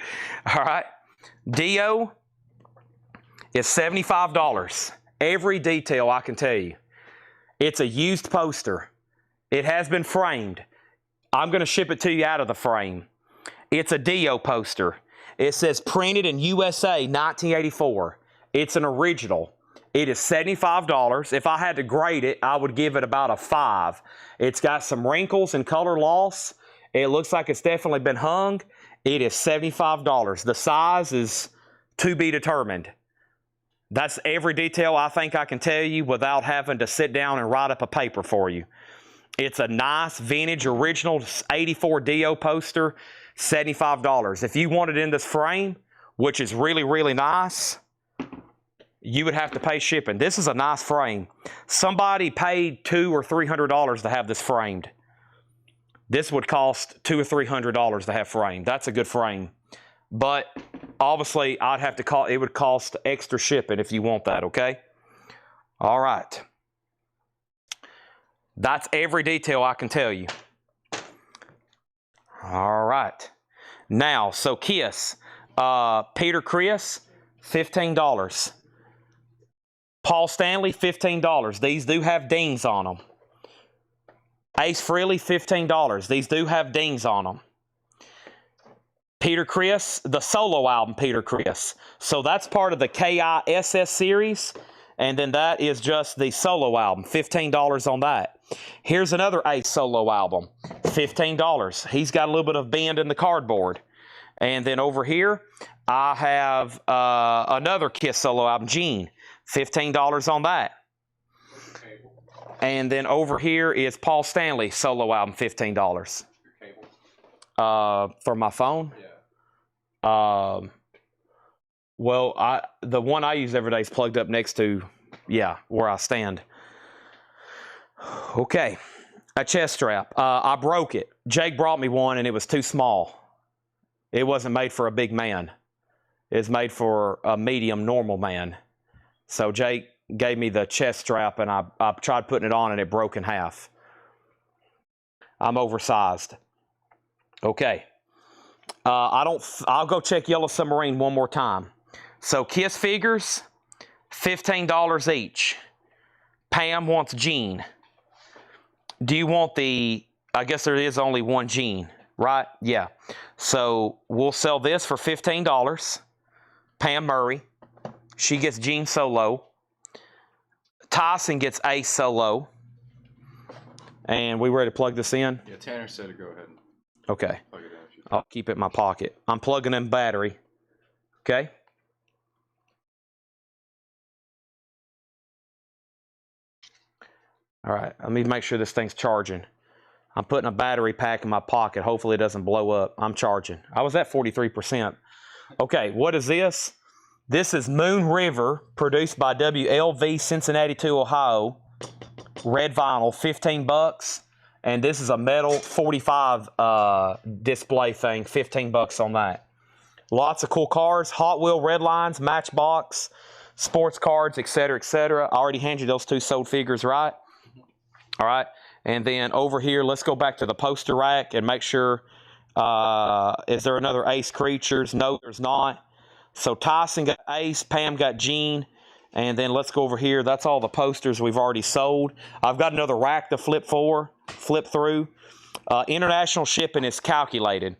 [SPEAKER 1] All right? Dio is $75. Every detail I can tell you. It's a used poster. It has been framed. I'm going to ship it to you out of the frame. It's a Dio poster. It says printed in USA 1984. It's an original. It is $75. If I had to grade it, I would give it about a 5. It's got some wrinkles and color loss. It looks like it's definitely been hung. It is $75. The size is to be determined. That's every detail I think I can tell you without having to sit down and write up a paper for you. It's a nice vintage original 84 Dio poster. $75. If you want it in this frame, which is really, really nice, you would have to pay shipping. This is a nice frame. Somebody paid $200 or $300 to have this framed. This would cost $200 or $300 to have framed. That's a good frame. But obviously, I'd have to call. It would cost extra shipping if you want that. Okay. All right. That's every detail I can tell you. All right. Now, so Kiss, Peter Criss, $15. Paul Stanley, $15. These do have dings on them. Ace Frehley, $15. These do have dings on them. Peter Criss, the solo album, Peter Criss. So that's part of the KISS series. And then that is just the solo album, $15 on that. Here's another Ace solo album, $15. He's got a little bit of bend in the cardboard. And then over here, I have another Kiss solo album, Gene, $15 on that. And then over here is Paul Stanley solo album, $15.
[SPEAKER 4] Your cable?
[SPEAKER 1] For my phone?
[SPEAKER 4] Yeah.
[SPEAKER 1] Well, the one I use every day is plugged up next to, where I stand. Okay, a chest strap. I broke it. Jake brought me one, and it was too small. It wasn't made for a big man. It's made for a medium, normal man. So Jake gave me the chest strap, and I tried putting it on, and it broke in half. I'm oversized. Okay. I'll go check Yellow Submarine one more time. So Kiss figures, $15 each. Pam wants Gene. Do you want I guess there is only one Gene, right? Yeah. So we'll sell this for $15. Pam Murray. She gets Gene solo. Tyson gets Ace solo. And we ready to plug this in?
[SPEAKER 4] Yeah, Tanner said to go ahead and
[SPEAKER 1] Okay.
[SPEAKER 4] plug it in.
[SPEAKER 1] I'll keep it in my pocket. I'm plugging in battery. Okay. All right. Let me make sure this thing's charging. I'm putting a battery pack in my pocket. Hopefully it doesn't blow up. I'm charging. I was at 43%. Okay. What is this? This is Moon River, produced by WLV Cincinnati 2, Ohio. Red vinyl, $15. And this is a metal 45 display thing, $15 on that. Lots of cool cars, Hot Wheel Red Lines, Matchbox, sports cards, etc., etc. I already handed you those two sold figures, right? All right. And then over here, let's go back to the poster rack and make sure Is there another Ace Creatures? No, there's not. So Tyson got Ace, Pam got Gene, and then let's go over here. That's all the posters we've already sold. I've got another rack to flip through. International shipping is calculated.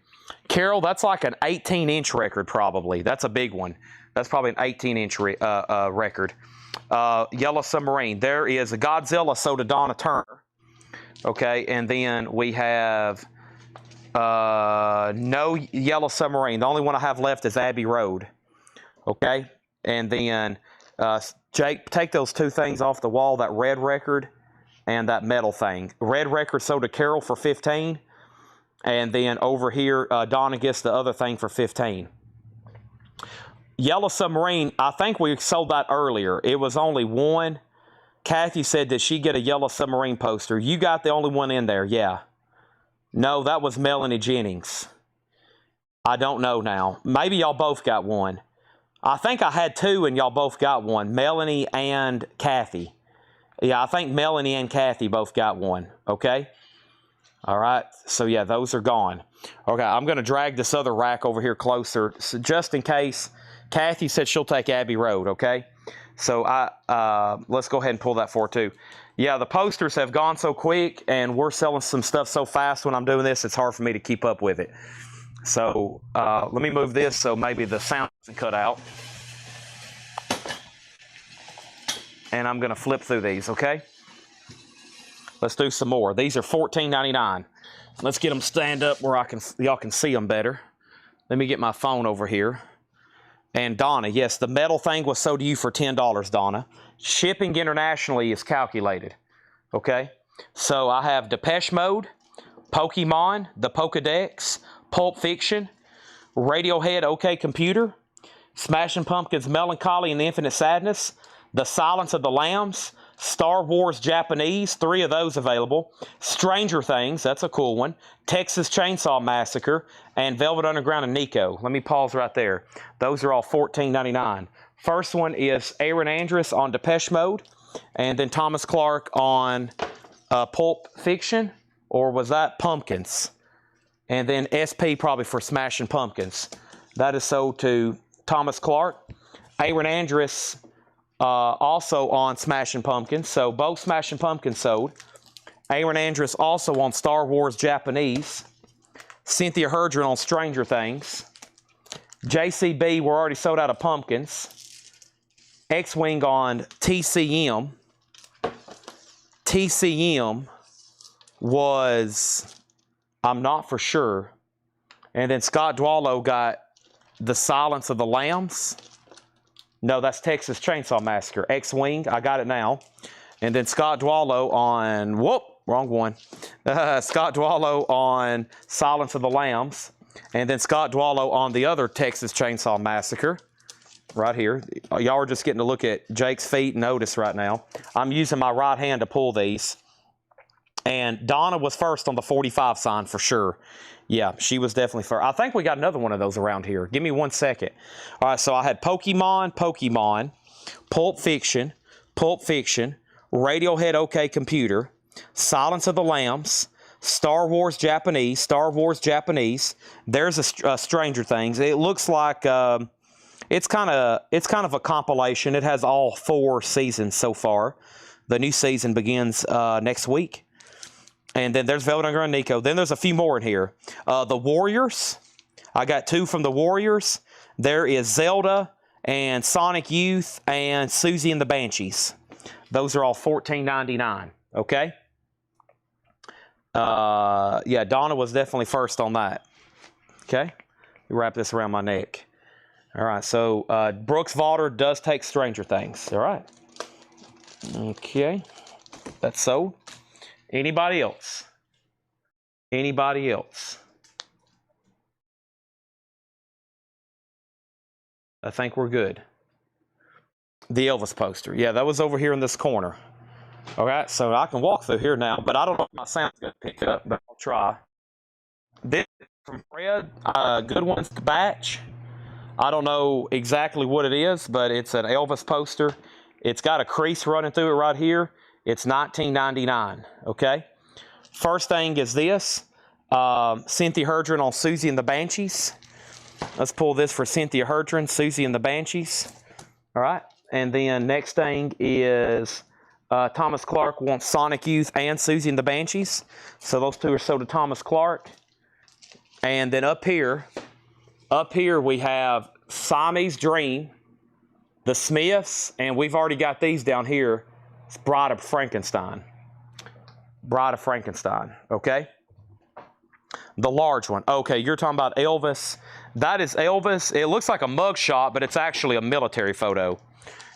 [SPEAKER 1] Carol, that's like an 18-inch record probably. That's a big one. That's probably an 18-inch record. Yellow Submarine. There is a Godzilla, so to Donna Turner. Okay, and then we have no Yellow Submarine. The only one I have left is Abbey Road. Okay, and then Jake, take those two things off the wall, that red record and that metal thing. Red record sold to Carol for $15, and then over here Donna gets the other thing for $15. Yellow Submarine, I think we sold that earlier. It was only one. Kathy said, did she get a Yellow Submarine poster? You got the only one in there, yeah. No, that was Melanie Jennings. I don't know now. Maybe y'all both got one. I think I had two and y'all both got one. Melanie and Kathy. Yeah, I think Melanie and Kathy both got one. Okay? All right. So, yeah, those are gone. Okay, I'm going to drag this other rack over here closer, so just in case. Kathy said she'll take Abbey Road, okay? So let's go ahead and pull that for too. Yeah, the posters have gone so quick, and we're selling some stuff so fast when I'm doing this, it's hard for me to keep up with it. So let me move this so maybe the sound doesn't cut out. And I'm going to flip through these, okay? Let's do some more. These are $14.99. Let's get them stand up where y'all can see them better. Let me get my phone over here. And Donna, yes, the metal thing was sold to you for $10, Donna. Shipping internationally is calculated, okay? So I have Depeche Mode, Pokemon, the Pokedex, Pulp Fiction, Radiohead, OK Computer, Smashing Pumpkins, Melancholy and the Infinite Sadness, The Silence of the Lambs, Star Wars Japanese, 3 of those available, Stranger Things, that's a cool one, Texas Chainsaw Massacre, and Velvet Underground and Nico. Let me pause right there. Those are all $14.99. First one is Aaron Andress on Depeche Mode, and then Thomas Clark on Pulp Fiction, or was that Pumpkins? And then SP probably for Smashing Pumpkins. That is sold to Thomas Clark. Aaron Andress also on Smashing Pumpkins, so both Smashing Pumpkins sold. Aaron Andress also on Star Wars Japanese. Cynthia Herdron on Stranger Things. JCB, we're already sold out of Pumpkins. X-Wing on TCM. TCM was, I'm not for sure. And then Scott Dwallow got The Silence of the Lambs. No, that's Texas Chainsaw Massacre. X-Wing, I got it now. And then Scott Dwallow on, whoop, wrong one. Scott Dwallow on Silence of the Lambs. And then Scott Dwallow on the other Texas Chainsaw Massacre. Right here. Y'all are just getting to look at Jake's feet and Otis right now. I'm using my right hand to pull these. And Donna was first on the 45 sign for sure. Yeah, she was definitely first. I think we got another one of those around here. Give me 1 second. All right, so I had Pokemon, Pulp Fiction, Radiohead OK Computer, Silence of the Lambs, Star Wars Japanese. There's a Stranger Things. It looks like it's kind of a compilation. It has all 4 seasons so far. The new season begins next week. And then there's Velvet Underground Nico. Then there's a few more in here. The Warriors. I got 2 from the Warriors. There is Zelda and Sonic Youth and Susie and the Banshees. Those are all $14.99. Okay? Yeah, Donna was definitely first on that. Okay? Wrap this around my neck. All right, so Brooks Valder does take Stranger Things. All right. Okay. That's sold. Anybody else? Anybody else? I think we're good. The Elvis poster. Yeah, that was over here in this corner. All right, so I can walk through here now, but I don't know if my sound's going to pick up, but I'll try. This from Fred, Good Ones batch. I don't know exactly what it is, but it's an Elvis poster. It's got a crease running through it right here. It's $19.99, okay? First thing is this. Cynthia Herdron on Susie and the Banshees. Let's pull this for Cynthia Herdron, Susie and the Banshees. All right. And then next thing is Thomas Clark wants Sonic Youth and Susie and the Banshees. So those two are sold to Thomas Clark. And then up here we have Siamese Dream, the Smiths, and we've already got these down here. It's Bride of Frankenstein. Bride of Frankenstein, okay? The large one. Okay, you're talking about Elvis. That is Elvis. It looks like a mug shot, but it's actually a military photo.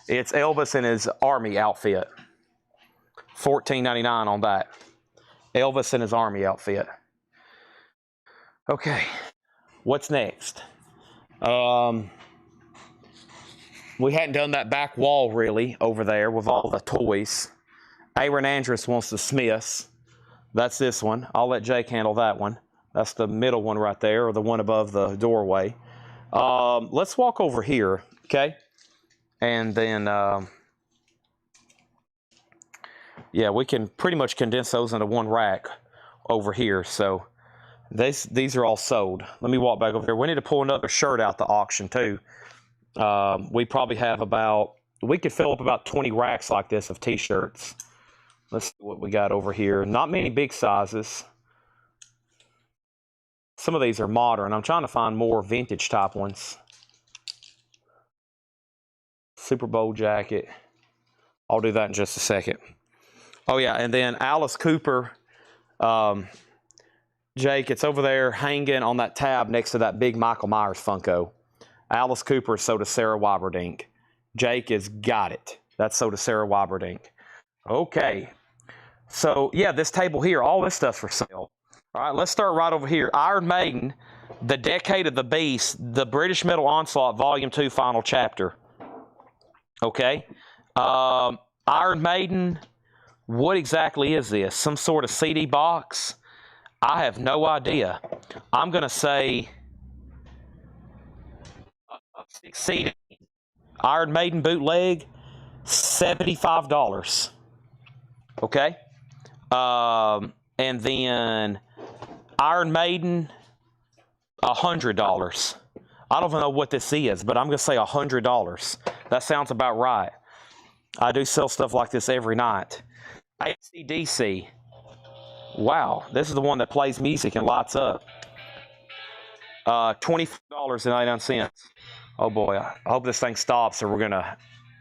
[SPEAKER 1] It's Elvis in his army outfit. $14.99 on that. Elvis in his army outfit. Okay, what's next? We hadn't done that back wall really over there with all the toys. Aaron Andrus wants the Smiths. That's this one. I'll let Jake handle that one. That's the middle one right there, or the one above the doorway. Let's walk over here, okay? And then, yeah, we can pretty much condense those into one rack over here. So these are all sold. Let me walk back over here. We need to pull another shirt out the auction too. We probably have we could fill up about 20 racks like this of t-shirts. Let's see what we got over here. Not many big sizes. Some of these are modern. I'm trying to find more vintage type ones. Super Bowl jacket. I'll do that in just a second. Oh yeah, and then Alice Cooper. Jake, it's over there hanging on that tab next to that big Michael Myers Funko. Alice Cooper, so does Sarah Weiberdink. Jake has got it. That's so does Sarah Weiberdink. Okay. So, yeah, this table here, all this stuff's for sale. All right, let's start right over here. Iron Maiden, The Decade of the Beast, The British Metal Onslaught, Volume 2, Final Chapter. Okay. Iron Maiden, what exactly is this? Some sort of CD box? I have no idea. I'm going to say CD. Iron Maiden bootleg, $75. Okay. And then Iron Maiden, $100. I don't even know what this is, but I'm going to say $100. That sounds about right. I do sell stuff like this every night. AC/DC. Wow, this is the one that plays music and lights up. $24.99. Oh boy, I hope this thing stops or we're going to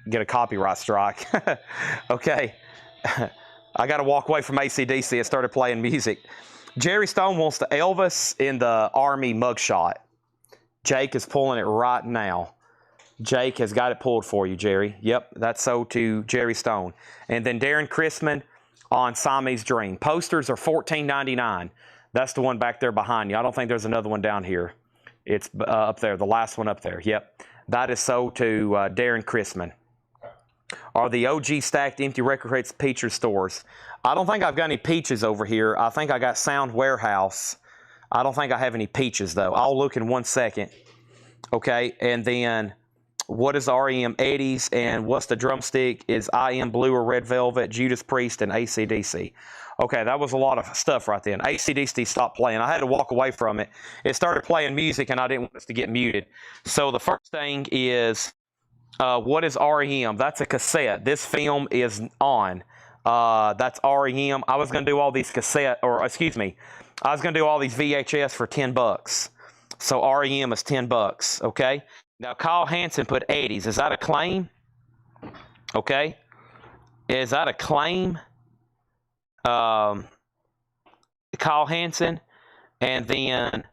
[SPEAKER 1] get a copyright strike. Okay. I got to walk away from AC/DC. It started playing music. Jerry Stone wants the Elvis in the Army mugshot. Jake is pulling it right now. Jake has got it pulled for you, Jerry. Yep, that's sold to Jerry Stone. And then Darren Chrisman on Siamese Dream. Posters are $14.99. That's the one back there behind you. I don't think there's another one down here. It's up there, the last one up there. Yep, that is sold to Darren Chrisman. Are the OG stacked empty record crates Peaches stores? I don't think I've got any Peaches over here. I think I got Sound Warehouse. I don't think I have any Peaches, though. I'll look in 1 second. Okay, and then what is REM Eddie's and what's the drumstick is I Am Blue or Red Velvet, Judas Priest, and AC/DC. Okay, that was a lot of stuff right then. AC/DC stopped playing. I had to walk away from it. It started playing music, and I didn't want us to get muted. So the first thing is, what is REM? That's a cassette. This film is on. That's REM. I was going to do all these I was going to do all these VHS for $10. So REM is $10, okay? Now, Kyle Hansen put Eddie's. Is that a claim? Okay. Is that a claim? Kyle Hansen. And then,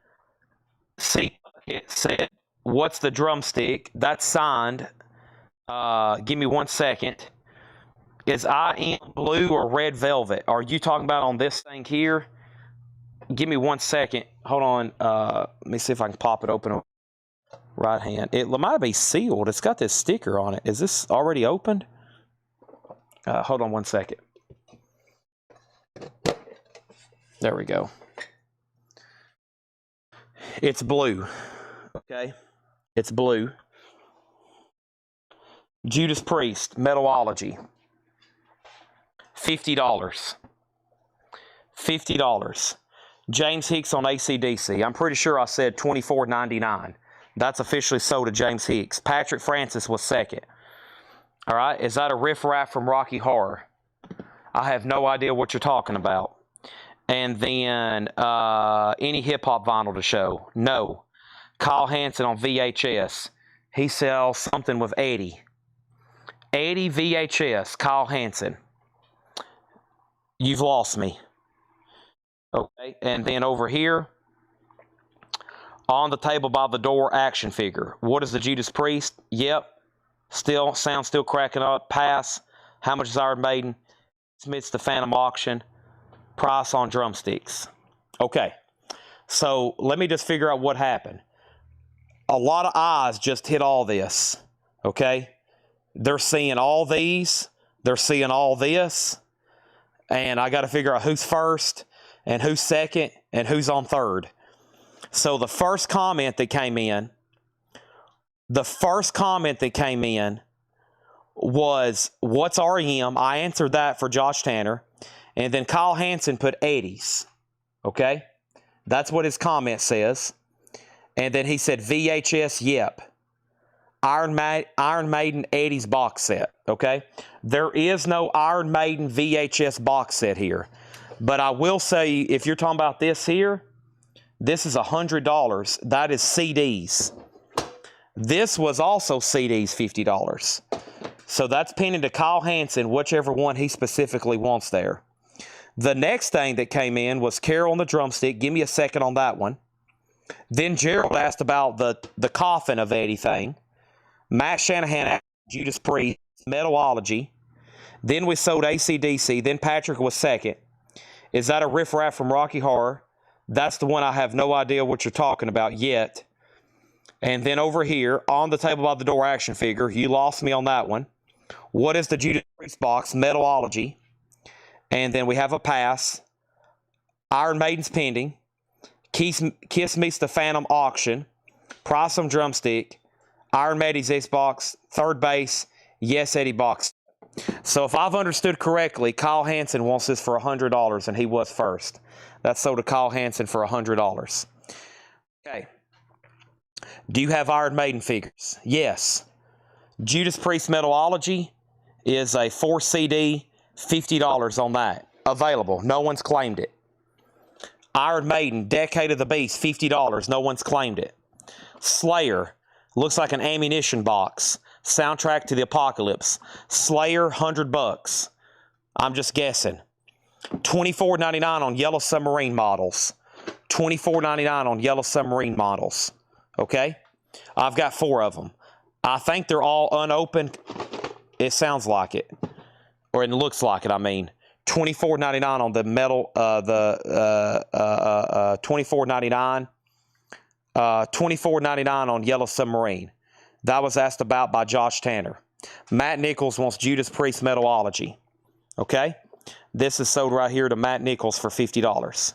[SPEAKER 1] see, it said, what's the drumstick? That's signed. Give me 1 second. Is I Am Blue or Red Velvet? Are you talking about on this thing here? Give me 1 second. Hold on. Let me see if I can pop it open. Right hand. It might be sealed. It's got this sticker on it. Is this already opened? Hold on 1 second. There we go. It's blue. Okay. It's blue. Judas Priest, Metallology. $50. $50. James Hicks on AC/DC. I'm pretty sure I said $24.99. That's officially sold to James Hicks. Patrick Francis was second. All right, is that a riff-raff from Rocky Horror? I have no idea what you're talking about. And then any hip-hop vinyl to show? No. Kyle Hansen on VHS. He sells something with Eddie. Eddie VHS, Kyle Hansen. You've lost me. Okay, and then over here, on the table by the door, action figure. What is the Judas Priest? Yep. Sound still cracking up. Pass. How much is Iron Maiden? Smith's the Phantom Auction. Price on drumsticks. Okay, so let me just figure out what happened. A lot of eyes just hit all this. Okay, they're seeing all these. They're seeing all this. And I got to figure out who's first and who's second and who's on third. So the first comment that came in was, what's REM? I answered that for Josh Tanner. And then Kyle Hansen put 80s. Okay? That's what his comment says. And then he said VHS, yep. Iron Maiden 80s box set. Okay? There is no Iron Maiden VHS box set here. But I will say, if you're talking about this here, this is $100. That is CDs. This was also CDs, $50. So that's pinned to Kyle Hansen, whichever one he specifically wants there. The next thing that came in was Carol on the drumstick. Give me a second on that one. Then Gerald asked about the coffin of Eddie thing. Matt Shanahan asked Judas Priest, Metalology. Then we sold AC/DC. Then Patrick was second. Is that a riff-raff from Rocky Horror? That's the one I have no idea what you're talking about yet. And then over here, on the table by the door action figure, you lost me on that one. What is the Judas Priest box? Metalology. And then we have a pass. Iron Maiden's pending. Kiss Meets the Phantom Auction. Price on drumstick. Iron Maiden's Xbox. Third base. Yes, Eddie box. So if I've understood correctly, Kyle Hansen wants this for $100, and he was first. That's sold to Kyle Hansen for $100. Okay. Do you have Iron Maiden figures? Yes. Judas Priest Metalology is a 4 CD, $50 on that. Available. No one's claimed it. Iron Maiden, Decade of the Beast, $50. No one's claimed it. Slayer, looks like an ammunition box. Soundtrack to the Apocalypse. Slayer, $100. I'm just guessing. $24.99 on Yellow Submarine models. $24.99 on Yellow Submarine models. Okay? I've got 4 of them. I think they're all unopened. It sounds like it. Or it looks like it, I mean. $24.99 on the metal, $24.99. $24.99 on Yellow Submarine. That was asked about by Josh Tanner. Matt Nichols wants Judas Priest Metalology. Okay? This is sold right here to Matt Nichols for $50.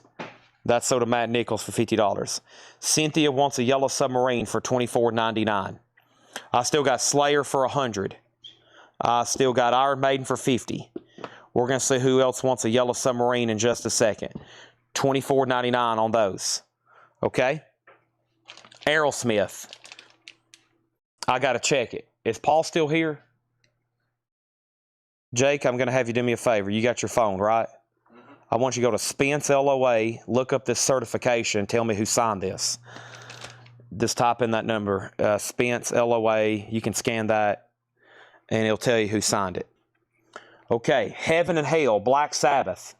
[SPEAKER 1] That's sold to Matt Nichols for $50. Cynthia wants a Yellow Submarine for $24.99. I still got Slayer for $100. I still got Iron Maiden for $50. We're going to see who else wants a Yellow Submarine in just a second. $24.99 on those. Okay? Aerosmith. I got to check it. Is Paul still here? Jake, I'm going to have you do me a favor. You got your phone, right? Mm-hmm. I want you to go to Spence LOA, look up this certification, tell me who signed this. Just type in that number, Spence LOA. You can scan that, and it'll tell you who signed it. Okay, Heaven and Hell, Black Sabbath.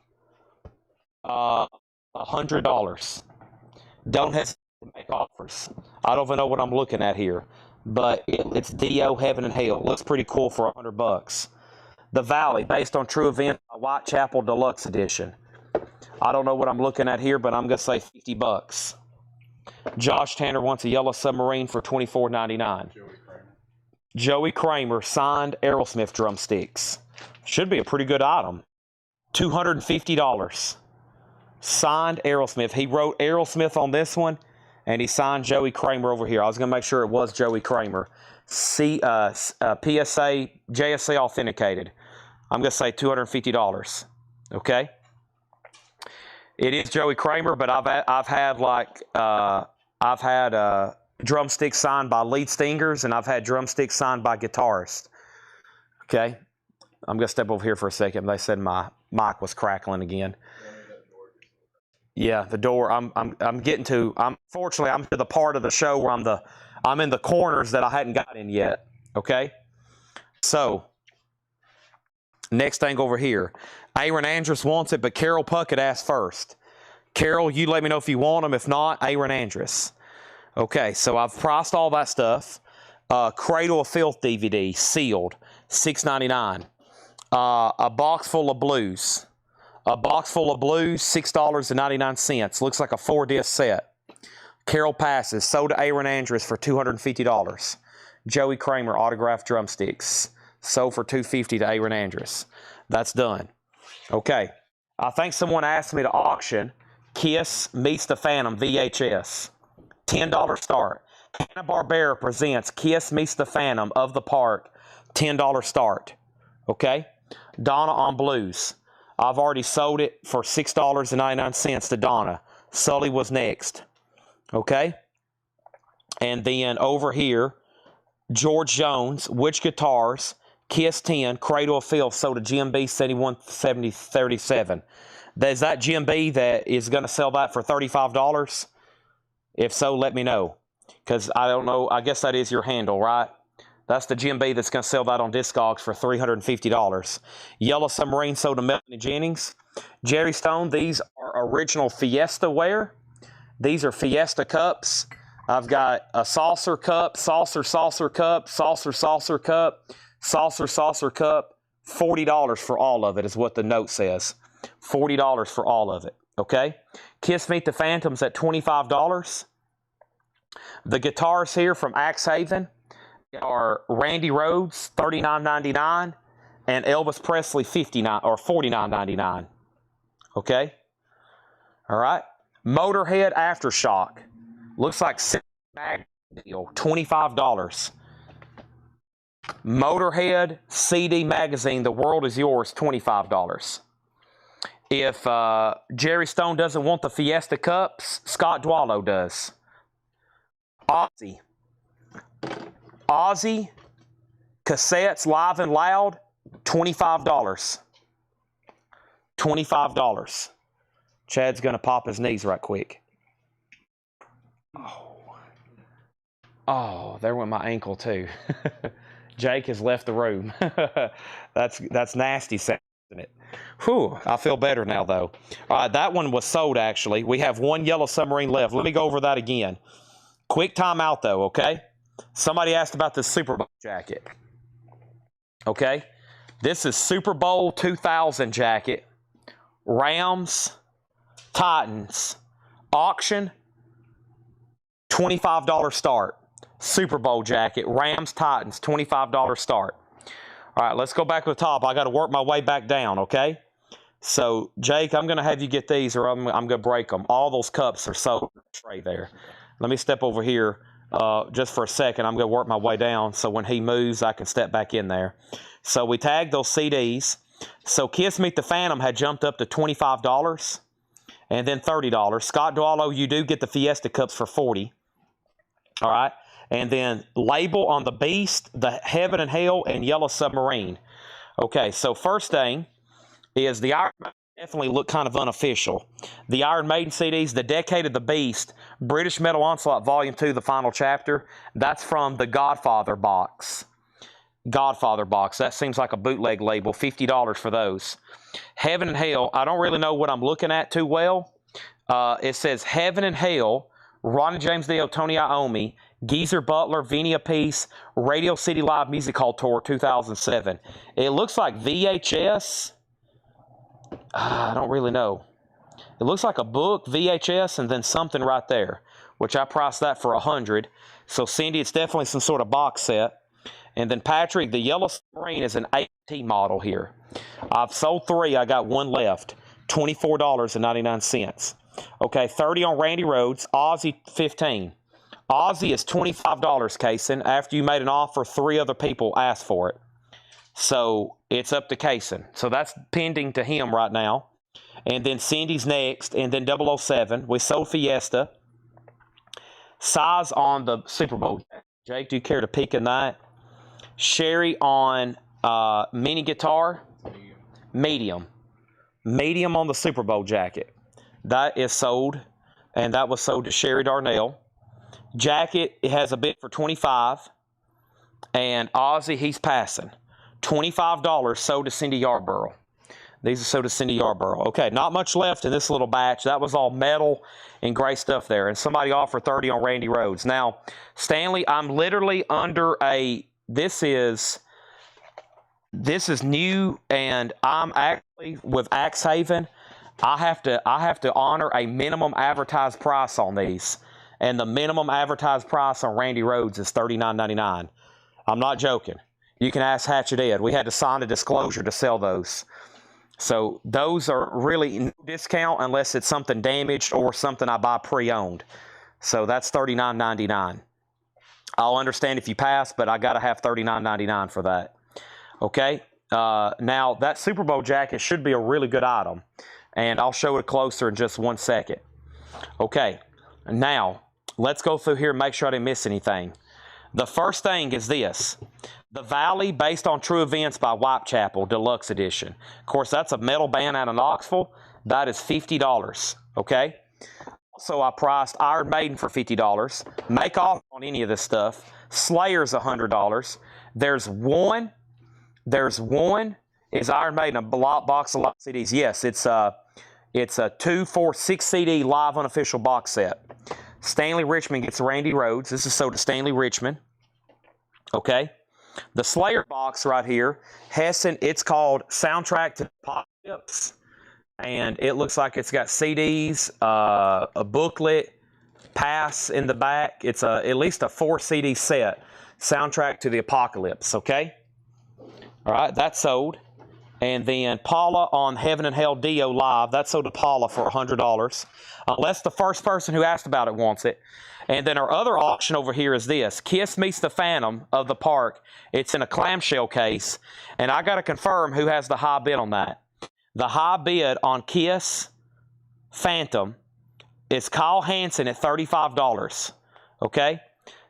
[SPEAKER 1] $100. Don't hesitate to make offers. I don't even know what I'm looking at here, but it's Dio, Heaven and Hell. Looks pretty cool for $100. The Valley, based on true event, Whitechapel Deluxe Edition. I don't know what I'm looking at here, but I'm going to say $50. Josh Tanner wants a Yellow Submarine for $24.99. Joey Kramer signed Aerosmith drumsticks. Should be a pretty good item. $250. Signed Aerosmith. He wrote Aerosmith on this one, and he signed Joey Kramer over here. I was going to make sure it was Joey Kramer. PSA, JSA authenticated. I'm going to say $250. Okay? It is Joey Kramer, but I've had drumsticks signed by lead singers, and I've had drumsticks signed by guitarists. Okay, I'm gonna step over here for a second. They said my mic was crackling again. Yeah, the door. I'm getting to. Fortunately I'm to the part of the show where I'm in the corners that I hadn't got in yet. Okay, so next thing over here, Aaron Andrus wants it, but Carol Puckett asked first. Carol, you let me know if you want them. If not, Aaron Andrus. Okay, so I've priced all that stuff. Cradle of Filth DVD, sealed, $6.99. A box full of blues. A box full of blues, $6.99. Looks like a 4-disc set. Carol passes, sold to Aaron Andrus for $250. Joey Kramer autographed drumsticks, sold for $250 to Aaron Andrus. That's done. Okay, I think someone asked me to auction Kiss Meets the Phantom VHS. $10 start. Hanna-Barbera presents Kiss Meets the Phantom of the Park. $10 start. Okay? Donna on blues. I've already sold it for $6.99 to Donna. Sully was next. Okay? And then over here, George Jones, Which Guitars, Kiss 10, Cradle of Filth, sold to Jim B 717037. Is that Jim B that is going to sell that for $35? If so, let me know. Because I don't know. I guess that is your handle, right? That's the Jim B that's going to sell that on Discogs for $350. Yellow Submarine sold to Melanie Jennings. Jerry Stone, these are original Fiesta ware. These are Fiesta cups. I've got a saucer cup, saucer cup, saucer cup, saucer cup. $40 for all of it is what the note says. $40 for all of it, okay? Kiss Meet the Phantoms at $25. The guitars here from Axe Haven are Randy Rhoads, $39.99, and Elvis Presley, $49.99. Okay? All right. Motorhead Aftershock. Looks like deal, $25. Motorhead CD magazine, The World Is Yours, $25. If Jerry Stone doesn't want the Fiesta cups, Scott Dwallow does. Ozzy cassettes, live and loud, $25. $25. Chad's going to pop his knees right quick. Oh, there went my ankle too. Jake has left the room. That's nasty, isn't it? Whew, I feel better now, though. All right, that one was sold, actually. We have one Yellow Submarine left. Let me go over that again. Quick timeout, though, okay? Somebody asked about this Super Bowl jacket. Okay? This is Super Bowl 2000 jacket. Rams, Titans, auction, $25 start. Super Bowl jacket, Rams, Titans, $25 start. All right, let's go back to the top. I got to work my way back down, okay? So, Jake, I'm going to have you get these or I'm going to break them. All those cups are sold in the tray there. Let me step over here just for a second. I'm going to work my way down so when he moves, I can step back in there. So, we tagged those CDs. So, Kiss Meet the Phantom had jumped up to $25 and then $30. Scott Dwallow, you do get the Fiesta cups for $40. All right. And then label on the Beast, the Heaven and Hell, and Yellow Submarine. Okay, so first thing is the Iron Maiden definitely look kind of unofficial. The Iron Maiden CDs, The Decade of the Beast, British Metal Onslaught Volume 2, the final chapter, that's from the Godfather box. Godfather box. That seems like a bootleg label, $50 for those. Heaven and Hell, I don't really know what I'm looking at too well. It says Heaven and Hell, Ronnie James Dio, Tony Iommi, Geezer Butler, Vinny Appice, Radio City Live Music Hall Tour 2007. It looks like VHS. I don't really know. It looks like a book, VHS, and then something right there, which I priced that for $100. So, Cindy, it's definitely some sort of box set. And then, Patrick, the Yellow Submarine is an AT model here. I've sold 3. I got 1 left. $24.99. Okay, 30 on Randy Rhoads. Ozzy, 15. Ozzy is $25, Kaysen. After you made an offer, 3 other people asked for it. So it's up to Kaysen. So that's pending to him right now. And then Cindy's next, and then 007. We sold Fiesta. Size on the Super Bowl. Jake, do you care to peek in that? Sherry on mini guitar. Medium. Medium on the Super Bowl jacket. That is sold, and that was sold to Sherry Darnell. Jacket, it has a bid for $25. And Ozzy, he's passing. $25 sold to Cindy Yarborough. These are sold to Cindy Yarborough. Okay, not much left in this little batch. That was all metal and gray stuff there. And somebody offered 30 on Randy Rhodes. Now, Stanley, I'm literally under a, this is new, and I'm actually with Axe Haven. I have to honor a minimum advertised price on these. And the minimum advertised price on Randy Rhodes is $39.99. I'm not joking. You can ask Hatchet Ed. We had to sign a disclosure to sell those. So those are really no discount unless it's something damaged or something I buy pre-owned. So that's $39.99. I'll understand if you pass, but I got to have $39.99 for that. Okay? Now, that Super Bowl jacket should be a really good item. And I'll show it closer in just 1 second. Okay. Now, let's go through here and make sure I didn't miss anything. The first thing is this. The Valley, based on true events by Whitechapel, Deluxe Edition. Of course, that's a metal band out of Knoxville. That is $50, okay? So I priced Iron Maiden for $50. Make off on any of this stuff. Slayer's $100. There's one. Is Iron Maiden a box of live CDs? Yes, it's a 2, 4, 6 CD live unofficial box set. Stanley Richmond gets Randy Rhodes. This is sold to Stanley Richmond. Okay. The Slayer box right here, Hessen, it's called Soundtrack to Apocalypse. And it looks like it's got CDs, a booklet, pass in the back. It's at least a 4 CD set, Soundtrack to the Apocalypse, okay? All right, that's sold. And then Paula on Heaven and Hell Dio Live, that's sold to Paula for $100. Unless the first person who asked about it wants it. And then our other auction over here is this. Kiss Meets the Phantom of the Park. It's in a clamshell case. And I got to confirm who has the high bid on that. The high bid on Kiss Phantom is Kyle Hansen at $35. Okay?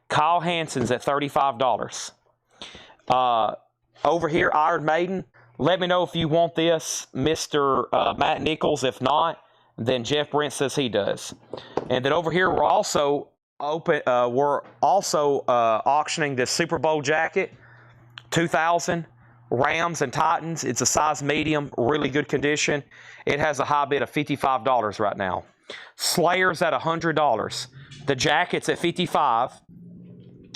[SPEAKER 1] Kyle Hansen's at $35. Over here, Iron Maiden. Let me know if you want this, Mr. Matt Nichols. If not, then Jeff Brent says he does. And then over here, we're also auctioning this Super Bowl jacket, 2000 Rams and Titans. It's a size medium, really good condition. It has a high bid of $55 right now. Slayer's at $100. The jacket's at $55.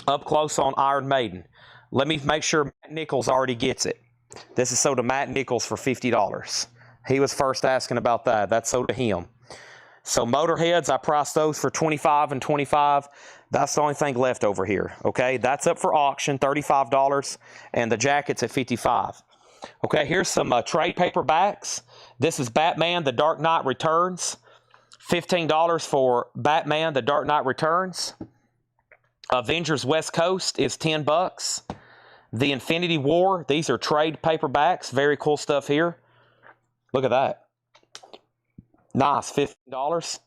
[SPEAKER 1] Up close on Iron Maiden. Let me make sure Matt Nichols already gets it. This is sold to Matt Nichols for $50. He was first asking about that. That's sold to him. So Motorheads, I priced those for $25 and $25. That's the only thing left over here. Okay, that's up for auction, $35, and the jacket's at $55. Okay, here's some trade paperbacks. This is Batman: The Dark Knight Returns. $15 for Batman: The Dark Knight Returns. Avengers West Coast is $10. The Infinity War, these are trade paperbacks. Very cool stuff here. Look at that. Nice, $15.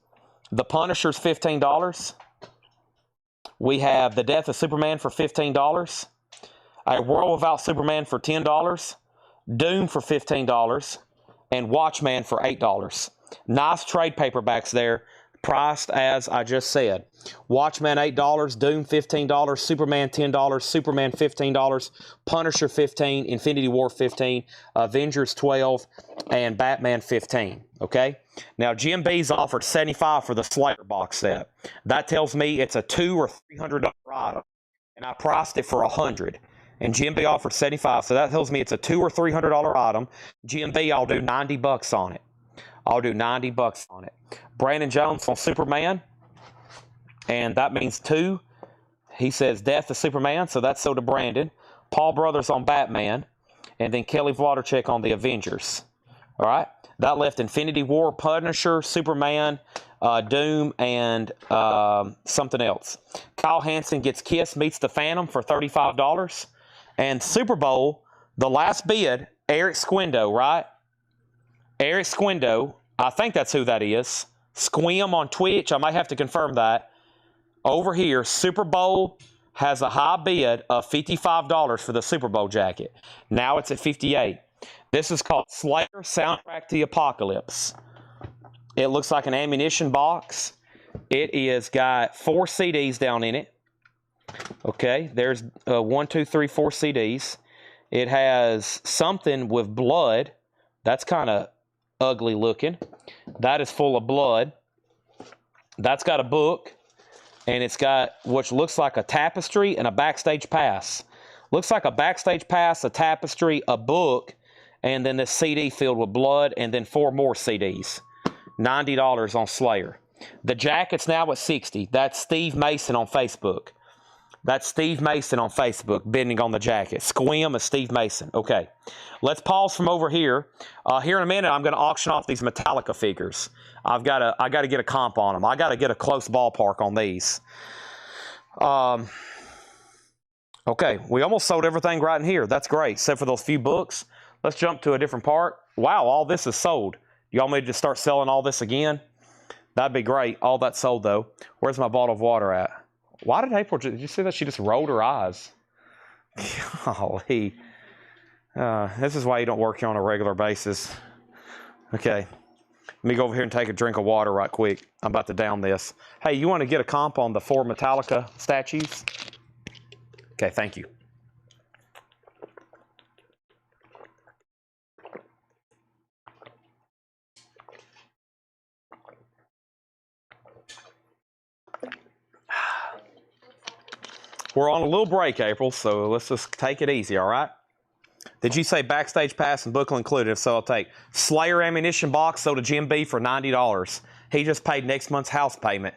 [SPEAKER 1] The Punisher's $15. We have The Death of Superman for $15. A World Without Superman for $10. Doom for $15. And Watchman for $8. Nice trade paperbacks there. Priced as I just said. Watchman $8, Doom $15, Superman $10, Superman $15, Punisher $15, Infinity War $15, Avengers $12, and Batman $15. Okay. Now GMB's offered $75 for the Slayer box set. That tells me it's a $200 or $300 item, and I priced it for $100. And GMB offered $75, so that tells me it's a $200 or $300 item. GMB, I'll do $90 on it. I'll do $90 on it. Brandon Jones on Superman, and that means 2. He says Death of Superman, so that's sold to Brandon. Paul Brothers on Batman, and then Kelly Vladerchuk on the Avengers. All right, that left Infinity War, Punisher, Superman, Doom, and something else. Kyle Hansen gets Kiss Meets the Phantom for $35, and Super Bowl, the last bid, Eric Squindo, right? Eric Squindo, I think that's who that is. Squim on Twitch, I might have to confirm that. Over here, Super Bowl has a high bid of $55 for the Super Bowl jacket. Now it's at $58. This is called Slayer Soundtrack to the Apocalypse. It looks like an ammunition box. It is got 4 CDs down in it. Okay, there's 1, 2, 3, 4 CDs. It has something with blood. That's kind of ugly looking. That is full of blood. That's got a book. And it's got what looks like a tapestry and a backstage pass. Looks like a backstage pass, a tapestry, a book, and then this CD filled with blood, and then 4 more CDs. $90 on Slayer. The jacket's now at $60. That's Steve Mason on Facebook. That's Steve Mason on Facebook, bidding on the jacket. Squim is Steve Mason. Okay, let's pause from over here. Here in a minute, I'm going to auction off these Metallica figures. I got to get a comp on them. I got to get a close ballpark on these. Okay, we almost sold everything right in here. That's great, except for those few books. Let's jump to a different part. Wow, all this is sold. Y'all may just start selling all this again? That'd be great. All that sold, though. Where's my bottle of water at? Why did April, did you see that? She just rolled her eyes. Golly. This is why you don't work here on a regular basis. Okay. Let me go over here and take a drink of water right quick. I'm about to down this. Hey, you want to get a comp on the 4 Metallica statues? Okay, thank you. We're on a little break, April, so let's just take it easy, all right? Did you say backstage pass and booklet included? If so, I'll take Slayer ammunition box sold to Jim B for $90. He just paid next month's house payment.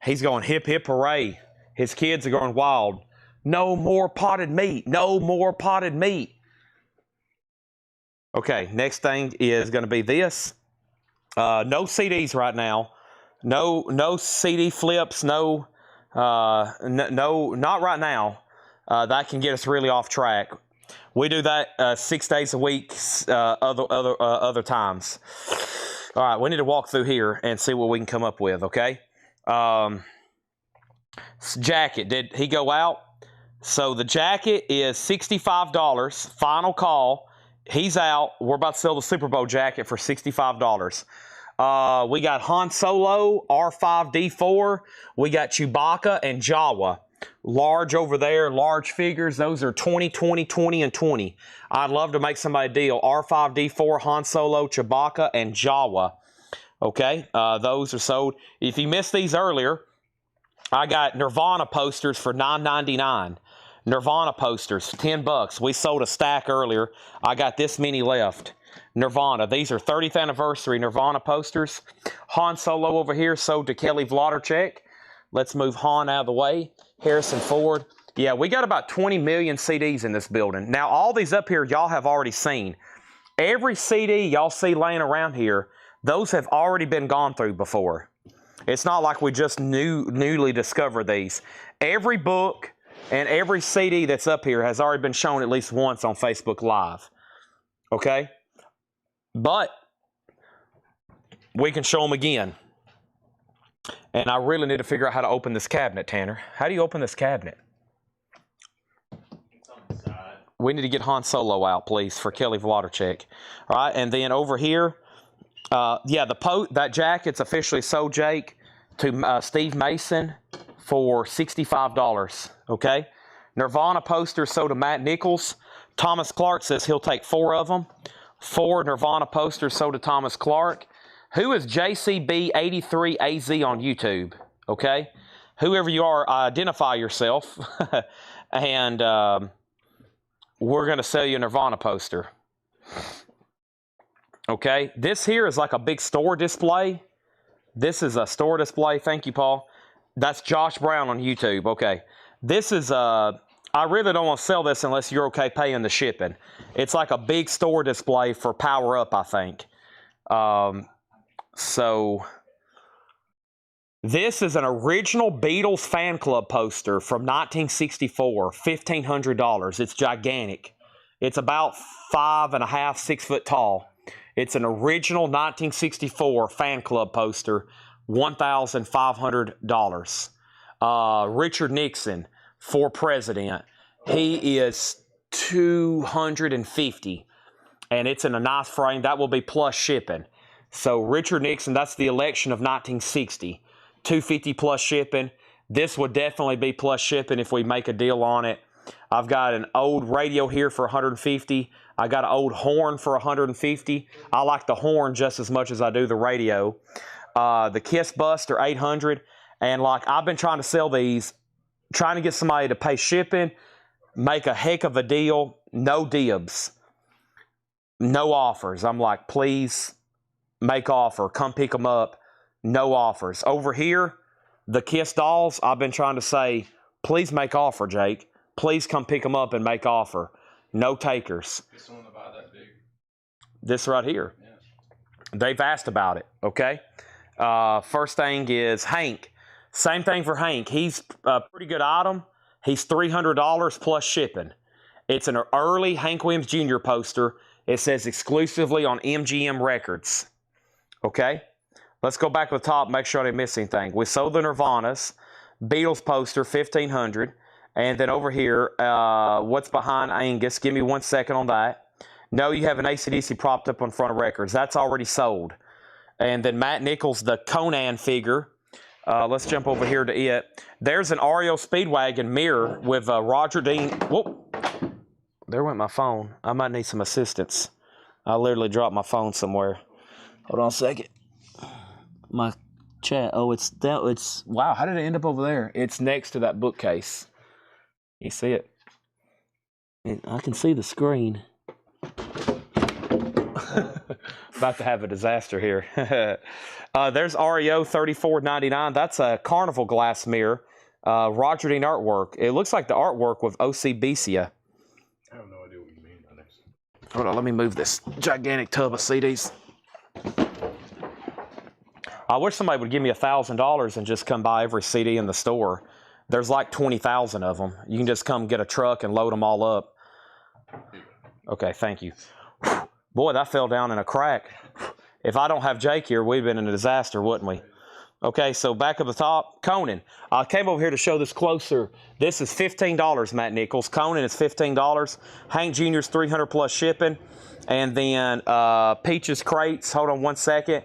[SPEAKER 1] He's going hip, hip, hooray. His kids are going wild. No more potted meat. No more potted meat. Okay, next thing is going to be this. No CDs right now. No CD flips. No, not right now. That can get us really off track. We do that 6 days a week, other times. All right, we need to walk through here and see what we can come up with, okay? Jacket, did he go out? So the jacket is $65, final call. He's out. We're about to sell the Super Bowl jacket for $65. We got Han Solo, R5-D4. We got Chewbacca and Jawa. Large over there, large figures. Those are 20, 20, 20, and 20. I'd love to make somebody a deal. R5-D4, Han Solo, Chewbacca, and Jawa. Okay, those are sold. If you missed these earlier, I got Nirvana posters for $9.99. Nirvana posters, $10. We sold a stack earlier. I got this many left. Nirvana. These are 30th anniversary Nirvana posters. Han Solo over here sold to Kelly Vladorchek. Let's move Han out of the way. Harrison Ford. Yeah, we got about 20 million CDs in this building. Now, all these up here, y'all have already seen. Every CD y'all see laying around here, those have already been gone through before. It's not like we just newly discovered these. Every book and every CD that's up here has already been shown at least once on Facebook Live. Okay? But we can show them again. And I really need to figure out how to open this cabinet, Tanner. How do you open this cabinet?
[SPEAKER 2] It's on the side.
[SPEAKER 1] We need to get Han Solo out, please, for Kelly Vladorchek. All right, and then over here, yeah, that jacket's officially sold, Jake, to Steve Mason for $65, okay? Nirvana poster sold to Matt Nichols. Thomas Clark says he'll take 4 of them. 4 Nirvana posters sold to Thomas Clark. Who is JCB83AZ on YouTube? Okay? Whoever you are, identify yourself. And we're going to sell you a Nirvana poster. Okay? This here is like a big store display. This is a store display. Thank you, Paul. That's Josh Brown on YouTube. Okay. This is, I really don't want to sell this unless you're okay paying the shipping. It's like a big store display for Power Up, I think. So, this is an original Beatles fan club poster from 1964, $1,500. It's gigantic. It's about 5.5, 6 foot tall. It's an original 1964 fan club poster, $1,500. Richard Nixon for president, he is $250, and it's in a nice frame. That will be plus shipping. So Richard Nixon, that's the election of 1960, $250 plus shipping. This would definitely be plus shipping if we make a deal on it. I've got an old radio here for $150. I got an old horn for $150. I like the horn just as much as I do the radio. The Kiss Bust are $800. And like I've been trying to sell these, trying to get somebody to pay shipping, make a heck of a deal, no dibs, no offers. I'm like, please make offer, come pick them up, no offers. Over here, the Kiss dolls, I've been trying to say, please make offer, Jake. Please come pick them up and make offer. No takers.
[SPEAKER 4] This one about that big.
[SPEAKER 1] This right here.
[SPEAKER 4] Yeah.
[SPEAKER 1] They've asked about it, okay? First thing is Hank. Same thing for Hank. He's a pretty good item. He's $300 plus shipping. It's an early Hank Williams Jr. poster. It says exclusively on MGM Records. Okay? Let's go back to the top, make sure I didn't miss anything. We sold the Nirvanas. Beatles poster, $1,500. And then over here, what's behind Angus? Give me 1 second on that. No, you have an AC/DC propped up on front of records. That's already sold. And then Matt Nichols, the Conan figure. Let's jump over here to it. There's an REO Speedwagon mirror with Roger Dean. Whoa. There went my phone. I might need some assistance. I literally dropped my phone somewhere. Hold on a second. My chat. Oh, it's wow. How did it end up over there? It's next to that bookcase. You see it? I can see the screen. About to have a disaster here. There's REO $34.99. That's a Carnival glass mirror. Roger Dean artwork. It looks like the artwork with O.C. Becia.
[SPEAKER 4] I have no idea what you mean by next.
[SPEAKER 1] Hold on, let me move this gigantic tub of CDs. I wish somebody would give me $1,000 and just come buy every CD in the store. There's like 20,000 of them. You can just come get a truck and load them all up. Okay, thank you. Boy, that fell down in a crack. If I don't have Jake here, we'd been in a disaster, wouldn't we? Okay, so back at the top, Conan. I came over here to show this closer. This is $15, Matt Nichols. Conan is $15. Hank Jr.'s $300 plus shipping. And then Peaches crates. Hold on 1 second.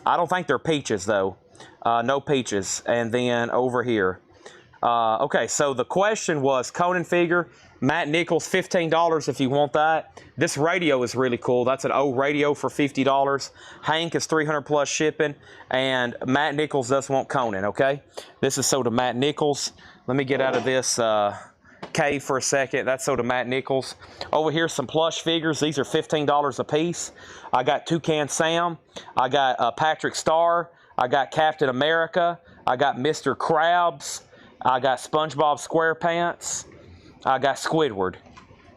[SPEAKER 1] I don't think they're peaches, though. No peaches. And then over here. Okay, so the question was Conan figure. Matt Nichols, $15 if you want that. This radio is really cool. That's an old radio for $50. Hank is $300 plus shipping. And Matt Nichols does want Conan, okay? This is sold to Matt Nichols. Let me get out of this cave for a second. That's sold to Matt Nichols. Over here, some plush figures. These are $15 a piece. I got Toucan Sam. I got Patrick Star. I got Captain America. I got Mr. Krabs. I got SpongeBob SquarePants. I got Squidward,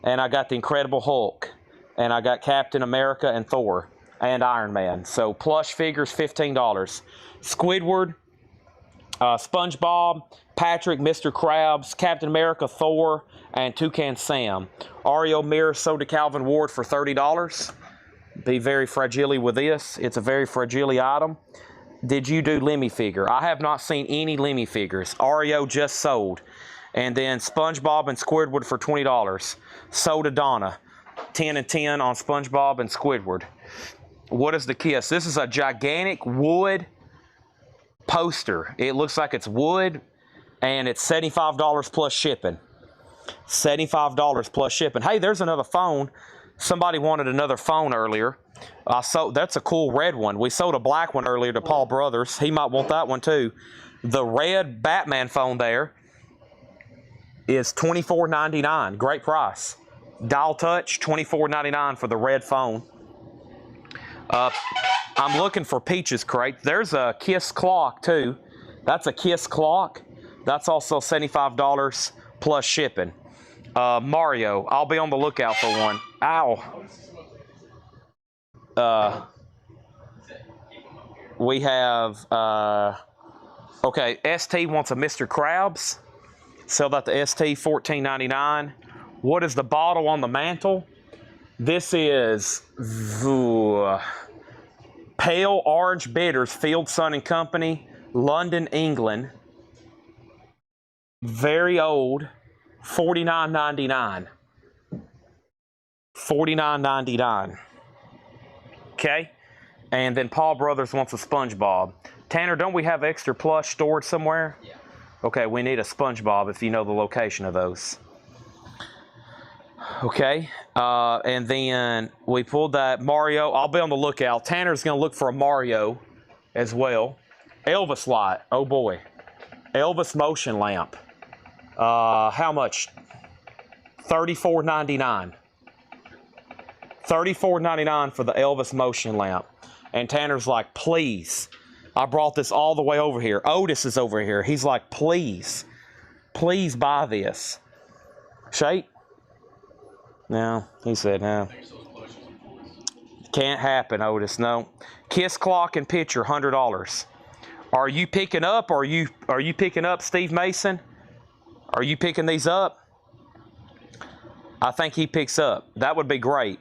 [SPEAKER 1] and I got the Incredible Hulk, and I got Captain America and Thor, and Iron Man. So plush figures, $15. Squidward, SpongeBob, Patrick, Mr. Krabs, Captain America, Thor, and Toucan Sam. REO mirror sold to Calvin Ward for $30. Be very fragile with this. It's a very fragile item. Did you do Lemmy figure? I have not seen any Lemmy figures. REO just sold. And then SpongeBob and Squidward for $20. Sold to Donna. 10 and 10 on SpongeBob and Squidward. What is the Kiss? This is a gigantic wood poster. It looks like it's wood, and it's $75 plus shipping. $75 plus shipping. Hey, there's another phone. Somebody wanted another phone earlier. That's a cool red one. We sold a black one earlier to Paul Brothers. He might want that one too. The red Batman phone there is $24.99. Great price. Dial touch, $24.99 for the red phone. I'm looking for Peaches crate. There's a Kiss clock too. That's a Kiss clock. That's also $75 plus shipping. Mario, I'll be on the lookout for one. Ow. We have, okay, ST wants a Mr. Krabs. Sell that to ST, $14.99. What is the bottle on the mantle? This is Pale Orange Bitters, Field, Sun and Company, London, England. Very old, $49.99. $49.99. Okay? And then Paul Brothers wants a SpongeBob. Tanner, don't we have extra plush stored somewhere?
[SPEAKER 2] Yeah.
[SPEAKER 1] Okay, we need a SpongeBob if you know the location of those. Okay, and then we pulled that Mario. I'll be on the lookout. Tanner's going to look for a Mario as well. Elvis light. Oh boy. Elvis motion lamp. How much? $34.99. $34.99 for the Elvis motion lamp. And Tanner's like, please. I brought this all the way over here. Otis is over here. He's like, please. Please buy this. Shake? No. He said no. Can't happen, Otis. No. Kiss clock and pitcher, $100. Are you picking up? Or are you picking up, Steve Mason? Are you picking these up? I think he picks up. That would be great.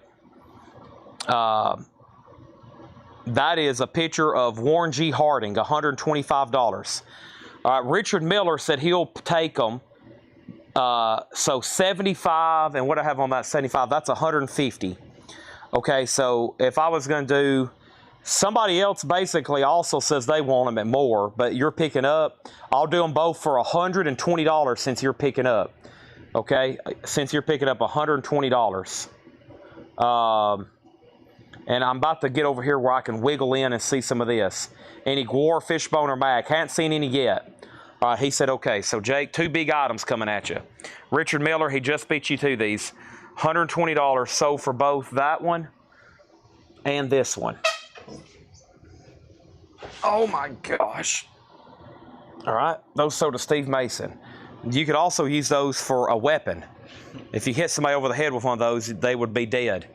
[SPEAKER 1] That is a picture of Warren G. Harding, $125. Richard Miller said he'll take them. So 75, and what I have on that 75, that's 150. Okay, so if I was going to do, somebody else basically also says they want them at more, but you're picking up. I'll do them both for $120 since you're picking up. Okay, since you're picking up $120. And I'm about to get over here where I can wiggle in and see some of this. Any Gwar, Fishbone, or Mac? Hadn't seen any yet. He said, okay. So, Jake, 2 big items coming at you. Richard Miller, he just beat you to these. $120 sold for both that one and this one. Oh, my gosh. All right. Those sold to Steve Mason. You could also use those for a weapon. If you hit somebody over the head with one of those, they would be dead.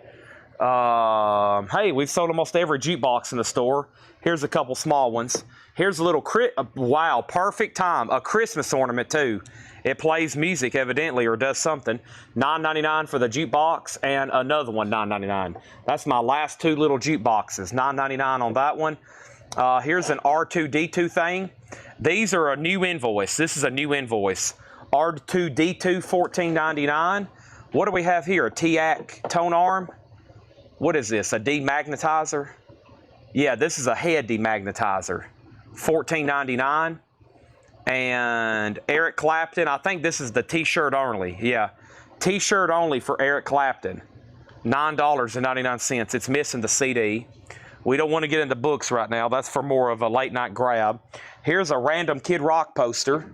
[SPEAKER 1] Hey, we've sold almost every jukebox in the store. Here's a couple small ones. Here's a little, wow, perfect time. A Christmas ornament, too. It plays music, evidently, or does something. $9.99 for the jukebox, and another one, $9.99. That's my last 2 little jukeboxes. $9.99 on that one. Here's an R2-D2 thing. These are a new invoice. This is a new invoice. R2-D2, $14.99. What do we have here? A TAC tone arm? What is this? A demagnetizer? Yeah, this is a head demagnetizer. $14.99. And Eric Clapton, I think this is the t-shirt only. Yeah, t-shirt only for Eric Clapton. $9.99. It's missing the CD. We don't want to get into books right now. That's for more of a late night grab. Here's a random Kid Rock poster.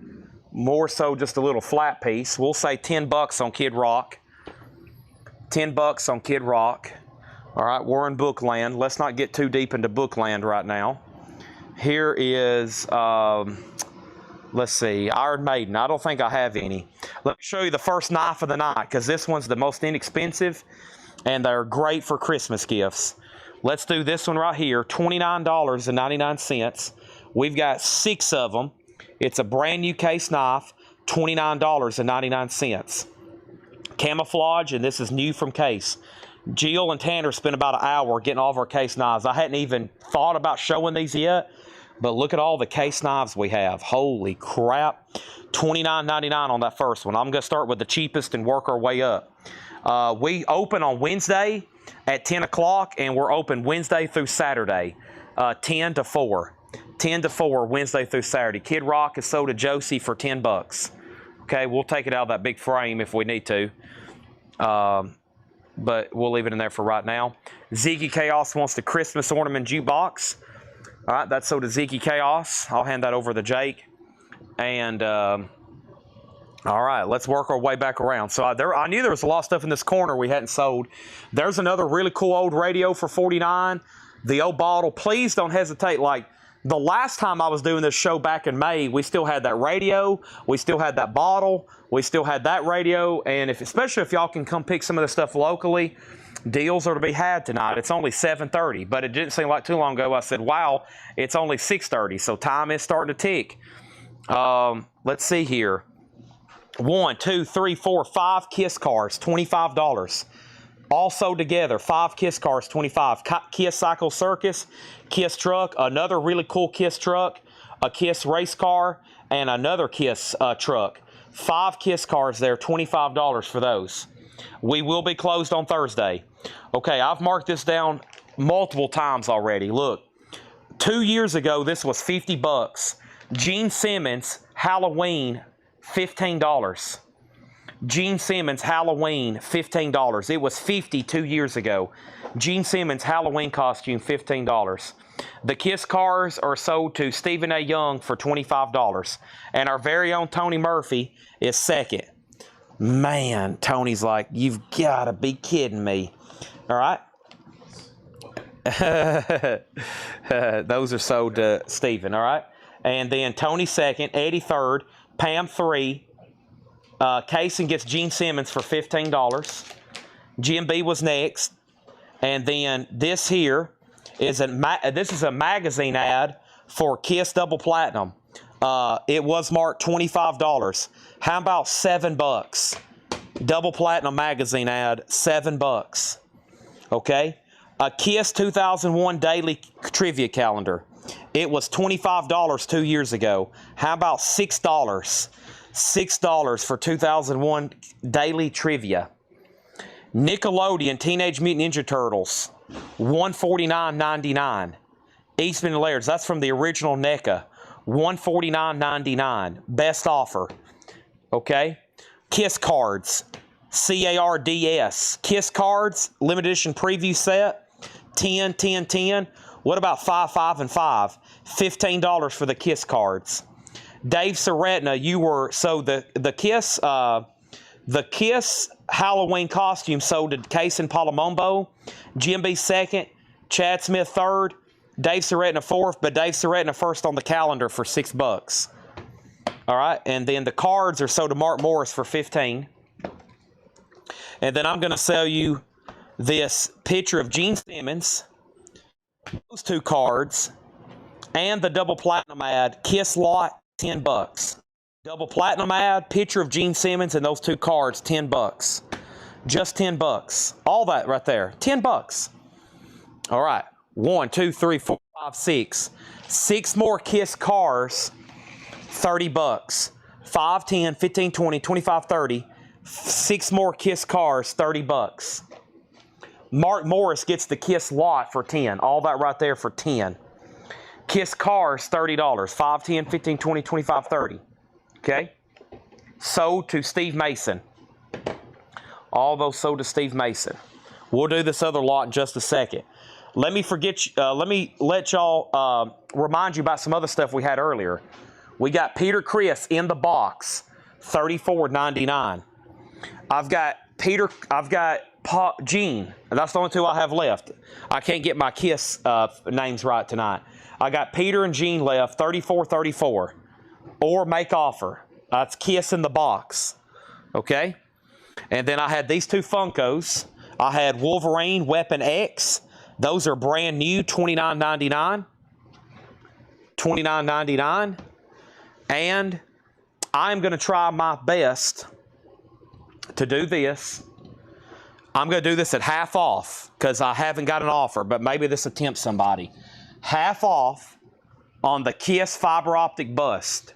[SPEAKER 1] More so just a little flat piece. We'll say $10 on Kid Rock. $10 on Kid Rock. All right, we're in Bookland. Let's not get too deep into Bookland right now. Here is, let's see, Iron Maiden. I don't think I have any. Let me show you the first knife of the night, because this one's the most inexpensive, and they're great for Christmas gifts. Let's do this one right here, $29.99. We've got 6 of them. It's a brand new case knife, $29.99. Camouflage, and this is new from case. Jill and Tanner spent about an hour getting all of our case knives. I hadn't even thought about showing these yet, but look at all the case knives we have. Holy crap. $29.99 on that first one. I'm going to start with the cheapest and work our way up. We open on Wednesday at 10 o'clock, and we're open Wednesday through Saturday, 10 to 4. 10 to 4, Wednesday through Saturday. Kid Rock is sold to Josie for $10. Okay, we'll take it out of that big frame if we need to. But we'll leave it in there for right now. Ziggy Chaos wants the Christmas ornament jukebox. All right, that's sold to Ziggy Chaos. I'll hand that over to Jake. And, all right, let's work our way back around. So I knew there was a lot of stuff in this corner we hadn't sold. There's another really cool old radio for $49. The old bottle. Please don't hesitate. Like, the last time I was doing this show back in May, we still had that radio. We still had that bottle. We still had that radio. And especially if y'all can come pick some of this stuff locally, deals are to be had tonight. It's only 7:30, but it didn't seem like too long ago. I said, wow, it's only 6:30, so time is starting to tick. Let's see here. 1, 2, 3, 4, 5 Kiss cards, $25. Also together, 5 KISS cars, 25. KISS Cycle Circus, KISS truck, another really cool KISS truck, a KISS race car, and another KISS truck. 5 KISS cars there, $25 for those. We will be closed on Thursday. Okay, I've marked this down multiple times already. Look, 2 years ago, this was $50. Gene Simmons, Halloween, $15. Gene Simmons, Halloween, $15. It was $50 2 years ago. Gene Simmons, Halloween costume, $15. The KISS cars are sold to Stephen A. Young for $25. And our very own Tony Murphy is second. Man, Tony's like, you've got to be kidding me. All right? Those are sold to Stephen, all right? And then Tony second, Eddie third, Pam 3. Kaysen gets Gene Simmons for $15. Jim B was next. And then this here is this is a magazine ad for KISS Double Platinum. It was marked $25. How about $7? Double Platinum magazine ad, $7. Okay? A KISS 2001 daily trivia calendar. It was $25 2 years ago. How about $6? $6 for 2001 daily trivia. Nickelodeon Teenage Mutant Ninja Turtles, $149.99. Eastman and Laird's, that's from the original NECA, $149.99. Best offer. Okay? KISS cards, CARDS. KISS cards, limited edition preview set, 10, 10, 10. What about 5, 5, and 5? $15 for the KISS cards. Dave Seretna, you were, so the KISS Halloween costume sold to Kaysen Palomombo, Jim B second, Chad Smith third, Dave Seretna fourth, but Dave Seretna first on the calendar for $6. All right, and then the cards are sold to Mark Morris for $15. And then I'm going to sell you this picture of Gene Simmons, those 2 cards, and the double platinum ad, KISS lot, $10. Double platinum ad, picture of Gene Simmons, and those 2 cards, $10. Just $10. All that right there, $10. All right, 1, 2, 3, 4, 5, 6. 6 more KISS cars, $30. 5, 10, 15, 20, 25, 30. 6 more KISS cars, $30. Mark Morris gets the KISS lot for 10. All that right there for 10. KISS cars, $30. 5, 10, 15, 20, 25, 30. Okay? Sold to Steve Mason. All those sold to Steve Mason. We'll do this other lot in just a second. Let me let y'all remind you about some other stuff we had earlier. We got Peter Criss in the box, $34.99. I've got Gene. That's the only 2 I have left. I can't get my KISS names right tonight. I got Peter and Gene left, $34.34. Or make offer. That's KISS in the box. Okay? And then I had these 2 Funkos. I had Wolverine Weapon X. Those are brand new, $29.99. $29.99. And I'm going to try my best to do this. I'm going to do this at half off because I haven't got an offer, but maybe this will tempt somebody. Half off on the KISS fiber optic bust,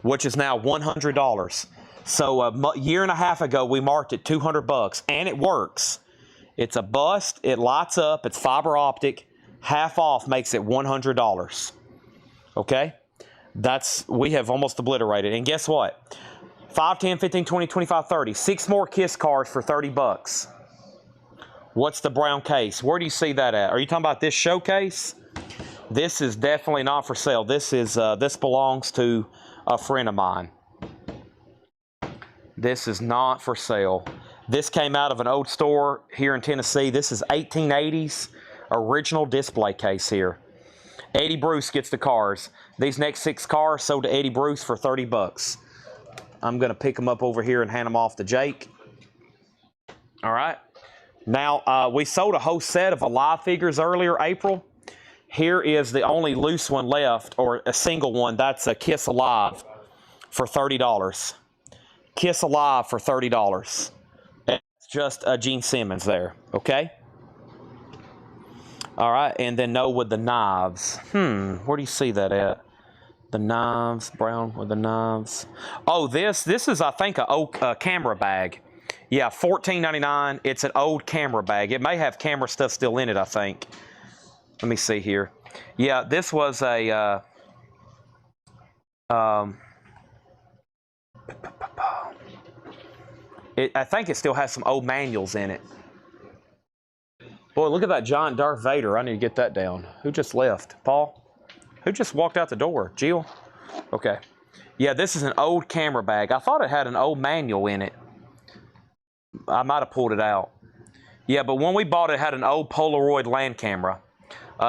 [SPEAKER 1] which is now $100. So a year and a half ago, we marked it $200, and it works. It's a bust. It lights up. It's fiber optic. Half off makes it $100. Okay? We have almost obliterated. And guess what? 5, 10, 15, 20, 25, 30. 6 more KISS cards for $30. What's the brown case? Where do you see that at? Are you talking about this showcase? This is definitely not for sale. This belongs to a friend of mine. This is not for sale. This came out of an old store here in Tennessee. This is 1880s original display case here. Eddie Bruce gets the cars. These next 6 cars sold to Eddie Bruce for $30. I'm going to pick them up over here and hand them off to Jake. All right. Now, we sold a whole set of Alive figures earlier, April. Here is the only loose one left, or a single one. That's a KISS Alive for $30. KISS Alive for $30. It's just Gene Simmons there, okay? All right, and then no with the knives. Where do you see that at? The knives, brown with the knives. Oh, this is, I think, an old camera bag. Yeah, $14.99. It's an old camera bag. It may have camera stuff still in it, I think. Let me see here. Yeah, this was a... I think it still has some old manuals in it. Boy, look at that giant Darth Vader. I need to get that down. Who just left? Paul? Who just walked out the door? Jill? Okay. Yeah, this is an old camera bag. I thought it had an old manual in it. I might have pulled it out. Yeah, but when we bought it, it had an old Polaroid land camera.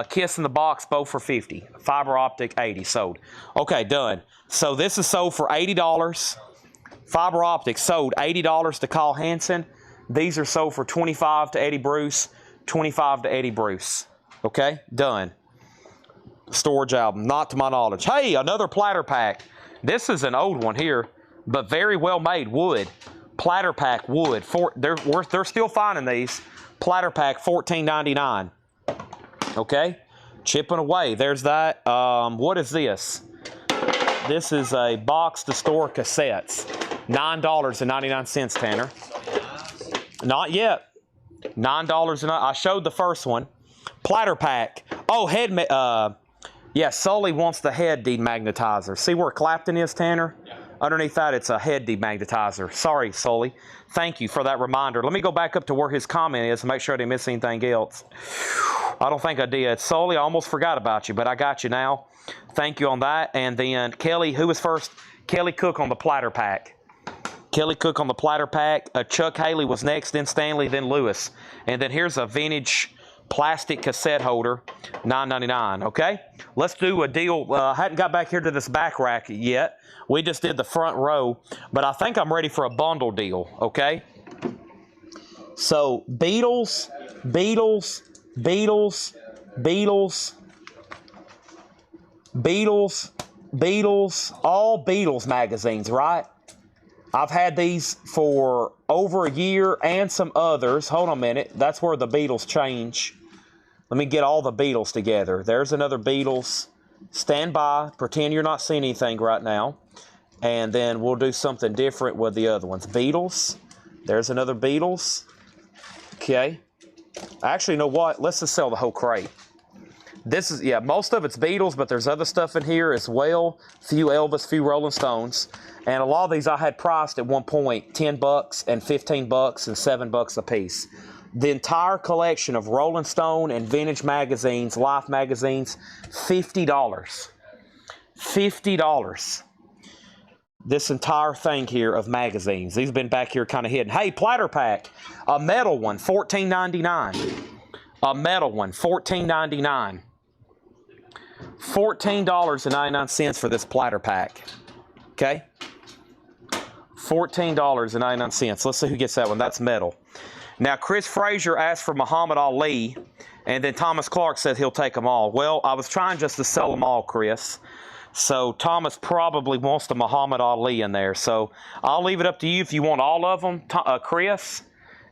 [SPEAKER 1] Kiss in the box, both for $50. Fiber optic, $80. Sold. Okay, done. So this is sold for $80. Fiber optic sold $80 to Kyle Hansen. These are sold for $25 to Eddie Bruce. $25 to Eddie Bruce. Okay, done. Storage album, not to my knowledge. Hey, another platter pack. This is an old one here, but very well made. Wood. Platter pack wood. They're still finding these. Platter pack $14.99. Okay, chipping away. There's that. What is this? This is a box to store cassettes. $9.99, Tanner. Not yet. $9.99. I showed the first one. Platter pack. Oh, yeah, Sully wants the head demagnetizer. See where Clapton is, Tanner? Yeah. Underneath that, it's a head demagnetizer. Sorry, Sully. Thank you for that reminder. Let me go back up to where his comment is and make sure I didn't miss anything else. I don't think I did. Sully, I almost forgot about you, but I got you now. Thank you on that. And then Kelly, who was first? Kelly Cook on the platter pack. Kelly Cook on the platter pack. Chuck Haley was next, then Stanley, then Lewis. And then here's a vintage plastic cassette holder, $9.99, okay? Let's do a deal. I hadn't got back here to this back rack yet. We just did the front row, but I think I'm ready for a bundle deal, okay? So, Beatles, all Beatles magazines, right? I've had these for over a year and some others. Hold on a minute. That's where the Beatles change. Let me get all the Beatles together. There's another Beatles. Stand by. Pretend you're not seeing anything right now. And then we'll do something different with the other ones. Beatles. There's another Beatles. Okay. Actually, you know what? Let's just sell the whole crate. This is, yeah, most of it's Beatles, but there's other stuff in here as well. Few Elvis, few Rolling Stones. And a lot of these I had priced at one point $10 and $15 and $7 a piece. The entire collection of Rolling Stone and vintage magazines, Life magazines, $50. $50. This entire thing here of magazines. These have been back here kind of hidden. Hey, platter pack. A metal one, $14.99. A metal one, $14.99. $14.99 for this platter pack. Okay? $14.99. Let's see who gets that one. That's metal. Now, Chris Frazier asked for Muhammad Ali, and then Thomas Clark said he'll take them all. Well, I was trying just to sell them all, Chris. So Thomas probably wants the Muhammad Ali in there. So I'll leave it up to you if you want all of them, Chris.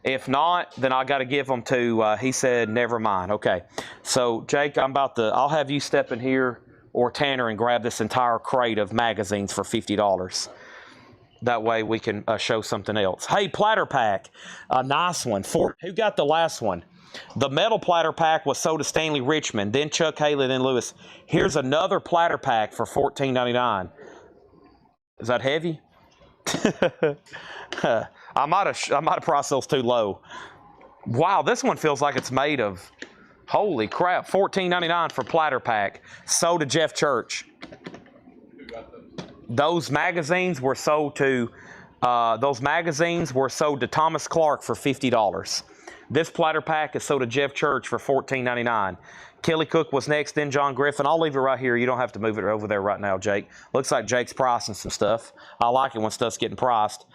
[SPEAKER 1] If not, then I got to give them to, he said, never mind. Okay. So, Jake, I'll have you step in here or Tanner and grab this entire crate of magazines for $50. That way we can show something else. Hey, platter pack. A nice one. Who got the last one? The metal platter pack was sold to Stanley Richmond, then Chuck Haley, then Lewis. Here's another platter pack for $14.99. Is that heavy? I might have priced those too low. Wow, this one feels like it's made of, holy crap, $14.99 for platter pack. Sold to Jeff Church.
[SPEAKER 4] Who got those?
[SPEAKER 1] Those magazines were sold to Thomas Clark for $50. This platter pack is sold to Jeff Church for $14.99. Kelly Cook was next, then John Griffin. I'll leave it right here. You don't have to move it over there right now, Jake. Looks like Jake's pricing some stuff. I like it when stuff's getting priced.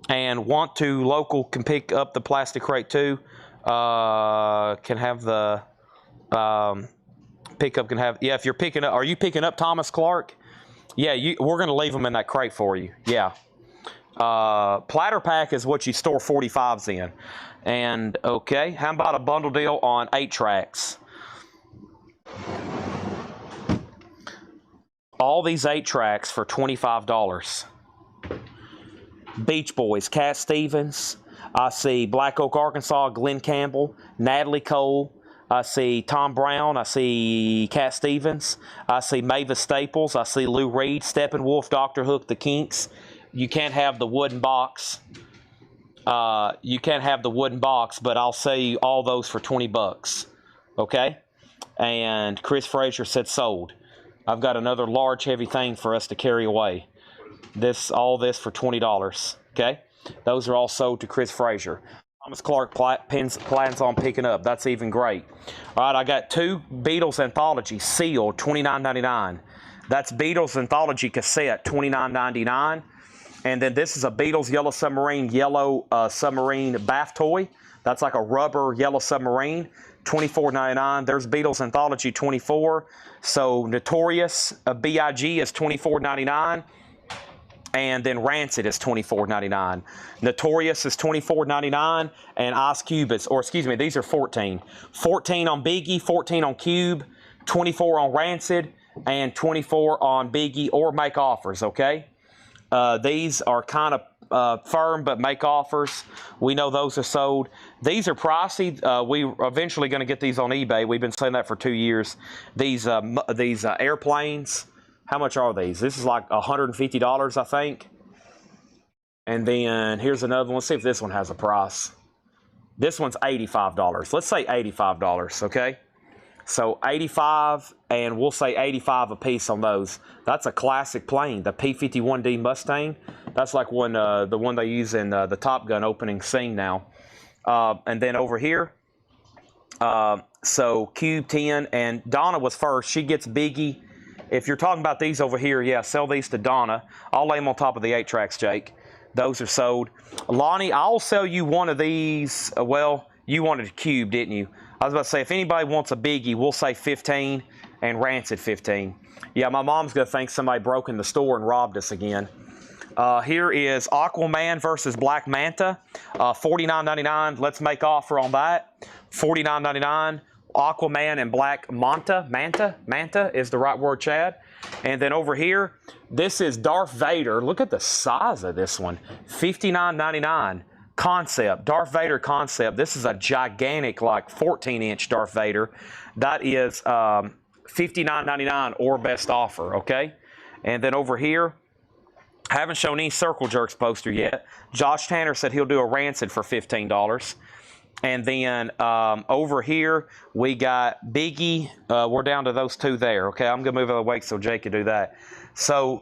[SPEAKER 1] And local can pick up the plastic crate too. Can have the pickup can have, yeah, if you're picking up, are you picking up Thomas Clark? Yeah, we're going to leave them in that crate for you. Yeah. Platter pack is what you store 45s in. And okay, how about a bundle deal on 8 tracks? All these 8 tracks for $25. Beach Boys, Cat Stevens. I see Black Oak, Arkansas, Glenn Campbell, Natalie Cole. I see Tom Brown. I see Cat Stevens. I see Mavis Staples. I see Lou Reed, Steppenwolf, Dr. Hook, The Kinks. You can't have the wooden box. You can't have the wooden box, but I'll sell you all those for $20. Okay? And Chris Frazier said sold. I've got another large, heavy thing for us to carry away. All this for $20. Okay? Those are all sold to Chris Frazier. Thomas Clark plans on picking up. That's even great. All right, I got 2 Beatles Anthology sealed, $29.99. That's Beatles Anthology cassette, $29.99. And then this is a Beatles Yellow Submarine bath toy. That's like a rubber Yellow Submarine, $24.99. There's Beatles Anthology 24. So Notorious B.I.G. is $24.99. And then Rancid is $24.99. Notorious is $24.99. And Ice Cube is, or excuse me, these are 14. 14 on Biggie, 14 on Cube, 24 on Rancid, and 24 on Biggie or make offers, okay? These are kind of firm, but make offers. We know those are sold. These are pricey. We're eventually going to get these on eBay. We've been saying that for 2 years. These airplanes. How much are these? This is like $150, I think. And then here's another one. Let's see if this one has a price. This one's $85. Let's say $85, okay? So $85, and we'll say $85 a piece on those. That's a classic plane, the P-51D Mustang. That's like the one they use in the Top Gun opening scene now. And then over here, so Cube 10, and Donna was first. She gets Biggie. If you're talking about these over here, yeah, sell these to Donna. I'll lay them on top of the 8 tracks, Jake. Those are sold. Lonnie, I'll sell you one of these. Well, you wanted a Cube, didn't you? I was about to say, if anybody wants a Biggie, we'll say 15 and Rancid 15. Yeah, my mom's going to think somebody broke in the store and robbed us again. Here is Aquaman versus Black Manta, $49.99. Let's make offer on that. $49.99. Aquaman and Black Manta is the right word, Chad. And then over here, this is Darth Vader. Look at the size of this one. $59.99. Concept, Darth Vader concept. This is a gigantic, like 14-inch Darth Vader. That is $59.99 or best offer, okay? And then over here, haven't shown any Circle Jerks poster yet. Josh Tanner said he'll do a Rancid for $15. And then over here, we got Biggie. We're down to those 2 there, okay? I'm going to move out of the way so Jake can do that. So,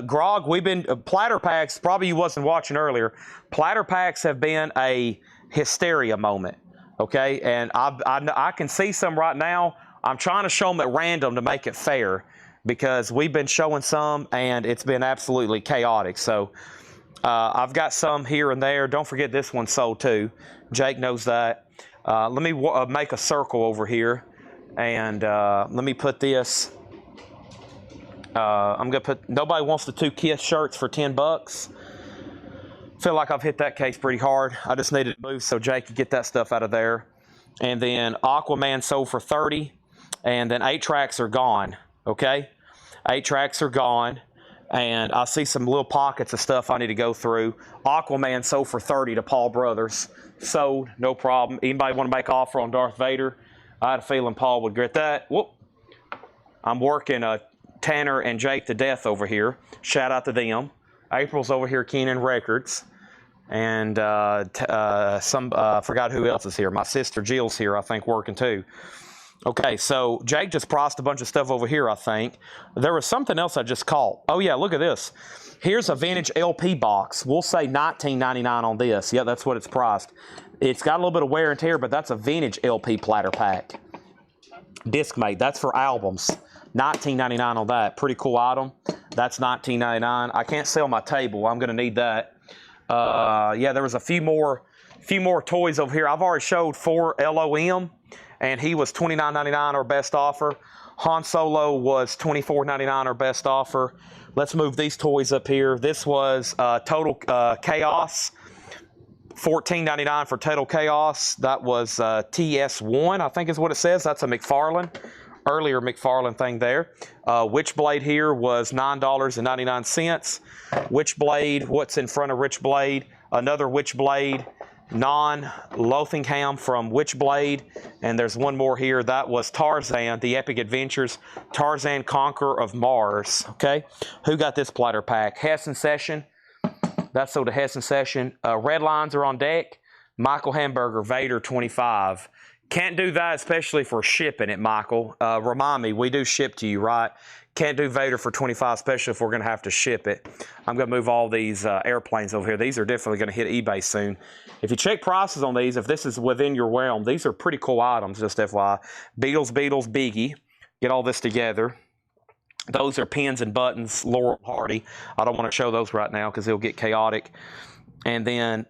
[SPEAKER 1] Grog, we've been, platter packs, probably you wasn't watching earlier, platter packs have been a hysteria moment, okay? And I can see some right now. I'm trying to show them at random to make it fair because we've been showing some and it's been absolutely chaotic. So, I've got some here and there. Don't forget this one sold too. Jake knows that. Let me make a circle over here. And let me put this. I'm going to put, nobody wants the 2 Kiss shirts for $10. Feel like I've hit that case pretty hard. I just needed to move so Jake could get that stuff out of there. And then Aquaman sold for $30. And then 8 tracks are gone. Okay? 8 tracks are gone. And I see some little pockets of stuff I need to go through. Aquaman sold for $30 to Paul Brothers. Sold, no problem. Anybody want to make an offer on Darth Vader? I had a feeling Paul would get that. Whoop. I'm working Tanner and Jake to death over here. Shout out to them. April's over here, Keenan Records. And forgot who else is here. My sister Jill's here, I think, working too. Okay, so Jake just priced a bunch of stuff over here, I think. There was something else I just caught. Oh, yeah, look at this. Here's a vintage LP box. We'll say $19.99 on this. Yeah, that's what it's priced. It's got a little bit of wear and tear, but that's a vintage LP platter pack. Discmate, that's for albums. $19.99 on that. Pretty cool item. That's $19.99. I can't sell my table. I'm going to need that. Yeah, there was a few more toys over here. I've already showed 4 LOM, and he was $29.99 or best offer. Han Solo was $24.99 or best offer. Let's move these toys up here. This was Total Chaos. $14.99 for Total Chaos. That was TS1, I think is what it says. That's a McFarlane. Earlier McFarlane thing there. Witchblade here was $9.99. Witchblade, what's in front of Witchblade? Another Witchblade, non-Lothingham from Witchblade. And there's one more here. That was Tarzan, The Epic Adventures, Tarzan Conqueror of Mars. Okay, who got this platter pack? Hess and Session. That's sold to Hess and Session. Red Lines are on deck. Michael Hamburger, Vader 25. Can't do that, especially for shipping it, Michael. Remind me, we do ship to you, right? Can't do Vader for 25, especially if we're going to have to ship it. I'm going to move all these airplanes over here. These are definitely going to hit eBay soon. If you check prices on these, if this is within your realm, these are pretty cool items, just FYI. Beatles, Biggie. Get all this together. Those are pins and buttons, Laurel Hardy. I don't want to show those right now because it'll get chaotic. And then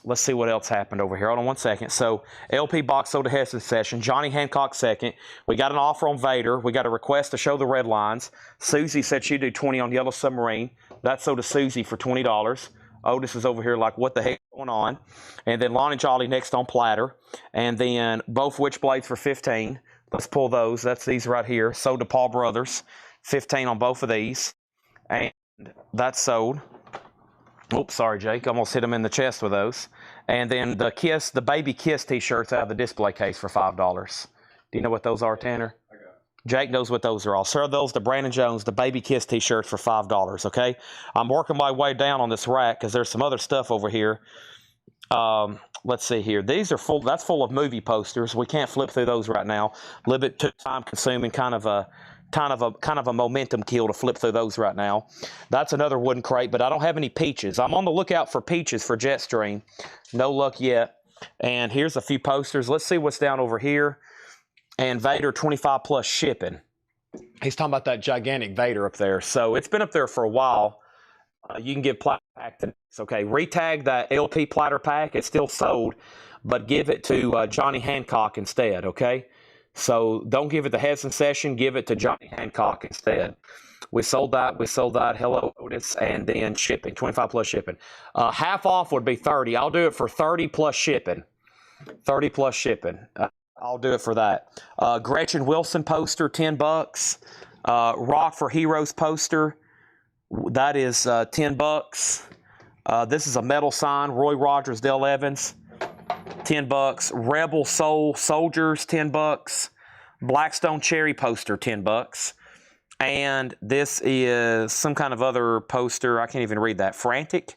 [SPEAKER 1] let's see what else happened over here. Hold on one second. So LP box sold to Hess and Session. Johnny Hancock second. We got an offer on Vader. We got a request to show the red lines. Susie said she'd do 20 on Yellow Submarine. That sold to Susie for $20. Otis is over here like, what the heck is going on? And then Lonnie Jolly next on platter. And then both Witchblades for $15. Let's pull those. That's these right here. Sold to Paul Brothers. 15 on both of these. And that's sold. Oops, sorry, Jake. Almost hit him in the chest with those. And then the Baby Kiss t-shirts out of the display case for $5. Do you know what those are, Tanner?
[SPEAKER 4] I got it.
[SPEAKER 1] Jake knows what those are. I'll serve those to Brandon Jones, the Baby Kiss t-shirts for $5, okay? I'm working my way down on this rack because there's some other stuff over here. Let's see here. These are full. That's full of movie posters. We can't flip through those right now. A little bit too time-consuming, kind of a momentum kill to flip through those right now. That's another wooden crate, but I don't have any peaches. I'm on the lookout for peaches for Jetstream. No luck yet. And here's a few posters. Let's see what's down over here. And Vader 25 plus shipping. He's talking about that gigantic Vader up there. So it's been up there for a while. You can give platter pack to next. Okay, retag that LP platter pack. It's still sold, but give it to Johnny Hancock instead, okay? So don't give it to Hess and Session. Give it to Johnny Hancock instead. We sold that. Hello, Otis. And then shipping, 25 plus shipping. Half off would be 30. I'll do it for 30 plus shipping. 30 plus shipping. I'll do it for that. Gretchen Wilson poster, $10. Rock for Heroes poster. That is $10. This is a metal sign. Roy Rogers, Dale Evans. $10. Rebel Soul Soldiers, $10. Blackstone Cherry poster, $10. And this is some kind of other poster. I can't even read that. Frantic.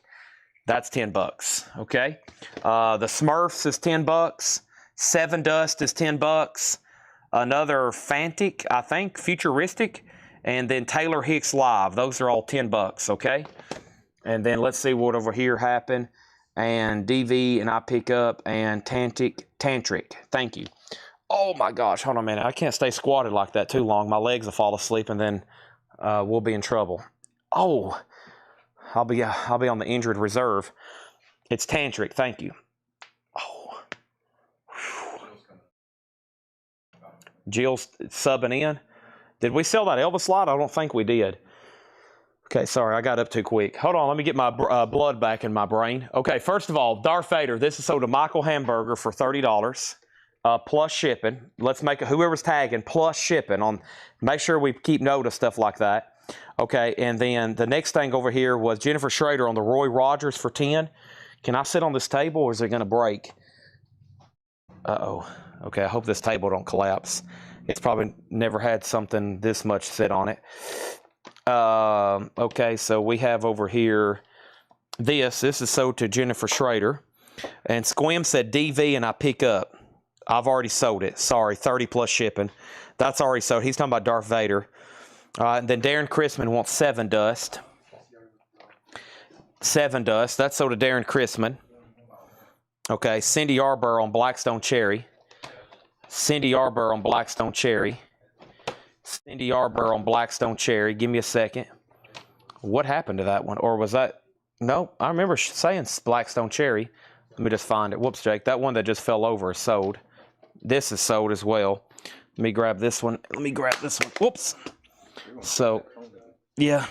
[SPEAKER 1] That's $10. Okay. The Smurfs is $10. Seven Dust is $10. Another Fantic, I think, Futuristic. And then Taylor Hicks Live. Those are all $10. Okay. And then let's see what over here happened. And DV and I pick up and Tantric. Thank you. Oh my gosh, hold on a minute. I can't stay squatted like that too long. My legs will fall asleep and then we'll be in trouble. Oh, I'll be on the injured reserve. It's Tantric. Thank you. Oh, Jill's subbing in. Did we sell that Elvis lot? I don't think we did. Okay, sorry, I got up too quick. Hold on, let me get my blood back in my brain. Okay, first of all, Darth Vader. This is sold to Michael Hamburger for $30 plus shipping. Let's make it, whoever's tagging, plus shipping. Make sure we keep note of stuff like that. Okay, and then the next thing over here was Jennifer Schrader on the Roy Rogers for $10. Can I sit on this table or is it going to break? Uh-oh. Okay, I hope this table don't collapse. It's probably never had something this much sit on it. Okay, so we have over here this is sold to Jennifer Schrader, and Squim said DV and I pick up. I've already sold it. Sorry, 30 plus shipping. That's already sold. He's talking about Darth Vader. And then Darren Chrisman wants Seven Dust. Seven Dust. That's sold to Darren Chrisman. Okay, Cindy Arbor on Blackstone Cherry. Cindy Arbor on Blackstone Cherry. Cindy Arbor on Blackstone Cherry. Give me a second. What happened to that one? Or was that... No, I remember saying Blackstone Cherry. Let me just find it. Whoops, Jake. That one that just fell over is sold. This is sold as well. Let me grab this one. Whoops. So, Yeah,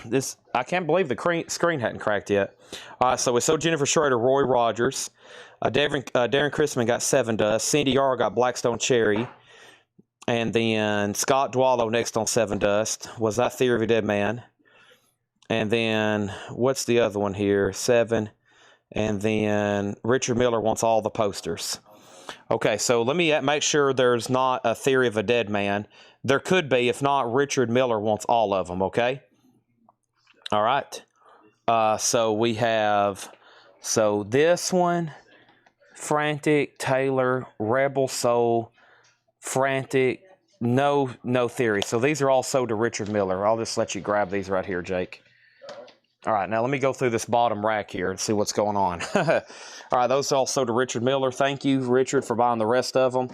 [SPEAKER 1] I can't believe the screen hadn't cracked yet. All right, so we sold Jennifer Schrader, Roy Rogers. Darren Chrisman got Seven Dust. Cindy Yarr got Blackstone Cherry. And then Scott Dwallow next on Seven Dust. Was that Theory of a Dead Man? And then, what's the other one here? 7. And then Richard Miller wants all the posters. Okay, so let me make sure there's not a Theory of a Dead Man. There could be. If not, Richard Miller wants all of them, okay? All right. So we have, this one, Frantic, Taylor, Rebel Soul, Frantic, no Theory. So these are all sold to Richard Miller. I'll just let you grab these right here, Jake. All right, now let me go through this bottom rack here and see what's going on. All right, those are all sold to Richard Miller. Thank you, Richard, for buying the rest of them.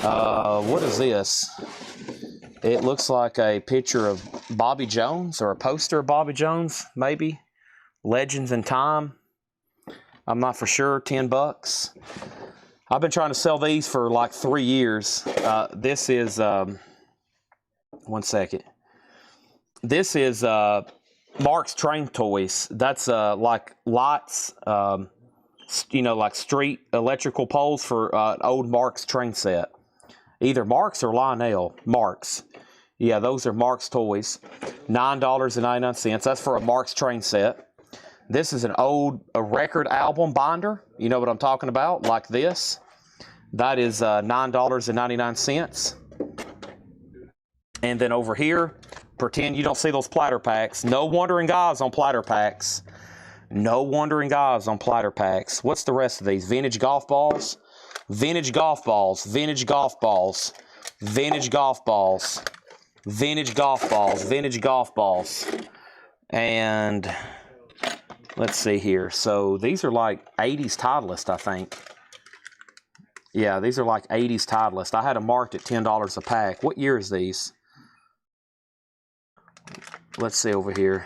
[SPEAKER 1] What is this? It looks like a picture of Bobby Jones or a poster of Bobby Jones, maybe. Legends in Time. I'm not for sure. $10. I've been trying to sell these for like 3 years. This is, one second. This is Mark's Train Toys. That's like lights, like street electrical poles for an old Mark's train set. Either Mark's or Lionel. Mark's. Yeah, those are Mark's toys. $9.99. That's for a Mark's train set. This is a record album binder. You know what I'm talking about? Like this. That is $9.99. And then over here, pretend you don't see those platter packs. No Wandering Guys on platter packs. No Wandering Guys on platter packs. What's the rest of these? Vintage golf balls. Vintage golf balls. Vintage golf balls. Vintage golf balls. Vintage golf balls. Vintage golf balls. And let's see here. So these are like 80s Titleist, I think. Yeah, these are like 80s Titleist. I had them marked at $10 a pack. What year is these? Let's see over here.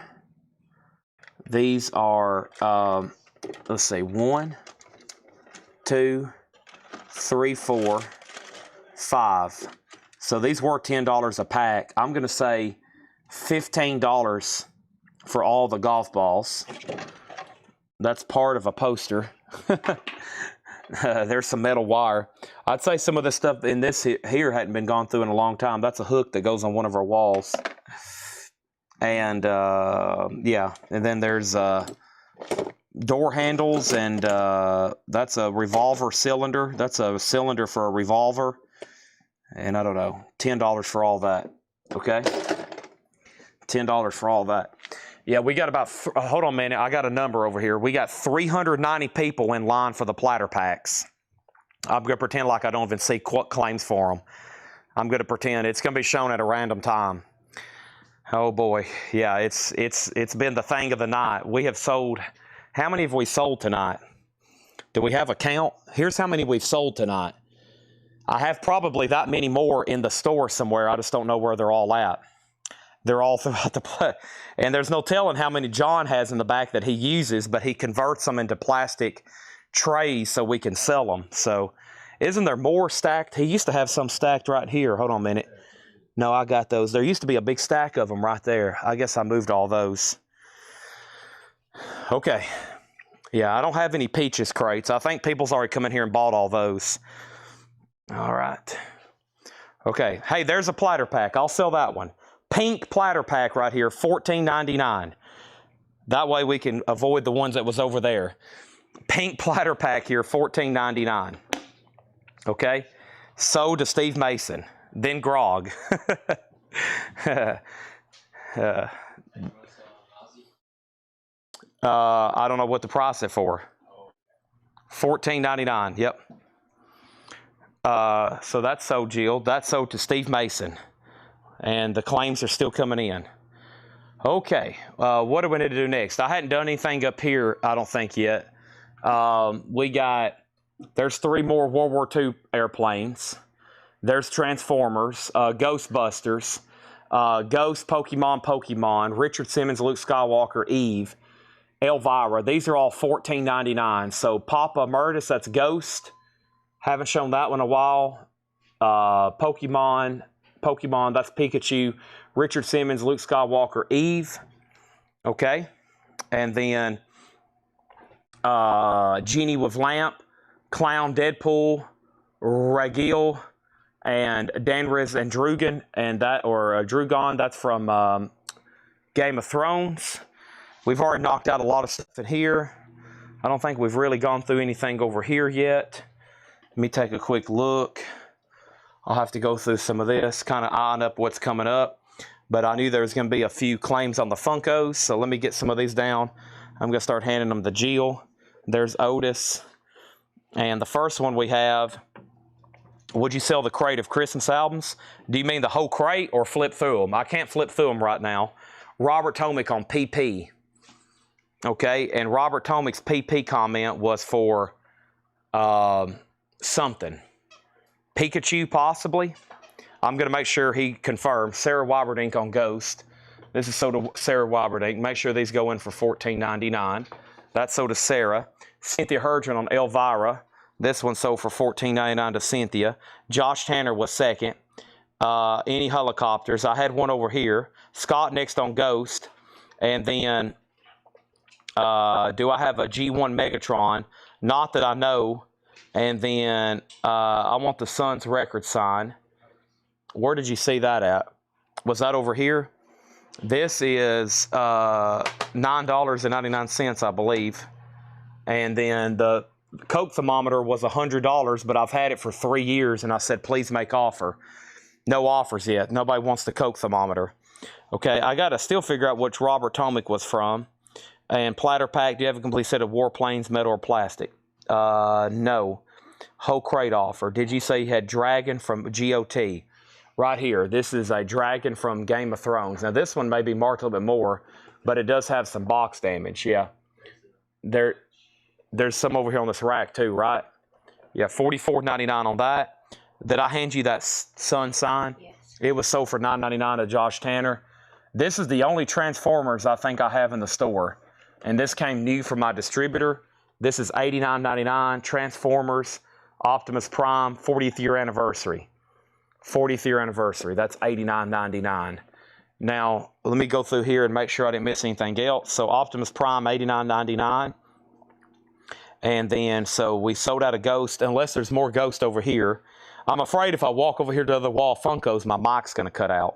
[SPEAKER 1] These are, let's see, 1, 2, 3, 4, 5. So these were $10 a pack. I'm going to say $15 for all the golf balls. That's part of a poster. There's some metal wire. I'd say some of the stuff in this here hadn't been gone through in a long time. That's a hook that goes on one of our walls. And, yeah. And then there's door handles, and that's a revolver cylinder. That's a cylinder for a revolver. And I don't know, $10 for all that. Okay? $10 for all that. Yeah, we got about, hold on a minute, I got a number over here. We got 390 people in line for the platter packs. I'm going to pretend like I don't even see claims for them. I'm going to pretend it's going to be shown at a random time. Oh boy, yeah, it's been the thing of the night. We have sold, how many have we sold tonight? Do we have a count? Here's how many we've sold tonight. I have probably that many more in the store somewhere. I just don't know where they're all at. They're all throughout the place. And there's no telling how many John has in the back that he uses, but he converts them into plastic trays so we can sell them. So isn't there more stacked? He used to have some stacked right here. Hold on a minute. No, I got those. There used to be a big stack of them right there. I guess I moved all those. Okay. Yeah, I don't have any peaches crates. I think people's already come in here and bought all those. All right. Okay. Hey, there's a platter pack. I'll sell that one. Pink platter pack right here, $14.99. That way we can avoid the ones that was over there. Pink platter pack here, $14.99. Okay? Sold to Steve Mason. Then Grog. I don't know what to price it for. $14.99. Yep. So that's sold, Jill. That's sold to Steve Mason. And the claims are still coming in. Okay. What do we need to do next? I hadn't done anything up here, I don't think, yet. There's 3 more World War II airplanes. There's Transformers, Ghostbusters, Ghost, Pokemon, Richard Simmons, Luke Skywalker, Eve, Elvira. These are all $14.99. So Papa Murtis, that's Ghost. Haven't shown that one in a while. Pokemon, that's Pikachu. Richard Simmons, Luke Skywalker, Eve. Okay. And then Genie with Lamp, Clown Deadpool, Ragil, and Danriz and Drugan, and that, or Drugon, that's from Game of Thrones. We've already knocked out a lot of stuff in here. I don't think we've really gone through anything over here yet. Let me take a quick look. I'll have to go through some of this, kind of eyeing up what's coming up. But I knew there was going to be a few claims on the Funkos, so let me get some of these down. I'm going to start handing them to Jill. There's Otis. And the first one we have, would you sell the crate of Christmas albums? Do you mean the whole crate or flip through them? I can't flip through them right now. Robert Tomic on PP. Okay, and Robert Tomic's PP comment was for something. Pikachu, possibly. I'm going to make sure he confirms. Sarah Wyberdink on Ghost. This is so to Sarah Wyberdink. Make sure these go in for $14.99. That's so to Sarah. Cynthia Hurgeon on Elvira. This one sold for $14.99 to Cynthia. Josh Tanner was second. Any helicopters. I had one over here. Scott next on Ghost. And then, do I have a G1 Megatron? Not that I know. And then, I want the Suns record sign. Where did you see that at? Was that over here? This is $9.99, I believe. And then the Coke thermometer was $100, but I've had it for 3 years, and I said, please make offer. No offers yet. Nobody wants the Coke thermometer. Okay, I got to still figure out which Robert Tomic was from. And Platter Pack, do you have a complete set of Warplanes, metal or plastic? No. Whole crate offer. Did you say you had Dragon from GOT? Right here. This is a Dragon from Game of Thrones. Now, this one may be marked a little bit more, but it does have some box damage. Yeah. There's some over here on this rack too, right? Yeah, $44.99 on that. Did I hand you that Sun sign?
[SPEAKER 5] Yes.
[SPEAKER 1] It was sold for $9.99 to Josh Tanner. This is the only Transformers I think I have in the store. And this came new from my distributor. This is $89.99. Transformers, Optimus Prime, 40th year anniversary. 40th year anniversary. That's $89.99. Now, let me go through here and make sure I didn't miss anything else. So, Optimus Prime, $89.99. And then, so we sold out of Ghost, unless there's more Ghost over here. I'm afraid if I walk over here to the other wall Funkos, my mic's going to cut out.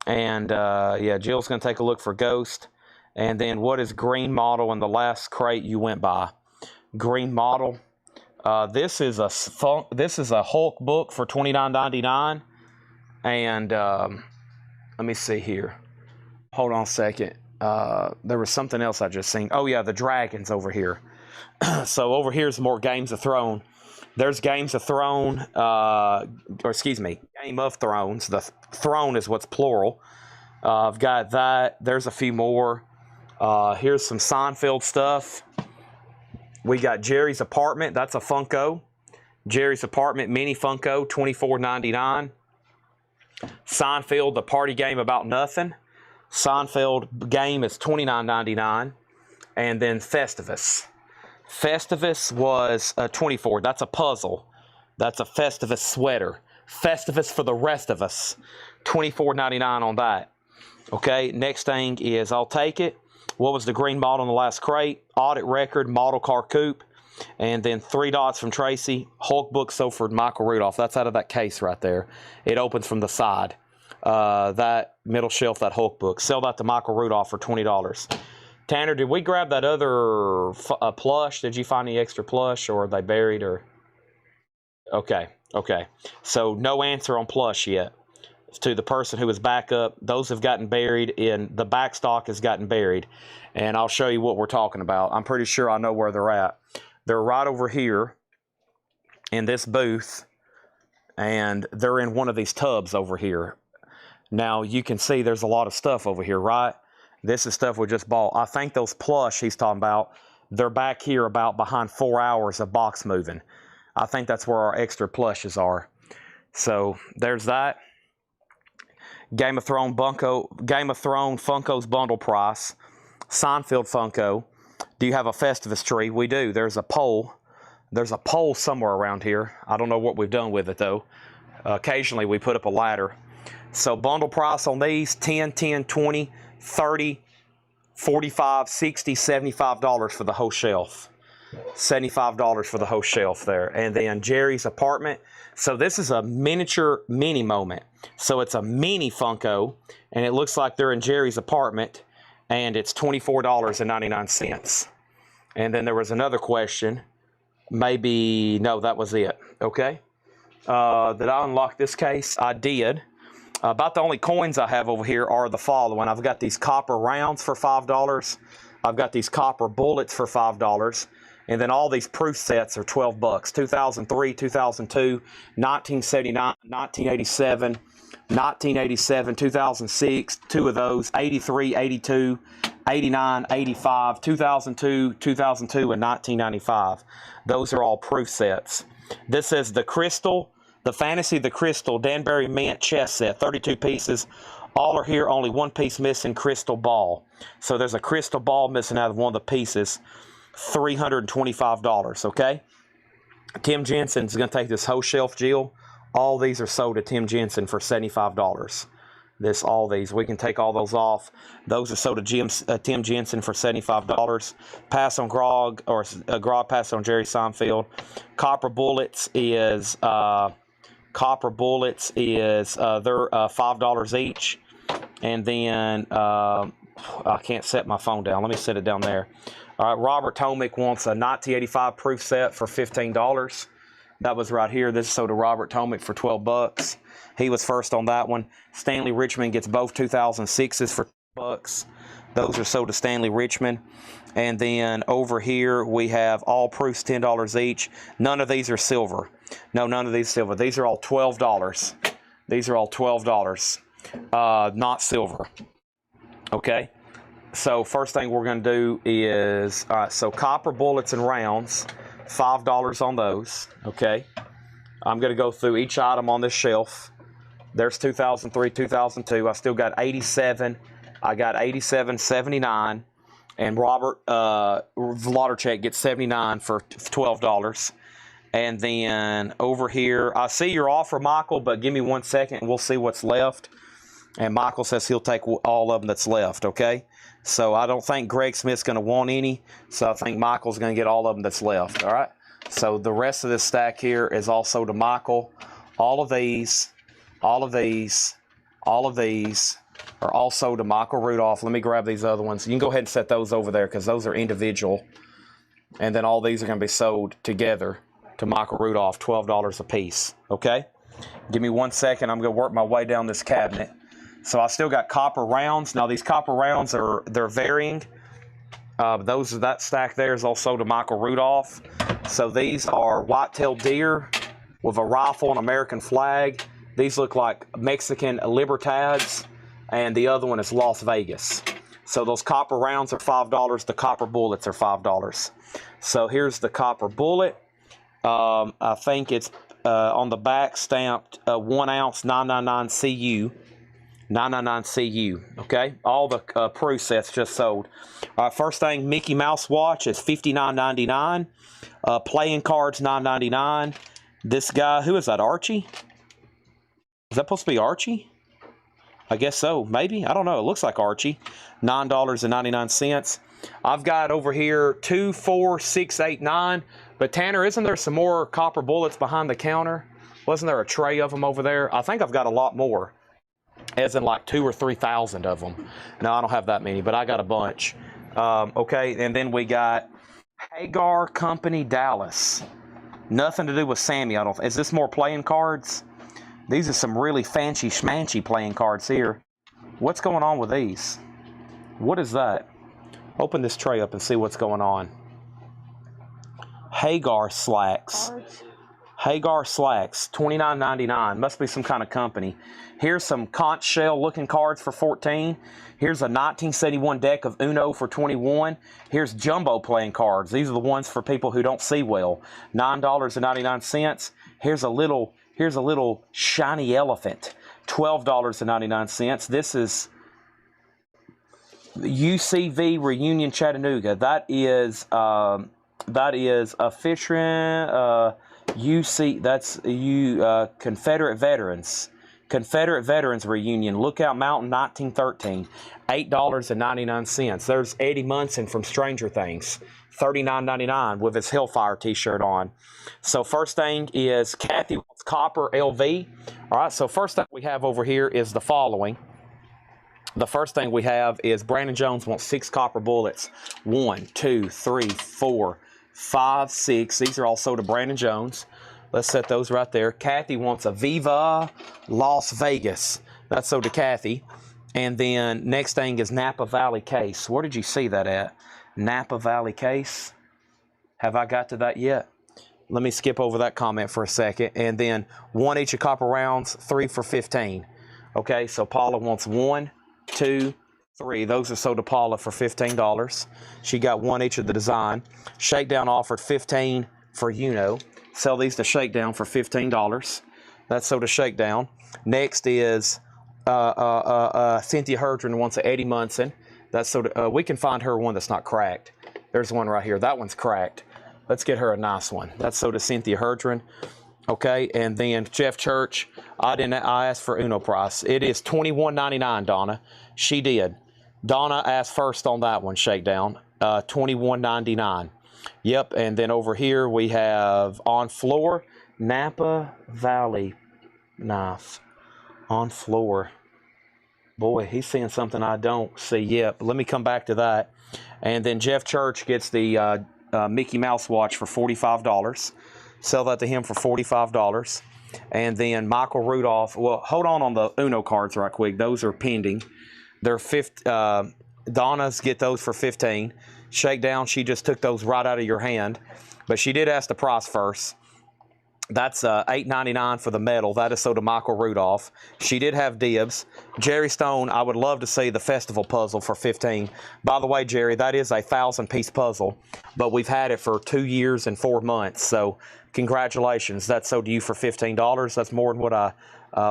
[SPEAKER 1] And, yeah, Jill's going to take a look for Ghost. And then, what is green model in the last crate you went by? Green model. This is a Hulk book for $29.99. And let me see here. Hold on a second. There was something else I just seen. Oh, yeah, the Dragons over here. So over here's more Games of Thrones. There's Games of Thrones, Game of Thrones. The throne is what's plural. I've got that. There's a few more. Here's some Seinfeld stuff. We got Jerry's Apartment. That's a Funko. Jerry's Apartment mini Funko, $24.99. Seinfeld, the party game about nothing. Seinfeld game is $29.99. And then Festivus. Festivus was $24. That's a puzzle. That's a Festivus sweater. Festivus for the rest of us. $24.99 on that. Okay, next thing is I'll take it. What was the green model in the last crate? Audit record, model car coupe. And then 3 dots from Tracy. Hulk book sold for Michael Rudolph. That's out of that case right there. It opens from the side. That middle shelf, that Hulk book. Sell that to Michael Rudolph for $20. Tanner, did we grab that other plush? Did you find any extra plush, or are they buried? Or okay. So no answer on plush yet. To the person who was back up, those have gotten buried in the back stock has gotten buried, and I'll show you what we're talking about. I'm pretty sure I know where they're at. They're right over here in this booth, and they're in one of these tubs over here. Now you can see there's a lot of stuff over here, right? This is stuff we just bought. I think those plush he's talking about, they're back here about behind 4 hours of box moving. I think that's where our extra plushes are. So there's that. Game of Thrones Funko's bundle price. Seinfeld Funko. Do you have a Festivus tree? We do. There's a pole. There's a pole somewhere around here. I don't know what we've done with it though. Occasionally we put up a ladder. So bundle price on these, 10, 10, 20, 30, $45, $60, $75 for the whole shelf. $75 for the whole shelf there. And then Jerry's apartment. So this is a miniature mini moment. So it's a mini Funko, and it looks like they're in Jerry's apartment, and it's $24.99. And then there was another question. Maybe, no, that was it. Okay. Did I unlock this case? I did. About the only coins I have over here are the following. I've got these copper rounds for $5. I've got these copper bullets for $5. And then all these proof sets are 12 bucks. 2003, 2002, 1979, 1987, 1987, 2006, two of those, 83, 82, 89, 85, 2002, 2002, and 1995. Those are all proof sets. This is the Crystal, the Fantasy the Crystal Danbury Mint chess set, 32 pieces. All are here, only one piece missing, crystal ball. So there's a crystal ball missing out of one of the pieces. $325, okay? Tim Jensen's going to take this whole shelf, Jill. All these are sold to Tim Jensen for $75. All these. We can take all those off. Those are sold to Tim Jensen for $75. Pass on Grog, or Grog pass on Jerry Seinfeld. Copper Bullets is they're $5 each. And then I can't set my phone down. Let me set it down there. All right, Robert Tomick wants a 1985 proof set for $15. That was right here. This is sold to Robert Tomick for 12 bucks. He was first on that one. Stanley Richmond gets both 2006s for $2. Those are sold to Stanley Richmond. And then over here we have all proofs $10 each. None of these are silver. No, none of these are silver. These are all $12. These are all $12, not silver. Okay. So first thing we're going to do is, all right, so copper bullets and rounds, $5 on those, okay? I'm going to go through each item on this shelf. There's 2003, 2002. I still got 87. I got 87, 79. And Robert Vladerchek gets 79 for $12. And then over here, I see your offer, Michael, but give me 1 second and we'll see what's left. And Michael says he'll take all of them that's left, okay? So I don't think Greg Smith's going to want any. So I think Michael's going to get all of them that's left, all right? So the rest of this stack here is also to Michael. All of these are also to Michael Rudolph. Let me grab these other ones. You can go ahead and set those over there because those are individual. And then all these are going to be sold together to Michael Rudolph, $12 a piece, okay? Give me 1 second. I'm going to work my way down this cabinet. So I still got copper rounds. Now these copper rounds they're varying. That stack there is also to Michael Rudolph. So these are white-tailed deer with a rifle and American flag. These look like Mexican Libertads, and the other one is Las Vegas. So those copper rounds are $5. The copper bullets are $5. So here's the copper bullet. I think it's on the back stamped 1 ounce 999 CU. 999 CU, okay? All the proof sets just sold. All right, first thing, Mickey Mouse watch is $59.99. Playing cards, $9.99. This guy, who is that, Archie? Is that supposed to be Archie? I guess so, maybe. I don't know. It looks like Archie. $9.99. I've got over here 2, 4, 6, 8, 9. But Tanner, isn't there some more copper bullets behind the counter? Wasn't there a tray of them over there? I think I've got a lot more. As in like 2,000 or 3,000 of them. No, I don't have that many, but I got a bunch. Okay, and then we got Hagar Company Dallas. Nothing to do with Sammy, I don't think. Is this more playing cards? These are some really fancy schmancy playing cards here. What's going on with these? What is that? Open this tray up and see what's going on. Hagar Slacks. Hagar Slacks, $29.99. Must be some kind of company. Here's some conch shell looking cards for $14. Here's a 1971 deck of Uno for $21. Here's jumbo playing cards. These are the ones for people who don't see well. $9.99. Here's a little shiny elephant. $12.99. This is UCV Reunion Chattanooga. That is a Fisherin UC. That's Confederate Veterans. Confederate Veterans Reunion, Lookout Mountain 1913, $8.99. There's Eddie Munson from Stranger Things, $39.99 with his Hellfire t-shirt on. So first thing is Kathy wants copper LV. All right, so first thing we have over here is the following. The first thing we have is Brandon Jones wants 6 copper bullets. 1, 2, 3, 4, 5, 6. These are also to Brandon Jones. Let's set those right there. Kathy wants a Viva Las Vegas. That's so to Kathy. And then next thing is Napa Valley case. Where did you see that at? Napa Valley case. Have I got to that yet? Let me skip over that comment for a second. And then 1 each of copper rounds, 3 for 15. Okay, so Paula wants 1, 2, 3. Those are sold to Paula for $15. She got 1 each of the design. Shakedown offered 15 for Uno. Sell these to Shakedown for $15. That's sold to Shakedown. Next is Cynthia Herdron wants an Eddie Munson. That's so we can find her one that's not cracked. There's one right here. That one's cracked. Let's get her a nice one. That's so to Cynthia Herdron. Okay, and then Jeff Church. I asked for Uno price. It is $21.99, Donna. She did. Donna asked first on that one, Shakedown. $21.99. Yep, and then over here we have on floor Napa Valley knife. On floor. Boy, he's seeing something I don't see yet. But let me come back to that. And then Jeff Church gets the Mickey Mouse watch for $45. Sell that to him for $45. And then Michael Rudolph. Well, hold on the Uno cards right quick. Those are pending. They're Donna's get those for $15. Shakedown, she just took those right out of your hand. But she did ask the price first. That's $8.99 for the medal. That is so to Michael Rudolph. She did have dibs. Jerry Stone, I would love to see the festival puzzle for $15. By the way, Jerry, that is a 1,000-piece puzzle, but we've had it for 2 years and 4 months. So congratulations. That's so to you for $15. That's more than what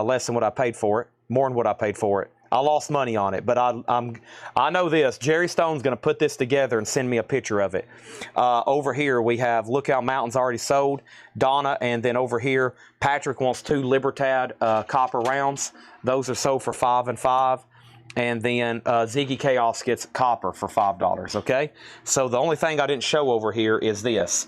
[SPEAKER 1] less than what I paid for it. More than what I paid for it. I lost money on it, but I know this. Jerry Stone's going to put this together and send me a picture of it. Over here, we have Lookout Mountains already sold, Donna, and then over here, Patrick wants 2 Libertad copper rounds. Those are sold for $5 and $5. And then Ziggy Chaos gets copper for $5, okay? So the only thing I didn't show over here is this.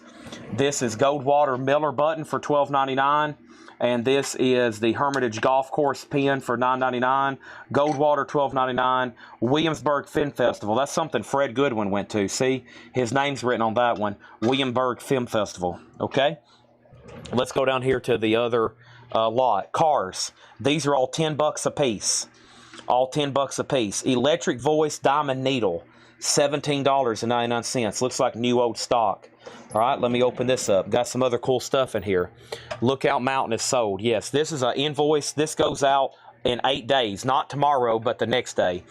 [SPEAKER 1] This is Goldwater Miller button for $12.99. And this is the Hermitage Golf Course pin for $9.99. Goldwater, $12.99. Williamsburg Film Festival. That's something Fred Goodwin went to. See? His name's written on that one. Williamsburg Film Festival. Okay? Let's go down here to the other lot. Cars. These are all $10 a piece. All $10 a piece. Electric Voice Diamond Needle. $17.99. Looks like new old stock. All right, let me open this up. Got some other cool stuff in here. Lookout Mountain is sold. Yes, this is an invoice. This goes out in 8 days. Not tomorrow, but the next day.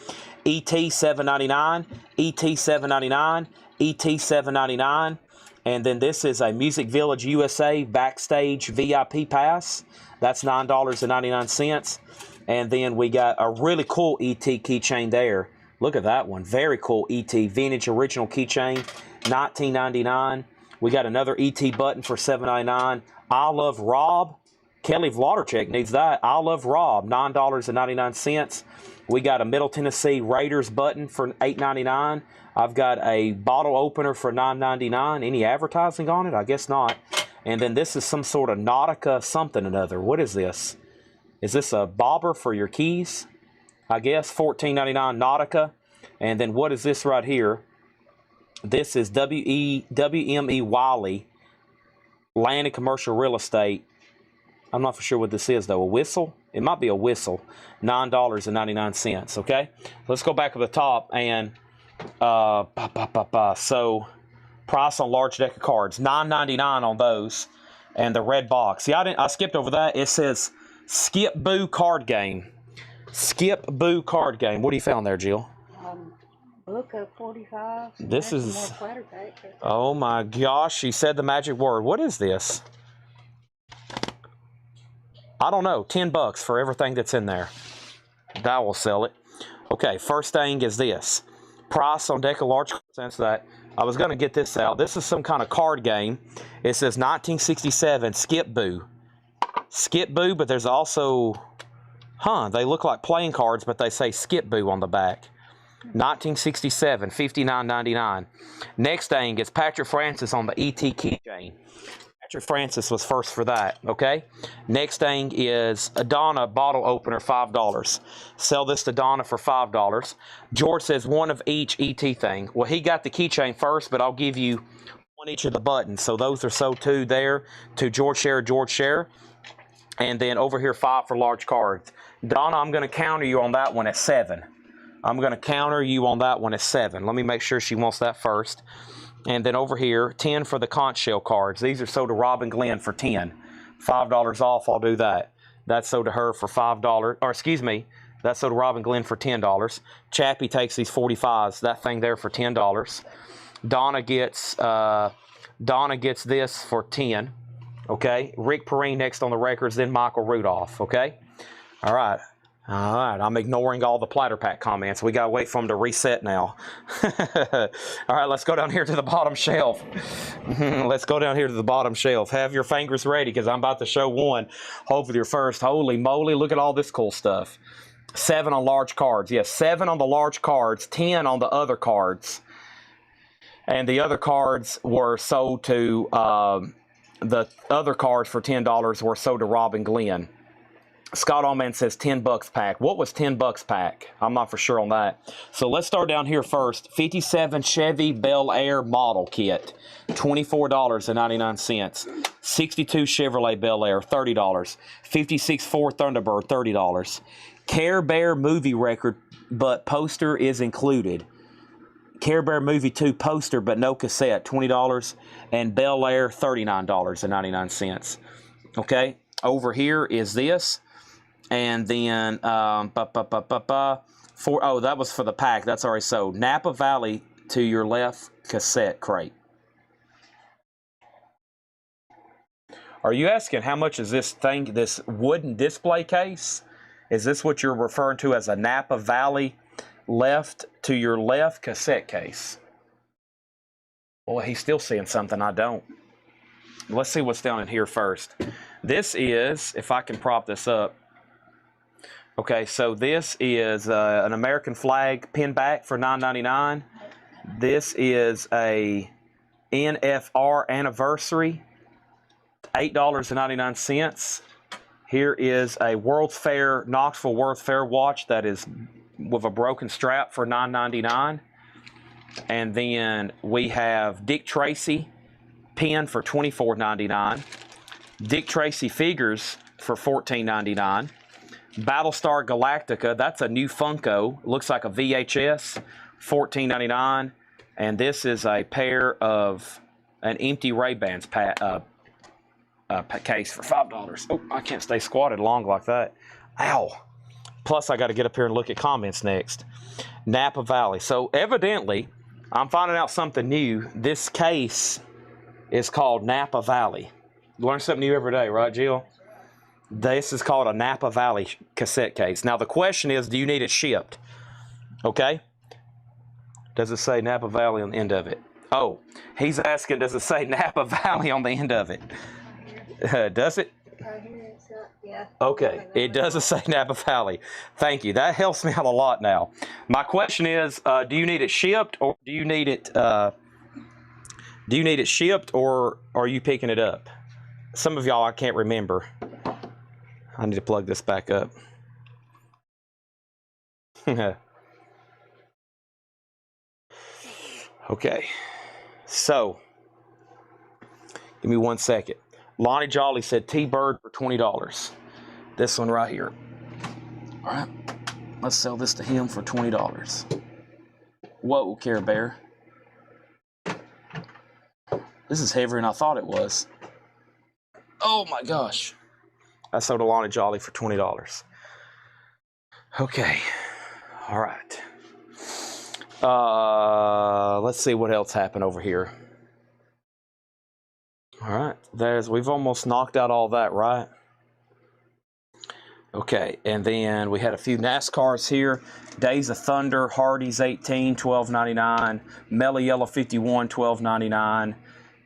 [SPEAKER 1] ET $7.99. ET $7.99. ET $7.99. And then this is a Music Village USA Backstage VIP Pass. That's $9.99. And then we got a really cool ET keychain there. Look at that one. Very cool ET Vintage Original Keychain. $19.99. We got another ET button for $7.99. I Love Rob. Kelly Vladerchek needs that. I Love Rob. $9.99. We got a Middle Tennessee Raiders button for $8.99. I've got a bottle opener for $9.99. Any advertising on it? I guess not. And then this is some sort of Nautica something or another. What is this? Is this a bobber for your keys? I guess $14.99 Nautica. And then what is this right here? This is WME Wiley, Land and Commercial Real Estate. I'm not for sure what this is, though. A whistle? It might be a whistle. $9.99, okay? Let's go back to the top. And so price on large deck of cards, $9.99 on those. And the red box. See, I skipped over that. It says Skip Boo Card Game. Skip Boo Card Game. What do you found there, Jill?
[SPEAKER 5] Book of 45.
[SPEAKER 1] This is,
[SPEAKER 5] more platter pack.
[SPEAKER 1] oh my gosh, she said the magic word. What is this? I don't know. $10 for everything that's in there. That will sell it. Okay, first thing is this. Price on deck of large cards. Since that, I was going to get this out. This is some kind of card game. It says 1967 Skip Boo. Skip Boo, but there's also, They look like playing cards, but they say Skip Boo on the back. 1967, $59.99. Next thing is Patrick Francis on the ET keychain. Patrick Francis was first for that, okay? Next thing is a Donna bottle opener, $5. Sell this to Donna for $5. George says one of each ET thing. Well, he got the keychain first, but I'll give you one each of the buttons. So those are sold to there, to George Share. And then over here, 5 for large cards. Donna, I'm going to counter you on that one at 7. I'm going to counter you on that one at 7. Let me make sure she wants that first. And then over here, 10 for the conch shell cards. These are sold to Robin Glenn for 10. $5 off, I'll do that. That's sold to her for $5. Or excuse me, that's sold to Robin Glenn for $10. Chappie takes these 45s, that thing there for $10. Donna gets this for 10. Okay. Rick Perrine next on the records, then Michael Rudolph. Okay. All right. I'm ignoring all the platter pack comments. We got to wait for them to reset now. All right, let's go down here to the bottom shelf. Let's go down here to the bottom shelf. Have your fingers ready because I'm about to show one. Hopefully you're first. Holy moly, look at all this cool stuff. 7 on large cards. Yes, 7 on the large cards, 10 on the other cards. And the other cards were sold to, the other cards for $10 were sold to Robin Glenn. Scott Allman says $10 pack. What was $10 pack? I'm not for sure on that. So let's start down here first. 57 Chevy Bel Air model kit, $24.99. 62 Chevrolet Bel Air, $30. 56 Ford Thunderbird, $30. Care Bear movie record, but poster is included. Care Bear Movie 2 poster, but no cassette, $20. And Bel Air, $39.99. Okay, over here is this. And then, that was for the pack. That's already sold. Napa Valley to your left cassette crate. Are you asking how much is this thing, this wooden display case? Is this what you're referring to as a Napa Valley left to your left cassette case? Well, he's still seeing something I don't. Let's see what's down in here first. This is, if I can prop this up. Okay, so this is an American flag pin back for $9.99. This is a NFR anniversary, $8.99. Here is a World's Fair, Knoxville World's Fair watch that is with a broken strap for $9.99. And then we have Dick Tracy pin for $24.99. Dick Tracy figures for $14.99. Battlestar Galactica, that's a new Funko. Looks like a VHS, $14.99. And this is a pair of an empty Ray-Bans case for $5. Oh, I can't stay squatted long like that. Ow. Plus, I got to get up here and look at comments next. Napa Valley. So, evidently, I'm finding out something new. This case is called Napa Valley. You learn something new every day, right, Jill? This is called a Napa Valley cassette case. Now, the question is, do you need it shipped? Okay? Does it say Napa Valley on the end of it? Oh, he's asking, does it say Napa Valley on the end of it? Does it?
[SPEAKER 5] Right here, it's yeah.
[SPEAKER 1] Okay, it doesn't say Napa Valley. Thank you. That helps me out a lot now. My question is, do you need it shipped, or do you need it shipped, or are you picking it up? Some of y'all I can't remember. I need to plug this back up. Okay, so give me 1 second. Lonnie Jolly said T-Bird for $20. This one right here. All right, let's sell this to him for $20. Whoa, Care Bear. This is heavier than I thought it was. Oh my gosh. I sold a Lonnie Jolly for $20. Okay. All right. Let's see what else happened over here. All right. We've almost knocked out all that, right? Okay. And then we had a few NASCARs here. Days of Thunder, Hardy's 18, $12.99. Mellow Yellow 51, $12.99.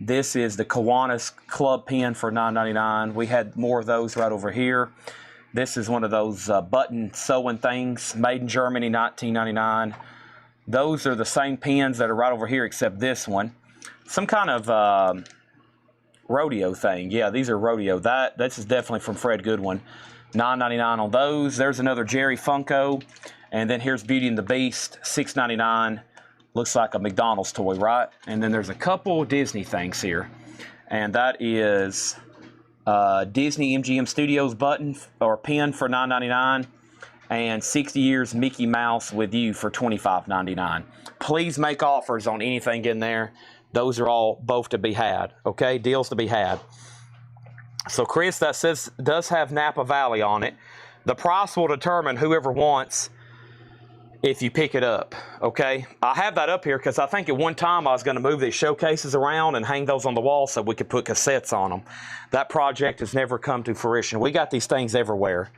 [SPEAKER 1] This is the Kiwanis Club pin for $9.99. We had more of those right over here. This is one of those button sewing things, made in Germany, 1999. Those are the same pins that are right over here, except this one. Some kind of rodeo thing. Yeah, these are rodeo. This is definitely from Fred Goodwin. $9.99 on those. There's another Jerry Funko. And then here's Beauty and the Beast, $6.99. Looks like a McDonald's toy, right? And then there's a couple Disney things here. And that is Disney MGM Studios button or pin for $9.99. And 60 Years Mickey Mouse with You for $25.99. Please make offers on anything in there. Those are all both to be had, okay? Deals to be had. So, Chris, that does have Napa Valley on it. The price will determine whoever wants if you pick it up, okay? I have that up here because I think at one time I was going to move these showcases around and hang those on the wall so we could put cassettes on them. That project has never come to fruition. We got these things everywhere.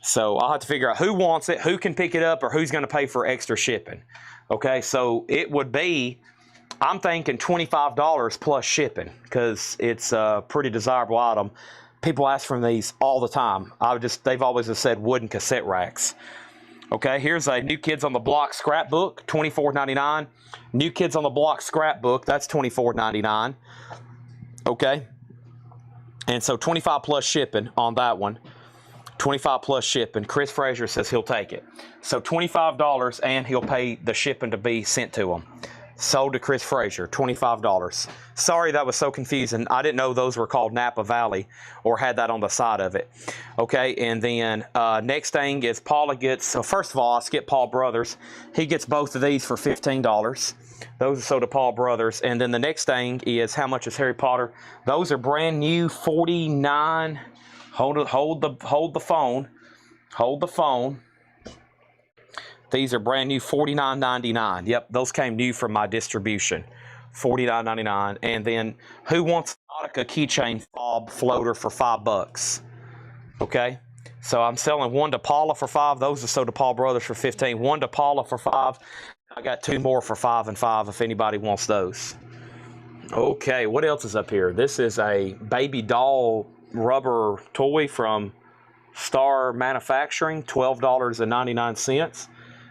[SPEAKER 1] So I'll have to figure out who wants it, who can pick it up, or who's going to pay for extra shipping. Okay, so it would be, I'm thinking $25 plus shipping because it's a pretty desirable item. People ask for these all the time. They've always just said wooden cassette racks. Okay, here's a New Kids on the Block scrapbook, $24.99. New Kids on the Block scrapbook, that's $24.99. Okay, and so 25 plus shipping on that one. 25 plus shipping. Chris Frazier says he'll take it. So $25 and he'll pay the shipping to be sent to him. Sold to Chris Frazier, $25. Sorry that was so confusing. I didn't know those were called Napa Valley or had that on the side of it. Okay, and then next thing is Paula gets, so first of all, I skip Paul Brothers. He gets both of these for $15. Those are sold to Paul Brothers. And then the next thing is how much is Harry Potter? Those are brand new, $49. Hold the phone. Hold the phone. These are brand new, $49.99. Yep, those came new from my distribution, $49.99. And then who wants a Nautica keychain fob floater for $5? Okay, so I'm selling one to Paula for $5. Those are sold to Paul Brothers for $15. One to Paula for $5. I got two more for $5 and $5 if anybody wants those. Okay, what else is up here? This is a baby doll rubber toy from Star Manufacturing, $12.99.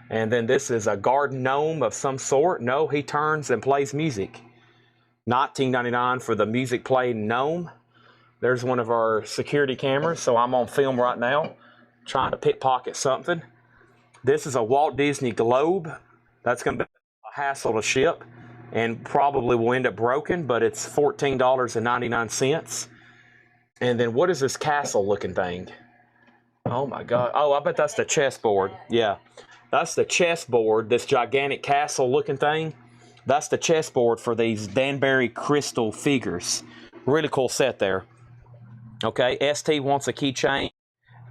[SPEAKER 1] And then this is a garden gnome of some sort. No, he turns and plays music. $19.99 for the music playing gnome. There's one of our security cameras, so I'm on film right now trying to pickpocket something. This is a Walt Disney Globe. That's going to be a hassle to ship and probably will end up broken, but it's $14.99. And then what is this castle looking thing? Oh my God. Oh, I bet that's the chessboard. Yeah. That's the chessboard, this gigantic castle looking thing. That's the chessboard for these Danbury crystal figures. Really cool set there. Okay, ST wants a keychain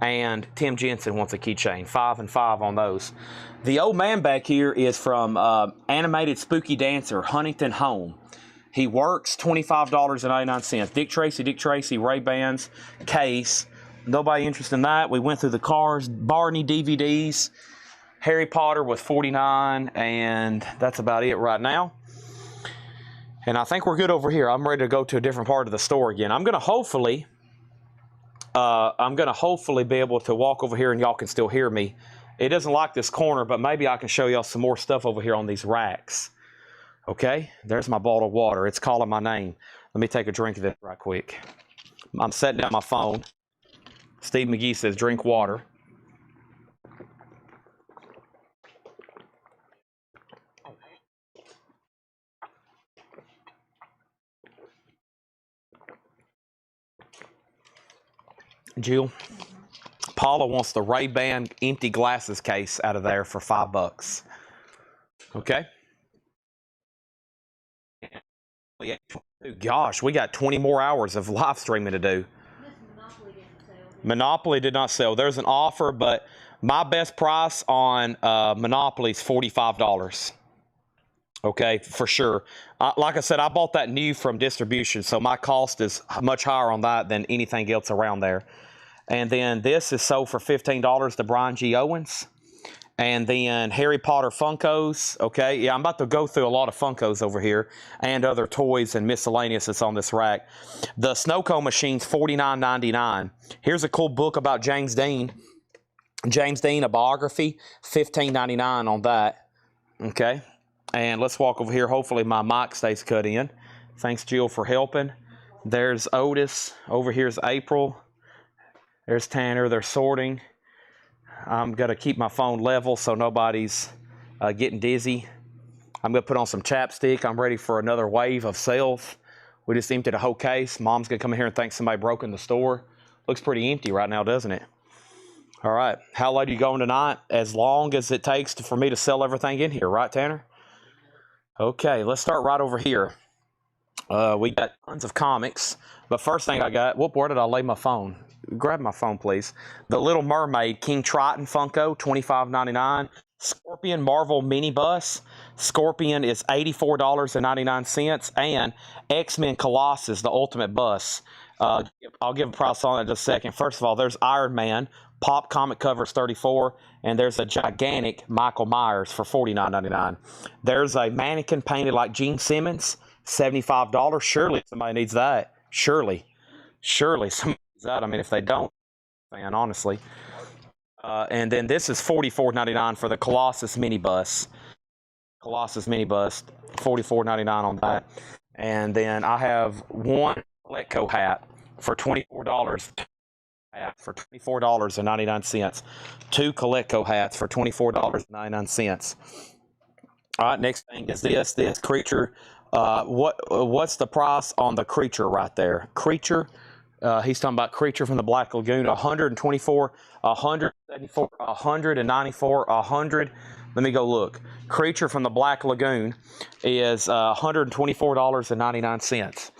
[SPEAKER 1] and Tim Jensen wants a keychain. 5 and 5 on those. The old man back here is from Animated Spooky Dancer, Huntington Home. He works, $25.99. Dick Tracy, Ray-Bans, case. Nobody interested in that. We went through the cars, Barney DVDs. Harry Potter was $49, and that's about it right now. And I think we're good over here. I'm ready to go to a different part of the store again. I'm gonna hopefully be able to walk over here and y'all can still hear me. It doesn't like this corner, but maybe I can show y'all some more stuff over here on these racks. Okay, there's my bottle of water. It's calling my name. Let me take a drink of it right quick. I'm setting down my phone. Steve McGee says, drink water. Jill, Paula wants the Ray-Ban empty glasses case out of there for $5. Okay. Gosh, we got 20 more hours of live streaming to do. Monopoly did not sell. There's an offer, but my best price on Monopoly is $45. Okay, for sure. Like I said, I bought that new from distribution, so my cost is much higher on that than anything else around there. And then this is sold for $15 to Brian G. Owens. And then Harry Potter Funkos. Okay, yeah, I'm about to go through a lot of Funkos over here and other toys and miscellaneous that's on this rack. The snow cone machine's $49.99. Here's a cool book about James Dean. James Dean, a biography, $15.99 on that. Okay, and let's walk over here. Hopefully my mic stays cut in. Thanks, Jill, for helping. There's Otis. Over here's April. There's Tanner. They're sorting. I'm going to keep my phone level so nobody's getting dizzy. I'm going to put on some chapstick. I'm ready for another wave of sales. We just emptied a whole case. Mom's going to come in here and think somebody broke in the store. Looks pretty empty right now, doesn't it? All right. How late are you going tonight? As long as it takes for me to sell everything in here. Right, Tanner? Okay, let's start right over here. We got tons of comics. But first thing I got, where did I lay my phone? Grab my phone, please. The Little Mermaid King Triton Funko, $25.99. Scorpion Marvel Minibus. Scorpion is $84.99. And X-Men Colossus, the Ultimate Bus. I'll give a price on it in just a second. First of all, there's Iron Man. Pop comic covers $34, and there's a gigantic Michael Myers for $49.99. There's a mannequin painted like Gene Simmons, $75. Surely somebody needs that. Surely somebody needs that. I mean, if they don't, man, honestly. And then this is $44.99 for the Colossus Minibus. Colossus Minibus, $44.99 on that. And then I have one Letco hat for $24. For $24.99. Two Coleco hats for $24.99. All right, next thing is this Creature. What's the price on the Creature right there? Creature, he's talking about Creature from the Black Lagoon, $124, $174, $194, $100. Let me go look. Creature from the Black Lagoon is $124.99.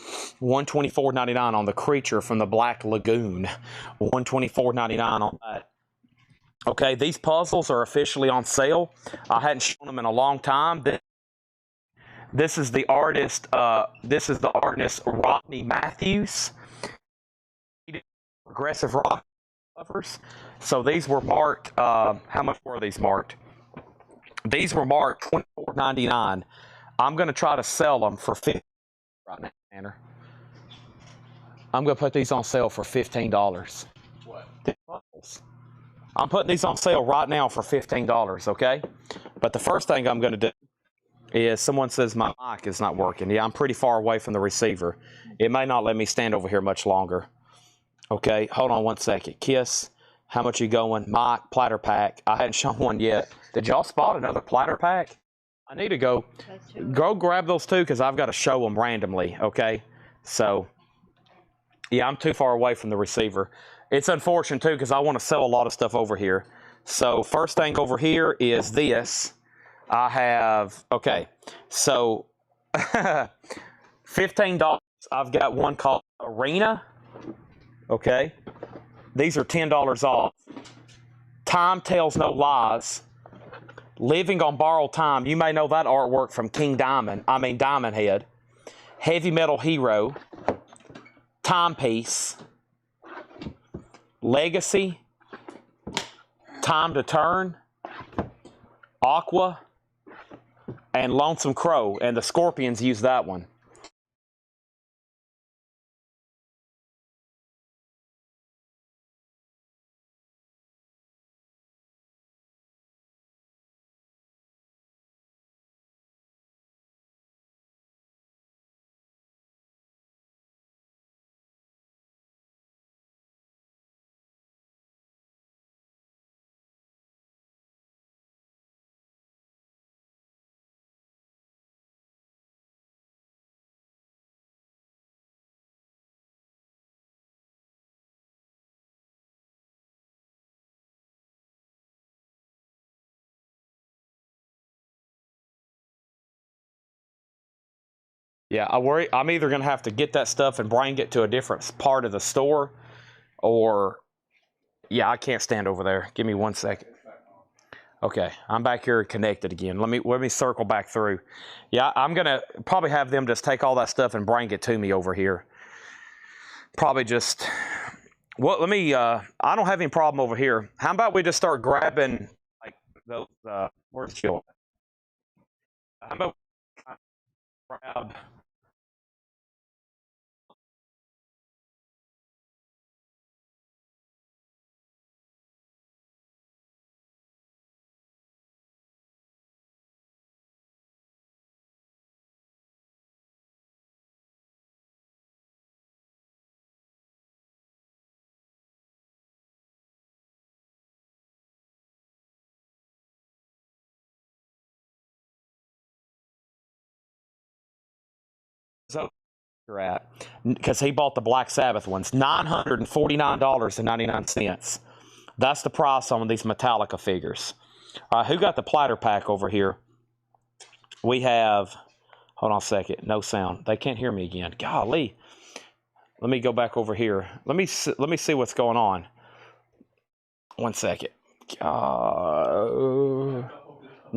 [SPEAKER 1] $124.99 on the Creature from the Black Lagoon. $124.99 on that. Okay, these puzzles are officially on sale. I hadn't shown them in a long time. This is the artist. This is the artist Rodney Matthews. Progressive rock covers. So these were marked. How much were these marked? These were marked $24.99. I'm going to try to sell them for $15 right now, Tanner. I'm going to put these on sale for $15.
[SPEAKER 4] What?
[SPEAKER 1] I'm putting these on sale right now for $15, okay? But the first thing I'm going to do is someone says my mic is not working. Yeah, I'm pretty far away from the receiver. It may not let me stand over here much longer. Okay, hold on one second. Kiss, how much you going? Mic, platter pack. I hadn't shown one yet. Did y'all spot another platter pack? I need to go grab those two because I've got to show them randomly, okay? So, yeah, I'm too far away from the receiver. It's unfortunate, too, because I want to sell a lot of stuff over here. So, first thing over here is this. I have, okay, so $15. I've got one called Arena, okay? These are $10 off. Time Tells No Lies. Living on Borrowed Time. You may know that artwork from Diamond Head. Heavy Metal Hero. Timepiece. Legacy. Time to Turn. Aqua. And Lonesome Crow. And the Scorpions use that one. Yeah, I'm either going to have to get that stuff and bring it to a different part of the store, or, yeah, I can't stand over there. Give me 1 second. Okay, I'm back here connected again. Let me circle back through. Yeah, I'm going to probably have them just take all that stuff and bring it to me over here. Probably just, well, I don't have any problem over here. How about we just start grabbing, like, those, where's Jill? I'm gonna grab. So you're at because he bought the Black Sabbath ones, $949.99. That's the price on these Metallica figures. Who got the platter pack over here? We have. Hold on a second. No sound. They can't hear me again. Golly. Let me go back over here. Let me see what's going on. 1 second.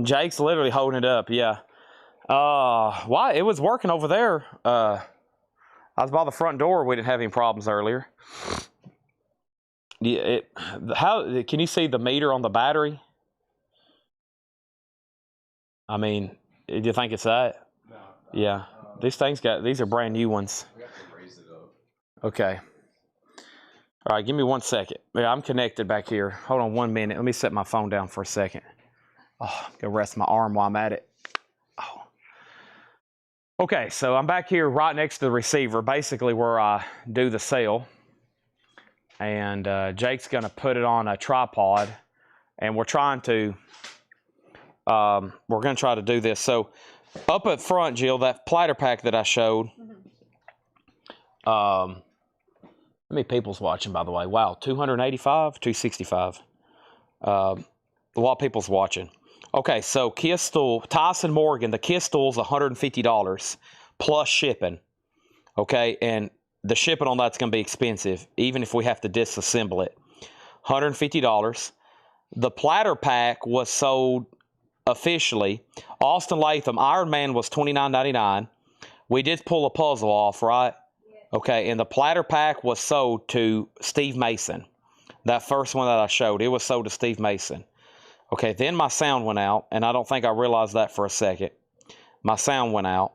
[SPEAKER 1] Jake's literally holding it up. Yeah. Why? It was working over there. I was by the front door. We didn't have any problems earlier. Yeah. How can you see the meter on the battery? I mean, do you think it's that?
[SPEAKER 4] No.
[SPEAKER 1] Yeah. These are brand new ones.
[SPEAKER 4] We have to raise it up.
[SPEAKER 1] Okay. All right, give me 1 second. Yeah, I'm connected back here. Hold on 1 minute. Let me set my phone down for a second. Oh, I'm gonna rest my arm while I'm at it. Oh. Okay, so I'm back here right next to the receiver, basically where I do the sale. And Jake's gonna put it on a tripod, and we're gonna try to do this. So up at front, Jill, that platter pack that I showed. How many people's watching, by the way? Wow, 285, 265. A lot of people's watching. Okay, so Kiss Stool, Tyson Morgan, the Kiss Stool's $150 plus shipping. Okay, and the shipping on that's going to be expensive, even if we have to disassemble it. $150. The platter pack was sold officially. Austin Latham, Iron Man was $29.99. We did pull a puzzle off, right? Okay, and the platter pack was sold to Steve Mason. That first one that I showed, it was sold to Steve Mason. Okay, then my sound went out, and I don't think I realized that for a second. My sound went out.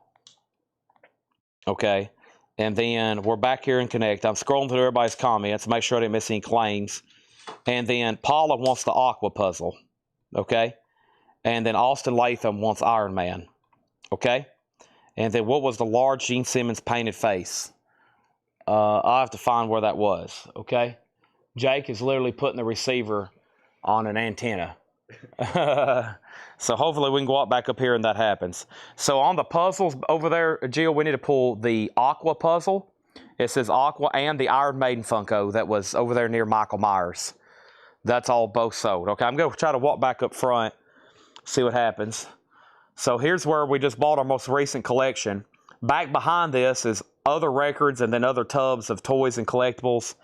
[SPEAKER 1] Okay, and then we're back here in Connect. I'm scrolling through everybody's comments, make sure I didn't miss any claims. And then Paula wants the Aqua puzzle. Okay, and then Austin Latham wants Iron Man. Okay, and then what was the large Gene Simmons painted face? I'll have to find where that was, okay? Jake is literally putting the receiver on an antenna. So hopefully we can go back up here and that happens. So on the puzzles over there, Jill, we need to pull the Aqua puzzle. It says Aqua and the Iron Maiden Funko that was over there near Michael Myers. That's all both sold. Okay, I'm going to try to walk back up front, see what happens. So here's where we just bought our most recent collection. Back behind this is other records and then other tubs of toys and collectibles.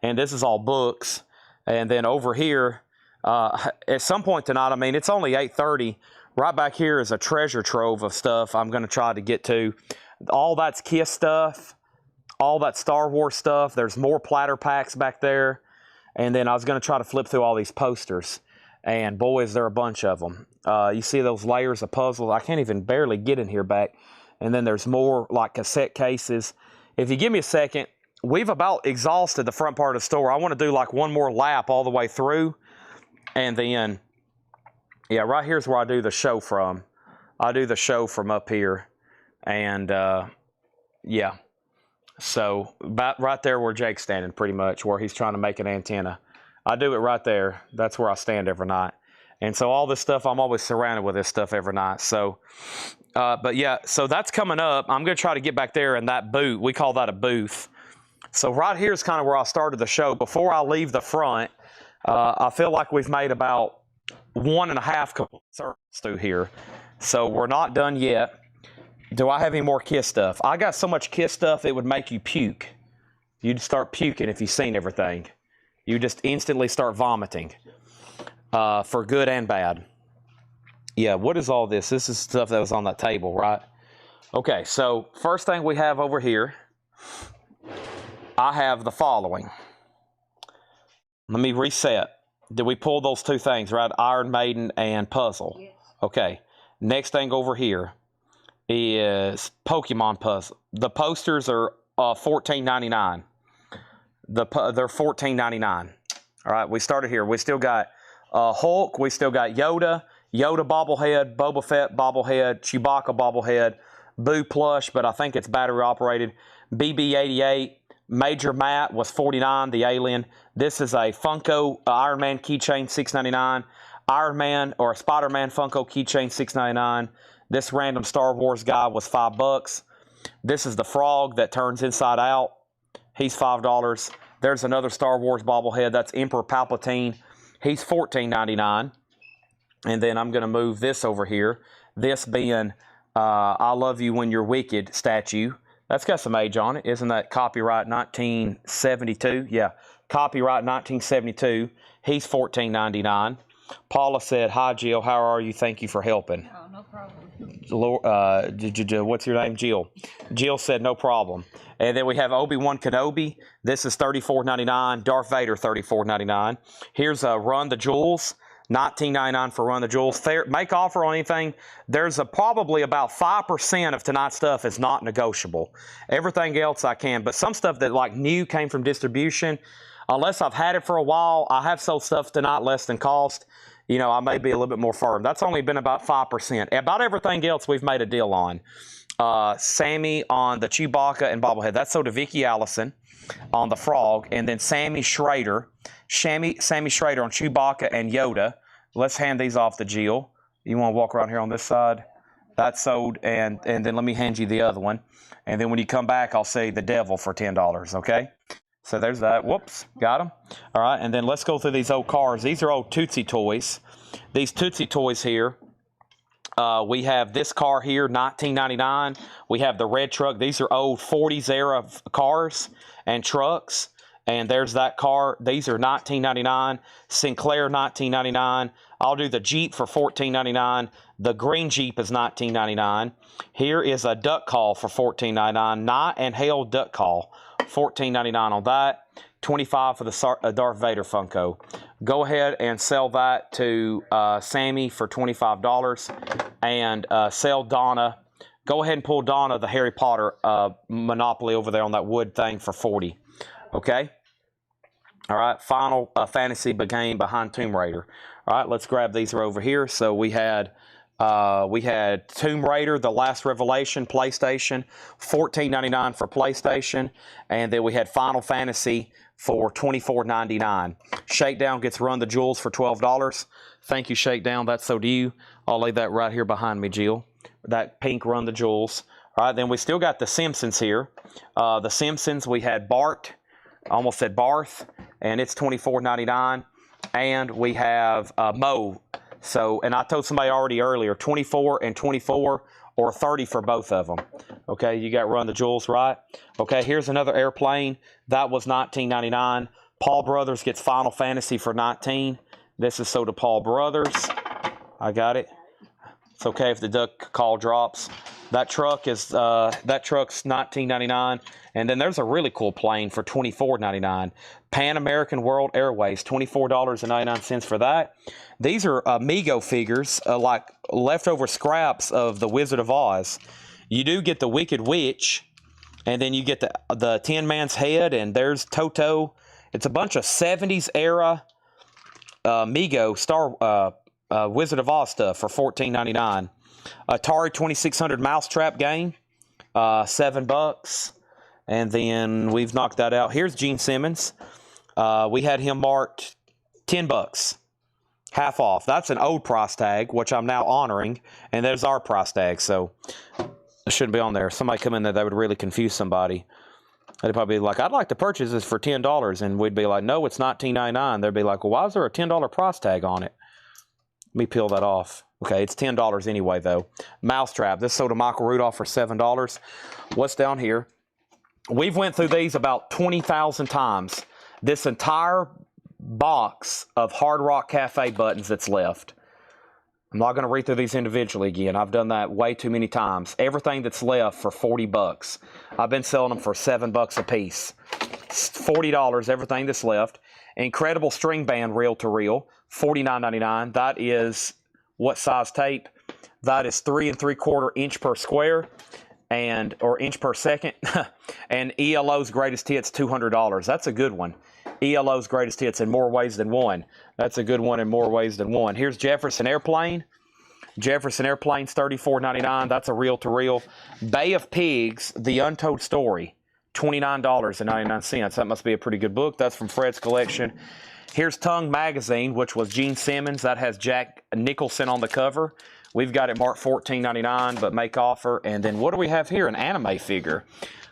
[SPEAKER 1] And this is all books. And then over here, at some point tonight, I mean, it's only 8:30. Right back here is a treasure trove of stuff I'm going to try to get to. All that's Kiss stuff. All that Star Wars stuff. There's more platter packs back there. And then I was going to try to flip through all these posters. And boy, is there a bunch of them. You see those layers of puzzles. I can't even barely get in here back. And then there's more like cassette cases. If you give me a second, we've about exhausted the front part of the store. I want to do like one more lap all the way through. And then, yeah, right here's where I do the show from. I do the show from up here. And, yeah. So, about right there where Jake's standing, pretty much, where he's trying to make an antenna. I do it right there. That's where I stand every night. And so all this stuff, I'm always surrounded with this stuff every night. So, but yeah, so that's coming up. I'm going to try to get back there in that booth. We call that a booth. So right here is kind of where I started the show. Before I leave the front, I feel like we've made about 1.5 circles through here. So we're not done yet. Do I have any more Kiss stuff? I got so much Kiss stuff, it would make you puke. You'd start puking if you've seen everything. You just instantly start vomiting. For good and bad. Yeah, what is all this? This is stuff that was on that table, right? Okay, so first thing we have over here, I have the following. Let me reset. Did we pull those two things, right? Iron Maiden and Puzzle.
[SPEAKER 5] Yes.
[SPEAKER 1] Okay. Next thing over here is Pokemon Puzzle. The posters are $14.99. They're $14.99. All right, we started here. We still got Hulk. We still got Yoda bobblehead, Boba Fett bobblehead, Chewbacca bobblehead, Boo plush, but I think it's battery operated. BB-88. Major Matt was $49, the alien. This is a Funko Iron Man keychain, $6.99. Iron Man or Spider-Man Funko keychain, $6.99. This random Star Wars guy was $5. This is the frog that turns inside out. He's $5. There's another Star Wars bobblehead. That's Emperor Palpatine. He's $14.99. And then I'm going to move this over here. This being I Love You When You're Wicked statue. That's got some age on it. Isn't that copyright 1972? Yeah, copyright 1972. He's $14.99. Paula said, "Hi, Jill. How are you? Thank you for helping."
[SPEAKER 5] Oh, no problem.
[SPEAKER 1] What's your name? Jill. Jill said, "No problem." And then we have Obi-Wan Kenobi. This is $34.99. Darth Vader, $34.99. Here's Run the Jewels. $19.99 for Run the Jewels. Make offer on anything. There's probably about 5% of tonight's stuff is not negotiable. Everything else I can, but some stuff that like new came from distribution, unless I've had it for a while, I have sold stuff tonight less than cost. You know, I may be a little bit more firm. That's only been about 5%. About everything else we've made a deal on. Sammy on the Chewbacca and bobblehead. That's sold to Vicky Allison on the frog, and then Sammy Schrader on Chewbacca and Yoda. Let's hand these off to Jill. You want to walk around here on this side? That's sold, and then let me hand you the other one. And then when you come back, I'll say the devil for $10, okay? So there's that. Whoops, got them. All right, and then let's go through these old cars. These are old Tootsie Toys. These Tootsie Toys here, we have this car here, $19.99. We have the red truck. These are old 40s era cars and trucks. And there's that car. These are $19.99. Sinclair, $19.99. I'll do the Jeep for $14.99. The green Jeep is $19.99. Here is a duck call for $14.99. Night and Hail duck call, $14.99 on that. $25 for the Darth Vader Funko. Go ahead and sell that to Sammy for $25. And sell Donna. Go ahead and pull Donna the Harry Potter Monopoly over there on that wood thing for $40. Okay? All right, Final Fantasy game behind Tomb Raider. All right, let's grab these over here. So we had Tomb Raider, The Last Revelation, PlayStation, $14.99 for PlayStation, and then we had Final Fantasy for $24.99. Shakedown gets Run the Jewels for $12. Thank you, Shakedown. That's so do you. I'll lay that right here behind me, Jill. That pink Run the Jewels. All right, then we still got The Simpsons here. The Simpsons, we had Bart. I almost said Barth, and it's $24.99. And we have Mo. So, and I told somebody already earlier, 24 and 24 or 30 for both of them. Okay, you got Run the Jewels, right? Okay, here's another airplane. That was $19.99. Paul Brothers gets Final Fantasy for $19. This is sold to Paul Brothers. I got it. It's okay if the duck call drops. That truck's $19.99. And then there's a really cool plane for $24.99. Pan American World Airways, $24.99 for that. These are Mego figures, like leftover scraps of the Wizard of Oz. You do get the Wicked Witch, and then you get the Tin Man's head, and there's Toto. It's a bunch of 70s era Mego Wizard of Oz stuff for $14.99. Atari 2600 Mousetrap game, $7. And then we've knocked that out. Here's Gene Simmons. We had him marked $10, half off. That's an old price tag, which I'm now honoring. And there's our price tag, so it shouldn't be on there. If somebody come in there, that would really confuse somebody. They'd probably be like, "I'd like to purchase this for $10. And we'd be like, "No, it's $19.99. They'd be like, "Well, why is there a $10 price tag on it?" Let me peel that off. Okay, it's $10 anyway, though. Mousetrap. This sold to Michael Rudolph for $7. What's down here? We've went through these about 20,000 times. This entire box of Hard Rock Cafe buttons that's left. I'm not going to read through these individually again. I've done that way too many times. Everything that's left for $40. I've been selling them for $7 a piece. $40, everything that's left. Incredible string band reel to reel, $49.99. That is what size tape? That is 3 3/4 inch per square, or inch per second. And ELO's greatest hits, $200. That's a good one. ELO's greatest hits in more ways than one. That's a good one in more ways than one. Here's Jefferson Airplane. Jefferson Airplane's $34.99. That's a reel to reel. Bay of Pigs, The Untold Story, $29.99. That must be a pretty good book. That's from Fred's collection. Here's Tongue Magazine, which was Gene Simmons. That has Jack Nicholson on the cover. We've got it marked $14.99, but make offer. And then what do we have here? An anime figure.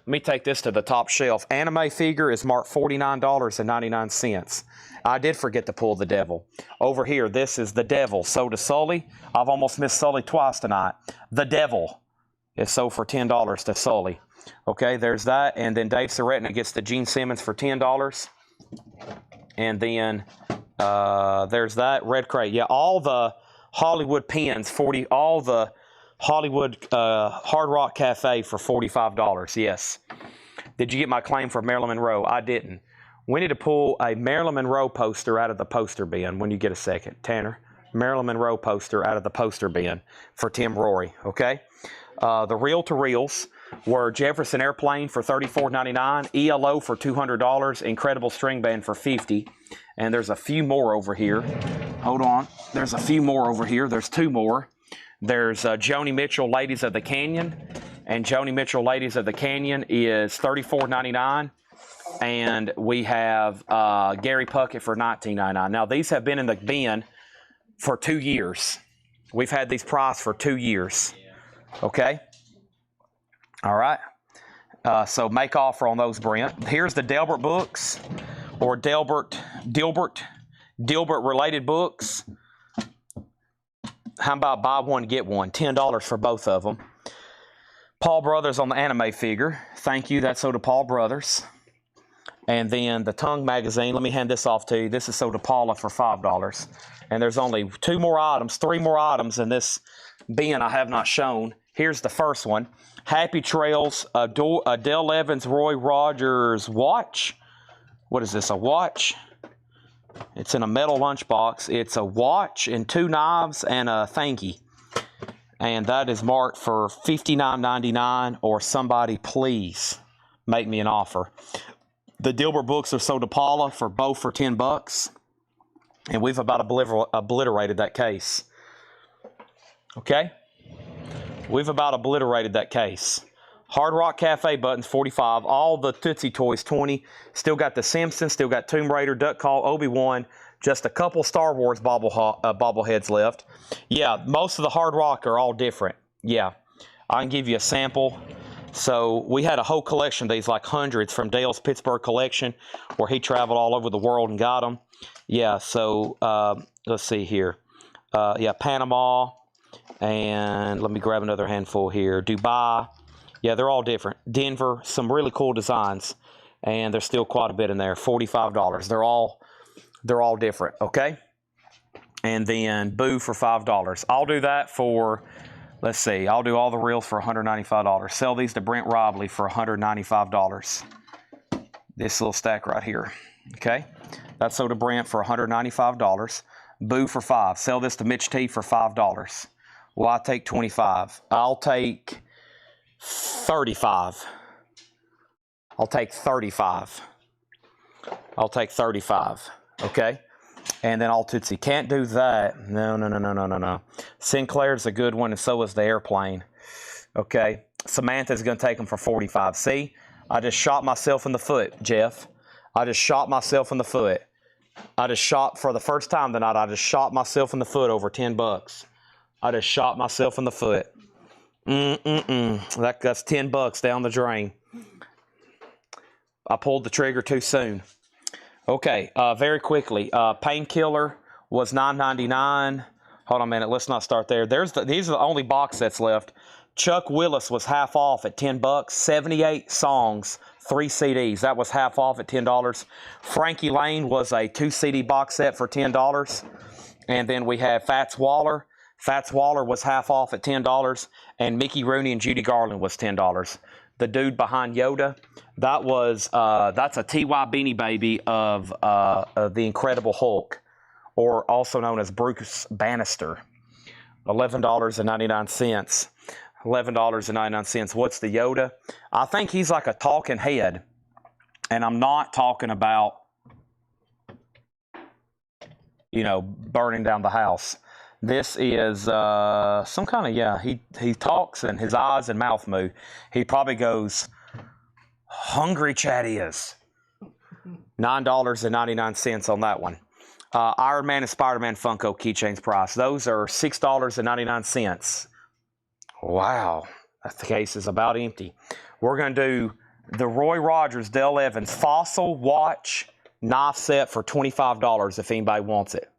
[SPEAKER 1] Let me take this to the top shelf. Anime figure is marked $49.99. I did forget to pull the devil. Over here, this is the devil. So to Sully. I've almost missed Sully twice tonight. The devil is sold for $10 to Sully. Okay, there's that. And then Dave Soretna gets the Gene Simmons for $10. And then there's that. Red Crate. Yeah, all the Hollywood pins, all the Hollywood Hard Rock Cafe for $45. Yes. Did you get my claim for Marilyn Monroe? I didn't. We need to pull a Marilyn Monroe poster out of the poster bin when you get a second. Tanner, Marilyn Monroe poster out of the poster bin for Tim Rory. Okay. The reel to reels were Jefferson Airplane for $34.99, ELO for $200, Incredible String Band for $50. And there's a few more over here. Hold on. There's a few more over here. There's two more. There's Joni Mitchell, Ladies of the Canyon. And Joni Mitchell, Ladies of the Canyon is $34.99. And we have Gary Puckett for $19.99. Now, these have been in the bin for 2 years. We've had these priced for 2 years. Okay? All right. So make offer on those, Brent. Here's the Delbert books, or Dilbert related books. How about buy one, get one? $10 for both of them. Paul Brothers on the anime figure. Thank you. That's sold to Paul Brothers. And then the Tongue Magazine. Let me hand this off to you. This is sold to Paula for $5. And there's only 3 more items in this bin I have not shown. Here's the first one. Happy Trails, Dale Evans, Roy Rogers watch. What is this, a watch? It's in a metal lunchbox. It's a watch and 2 knives and a thanky. And that is marked for $59.99, or somebody please make me an offer. The Dilbert books are sold to Paula for both for $10. And we've about obliterated that case. Okay? We've about obliterated that case. Hard Rock Cafe buttons, $45. All the Tootsie Toys, $20. Still got the Simpsons. Still got Tomb Raider, Duck Call, Obi-Wan. Just a couple Star Wars bobbleheads left. Yeah, most of the Hard Rock are all different. Yeah, I can give you a sample. So we had a whole collection of these, like hundreds, from Dale's Pittsburgh collection, where he traveled all over the world and got them. Yeah, so let's see here. Yeah, Panama. And let me grab another handful here. Dubai. Yeah, they're all different. Denver, some really cool designs. And there's still quite a bit in there. $45. They're all different, okay? And then Boo for $5. I'll do that for, let's see, I'll do all the reels for $195. Sell these to Brent Robley for $195. This little stack right here, okay? That's sold to Brent for $195. Boo for $5. Sell this to Mitch T for $5. Well, I take 25. I'll take 35. I'll take 35. I'll take 35. Okay? And then all Tootsie. Can't do that. No. Sinclair's a good one, and so is the Airplane. Okay? Samantha's going to take them for 45. See? I just shot myself in the foot, Jeff. I just shot myself in the foot. I just shot, for the first time tonight, I just shot myself in the foot over $10. I just shot myself in the foot. That's $10 down the drain. I pulled the trigger too soon. Okay, very quickly. Painkiller was $9.99. Hold on a minute. Let's not start there. These are the only box sets left. Chuck Willis was half off at $10. 78 songs, 3 CDs. That was half off at $10. Frankie Lane was a 2 CD box set for $10. And then we have Fats Waller. Fats Waller was half off at $10. And Mickey Rooney and Judy Garland was $10. the dude behind Yoda. That was that's a TY Beanie Baby of the Incredible Hulk, or also known as Bruce Bannister. $11.99. $11.99. What's the Yoda? I think he's like a talking head, and I'm not talking about, you know, burning down the house. This is some kind of, yeah, he talks and his eyes and mouth move. He probably goes, "Hungry Chad is." $9.99 on that one. Iron Man and Spider-Man Funko keychains price. Those are $6.99. Wow, that case is about empty. We're going to do the Roy Rogers Dale Evans Fossil Watch Knife Set for $25 if anybody wants it.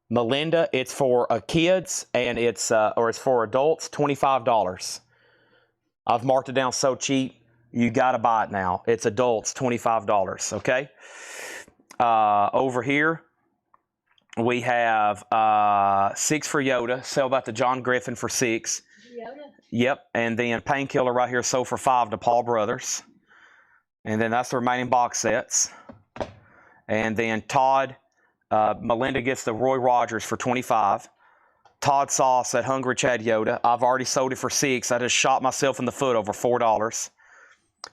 [SPEAKER 1] Melinda, it's for kids and it's for adults, $25. I've marked it down so cheap, you got to buy it now. It's adults, $25, okay? Over here, we have 6 for Yoda. Sell that to John Griffin for 6.
[SPEAKER 5] Yoda?
[SPEAKER 1] Yep, and then Painkiller right here sold for 5 to Paul Brothers. And then that's the remaining box sets. And then Todd, Melinda gets the Roy Rogers for 25. Todd Sauce at Hungry Chad Yoda. I've already sold it for 6. I just shot myself in the foot over $4.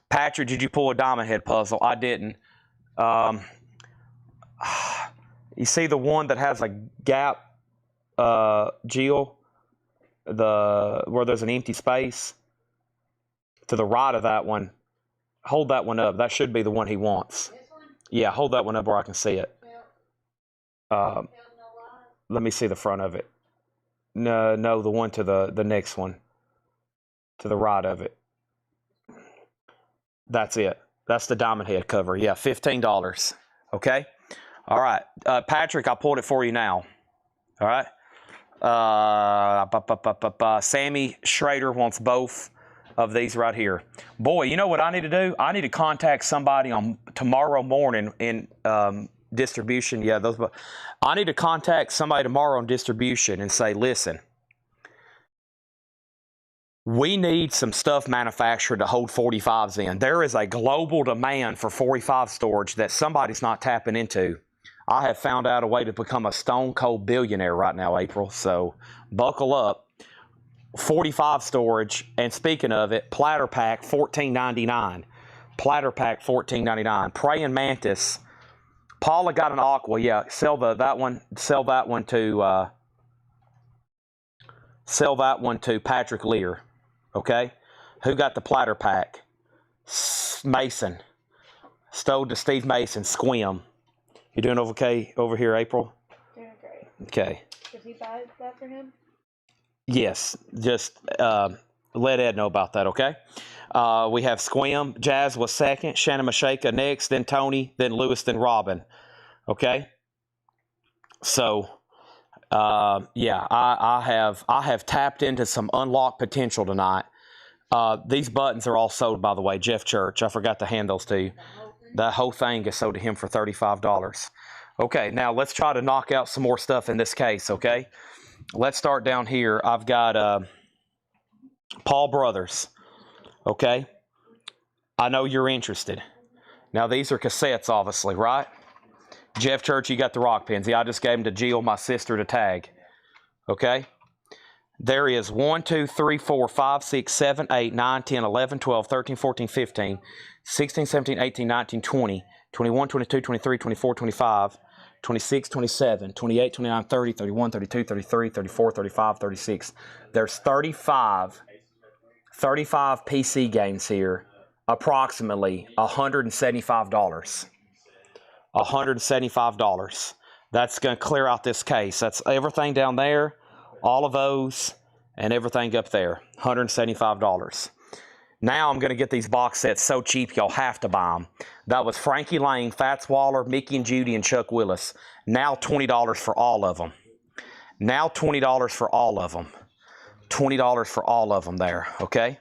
[SPEAKER 1] Patrick, did you pull a diamond head puzzle? I didn't. You see the one that has a gap, Jill? Where there's an empty space? To the right of that one. Hold that one up. That should be the one he wants.
[SPEAKER 5] This one?
[SPEAKER 1] Yeah, hold that one up where I can see it.
[SPEAKER 5] Well,
[SPEAKER 1] Let me see the front of it. No, the one to the next one. To the right of it. That's it. That's the diamond head cover. Yeah, $15. Okay? All right. Patrick, I pulled it for you now. All right? Sammy Schrader wants both of these right here. Boy, you know what I need to do? I need to contact somebody on tomorrow morning in distribution. Yeah, those. I need to contact somebody tomorrow on distribution and say, listen, we need some stuff manufactured to hold 45s in. There is a global demand for 45 storage that somebody's not tapping into. I have found out a way to become a stone cold billionaire right now, April. So buckle up. 45 storage. And speaking of it, platter pack $14.99. Platter pack $14.99. Praying Mantis. Paula got an aqua. Yeah, sell that one to Patrick Lear. Okay? Who got the platter pack? Mason. Stowed to Steve Mason. Squim. You doing okay over here, April?
[SPEAKER 5] doing great.
[SPEAKER 1] Okay.
[SPEAKER 5] Did he buy that for him?
[SPEAKER 1] Yes. Just let Ed know about that, okay? We have Squim. Jazz was second. Shannon Mashaka next. Then Tony. Then Lewis. Then Robin. Okay? So, yeah, I have tapped into some unlocked potential tonight. These buttons are all sold, by the way. Jeff Church. I forgot to hand those to you. That whole thing is sold to him for $35. Okay, now let's try to knock out some more stuff in this case, okay? Let's start down here. I've got Paul Brothers, okay? I know you're interested. Now, these are cassettes, obviously, right? Jeff Church, you got the rock pins. Yeah, I just gave them to Jill, my sister, to tag, okay? There is 1, 2, 3, 4, 5, 6, 7, 8, 9, 10, 11, 12, 13, 14, 15, 16, 17, 18, 19, 20, 21, 22, 23, 24, 25, 26, 27, 28, 29, 30, 31, 32, 33, 34, 35, 36. There's 35 PC games here, approximately $175. $175. That's going to clear out this case. That's everything down there, all of those, and everything up there. $175. Now I'm going to get these box sets so cheap y'all have to buy them. That was Frankie Lane, Fats Waller, Mickey and Judy, and Chuck Willis. Now $20 for all of them. Now $20 for all of them. $20 for all of them there, okay?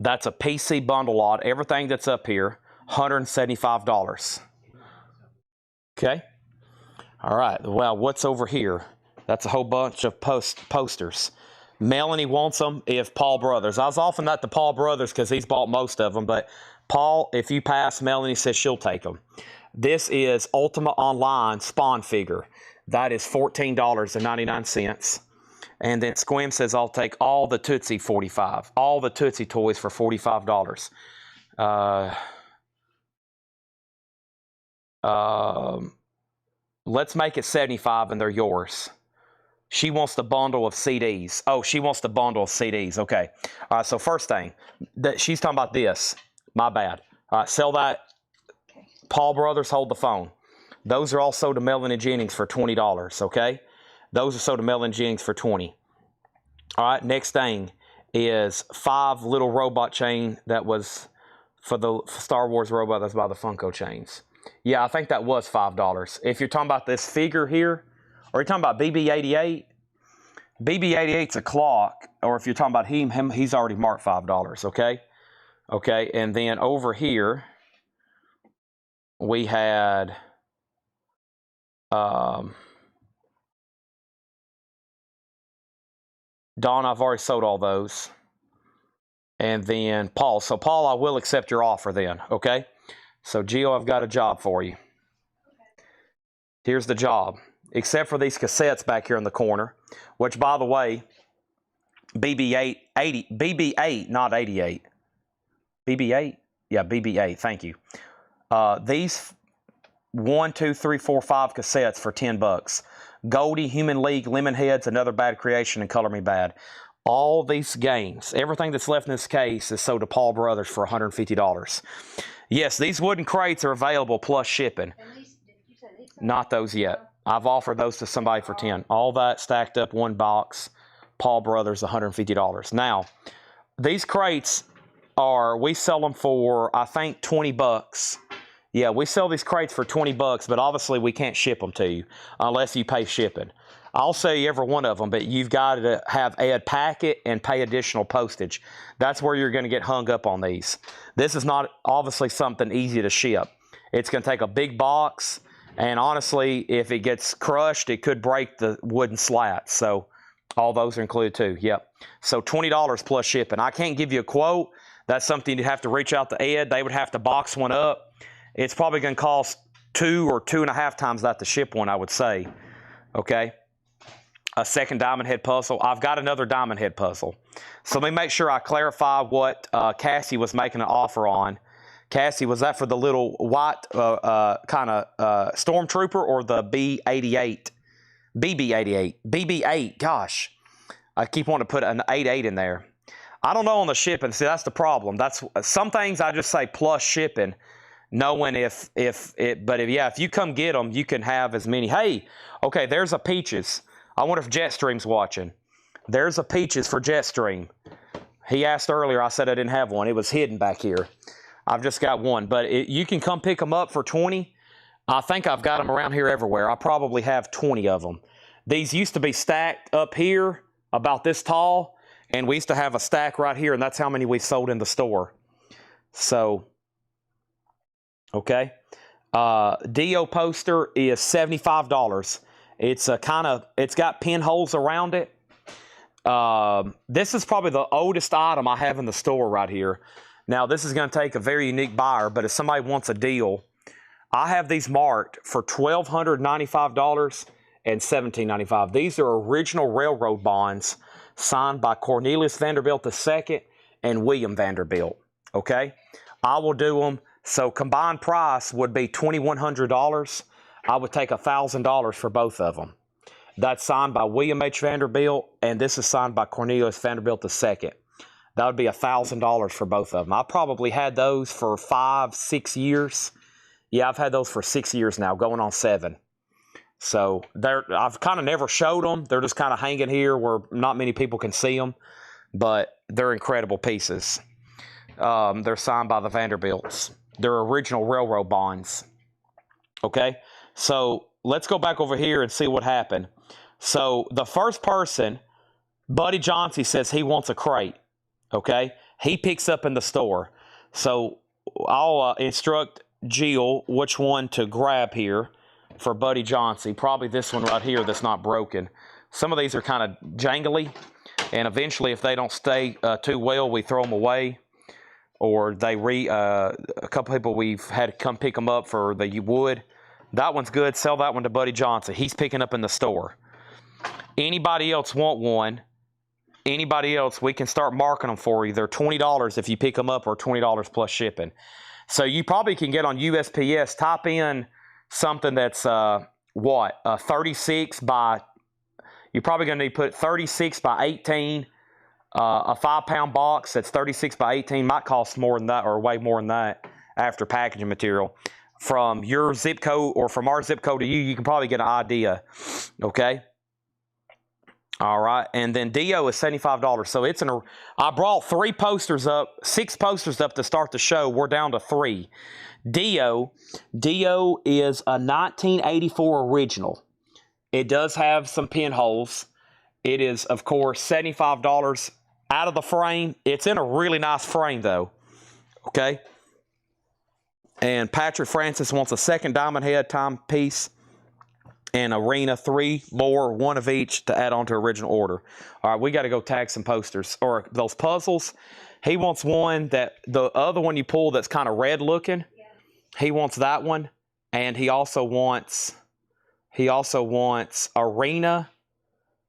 [SPEAKER 1] That's a PC bundle lot. Everything that's up here, $175. Okay? All right. Well, what's over here? That's a whole bunch of posters. Melanie wants them if Paul Brothers. I was offering that to Paul Brothers because he's bought most of them. But Paul, if you pass, Melanie says she'll take them. This is Ultima Online Spawn figure. That is $14.99. And then Squim says, I'll take all the Tootsie 45. All the Tootsie toys for $45. Let's make it 75 and they're yours. She wants the bundle of CDs. Oh, she wants the bundle of CDs. Okay. All right, so first thing, she's talking about this. My bad. All right, sell that.
[SPEAKER 5] Okay.
[SPEAKER 1] Paul Brothers, hold the phone. Those are all sold to Melanie Jennings for $20, okay? Those are sold to Melanie Jennings for $20. All right, next thing is 5 little robot chain that was for the Star Wars robot that's by the Funko chains. Yeah, I think that was $5. If you're talking about this figure here, or you're talking about BB-88, BB-88's a clock, or if you're talking about him, he's already marked $5, okay? Okay, and then over here, we had, Don, I've already sold all those. And then Paul. So, Paul, I will accept your offer then, okay? So, Gio, I've got a job for you. Here's the job. Except for these cassettes back here in the corner, which, by the way, BB-8, not 88. BB-8? Yeah, BB-8, thank you. These 1, 2, 3, 4, 5 cassettes for $10. Goldie, Human League, Lemonheads, Another Bad Creation, and Color Me Bad. All these games, everything that's left in this case is sold to Paul Brothers for $150. Yes, these wooden crates are available plus shipping. Not those yet. I've offered those to somebody for $10. All that stacked up one box. Paul Brothers, $150. Now, these crates we sell them for, I think, $20. Yeah, we sell these crates for $20, but obviously we can't ship them to you unless you pay shipping. I'll sell you every one of them, but you've got to add packet and pay additional postage. That's where you're going to get hung up on these. This is not obviously something easy to ship. It's going to take a big box, and honestly, if it gets crushed, it could break the wooden slats. So all those are included too. Yep. So $20 plus shipping. I can't give you a quote. That's something you'd have to reach out to Ed. They would have to box one up. It's probably going to cost 2 or 2.5 times that to ship one, I would say. Okay. A second Diamond Head puzzle. I've got another Diamond Head puzzle. So let me make sure I clarify what Cassie was making an offer on. Cassie, was that for the little white kind of Stormtrooper or the B-88? BB-88. BB-8. Gosh. I keep wanting to put an 88 in there. I don't know on the shipping. See, that's the problem. That's some things I just say plus shipping, knowing if you come get them, you can have as many. Hey, okay, there's a Peaches. I wonder if Jetstream's watching. There's a Peaches for Jetstream. He asked earlier. I said I didn't have one. It was hidden back here. I've just got one. But you can come pick them up for $20. I think I've got them around here everywhere. I probably have 20 of them. These used to be stacked up here about this tall. And we used to have a stack right here. And that's how many we sold in the store. So, okay. Dio poster is $75. It's it's got pinholes around it. This is probably the oldest item I have in the store right here. Now, this is going to take a very unique buyer, but if somebody wants a deal, I have these marked for $1,295 and $1,795. These are original railroad bonds signed by Cornelius Vanderbilt II and William Vanderbilt. Okay? I will do them. So, combined price would be $2,100. I would take $1,000 for both of them. That's signed by William H. Vanderbilt, and this is signed by Cornelius Vanderbilt II. That would be $1,000 for both of them. I probably had those for 5, 6 years. Yeah, I've had those for 6 years now, going on 7. So I've kind of never showed them. They're just kind of hanging here where not many people can see them, but they're incredible pieces. They're signed by the Vanderbilts. They're original railroad bonds. Okay? So let's go back over here and see what happened. So the first person, Buddy Johnson, says he wants a crate. Okay? He picks up in the store. So I'll instruct Jill which one to grab here for Buddy Johnson. Probably this one right here that's not broken. Some of these are kind of jangly. And eventually, if they don't stay too well, we throw them away. Or they a couple people we've had come pick them up for the wood. That one's good. Sell that one to Buddy Johnson. He's picking up in the store. Anybody else want one? Anybody else, we can start marking them for you. They're $20 if you pick them up, or $20 plus shipping. So you probably can get on USPS, type in something that's 36 by, you're probably going to need to put 36 by 18, a 5-pound box that's 36 by 18, might cost more than that or way more than that after packaging material. From your zip code or from our zip code to you, you can probably get an idea, okay? All right, and then Dio is $75. So it's I brought 6 posters up to start the show. We're down to 3. Dio is a 1984 original. It does have some pinholes. It is, of course, $75 out of the frame. It's in a really nice frame, though. Okay. And Patrick Francis wants a second diamond head timepiece and Arena, 3 more, 1 of each to add on to original order. All right, we got to go tag some posters or those puzzles. He wants one that the other one you pull that's kind of red looking. He wants that one, and he also wants Arena.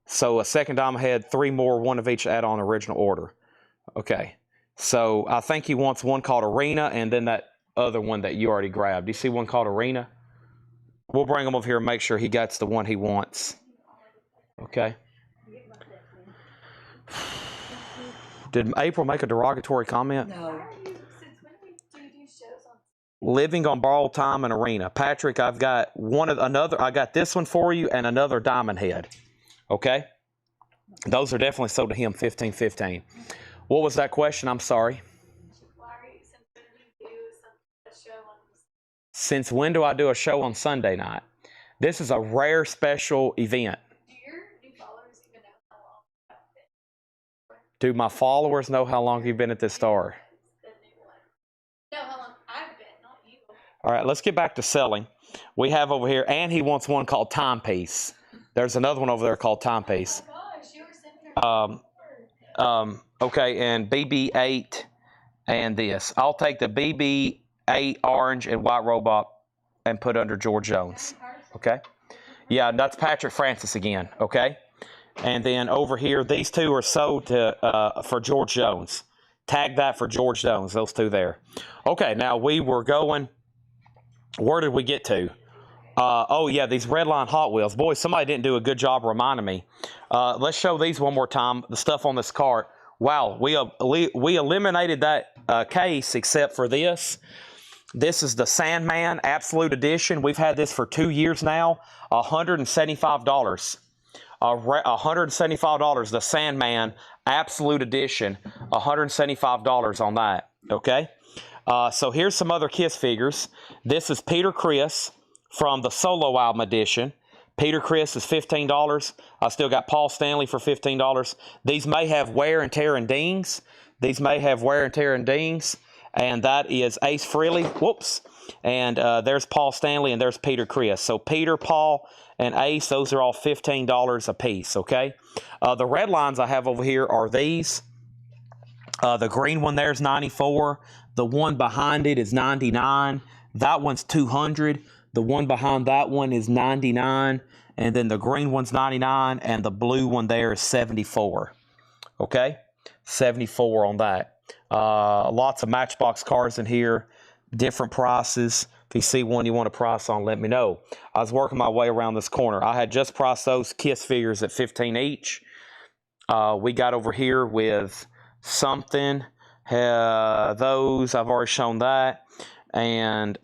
[SPEAKER 1] So a second diamond head, 3 more, 1 of each to add on original order. Okay, so I think he wants one called Arena, and then that other one that you already grabbed. Do you see one called Arena? We'll bring him over here and make sure he gets the one he wants. Okay. Did April make a derogatory comment?
[SPEAKER 5] No.
[SPEAKER 1] Living on borrowed time and Arena. Patrick, I've got I got this one for you and another diamond head. Okay? Those are definitely sold to him, $15.15. What was that question? I'm sorry. Since when do I do a show on Sunday night? This is a rare special event.
[SPEAKER 5] Do your new followers even know how long I've been?
[SPEAKER 1] Do my followers know how long you've been at this store?
[SPEAKER 5] The new one. No, how long I've been, not you.
[SPEAKER 1] All right, let's get back to selling. We have over here, and he wants one called Timepiece. There's another one over there called Timepiece.
[SPEAKER 5] Oh my gosh, you were sending her.
[SPEAKER 1] Okay, and BB-8 and this. I'll take the BB-8 orange and white robot and put under George Jones. Okay? Yeah, that's Patrick Francis again. Okay? And then over here, these 2 are sold to for George Jones. Tag that for George Jones, those 2 there. Okay, now we were going, where did we get to? Oh, yeah, these Redline Hot Wheels. Boy, somebody didn't do a good job reminding me. Let's show these one more time, the stuff on this cart. Wow, we eliminated that case except for this. This is the Sandman Absolute Edition. We've had this for 2 years now. $175. $175. The Sandman Absolute Edition. $175 on that. Okay. So here's some other Kiss figures. This is Peter Criss from the Solo Album Edition. Peter Criss is $15. I still got Paul Stanley for $15. These may have wear and tear and dings. And that is Ace Frehley. Whoops. And there's Paul Stanley and there's Peter Criss. So Peter, Paul, and Ace, those are all $15 a piece, okay? The red lines I have over here are these. The green one there is $94. The one behind it is $99. That one's $200. The one behind that one is $99. And then the green one's $99. And the blue one there is $74. Okay? $74 on that. Lots of Matchbox cars in here, different prices. If you see one you want a price on, let me know. I was working my way around this corner. I had just priced those Kiss figures at $15 each. We got over here with something. Those, I've already shown that. And,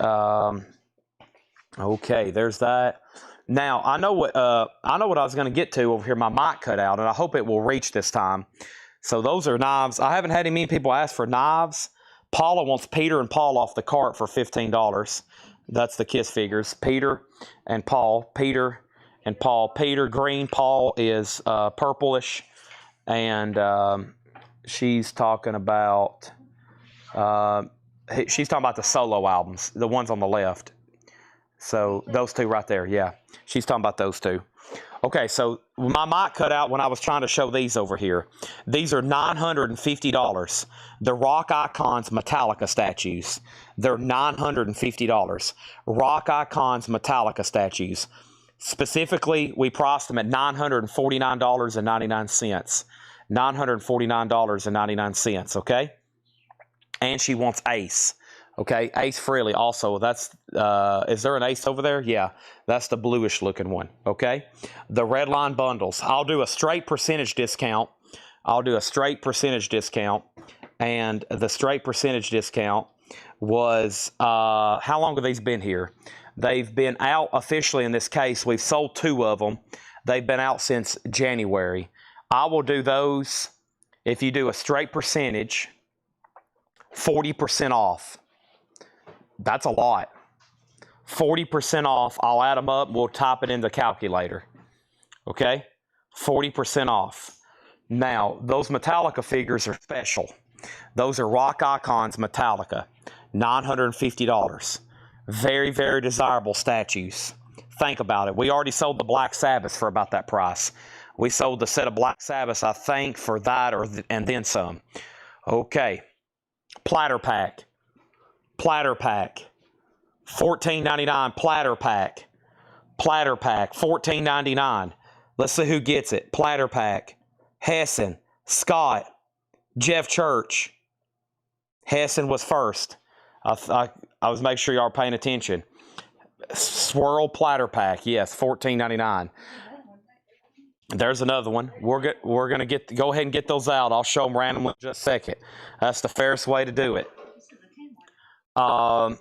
[SPEAKER 1] okay, there's that. Now, I know what I was going to get to over here. My mic cut out, and I hope it will reach this time. So those are knives. I haven't had many people ask for knives. Paula wants Peter and Paul off the cart for $15. That's the Kiss figures. Peter and Paul. Peter and Paul. Peter green. Paul is purplish. And she's talking about the solo albums, the ones on the left. So those 2 right there. Yeah, she's talking about those 2. Okay, so my mic cut out when I was trying to show these over here. These are $950. The Rock Icons Metallica statues. They're $950. Rock Icons Metallica statues. Specifically, we priced them at $949.99. $949.99, okay? And she wants Ace. Okay, Ace Frehley also. That's is there an Ace over there? Yeah, that's the bluish looking one. Okay, the red line bundles. I'll do a straight percentage discount. And the straight percentage discount was how long have these been here? They've been out officially in this case. We've sold 2 of them. They've been out since January. I will do those if you do a straight percentage, 40% off. That's a lot. 40% off. I'll add them up. We'll type it in the calculator. Okay? 40% off. Now, those Metallica figures are special. Those are Rock Icons Metallica. $950. Very, very desirable statues. Think about it. We already sold the Black Sabbath for about that price. We sold the set of Black Sabbaths, I think, for that and then some. Okay. Platter pack. $14.99 platter pack. $14.99. Let's see who gets it. Platter pack. Hessen, Scott, Jeff Church. Hessen was first. I was making sure y'all are paying attention. Swirl platter pack. Yes, $14.99. There's another one. We're gonna go ahead and get those out. I'll show them randomly in just a second. That's the fairest way to do it.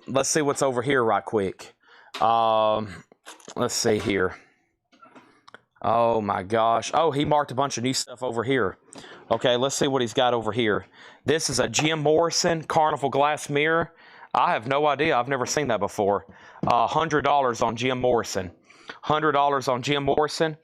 [SPEAKER 1] Let's see what's over here right quick. Let's see here. Oh my gosh. Oh, he marked a bunch of new stuff over here. Okay, let's see what he's got over here. This is a Jim Morrison Carnival glass mirror. I have no idea. I've never seen that before. $100 on Jim Morrison. $100 on Jim Morrison.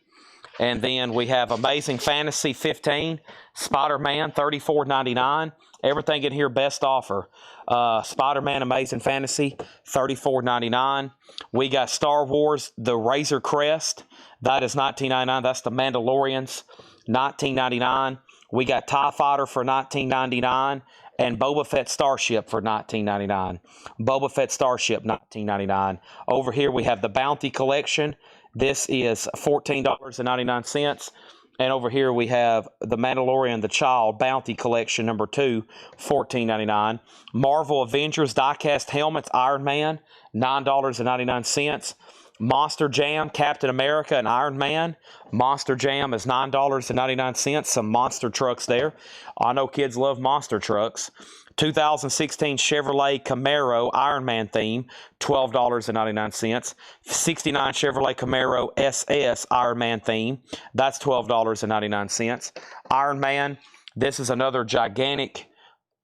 [SPEAKER 1] And then we have Amazing Fantasy 15, Spider-Man $34.99. Everything in here best offer. Spider-Man Amazing Fantasy $34.99. We got Star Wars The Razor Crest. That is $19.99. That's the Mandalorians $19.99. We got TIE Fighter for $19.99 and Boba Fett Starship for $19.99. Boba Fett Starship $19.99. Over here we have the Bounty Collection. This is $14.99. And over here we have the Mandalorian The Child Bounty Collection number 2, $14.99. Marvel Avengers Diecast Helmets Iron Man, $9.99. Monster Jam Captain America and Iron Man. Monster Jam is $9.99. Some monster trucks there. I know kids love monster trucks. 2016 Chevrolet Camaro Iron Man theme, $12.99. 69 Chevrolet Camaro SS Iron Man theme, that's $12.99. Iron Man, this is another gigantic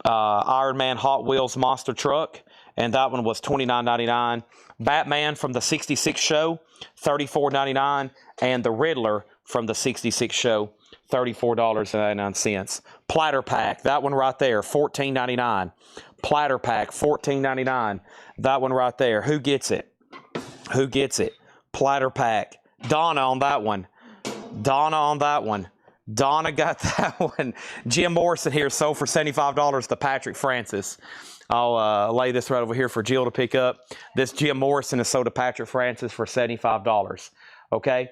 [SPEAKER 1] Iron Man Hot Wheels monster truck, and that one was $29.99. Batman from the 66 show, $34.99, and the Riddler from the 66 show, $34.99. Platter pack, that one right there, $14.99. Platter pack, $14.99. That one right there. Who gets it? Who gets it? Platter pack. Donna on that one. Donna on that one. Donna got that one. Jim Morrison here sold for $75 to Patrick Francis. I'll lay this right over here for Jill to pick up. This Jim Morrison is sold to Patrick Francis for $75. Okay.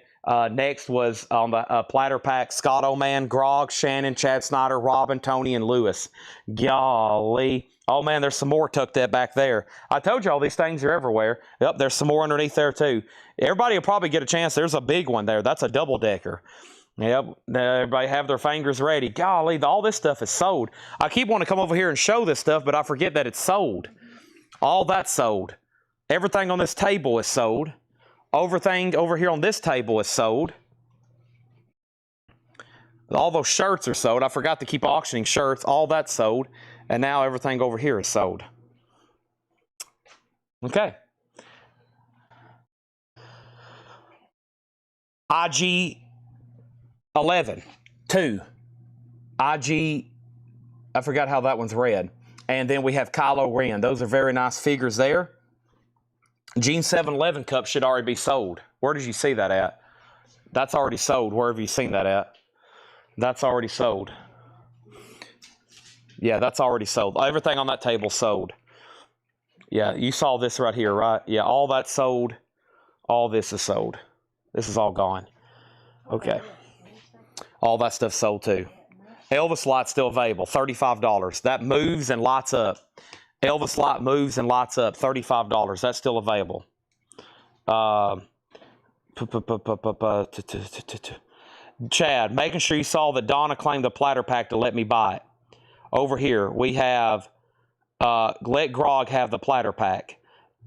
[SPEAKER 1] Next was on the platter pack, Scott Oman, Grog, Shannon, Chad Snyder, Robin, Tony, and Lewis. Golly. Oh, man, there's some more tucked up back there. I told you all these things are everywhere. Yep, there's some more underneath there, too. Everybody will probably get a chance. There's a big one there. That's a double-decker. Yep, everybody have their fingers ready. Golly, all this stuff is sold. I keep wanting to come over here and show this stuff, but I forget that it's sold. All that's sold. Everything on this table is sold. Everything over here on this table is sold. All those shirts are sold. I forgot to keep auctioning shirts. All that's sold. And now everything over here is sold. Okay. IG 11, 2. IG, I forgot how that one's read. And then we have Kylo Ren. Those are very nice figures there. Gene 711 cup should already be sold. Where did you see that at? That's already sold. Wherever you seen that at? That's already sold. Yeah, that's already sold. Everything on that table sold. Yeah, you saw this right here, right? Yeah, all that's sold. All this is sold. This is all gone. Okay. All that stuff sold too. Elvis light's still available, $35. That moves and lights up. Elvis light moves and lights up, $35. That's still available. Chad, making sure you saw that Donna claimed the platter pack to let me buy it. Over here, we have let Grog have the platter pack.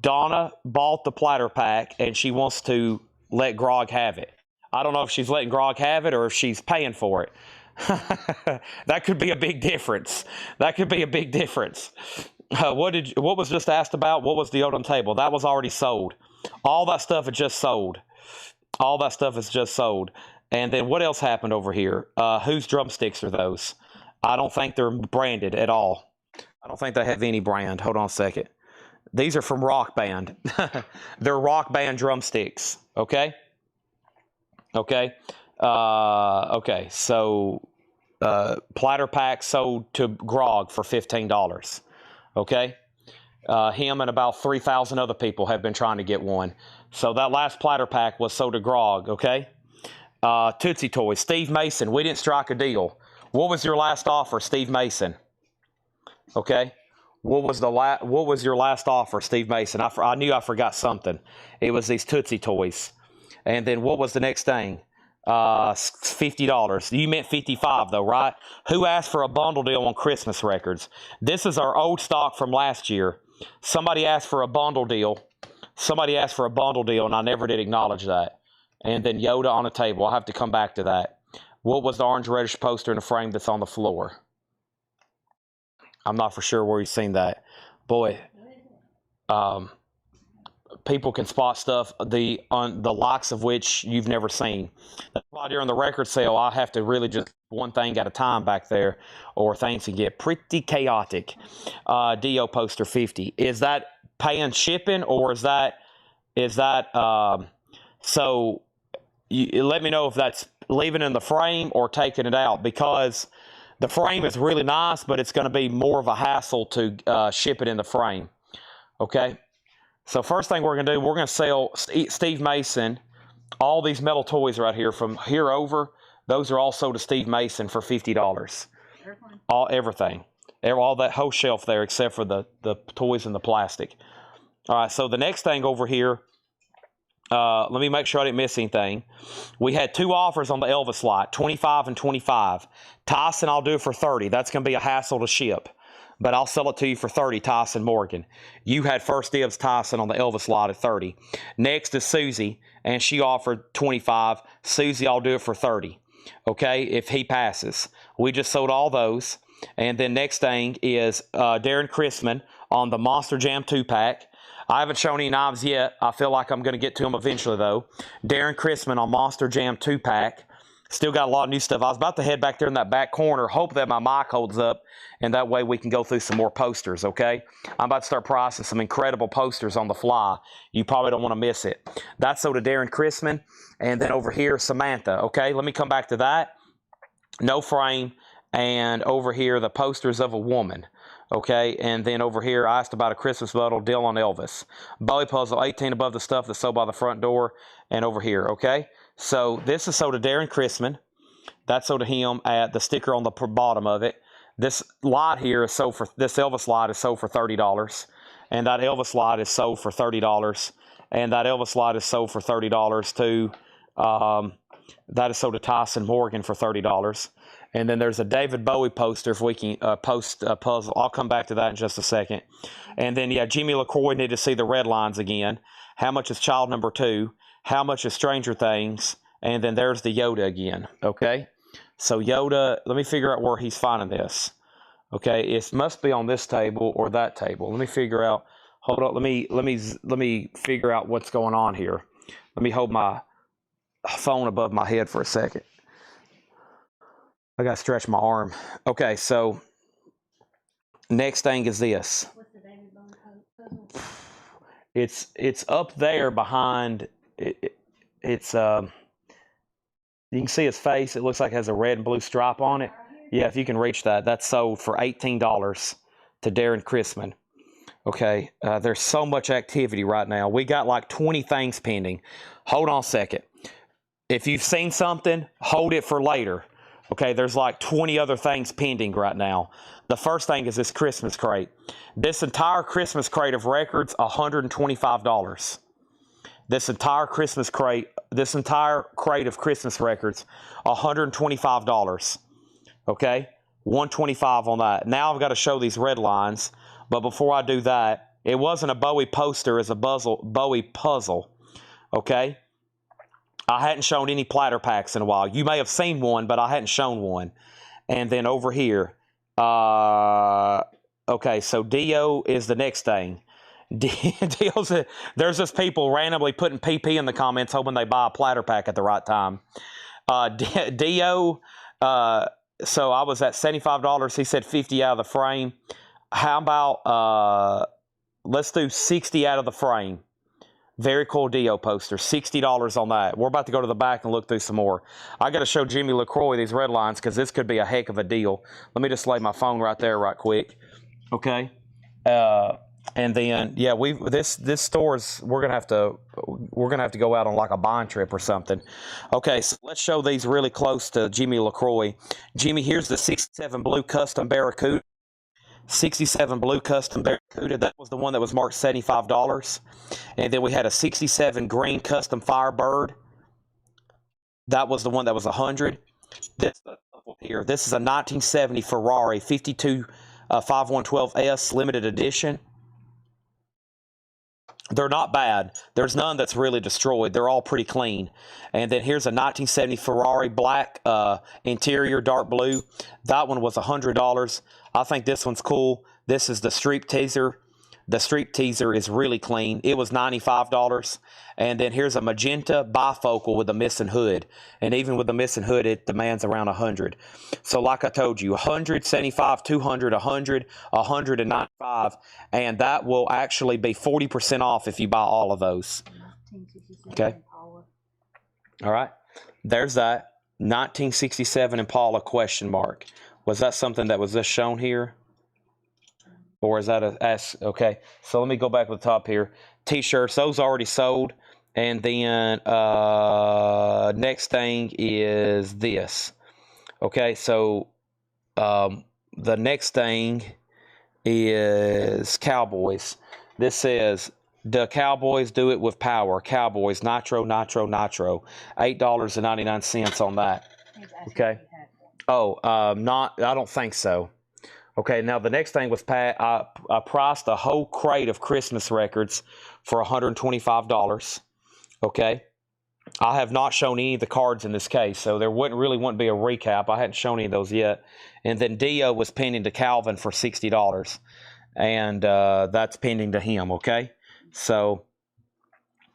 [SPEAKER 1] Donna bought the platter pack, and she wants to let Grog have it. I don't know if she's letting Grog have it or if she's paying for it. That could be a big difference. That could be a big difference. What was just asked about? What was the Yoda on the table? That was already sold. All that stuff is just sold. All that stuff is just sold. And then what else happened over here? Whose drumsticks are those? I don't think they're branded at all. I don't think they have any brand. Hold on a second. These are from Rock Band. They're Rock Band drumsticks. Okay? Okay. Okay. So platter pack sold to Grog for $15. Okay. Him and about 3,000 other people have been trying to get one. So that last platter pack was sold to Grog. Okay. Tootsie Toys. Steve Mason. We didn't strike a deal. What was your last offer, Steve Mason? Okay. What was your last offer, Steve Mason? I knew I forgot something. It was these Tootsie Toys. And then what was the next thing? $50. You meant $55 though, right? Who asked for a bundle deal on Christmas records? This is our old stock from last year. Somebody asked for a bundle deal. Somebody asked for a bundle deal, and I never did acknowledge that. And then Yoda on a table. I'll have to come back to that. What was the orange reddish poster in the frame that's on the floor? I'm not for sure where you've seen that. Boy, people can spot stuff the likes of which you've never seen. That's why during the record sale, I have to really just one thing at a time back there, or things can get pretty chaotic. Dio poster 50. Is that paying shipping, or is that so? You let me know if that's leaving in the frame or taking it out, because the frame is really nice, but it's going to be more of a hassle to ship it in the frame. Okay. So first thing we're going to do, we're going to sell Steve Mason all these metal toys right here from here over. Those are all sold to Steve Mason for $50. Everything. All that whole shelf there except for the toys and the plastic. All right, so the next thing over here, let me make sure I didn't miss anything. We had two offers on the Elvis lot, 25 and 25. Tyson, I'll do it for 30. That's going to be a hassle to ship, but I'll sell it to you for 30, Tyson Morgan. You had first dibs, Tyson, on the Elvis lot at 30. Next is Susie, and she offered 25. Susie, I'll do it for 30, okay, if he passes. We just sold all those. And then next thing is Darren Chrisman on the Monster Jam 2-pack. I haven't shown any knives yet. I feel like I'm going to get to them eventually, though. Darren Chrisman on Monster Jam 2-pack. Still got a lot of new stuff. I was about to head back there in that back corner, hope that my mic holds up, and that way we can go through some more posters, okay? I'm about to start pricing some incredible posters on the fly. You probably don't want to miss it. That's so to Darren Chrisman. And then over here, Samantha, okay? Let me come back to that. No frame. And over here, the posters of a woman. Okay, and then over here, I asked about a Christmas bundle deal on Elvis. Bowie puzzle, 18 above the stuff that's sold by the front door, and over here, okay? So this is sold to Darren Chrisman. That's sold to him at the sticker on the bottom of it. This light here is sold for, this Elvis light is sold for $30. And that Elvis light is sold for $30. And that Elvis light is sold for $30 too. That is sold to Tyson Morgan for $30. And then there's a David Bowie poster if we can post a puzzle. I'll come back to that in just a second. And then, yeah, Jimmy LaCroix need to see the red lines again. How much is child number 2? How much is Stranger Things? And then there's the Yoda again, okay? So Yoda, let me figure out where he's finding this. Okay, it must be on this table or that table. Let me figure out, hold on, let me figure out what's going on here. Let me hold my phone above my head for a second. I got to stretch my arm. Okay, so next thing is this.
[SPEAKER 5] What's the David Bowie puzzle?
[SPEAKER 1] It's up there behind. It's You can see his face. It looks like it has a red and blue stripe on it. Yeah, if you can reach that. That's sold for $18 to Darren Chrisman. Okay, there's so much activity right now. We got like 20 things pending. Hold on a second. If you've seen something, hold it for later. Okay, there's like 20 other things pending right now. The first thing is this Christmas crate. This entire Christmas crate of records, $125. This entire Christmas crate, this entire crate of Christmas records, $125. Okay, $125 on that. Now I've got to show these red lines. But before I do that, it wasn't a Bowie poster, it's a Bowie puzzle. Okay? I hadn't shown any platter packs in a while. You may have seen one, but I hadn't shown one. And then over here, okay, so Dio is the next thing. There's just people randomly putting PP in the comments hoping they buy a platter pack at the right time. Dio, so I was at $75. He said 50 out of the frame. How about, let's do 60 out of the frame. Very cool Dio poster. $60 on that. We're about to go to the back and look through some more. I got to show Jimmy LaCroix these red lines because this could be a heck of a deal. Let me just lay my phone right there right quick. Okay. And then, yeah, this store's, we're gonna have to go out on like a bond trip or something. Okay, so let's show these really close to Jimmy LaCroix. Jimmy, here's the 67 blue custom Barracuda. 67 blue custom Barracuda. That was the one that was marked $75. And then we had a 67 green custom Firebird. That was the one that was $100. This here, this is a 1970 Ferrari 52 5112S limited edition. They're not bad. There's none that's really destroyed. They're all pretty clean. And then here's a 1970 Ferrari black interior, dark blue. That one was $100. I think this one's cool. This is the Street Teaser. The Street Teaser is really clean. It was $95. And then here's a magenta bifocal with a missing hood. And even with the missing hood, it demands around $100. So like I told you, $100, $75, $200, $100, $195. And that will actually be 40% off if you buy all of those. Okay. All right. There's that. 1967 Impala question mark. Was that something that was just shown here? Or is that a S? Okay, so let me go back to the top here. T-shirts, those already sold. And then next thing is this. Okay, so the next thing is Cowboys. This says, the Cowboys do it with power. Cowboys, nitro, nitro, nitro. $8.99 on that. Okay. Oh, I don't think so. Okay, now the next thing was I priced a whole crate of Christmas records for $125. Okay, I have not shown any of the cards in this case, so there wouldn't be a recap. I hadn't shown any of those yet. And then Dio was pending to Calvin for $60, and that's pending to him. Okay, so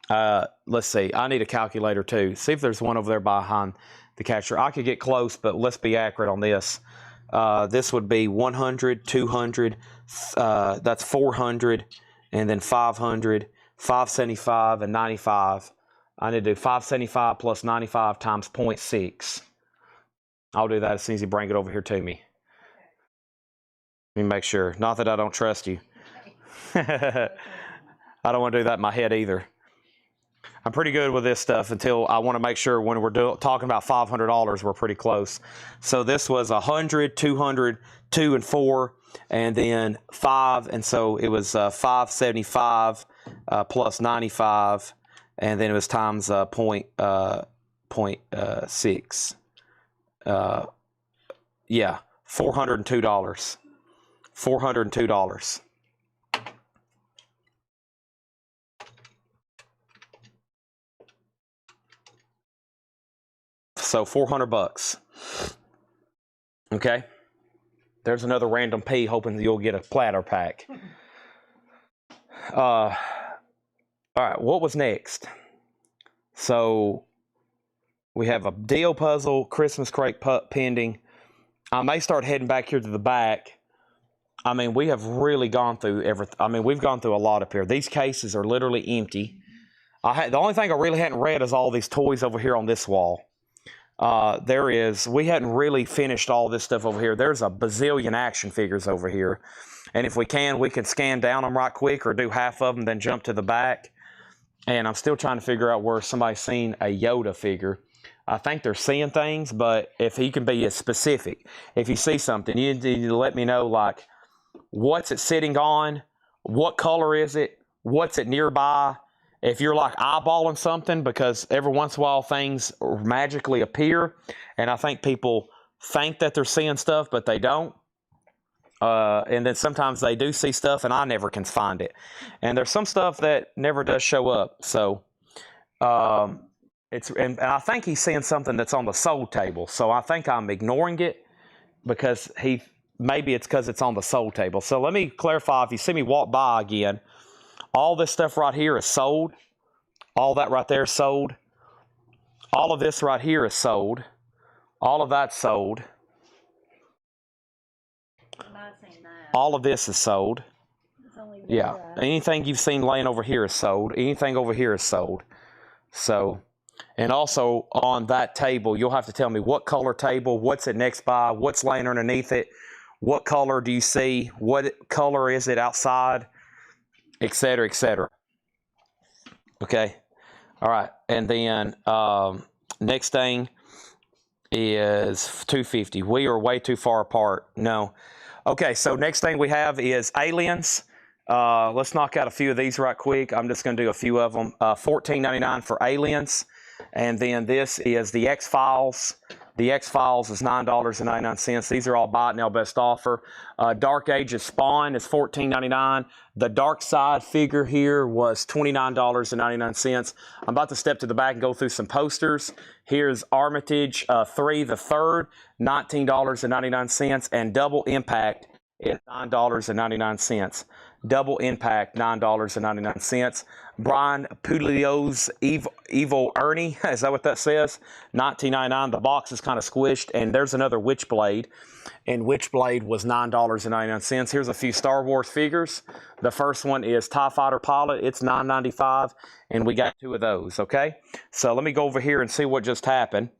[SPEAKER 1] let's see. I need a calculator too. See if there's one over there behind the catcher. I could get close, but let's be accurate on this. This would be 100, 200, that's 400, and then 500, 575, and 95. I need to do 575 plus 95 times 0.6. I'll do that as soon as you bring it over here to me. Let me make sure. Not that I don't trust you. I don't want to do that in my head either. I'm pretty good with this stuff until I want to make sure when we're talking about $500, we're pretty close. So this was 100, 200, 2 and 4, and then 5. And so it was 575 plus 95, and then it was times .6. Yeah, $402. $402. So $400. Okay. There's another random P hoping that you'll get a platter pack. All right. What was next? So we have a deal puzzle, Christmas crate pending. I may start heading back here to the back. I mean, we have really gone through everything. I mean, we've gone through a lot up here. These cases are literally empty. The only thing I really hadn't read is all these toys over here on this wall. we hadn't really finished all this stuff over here. There's a bazillion action figures over here. And if we can scan down them right quick or do half of them, then jump to the back. And I'm still trying to figure out where somebody's seen a Yoda figure. I think they're seeing things, but if he can be as specific, if you see something, you need to let me know, like, what's it sitting on? What color is it? What's it nearby? If you're like eyeballing something, because every once in a while things magically appear, and I think people think that they're seeing stuff, but they don't. And then sometimes they do see stuff, and I never can find it. And there's some stuff that never does show up. So and I think he's seeing something that's on the sold table. So I think I'm ignoring it because maybe it's because it's on the sold table. So let me clarify. If you see me walk by again, all this stuff right here is sold. All that right there is sold. All of this right here is sold. All of that's sold.
[SPEAKER 5] I'm not saying that.
[SPEAKER 1] All of this is sold.
[SPEAKER 5] It's only
[SPEAKER 1] Yeah. Anything you've seen laying over here is sold. Anything over here is sold. So, and also on that table, you'll have to tell me what color table, what's it next by, what's laying underneath it, what color do you see, what color is it outside, etc., etc. Okay. All right. And then next thing is 250. We are way too far apart. No. Okay, so next thing we have is Aliens. Let's knock out a few of these right quick. I'm just going to do a few of them. $14.99 for Aliens. And then this is the X-Files. The X-Files is $9.99. These are all buy it now best offer. Dark Ages Spawn is $14.99. The Dark Side figure here was $29.99. I'm about to step to the back and go through some posters. Here's Armitage 3, the third, $19.99. And Double Impact is $9.99. Double Impact, $9.99. Brian Pugliose Evil Ernie, is that what that says? $19.99. The box is kind of squished, and there's another Witchblade, and Witchblade was $9.99. Here's a few Star Wars figures. The first one is TIE Fighter Pilot. It's $9.95, and we got two of those, okay? So let me go over here and see what just happened.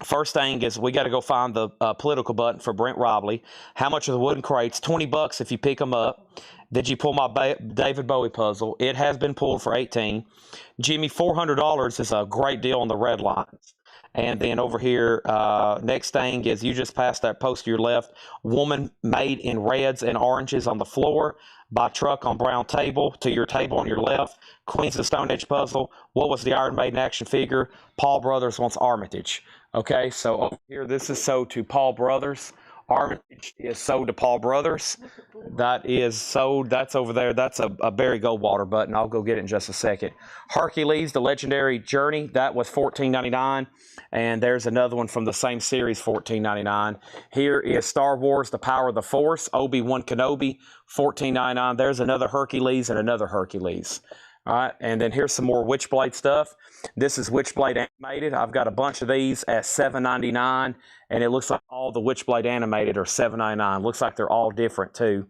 [SPEAKER 1] First thing is we got to go find the political button for Brent Robley. How much are the wooden crates? $20 if you pick them up. Did you pull my David Bowie puzzle? It has been pulled for $18. Jimmy, $400 is a great deal on the red lines. And then over here, next thing is you just passed that post to your left. Woman made in reds and oranges on the floor. By truck on brown table to your table on your left. Queens of the Stone Age puzzle. What was the Iron Maiden action figure? Paul Brothers wants Armitage. Okay, so over here, this is sold to Paul Brothers. Armitage is sold to Paul Brothers. That is sold. That's over there. That's a Barry Goldwater button. I'll go get it in just a second. Hercules, the Legendary Journey. That was $14.99. And there's another one from the same series, $14.99. Here is Star Wars, The Power of the Force. Obi-Wan Kenobi, $14.99. There's another Hercules and another Hercules. All right, and then here's some more Witchblade stuff. This is Witchblade Animated. I've got a bunch of these at $7.99, and it looks like all the Witchblade Animated are $7.99. Looks like they're all different, too.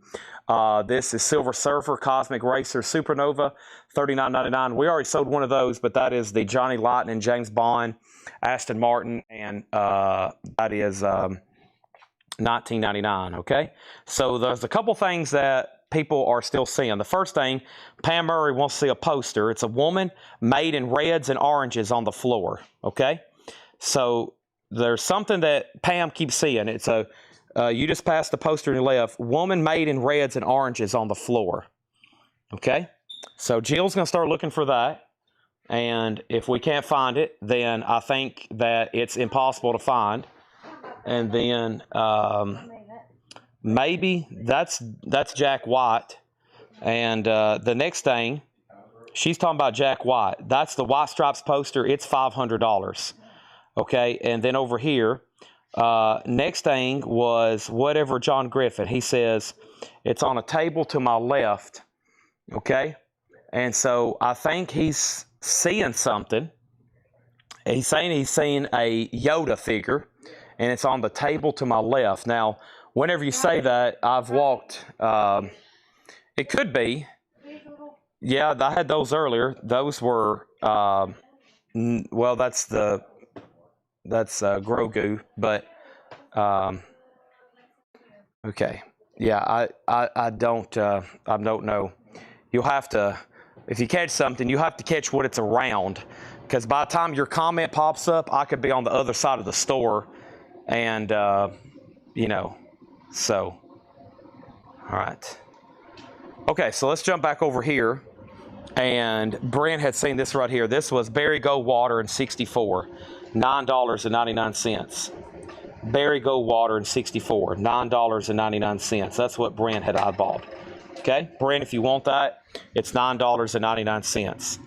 [SPEAKER 1] This is Silver Surfer, Cosmic Racer, Supernova, $39.99. We already sold one of those, but that is the Johnny Lightning, James Bond, Aston Martin, and that is $19.99, okay? So there's a couple things that people are still seeing. The first thing, Pam Murray wants to see a poster. It's a woman made in reds and oranges on the floor, okay? So there's something that Pam keeps seeing. It's you just passed the poster on your left. Woman made in reds and oranges on the floor, okay? So Jill's going to start looking for that. And if we can't find it, then I think that it's impossible to find. And then maybe that's Jack White. And the next thing, she's talking about Jack White. That's the White Stripes poster. It's $500. Okay, and then over here, next thing was whatever John Griffin. He says it's on a table to my left. Okay, and so I think he's seeing something. He's saying he's seeing a Yoda figure, and it's on the table to my left. Now, whenever you say that, I've walked. It could be. Yeah, I had those earlier. Those were, well, that's the Grogu, but okay. Yeah, I don't know. You'll have to, if you catch something, you have to catch what it's around, because by the time your comment pops up, I could be on the other side of the store, and you know, so all right. Okay, so let's jump back over here. And Brent had seen this right here. This was Berry Go Water in 64, $9.99. Berry Go Water in 64, $9.99. That's what Brent had eyeballed. Okay, Brent, if you want that, it's $9.99.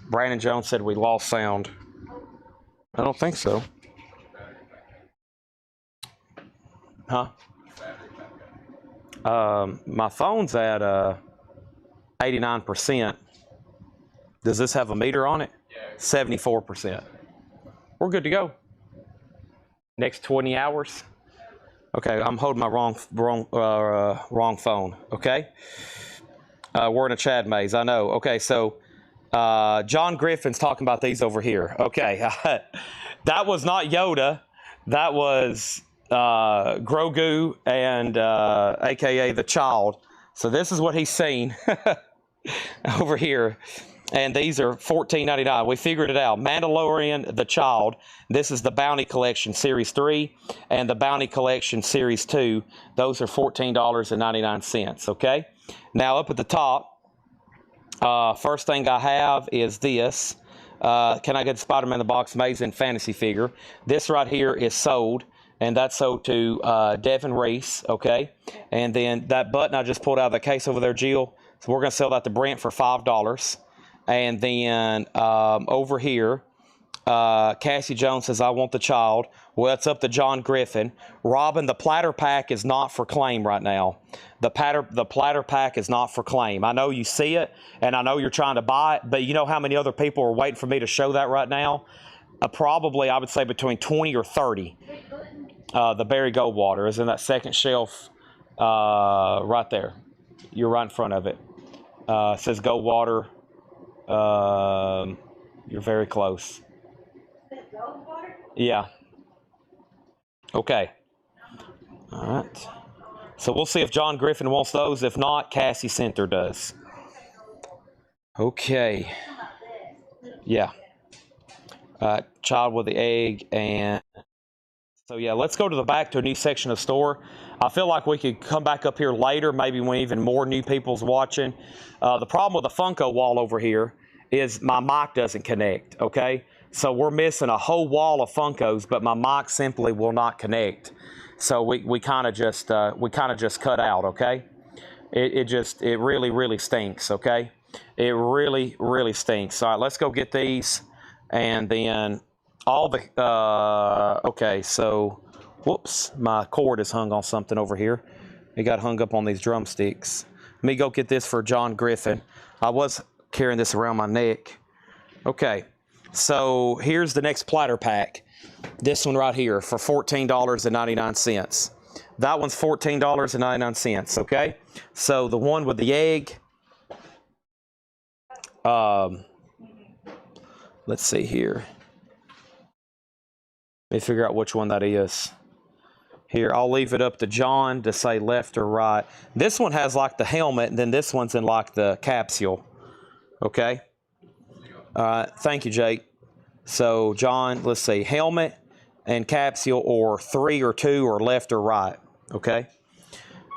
[SPEAKER 1] Brandon Jones said we lost sound. I don't think so. Huh? My phone's at 89%. Does this have a meter on it?
[SPEAKER 4] Yeah.
[SPEAKER 1] 74%. We're good to go. Next 20 hours. Okay, I'm holding my wrong phone. Okay. We're in a Chad maze. I know. Okay, so John Griffin's talking about these over here. Okay, that was not Yoda. That was Grogu and AKA the child. So this is what he's seen over here. And these are $14.99. We figured it out. Mandalorian, the child. This is the Bounty Collection Series 3 and the Bounty Collection Series 2. Those are $14.99, okay? Now up at the top, first thing I have is this. Can I get Spider-Man the Box Amazing Fantasy figure? This right here is sold, and that's sold to Devin Reese, okay? And then that button I just pulled out of the case over there, Jill. So we're going to sell that to Brent for $5. And then over here, Cassie Jones says, I want the child. Well, it's up to John Griffin. Robin, the platter pack is not for claim right now. The platter pack is not for claim. I know you see it, and I know you're trying to buy it, but you know how many other people are waiting for me to show that right now? Probably, I would say, between 20 or 30. The Berry Go Water is in that second shelf right there. You're right in front of it. It says Go Water. You're very close. Yeah. Okay. All right. So we'll see if John Griffin wants those. If not, Cassie Center does. Okay. Yeah. Child with the egg. And so, yeah, let's go to the back to a new section of store. I feel like we could come back up here later, maybe when even more new people's watching. The problem with the Funko wall over here is my mic doesn't connect, okay? So we're missing a whole wall of Funkos, but my mic simply will not connect. So we kind of just cut out, okay? It really stinks, okay? It really stinks. All right, let's go get these, and then all the okay. So, whoops, my cord is hung on something over here. It got hung up on these drumsticks. Let me go get this for John Griffin. I was carrying this around my neck. Okay, so here's the next platter pack. This one right here for $14.99. That one's $14.99, okay? So the one with the egg, let's see here. Let me figure out which one that is. Here, I'll leave it up to John to say left or right. This one has like the helmet, and then this one's in like the capsule. Okay? All right, thank you, Jake. So, John, let's see, helmet and capsule, or 3 or 2, or left or right. Okay?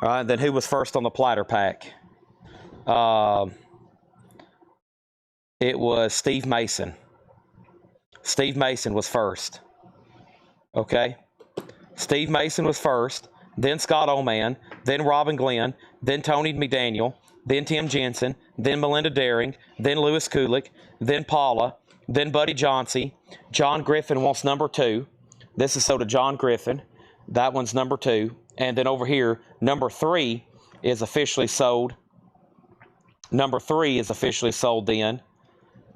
[SPEAKER 1] All right, then who was first on the platter pack? It was Steve Mason. Steve Mason was first. Okay? Steve Mason was first, then Scott Oman, then Robin Glenn, then Tony McDaniel, then Tim Jensen, then Melinda Daring, then Lewis Kulik, then Paula, then Buddy Johnsey. John Griffin wants number 2. This is so to John Griffin. That one's number 2. And then over here, number 3 is officially sold. Number 3 is officially sold then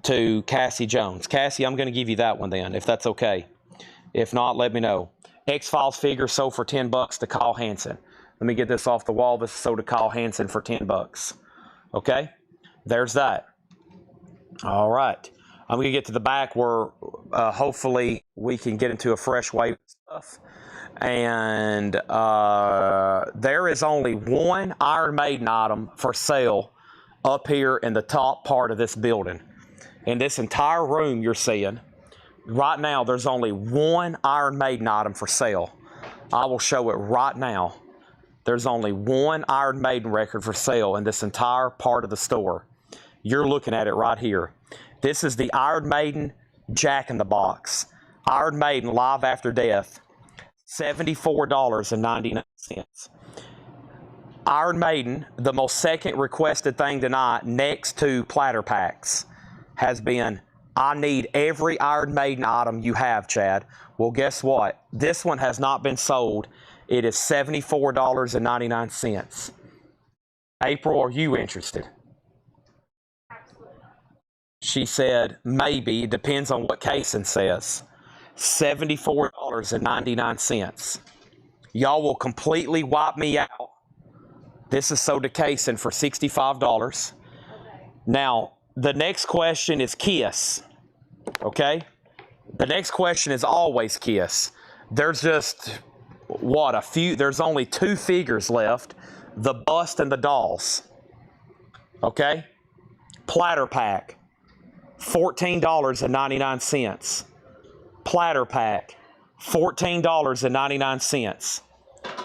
[SPEAKER 1] to Cassie Jones. Cassie, I'm going to give you that one then, if that's okay. If not, let me know. X-Files figure sold for $10 to Kyle Hansen. Let me get this off the wall. This is sold to Kyle Hansen for $10. Okay? There's that. All right. I'm going to get to the back where hopefully we can get into a fresh wave of stuff. And there is only one Iron Maiden item for sale up here in the top part of this building. In this entire room you're seeing, right now there's only one Iron Maiden item for sale. I will show it right now. There's only one Iron Maiden record for sale in this entire part of the store. You're looking at it right here. This is the Iron Maiden Jack in the Box. Iron Maiden Live After Death. $74.99. Iron Maiden, the most second requested thing tonight next to platter packs, has been, I need every Iron Maiden item you have, Chad. Well, guess what? This one has not been sold. It is $74.99. April, are you interested?
[SPEAKER 5] Absolutely not.
[SPEAKER 1] She said, maybe. It depends on what Kaysen says. $74.99. Y'all will completely wipe me out. This is sold to Kaysen for $65.
[SPEAKER 5] Okay.
[SPEAKER 1] Now, the next question is Kiss. Okay? The next question is always Kiss. There's just, what, a few, there's only 2 figures left. The bust and the dolls. Okay? Platter pack. $14.99. Platter pack. $14.99.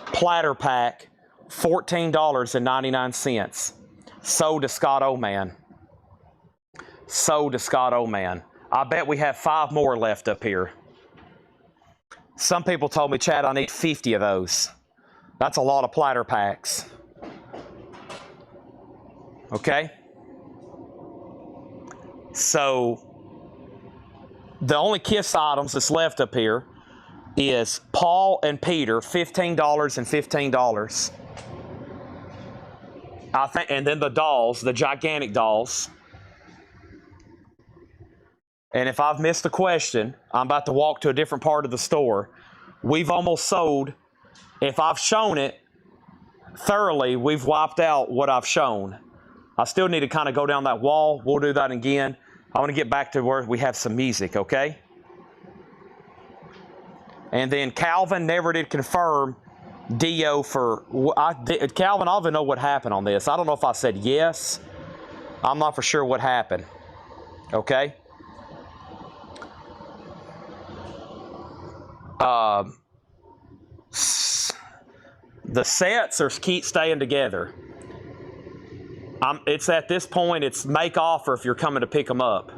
[SPEAKER 1] Platter pack. $14.99. Sold to Scott Oman. Sold to Scott Oman. I bet we have 5 more left up here. Some people told me, Chad, I need 50 of those. That's a lot of platter packs. Okay? So, the only Kiss items that's left up here is Paul and Peter, $15 and $15. I think, and then the dolls, the gigantic dolls. And if I've missed a question, I'm about to walk to a different part of the store. We've almost sold. If I've shown it thoroughly, we've wiped out what I've shown. I still need to kind of go down that wall. We'll do that again. I want to get back to where we have some music, okay? And then Calvin never did confirm Dio for... Calvin, I don't even know what happened on this. I don't know if I said yes. I'm not for sure what happened. Okay? The sets are keep staying together. It's at this point, it's make offer if you're coming to pick them up.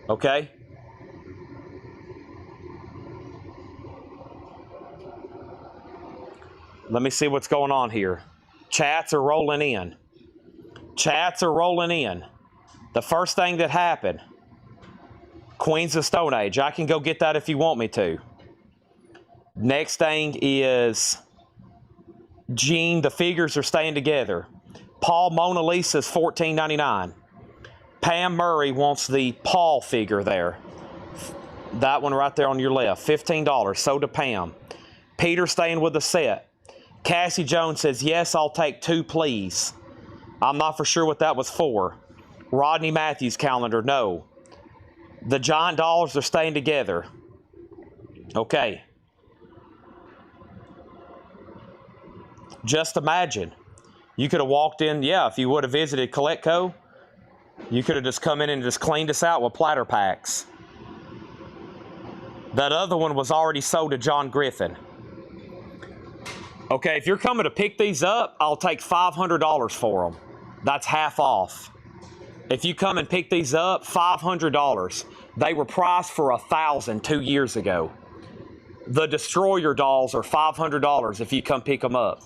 [SPEAKER 1] Okay? Let me see what's going on here. Chats are rolling in. Chats are rolling in. The first thing that happened, Queens of Stone Age. I can go get that if you want me to. Next thing is Gene, the figures are staying together. Paul Mona Lisa is $14.99. Pam Murray wants the Paul figure there. That one right there on your left, $15. So to Pam. Peter staying with the set. Cassie Jones says, yes, I'll take 2, please. I'm not for sure what that was for. Rodney Matthews calendar, no. The giant dolls are staying together. Okay. Just imagine. You could have walked in, yeah, if you would have visited Coletco, you could have just come in and just cleaned us out with platter packs. That other one was already sold to John Griffin. Okay, if you're coming to pick these up, I'll take $500 for them. That's half off. If you come and pick these up, $500. They were priced for $1,000 2 years ago. The Destroyer dolls are $500 if you come pick them up.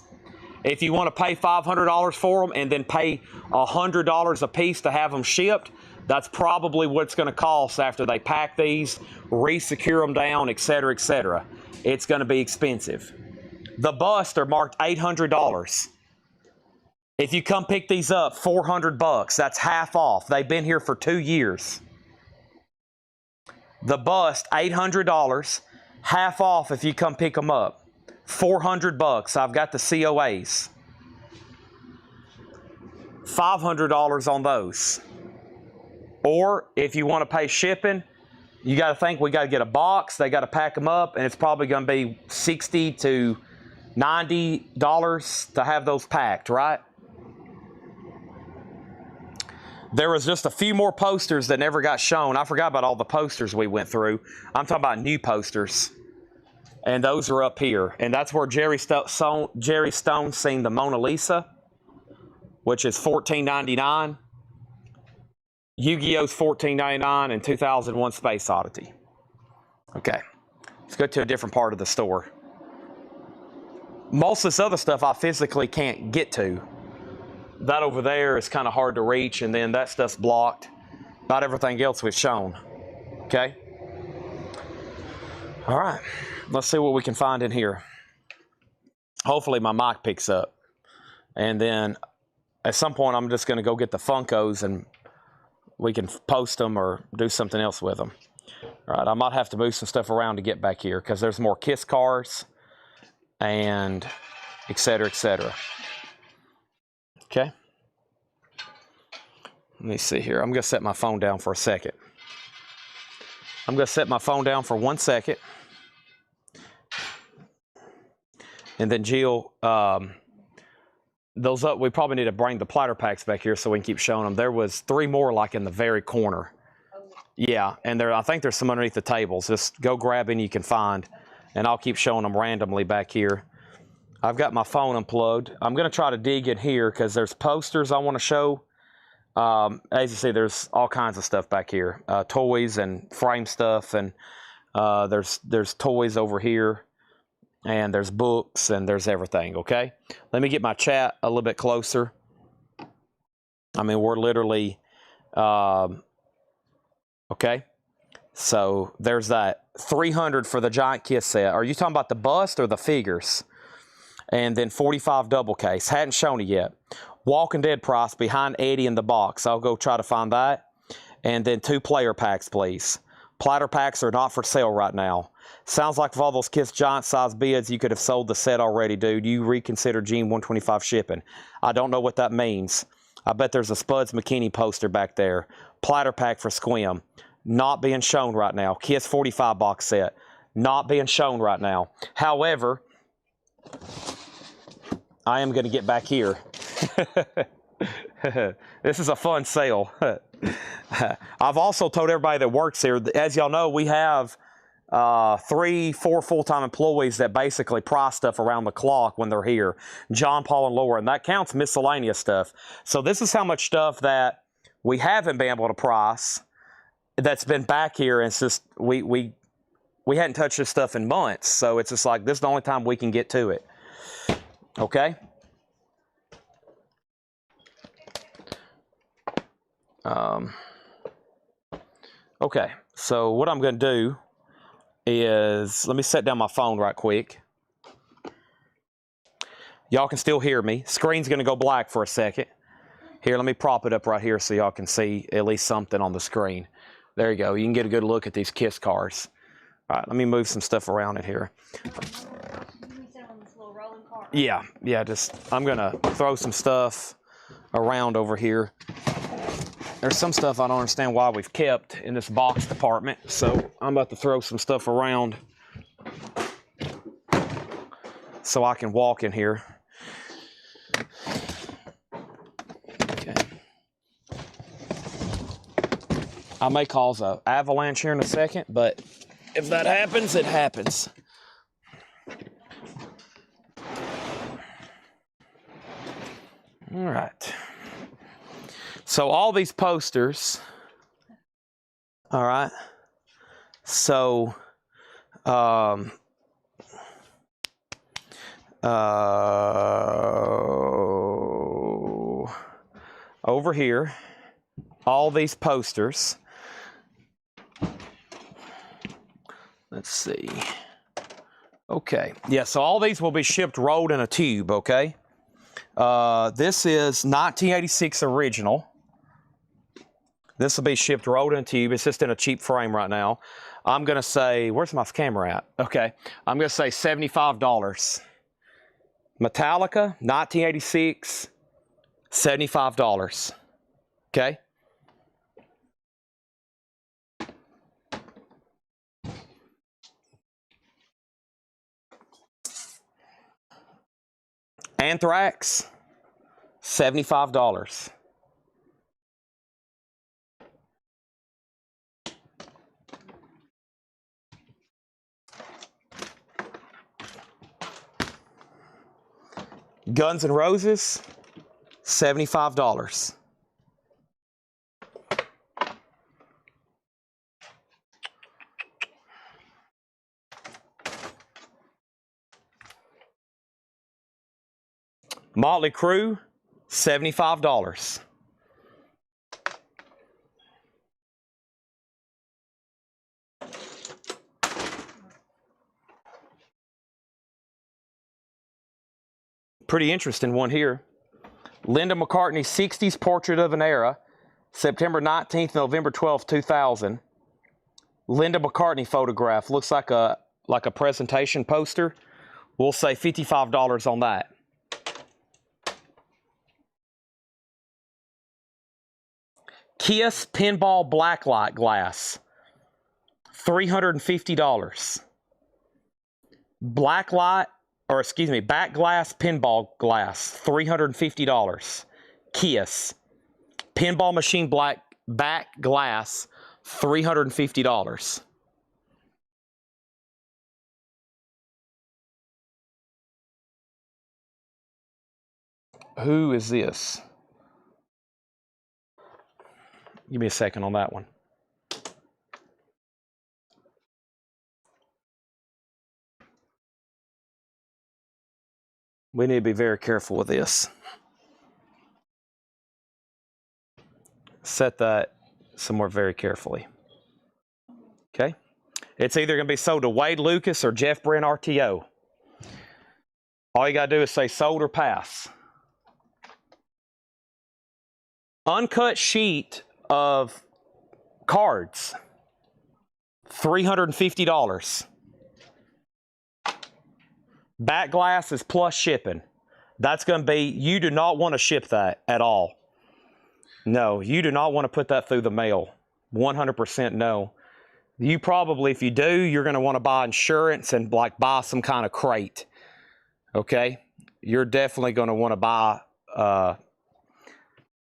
[SPEAKER 1] If you want to pay $500 for them and then pay $100 a piece to have them shipped, that's probably what it's going to cost after they pack these, re-secure them down, etc., etc. It's going to be expensive. The busts are marked $800. If you come pick these up, $400. That's half off. They've been here for 2 years. The bust, $800. Half off if you come pick them up. $400. I've got the COAs. $500 on those. Or if you want to pay shipping, you got to think we got to get a box. They got to pack them up, and it's probably going to be $60 to $90 to have those packed, right? There was just a few more posters that never got shown. I forgot about all the posters we went through. I'm talking about new posters. And those are up here. And that's where Jerry Stone seen the Mona Lisa, which is $14.99. Yu-Gi-Oh's $14.99 and 2001 Space Oddity. Okay, let's go to a different part of the store. Most of this other stuff I physically can't get to. That over there is kind of hard to reach, and then that stuff's blocked. Not everything else we've shown. Okay? All right, let's see what we can find in here. Hopefully my mic picks up. And then at some point I'm just going to go get the Funkos and we can post them or do something else with them. All right, I might have to move some stuff around to get back here because there's more Kiss cars and et cetera, et cetera. Okay. Let me see here. I'm going to set my phone down for a second. I'm going to set my phone down for 1 second. And then Jill, those up, we probably need to bring the platter packs back here so we can keep showing them. There was 3 more like in the very corner. Yeah, and there, I think there's some underneath the tables. Just go grab any you can find, and I'll keep showing them randomly back here. I've got my phone unplugged. I'm going to try to dig in here because there's posters I want to show. As you see, there's all kinds of stuff back here. Toys and frame stuff, and there's toys over here, and there's books, and there's everything, okay? Let me get my chat a little bit closer. I mean, we're literally, okay? So there's that. $300 for the Giant Kiss set. Are you talking about the bust or the figures? And then 45 double case. Hadn't shown it yet. Walking Dead price behind Eddie in the box. I'll go try to find that. And then 2 player packs, please. Platter packs are not for sale right now. Sounds like with all those Kiss Giant size bids, you could have sold the set already, dude. You reconsider Gene 125 shipping. I don't know what that means. I bet there's a Spuds McKinney poster back there. Platter pack for Squim. Not being shown right now. Kiss 45 box set. Not being shown right now. However, I am going to get back here. This is a fun sale. I've also told everybody that works here, as y'all know, we have 3, 4 full-time employees that basically price stuff around the clock when they're here. John, Paul, and Laura, and that counts miscellaneous stuff. So this is how much stuff that we haven't been able to price that's been back here, and it's just we hadn't touched this stuff in months. So it's just like this is the only time we can get to it. Okay? Okay, so what I'm going to do is, let me set down my phone right quick. Y'all can still hear me. Screen's going to go black for a second. Here, let me prop it up right here so y'all can see at least something on the screen. There you go. You can get a good look at these Kiss cars. All right, let me move some stuff around in here. Yeah, just, I'm going to throw some stuff around over here. There's some stuff I don't understand why we've kept in this box department, so I'm about to throw some stuff around so I can walk in here. Okay. I may cause an avalanche here in a second, but if that happens, it happens. All right. So all these posters, all right, so over here, all these posters, let's see, okay, yeah, so all these will be shipped rolled in a tube, okay? This is 1986 original. This will be shipped rolled in a tube. It's just in a cheap frame right now. I'm going to say, where's my camera at? Okay. I'm going to say $75. Metallica, 1986, $75. Okay. Anthrax, $75. Guns N' Roses, $75. Motley Crue, $75. Pretty interesting one here. Linda McCartney, 60s Portrait of an Era, September 19th, November 12th, 2000. Linda McCartney photograph. Looks like a presentation poster. We'll say $55 on that. Kiss pinball blacklight glass, $350. Back glass pinball glass, $350. Kiss pinball machine back glass, $350. Who is this? Give me a second on that one. We need to be very careful with this. Set that somewhere very carefully. Okay? It's either going to be sold to Wade Lucas or Jeff Brent RTO. All you got to do is say sold or pass. Uncut sheet of cards, $350. Back glass is plus shipping. That's going to be, you do not want to ship that at all. No, you do not want to put that through the mail. 100% no. You probably, if you do, you're going to want to buy insurance and like buy some kind of crate. Okay? You're definitely going to want to buy,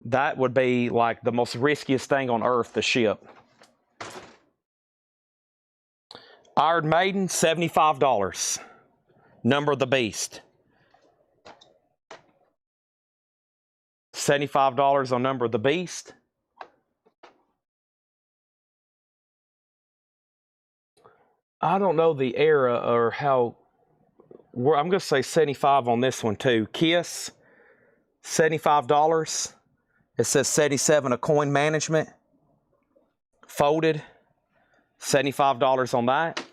[SPEAKER 1] that would be like the most riskiest thing on earth to ship. Iron Maiden, $75. Number of the Beast. $75 on Number of the Beast. I don't know the era or how. I'm going to say 75 on this one too. Kiss, $75. It says 77 of Coin Management. Folded, $75 on that.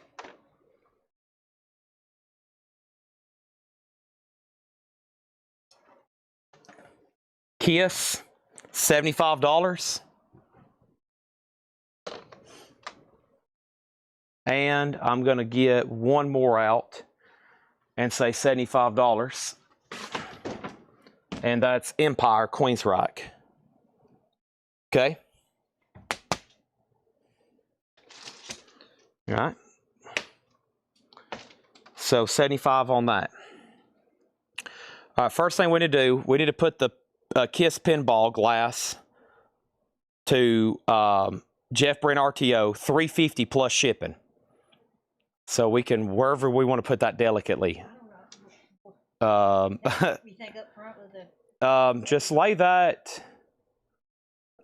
[SPEAKER 1] Kiss, $75. And I'm going to get one more out and say $75. And that's Empire, Queensryche. Okay? All right. So 75 on that. All right, first thing we need to do, we need to put the Kiss pinball glass to Jeff Brent RTO, $350 plus shipping. So we can, wherever we want to put that delicately.
[SPEAKER 6] You think up front with the
[SPEAKER 1] Just lay that.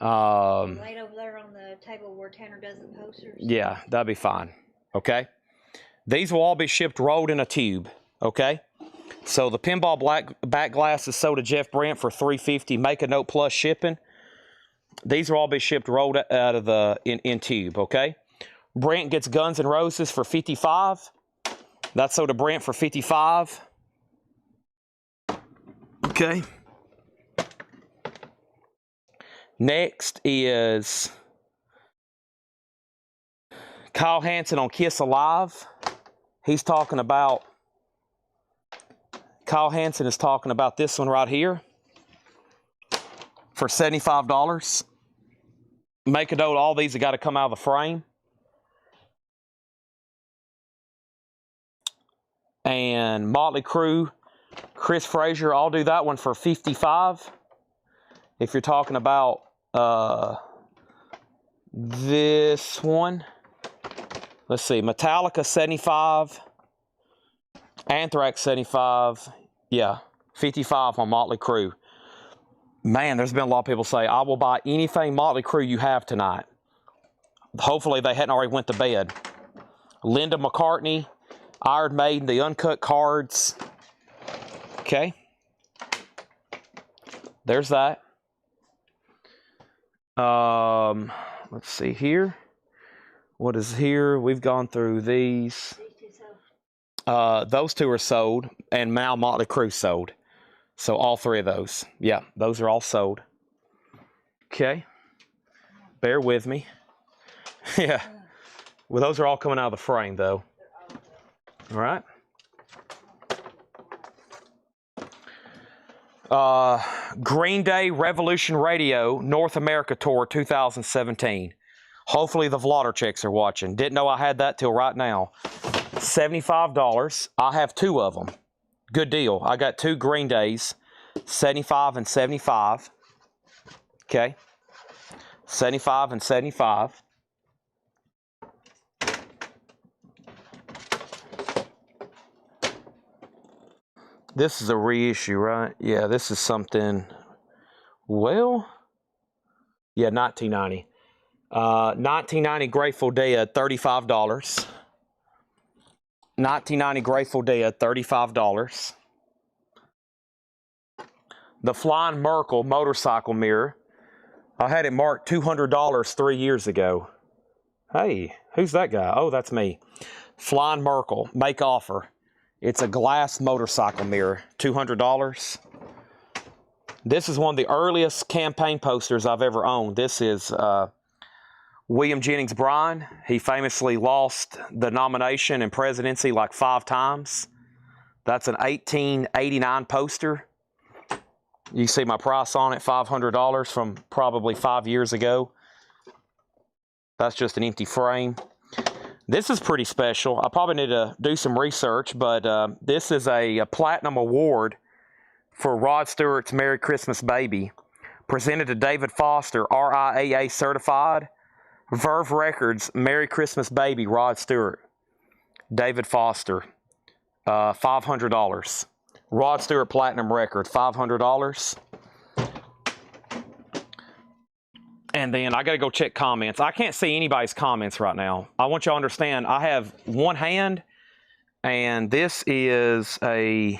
[SPEAKER 6] light over there on the table where Tanner does the posters?
[SPEAKER 1] Yeah, that'd be fine. Okay. These will all be shipped rolled in a tube. Okay. So the pinball back glass is sold to Jeff Brent for $350. Make a note plus shipping. These will all be shipped rolled out of the in tube. Okay. Brent gets Guns N' Roses for $55. That's sold to Brent for $55. Okay. Next is Kyle Hansen on Kiss Alive. He's talking about, Kyle Hansen is talking about this one right here for $75. Make a note, all these have got to come out of the frame. And Motley Crue, Chris Frazier, I'll do that one for $55. If you're talking about this one, let's see, Metallica $75, Anthrax $75, yeah, $55 on Motley Crue. Man, there's been a lot of people say, I will buy anything Motley Crue you have tonight. Hopefully they hadn't already went to bed. Linda McCartney, Iron Maiden, the uncut cards. Okay. There's that. Let's see here. What is here? We've gone through these. Those two are sold, and now Motley Crue sold. So all three of those. Yeah, those are all sold. Okay. Bear with me. Yeah. Well, those are all coming out of the frame, though. All right. Green Day Revolution Radio North America Tour 2017. Hopefully the Vlodderchicks are watching. Didn't know I had that till right now. $75. I have two of them. Good deal. I got two Green Days, 75 and 75. Okay. 75 and 75. This is a reissue, right? Yeah, this is something, well, yeah, 1990. 1990 Grateful Dead, $35. 1990 Grateful Dead, $35. The Flying Merkle motorcycle mirror. I had it marked $200 3 years ago. Hey, who's that guy? Oh, that's me. Flying Merkle, make offer. It's a glass motorcycle mirror, $200. This is one of the earliest campaign posters I've ever owned. This is William Jennings Bryan. He famously lost the nomination and presidency like 5 times. That's an 1889 poster. You see my price on it, $500 from probably 5 years ago. That's just an empty frame. This is pretty special. I probably need to do some research, but this is a Platinum Award for Rod Stewart's Merry Christmas Baby, presented to David Foster, RIAA certified. Verve Records, Merry Christmas Baby, Rod Stewart. David Foster, $500. Rod Stewart Platinum record, $500. And then I got to go check comments. I can't see anybody's comments right now. I want you to understand, I have one hand, and this is a,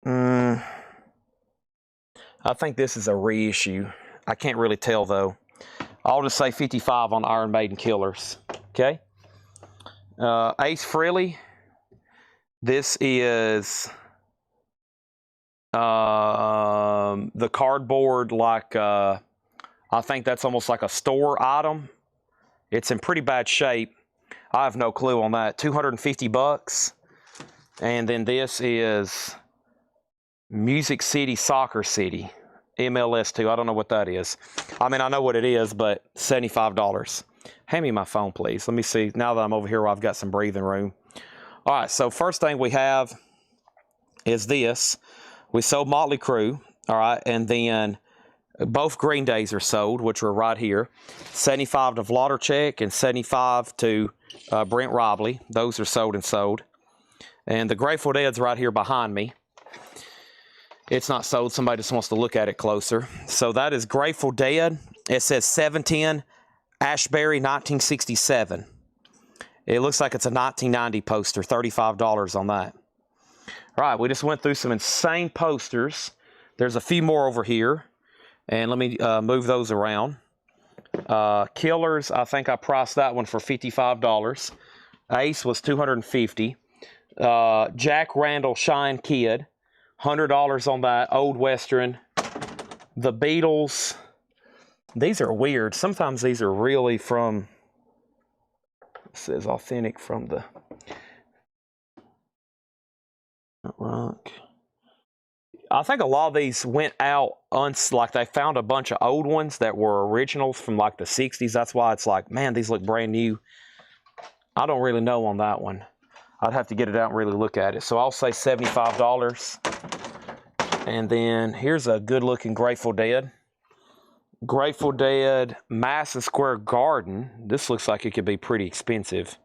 [SPEAKER 1] I think this is a reissue. I can't really tell, though. I'll just say 55 on Iron Maiden Killers. Okay? Ace Frehley. This is the cardboard, like, I think that's almost like a store item. It's in pretty bad shape. I have no clue on that. $250. And then this is Music City Soccer City. MLS2. I don't know what that is. I mean, I know what it is, but $75. Hand me my phone, please. Let me see. Now that I'm over here, I've got some breathing room. All right, so first thing we have is this. We sold Motley Crue, all right, and then both Green Days are sold, which are right here. 75 to Vloddercheck and 75 to Brent Robley. Those are sold and sold. And the Grateful Dead's right here behind me. It's not sold. Somebody just wants to look at it closer. So that is Grateful Dead. It says 710 Ashbury 1967. It looks like it's a 1990 poster. $35 on that. All right, we just went through some insane posters. There's a few more over here. And let me move those around. Killers, I think I priced that one for $55. Ace was $250. Jack Randall Shine Kid, $100 on that. Old Western. The Beatles. These are weird. Sometimes these are really from, it says authentic from the rock. I think a lot of these went out, like they found a bunch of old ones that were originals from like the 60s. That's why it's like, man, these look brand new. I don't really know on that one. I'd have to get it out and really look at it. So I'll say $75. And then here's a good-looking Grateful Dead. Grateful Dead Madison Square Garden. This looks like it could be pretty expensive.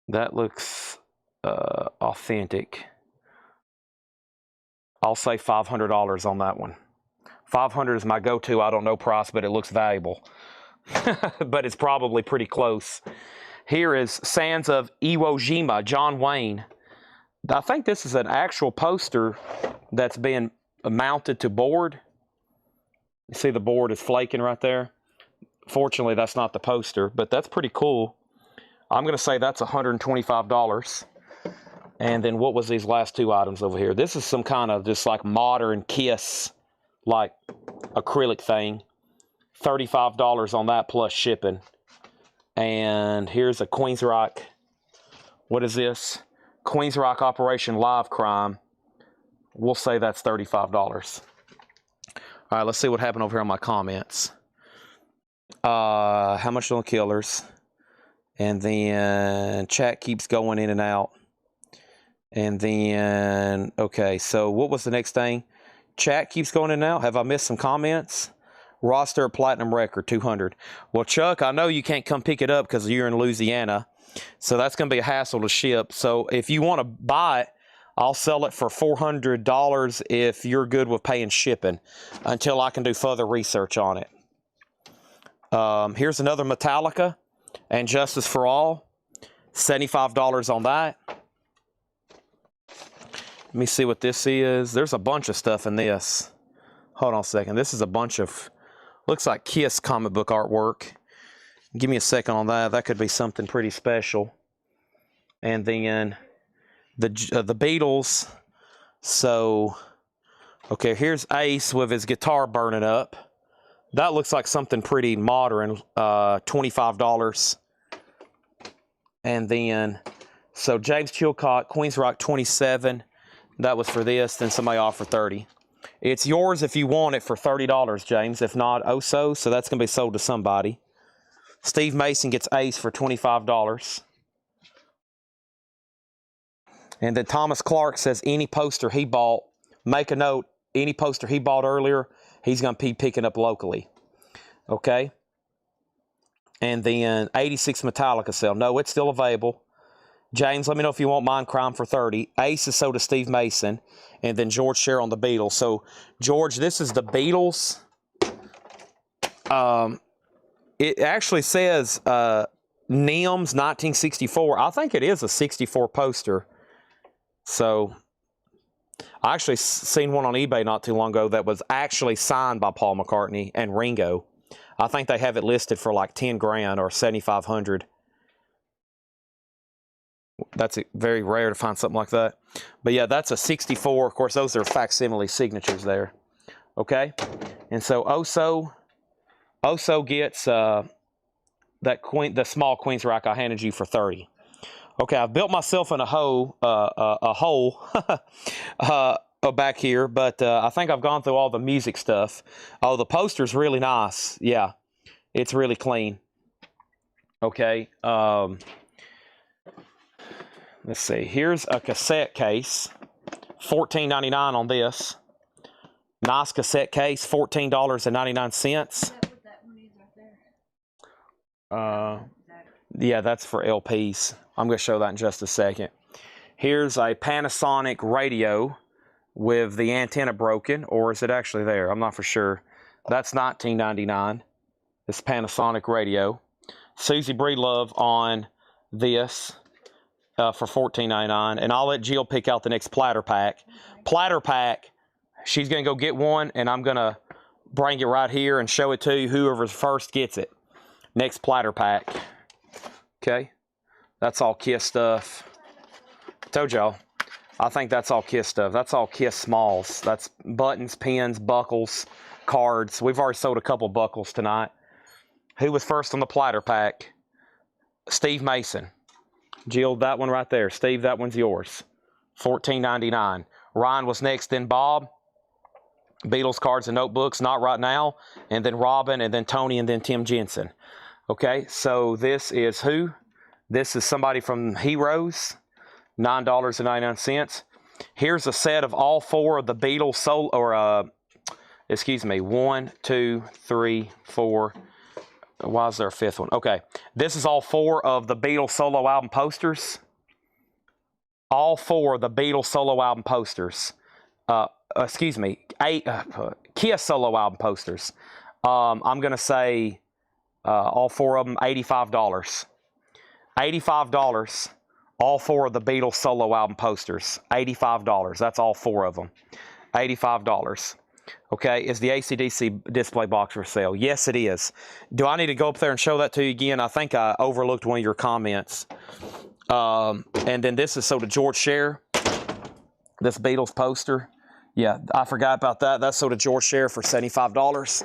[SPEAKER 1] That looks authentic. I'll say $500 on that one. $500 is my go-to. I don't know price, but it looks valuable. But it's probably pretty close. Here is Sands of Iwo Jima, John Wayne. I think this is an actual poster that's being mounted to board. You see the board is flaking right there. Fortunately, that's not the poster, but that's pretty cool. I'm going to say that's $125. And then what was these last two items over here? This is some kind of just like modern Kiss, like acrylic thing. $35 on that plus shipping. And here's a Queens Rock. What is this? Queens Rock Operation Live Crime. We'll say that's $35. All right, let's see what happened over here on my comments. How much on Killers? And then chat keeps going in and out. And then, okay, so what was the next thing? Chat keeps going in and out. Have I missed some comments? Roster Platinum Record, 200. Well, Chuck, I know you can't come pick it up because you're in Louisiana. So that's going to be a hassle to ship. So if you want to buy it, I'll sell it for $400 if you're good with paying shipping until I can do further research on it. Here's another Metallica and Justice for All. $75 on that. Let me see what this is. There's a bunch of stuff in this. Hold on a second. This is a bunch of, looks like Kiss comic book artwork. Give me a second on that. That could be something pretty special. And then the Beatles. So, okay, here's Ace with his guitar burning up. That looks like something pretty modern. $25. And then, so James Chilcott, Queens Rock 27. That was for this. Then somebody offered 30. It's yours if you want it for $30, James. If not, oh so. So that's going to be sold to somebody. Steve Mason gets Ace for $25. And then Thomas Clark says any poster he bought, make a note, any poster he bought earlier, he's going to be picking up locally. Okay? And then 86 Metallica sale. No, it's still available. James, let me know if you want Mind Crime for 30. Ace is sold to Steve Mason. And then George Sherrill on the Beatles. So, George, this is the Beatles. It actually says NEMS 1964. I think it is a 64 poster. So, I actually seen one on eBay not too long ago that was actually signed by Paul McCartney and Ringo. I think they have it listed for like 10 grand or 7,500. That's very rare to find something like that. But yeah, that's a 64. Of course, those are facsimile signatures there. Okay? And so Oso gets the small Queens Rock I handed you for 30. Okay, I've built myself in a hole back here, but I think I've gone through all the music stuff. Oh, the poster's really nice. Yeah, it's really clean. Okay, let's see. Here's a cassette case, $14.99 on this. Nice cassette case, $14.99. Yeah, that's for LPs. I'm going to show that in just a second. Here's a Panasonic radio with the antenna broken, or is it actually there? I'm not for sure. That's $19.99. This Panasonic radio. Susie Breedlove on this for $14.99, and I'll let Jill pick out the next platter pack. Platter pack, she's going to go get one, and I'm going to bring it right here and show it to you. Whoever first gets it. Next platter pack. Okay, that's all Kiss stuff. Told y'all, I think that's all Kiss stuff. That's all Kiss smalls. That's buttons, pins, buckles, cards. We've already sold a couple buckles tonight. Who was first on the platter pack? Steve Mason. Jill, that one right there. Steve, that one's yours. $14.99. Ryan was next, then Bob. Beatles cards and notebooks, not right now. And then Robin, and then Tony, and then Tim Jensen. Okay, so this is who? This is somebody from Heroes, $9.99. Here's a set of all 4 of the Beatles solo, or excuse me, 1, 2, 3, 4. Why is there a 5th one? Okay, this is all 4 of the Beatles solo album posters. All 4 of the Beatles solo album posters. Excuse me, 8 Kiss solo album posters. I'm gonna say all 4 of them, $85. $85. All 4 of the Beatles solo album posters. $85. That's all 4 of them. $85. Okay, is the AC/DC display box for sale? Yes, it is. Do I need to go up there and show that to you again? I think I overlooked one of your comments. And then this is sold to George Scher. This Beatles poster. Yeah, I forgot about that. That's sold to George Scher for $75.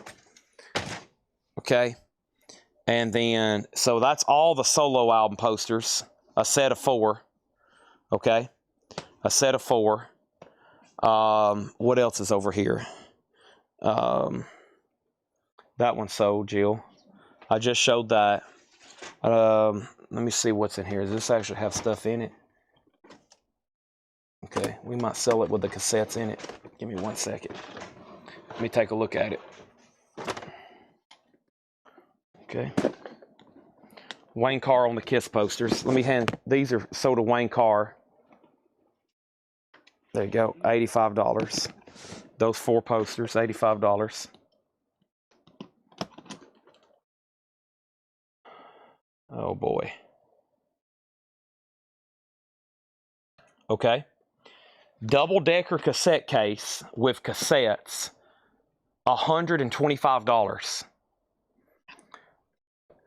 [SPEAKER 1] Okay. And then, so that's all the solo album posters. A set of 4. Okay. A set of 4. What else is over here? That one sold, Jill. I just showed that. Let me see what's in here. Does this actually have stuff in it? Okay, we might sell it with the cassettes in it. Give me 1 second. Let me take a look at it. Okay. Wayne Carr on the Kiss posters. Let me hand, these are sold to Wayne Carr. There you go, $85. Those 4 posters, $85. Oh boy. Okay. Double-decker cassette case with cassettes, $125.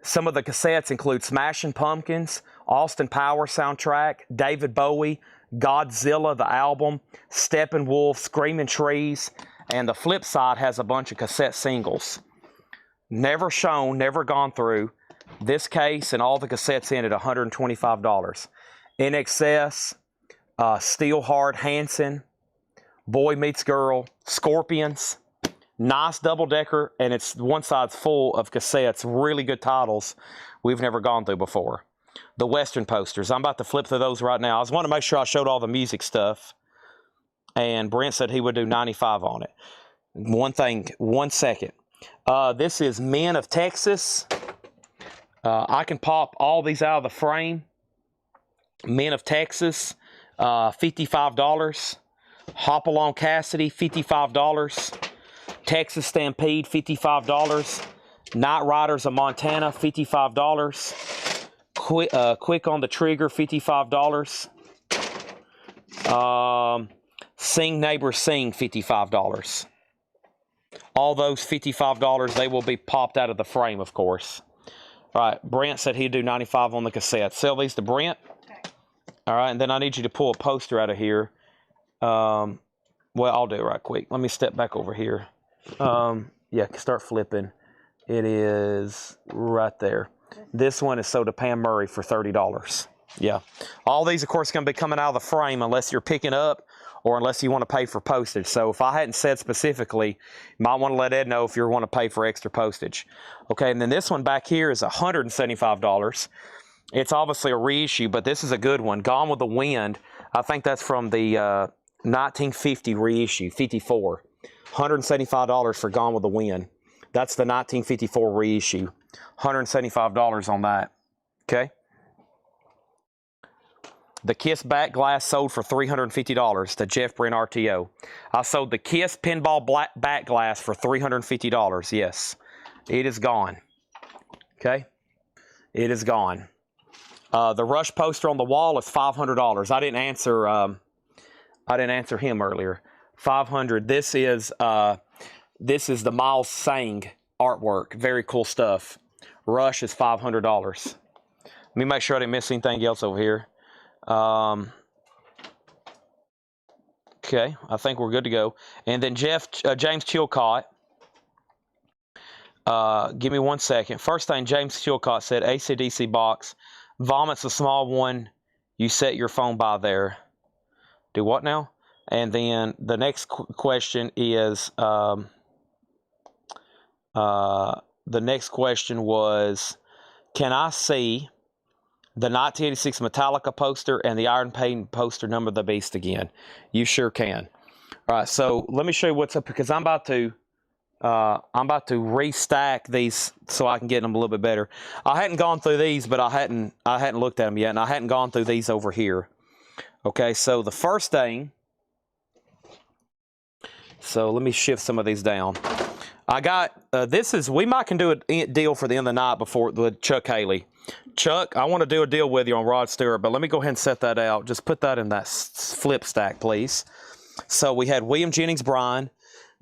[SPEAKER 1] Some of the cassettes include Smashing Pumpkins, Austin Powers soundtrack, David Bowie, Godzilla the album, Steppenwolf, Screaming Trees, and the flip side has a bunch of cassette singles. Never shown, never gone through. This case and all the cassettes in it, $125. In Excess, Steelheart, Hanson, Boy Meets Girl, Scorpions. Nice double-decker, and it's one side's full of cassettes. Really good titles we've never gone through before. The Western posters. I'm about to flip through those right now. I was wanting to make sure I showed all the music stuff, and Brent said he would do 95 on it. One thing, 1 second. This is Men of Texas. I can pop all these out of the frame. Men of Texas, $55. Hopalong Cassidy, $55. Texas Stampede, $55. Night Riders of Montana, $55. Quick on the Trigger, $55. Sing Neighbor Sing, $55. All those $55, they will be popped out of the frame, of course. All right, Brent said he'd do 95 on the cassette. Sell these to Brent.
[SPEAKER 6] Okay.
[SPEAKER 1] All right, and then I need you to pull a poster out of here. Well, I'll do it right quick. Let me step back over here. Yeah, start flipping. It is right there. This one is sold to Pam Murray for $30. Yeah. All these, of course, are going to be coming out of the frame unless you're picking up or unless you want to pay for postage. So if I hadn't said specifically, you might want to let Ed know if you want to pay for extra postage. Okay, and then this one back here is $175. It's obviously a reissue, but this is a good one. Gone with the Wind. I think that's from the 1950 reissue, 54. $175 for Gone with the Wind. That's the 1954 reissue. $175 on that. Okay. The Kiss back glass sold for $350 to Jeff Brent RTO. I sold the Kiss pinball back glass for $350. Yes, it is gone. Okay, it is gone. The Rush poster on the wall is $500. I didn't answer him earlier. $500. This is the Miles Sang artwork. Very cool stuff. Rush is $500. Let me make sure I didn't miss anything else over here. Okay, I think we're good to go. And then James Chilcott. Give me 1 second. First thing James Chilcott said, AC/DC box. Vomit's a small one. You set your phone by there. Do what now? And then the next question is, the next question was, can I see the 1986 Metallica poster, and the Iron Maiden poster, Number of the Beast again. You sure can. All right, so let me show you what's up, because I'm about to restack these so I can get them a little bit better. I hadn't gone through these, but I hadn't looked at them yet, and I hadn't gone through these over here. Okay, so the first thing, so let me shift some of these down. I got, we might can do a deal for the end of the night with Chuck Haley. Chuck, I want to do a deal with you on Rod Stewart, but let me go ahead and set that out. Just put that in that flip stack, please. So we had William Jennings Bryan.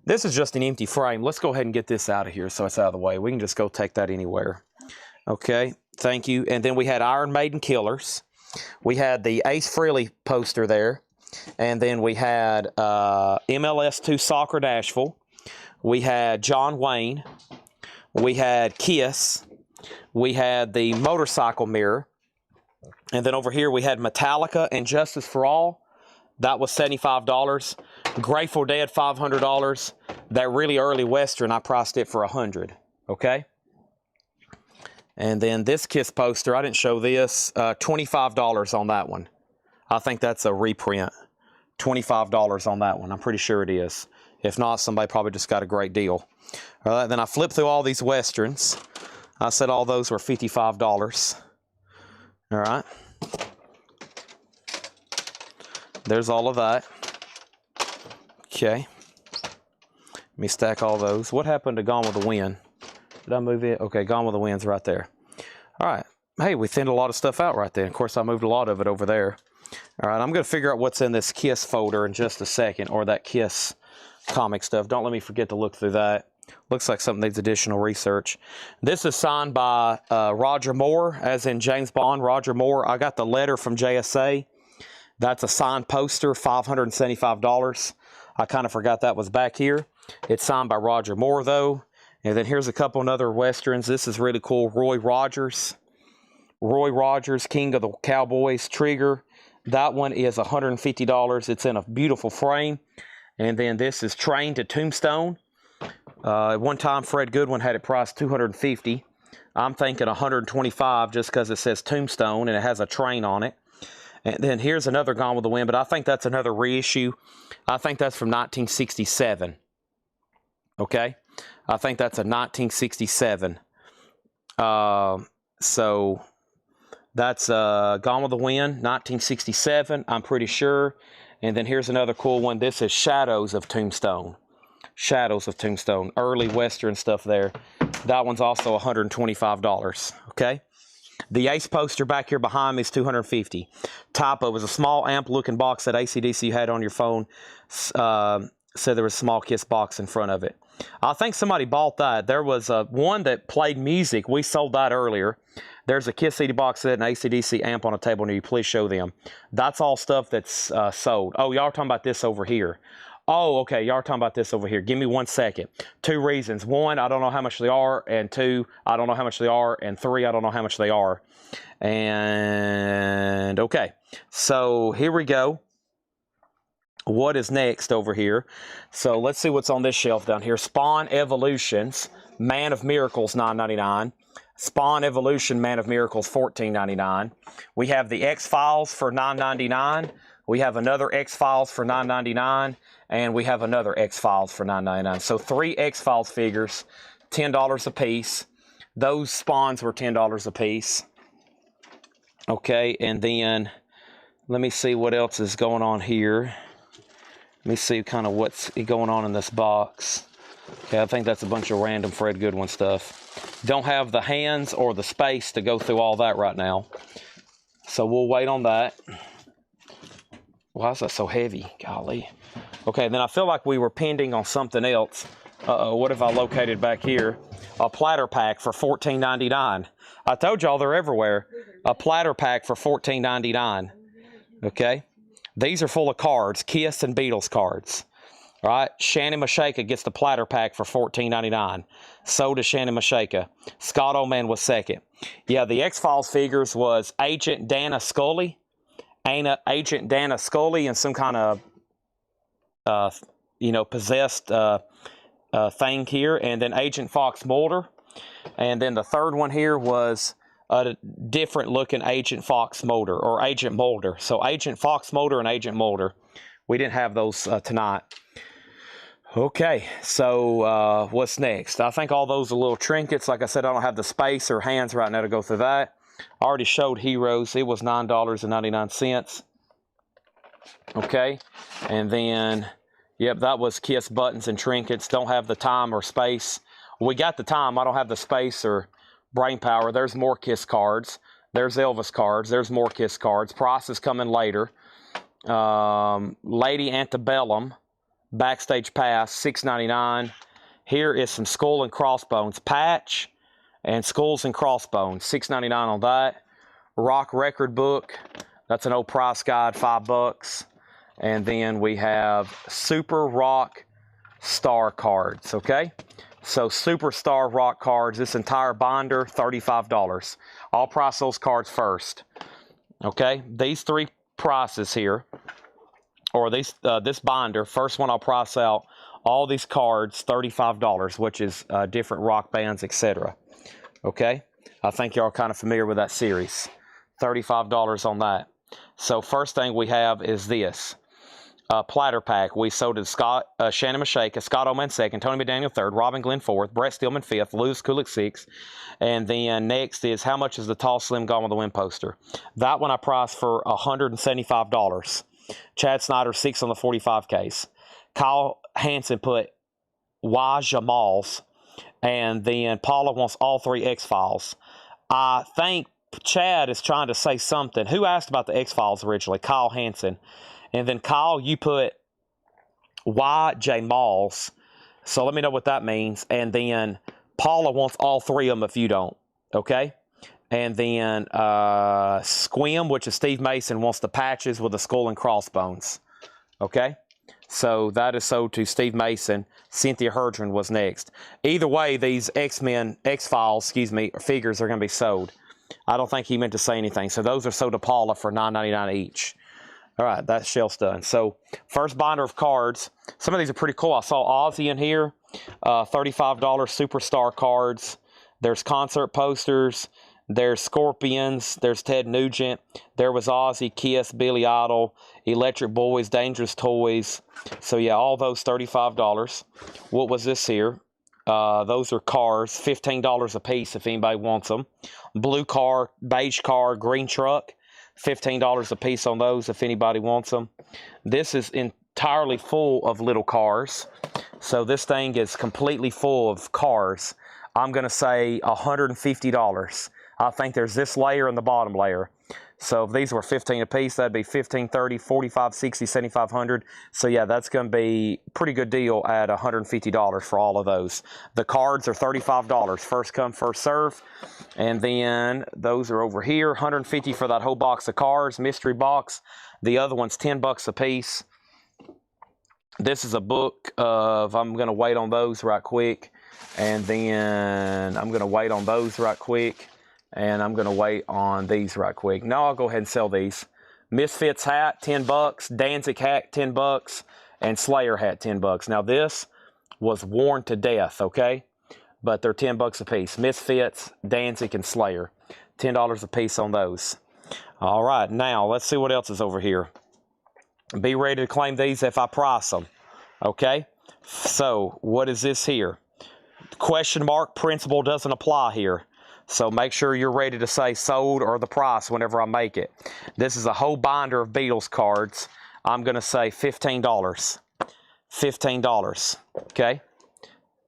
[SPEAKER 1] This is just an empty frame. Let's go ahead and get this out of here so it's out of the way. We can just go take that anywhere. Okay, thank you. And then we had Iron Maiden Killers. We had the Ace Frehley poster there. And then we had MLS2 Soccer Nashville. We had John Wayne. We had Kiss. We had the motorcycle mirror. And then over here we had Metallica and Justice for All. That was $75. Grateful Dead, $500. That really early Western, I priced it for $100. Okay? And then this Kiss poster, I didn't show this, $25 on that one. I think that's a reprint. $25 on that one. I'm pretty sure it is. If not, somebody probably just got a great deal. All right, then I flipped through all these Westerns. I said all those were $55. All right. There's all of that. Okay. Let me stack all those. What happened to Gone with the Wind? Did I move it? Okay, Gone with the Wind's right there. All right. Hey, we thinned a lot of stuff out right there. Of course, I moved a lot of it over there. All right, I'm going to figure out what's in this Kiss folder in just a second, or that Kiss comic stuff. Don't let me forget to look through that. Looks like something needs additional research. This is signed by Roger Moore, as in James Bond, Roger Moore. I got the letter from JSA. That's a signed poster, $575. I kind of forgot that was back here. It's signed by Roger Moore, though. And then here's a couple other Westerns. This is really cool. Roy Rogers, King of the Cowboys, Trigger. That one is $150. It's in a beautiful frame. And then this is Train to Tombstone. At one time, Fred Goodwin had it priced $250. I'm thinking $125 just because it says Tombstone and it has a train on it. And then here's another Gone with the Wind, but I think that's another reissue. I think that's from 1967. Okay? I think that's a 1967. So that's Gone with the Wind, 1967, I'm pretty sure. And then here's another cool one. This is Shadows of Tombstone. Shadows of Tombstone. Early Western stuff there. That one's also $125. Okay? The Ace poster back here behind me is $250. Typo was a small amp-looking box that AC/DC had on your phone. Said there was a small Kiss box in front of it. I think somebody bought that. There was one that played music. We sold that earlier. There's a Kiss CD box set and AC/DC amp on a table near you. Please show them. That's all stuff that's sold. Oh, y'all are talking about this over here. Oh, okay, y'all are talking about this over here. Give me 1 second. 2 reasons. 1, I don't know how much they are. And 2, I don't know how much they are. And 3, I don't know how much they are. And, okay. So, here we go. What is next over here? So, let's see what's on this shelf down here. Spawn Evolutions, Man of Miracles, $9.99. Spawn Evolution, Man of Miracles, $14.99. We have the X-Files for $9.99. We have another X-Files for $9.99. And we have another X-Files for $9.99. So 3 X-Files figures, $10 a piece. Those Spawns were $10 a piece. Okay, and then let me see what else is going on here. Let me see kind of what's going on in this box. Okay, I think that's a bunch of random Fred Goodwin stuff. Don't have the hands or the space to go through all that right now. So we'll wait on that. Why is that so heavy? Golly. Okay, then I feel like we were pending on something else. Uh-oh, what have I located back here? A platter pack for $14.99. I told y'all they're everywhere. A platter pack for $14.99. Okay? These are full of cards, Kiss and Beatles cards. All right? Shannon Mashaka gets the platter pack for $14.99. So does Shannon Mashaka. Scott Oman was second. Yeah, the X-Files figures was Agent Dana Scully. Agent Dana Scully and some kind of possessed thing here, and then Agent Fox Mulder, and then the third one here was a different looking Agent Fox motor or Agent Molder. So Agent Fox motor and Agent Molder. We didn't have those tonight. Okay, so what's next? I think all those are little trinkets. Like I said, I don't have the space or hands right now to go through that. I already showed Heroes. It was $9.99. Okay, and then, yep, that was Kiss buttons and trinkets. Don't have the time or space. We got the time. I don't have the space or brain power. There's more Kiss cards. There's Elvis cards. There's more Kiss cards. Price is coming later. Lady Antebellum. Backstage Pass, $6.99. Here is some Skull and Crossbones patch and Skulls and Crossbones, $6.99 on that. Rock Record Book, that's an old price guide, $5. And then we have Super Rock Star cards, okay? So Superstar Rock cards, this entire binder, $35. I'll price those cards first, okay? These three prices here, or this binder, first one I'll price out, all these cards, $35, which is different rock bands, etc. Okay? I think y'all are kind of familiar with that series. $35 on that. So first thing we have is this. Platter pack. We sold to Scott Shannon Mashaka, Scott Oman 2nd, Tony McDaniel 3rd, Robin Glenn 4th, Brett Stillman 5th, Lewis Kulik 6th. And then next is how much is the Tall Slim Gone with the Wind poster? That one I priced for $175. Chad Snyder 6 on the 45 case. Kyle Hansen put Y Jamals. And then Paula wants all 3 X-Files. I think Chad is trying to say something. Who asked about the X-Files originally? Kyle Hansen. And then Kyle, you put Y Jamals. So let me know what that means. And then Paula wants all 3 of them if you don't. Okay? And then Squim, which is Steve Mason, wants the patches with the Skull and Crossbones. Okay? So that is sold to Steve Mason. Cynthia Herdron was next. Either way, these X-Files, figures are going to be sold. I don't think he meant to say anything. So those are sold to Paula for $9.99 each. All right, that shelf's done. So first binder of cards. Some of these are pretty cool. I saw Ozzy in here. $35 Superstar cards. There's concert posters. There's Scorpions. There's Ted Nugent. There was Ozzy, Kiss, Billy Idol, Electric Boys, Dangerous Toys. So, yeah, all those $35. What was this here? Those are cars, $15 a piece if anybody wants them. Blue car, beige car, green truck, $15 a piece on those if anybody wants them. This is entirely full of little cars. So this thing is completely full of cars. I'm going to say $150. I think there's this layer and the bottom layer. So if these were 15 a piece, that'd be 15, 30, 45, 60, 7,500. So yeah, that's going to be a pretty good deal at $150 for all of those. The cards are $35. First come, first serve. And then those are over here. $150 for that whole box of cards, mystery box. The other one's $10 a piece. This is a book of, I'm going to wait on those right quick. And then I'm going to wait on those right quick. And I'm going to wait on these right quick. No, I'll go ahead and sell these. Misfits hat, $10. Danzig hat, $10. And Slayer hat, $10. Now this was worn to death, okay? But they're $10 a piece. Misfits, Danzig, and Slayer. $10 a piece on those. All right, now let's see what else is over here. Be ready to claim these if I price them, okay? So what is this here? Question mark principle doesn't apply here. So make sure you're ready to say sold or the price whenever I make it. This is a whole binder of Beatles cards. I'm going to say $15. $15, okay?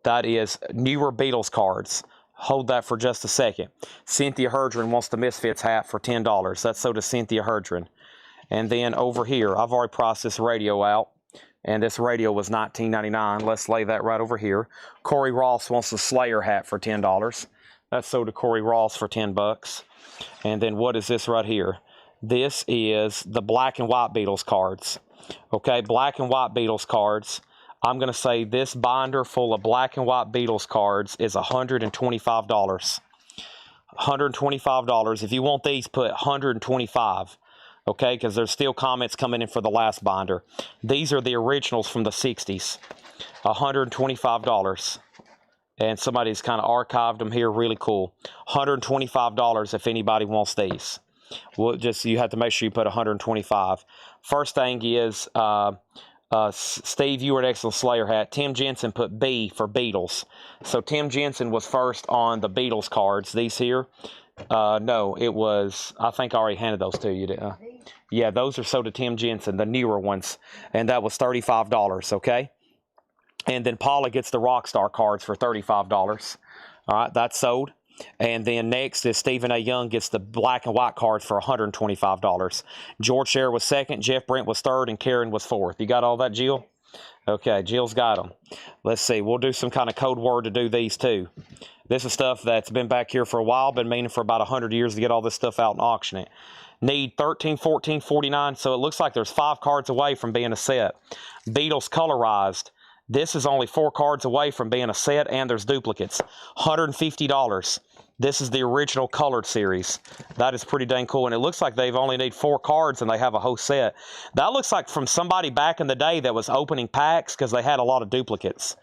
[SPEAKER 1] That is newer Beatles cards. Hold that for just a second. Cynthia Herdron wants the Misfits hat for $10. That's so to Cynthia Herdron. And then over here, I've already priced this radio out. And this radio was $19.99. Let's lay that right over here. Corey Ross wants the Slayer hat for $10. That's sold to Corey Ross for $10. And then what is this right here? This is the black and white Beatles cards. Okay, black and white Beatles cards. I'm going to say this binder full of black and white Beatles cards is $125. $125. If you want these, put $125. Okay, because there's still comments coming in for the last binder. These are the originals from the 60s. $125. and somebody's kind of archived them here. Really cool. $125 if anybody wants these. Well, just you have to make sure you put 125. First thing is Steve, you were an excellent Slayer hat. Tim Jensen put B for Beatles. So Tim Jensen was first on the Beatles cards. These here. No, it was, I think I already handed those to you. Yeah, those are sold to Tim Jensen, the newer ones. And that was $35, okay? And then Paula gets the Rockstar cards for $35. All right, that's sold. And then next is Stephen A. Young gets the black and white cards for $125. George Sher was second, Jeff Brent was third, and Karen was fourth. You got all that, Jill? Okay, Jill's got them. Let's see. We'll do some kind of code word to do these too. This is stuff that's been back here for a while, been meaning for about 100 years to get all this stuff out and auction it. Need 13, 14, 49, so it looks like there's 5 cards away from being a set. Beatles colorized. This is only 4 cards away from being a set, and there's duplicates. $150. This is the original colored series. That is pretty dang cool, and it looks like they've only need 4 cards, and they have a whole set. That looks like from somebody back in the day that was opening packs because they had a lot of duplicates.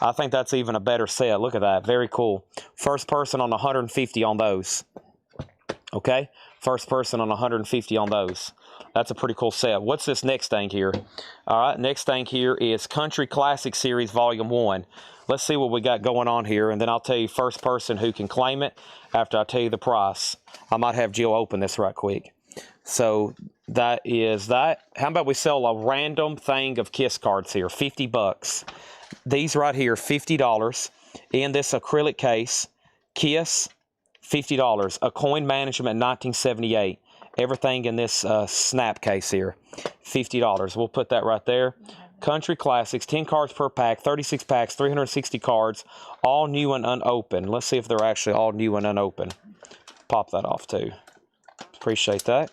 [SPEAKER 1] I think that's even a better set. Look at that. Very cool. First person on 150 on those. Okay? First person on 150 on those. That's a pretty cool set. What's this next thing here? All right, next thing here is Country Classic Series Volume 1. Let's see what we got going on here, and then I'll tell you first person who can claim it after I tell you the price. I might have Jill open this right quick. So that is that. How about we sell a random thing of Kiss cards here, $50. These right here, $50 in this acrylic case. Kiss, $50. A Coin Management 1978. Everything in this snap case here, $50. We'll put that right there. Country Classics, 10 cards per pack, 36 packs, 360 cards, all new and unopened. Let's see if they're actually all new and unopened. Pop that off too. Appreciate that.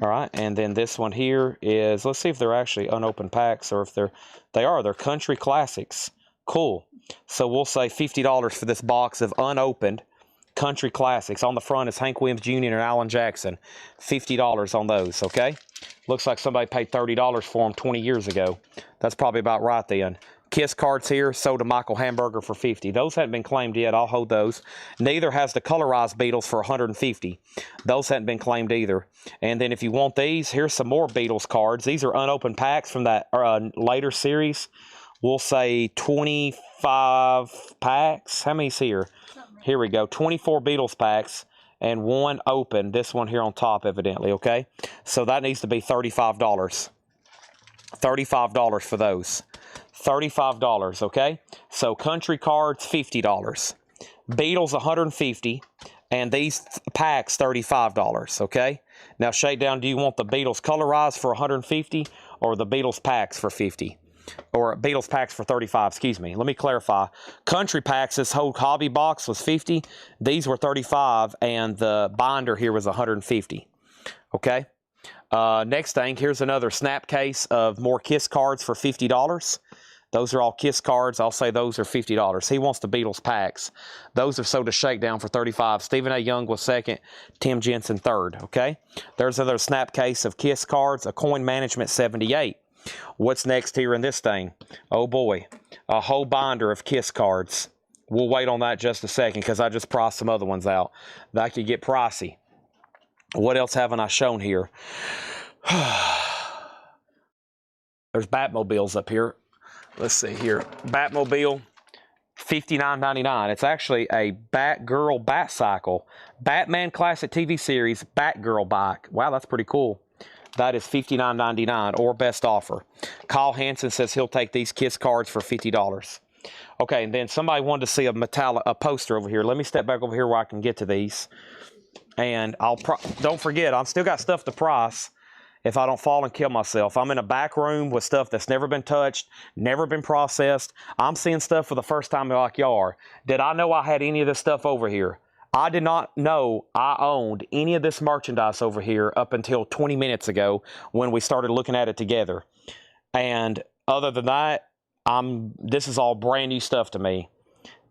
[SPEAKER 1] All right, and then this one here is, let's see if they're actually unopened packs or if they're Country Classics. Cool. So we'll say $50 for this box of unopened Country Classics. On the front is Hank Williams Jr. and Alan Jackson. $50 on those, okay? Looks like somebody paid $30 for them 20 years ago. That's probably about right then. Kiss cards here, sold to Michael Hamburger for $50. Those haven't been claimed yet. I'll hold those. Neither has the colorized Beatles for $150. Those haven't been claimed either. And then if you want these, here's some more Beatles cards. These are unopened packs from that later series. We'll say 25 packs. How many's here? Here we go. 24 Beatles packs and 1 open. This one here on top, evidently, okay? So that needs to be $35. $35 for those. $35, okay? So Country cards, $50. Beatles, $150. And these packs, $35, okay? Now, Shakedown, do you want the Beatles colorized for $150 or the Beatles packs for $50? Or Beatles packs for $35, excuse me. Let me clarify. Country packs, this whole hobby box was $50. These were $35, and the binder here was $150. Okay? Next thing, here's another snap case of more Kiss cards for $50. Those are all Kiss cards. I'll say those are $50. He wants the Beatles packs. Those are sold to Shakedown for $35. Stephen A. Young was second. Tim Jensen third. Okay? There's another snap case of Kiss cards. A Coin Management 78. What's next here in this thing? Oh boy, a whole binder of Kiss cards. We'll wait on that just a second because I just priced some other ones out. That could get pricey. What else haven't I shown here? There's Batmobiles up here. Let's see here. Batmobile, $59.99. It's actually a Batgirl Batcycle. Batman Classic TV Series Batgirl bike. Wow, that's pretty cool. That is $59.99 or best offer. Kyle Hansen says he'll take these Kiss cards for $50. Okay, and then somebody wanted to see a poster over here. Let me step back over here where I can get to these. And don't forget, I've still got stuff to price if I don't fall and kill myself. I'm in a back room with stuff that's never been touched, never been processed. I'm seeing stuff for the first time like y'all are. Did I know I had any of this stuff over here? I did not know I owned any of this merchandise over here up until 20 minutes ago when we started looking at it together. And other than that, this is all brand new stuff to me.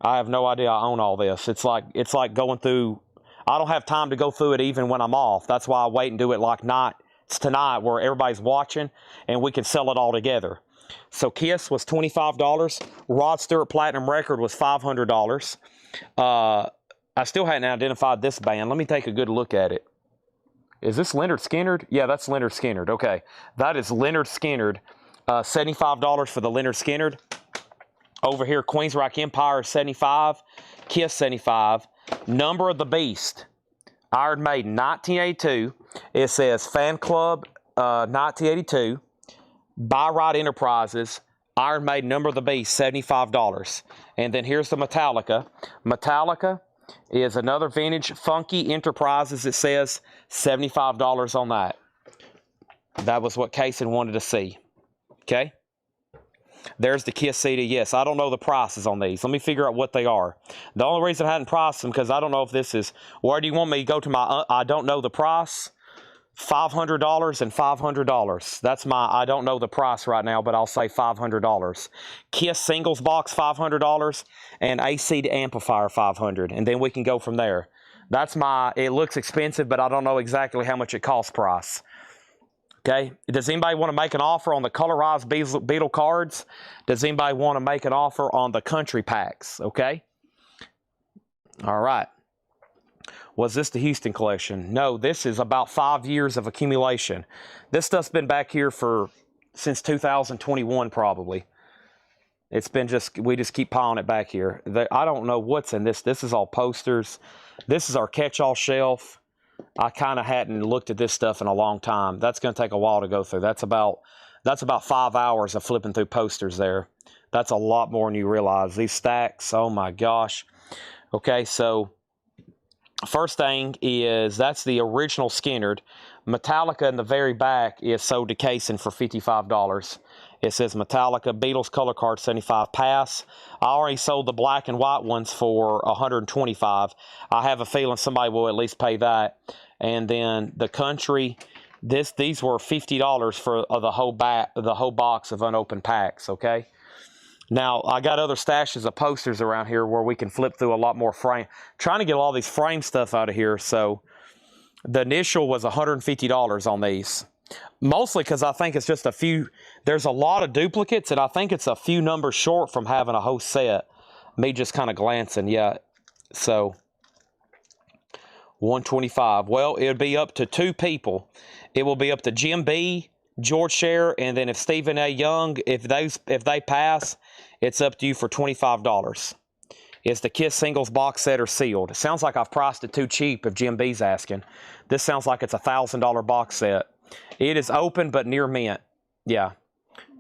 [SPEAKER 1] I have no idea I own all this. It's like going through, I don't have time to go through it even when I'm off. That's why I wait and do it like tonight where everybody's watching and we can sell it all together. So Kiss was $25. Rod Stewart Platinum Record was $500. I still hadn't identified this band. Let me take a good look at it. Is this Leonard Skinner? Yeah, that's Leonard Skinner. Okay, that is Leonard Skinner. $75 for the Leonard Skinner. Over here, Queensryche Empire, $75. Kiss, $75. Number of the Beast, Iron Maiden, 1982. It says Fan Club, 1982. Buy Right Enterprises, Iron Maiden, Number of the Beast, $75. And then here's the Metallica. Metallica is another vintage, Funky Enterprises. It says $75 on that. That was what Kaysen wanted to see. Okay? There's the Kiss CD. Yes, I don't know the prices on these. Let me figure out what they are. The only reason I hadn't priced them because I don't know if this is... Where do you want me to go to my... I don't know the price? $500 and $500. That's my... I don't know the price right now, but I'll say $500. Kiss Singles Box, $500. And AC to Amplifier, $500. And then we can go from there. That's my... It looks expensive, but I don't know exactly how much it costs price. Okay, does anybody want to make an offer on the colorized Beatle cards? Does anybody want to make an offer on the country packs? Okay. All right. Was this the Houston collection? No, this is about 5 years of accumulation. This stuff's been back here since 2021 probably. It's been we just keep piling it back here. I don't know what's in this. This is all posters. This is our catch-all shelf. I kind of hadn't looked at this stuff in a long time. That's going to take a while to go through. That's about 5 hours of flipping through posters there. That's a lot more than you realize. These stacks, oh my gosh. Okay, so first thing is that's the original Skinner. Metallica in the very back is sold to Kaysen for $55. It says Metallica, Beatles color card, $75. Pass. I already sold the black and white ones for $125. I have a feeling somebody will at least pay that. And then the country, these were $50 for the whole box of unopened packs. Okay. Now I got other stashes of posters around here where we can flip through a lot more frame. Trying to get all these frame stuff out of here. So the initial was $150 on these. Mostly because I think it's just a few, there's a lot of duplicates, and I think it's a few numbers short from having a whole set. Me just kind of glancing, yeah. So, 125. Well, it'll be up to 2 people. It will be up to Jim B, George Scher, and then if Stephen A. Young, if they pass, it's up to you for $25. It's the Kiss Singles box set or sealed. It sounds like I've priced it too cheap if Jim B's asking. This sounds like it's a $1,000 box set. It is open but near mint. Yeah,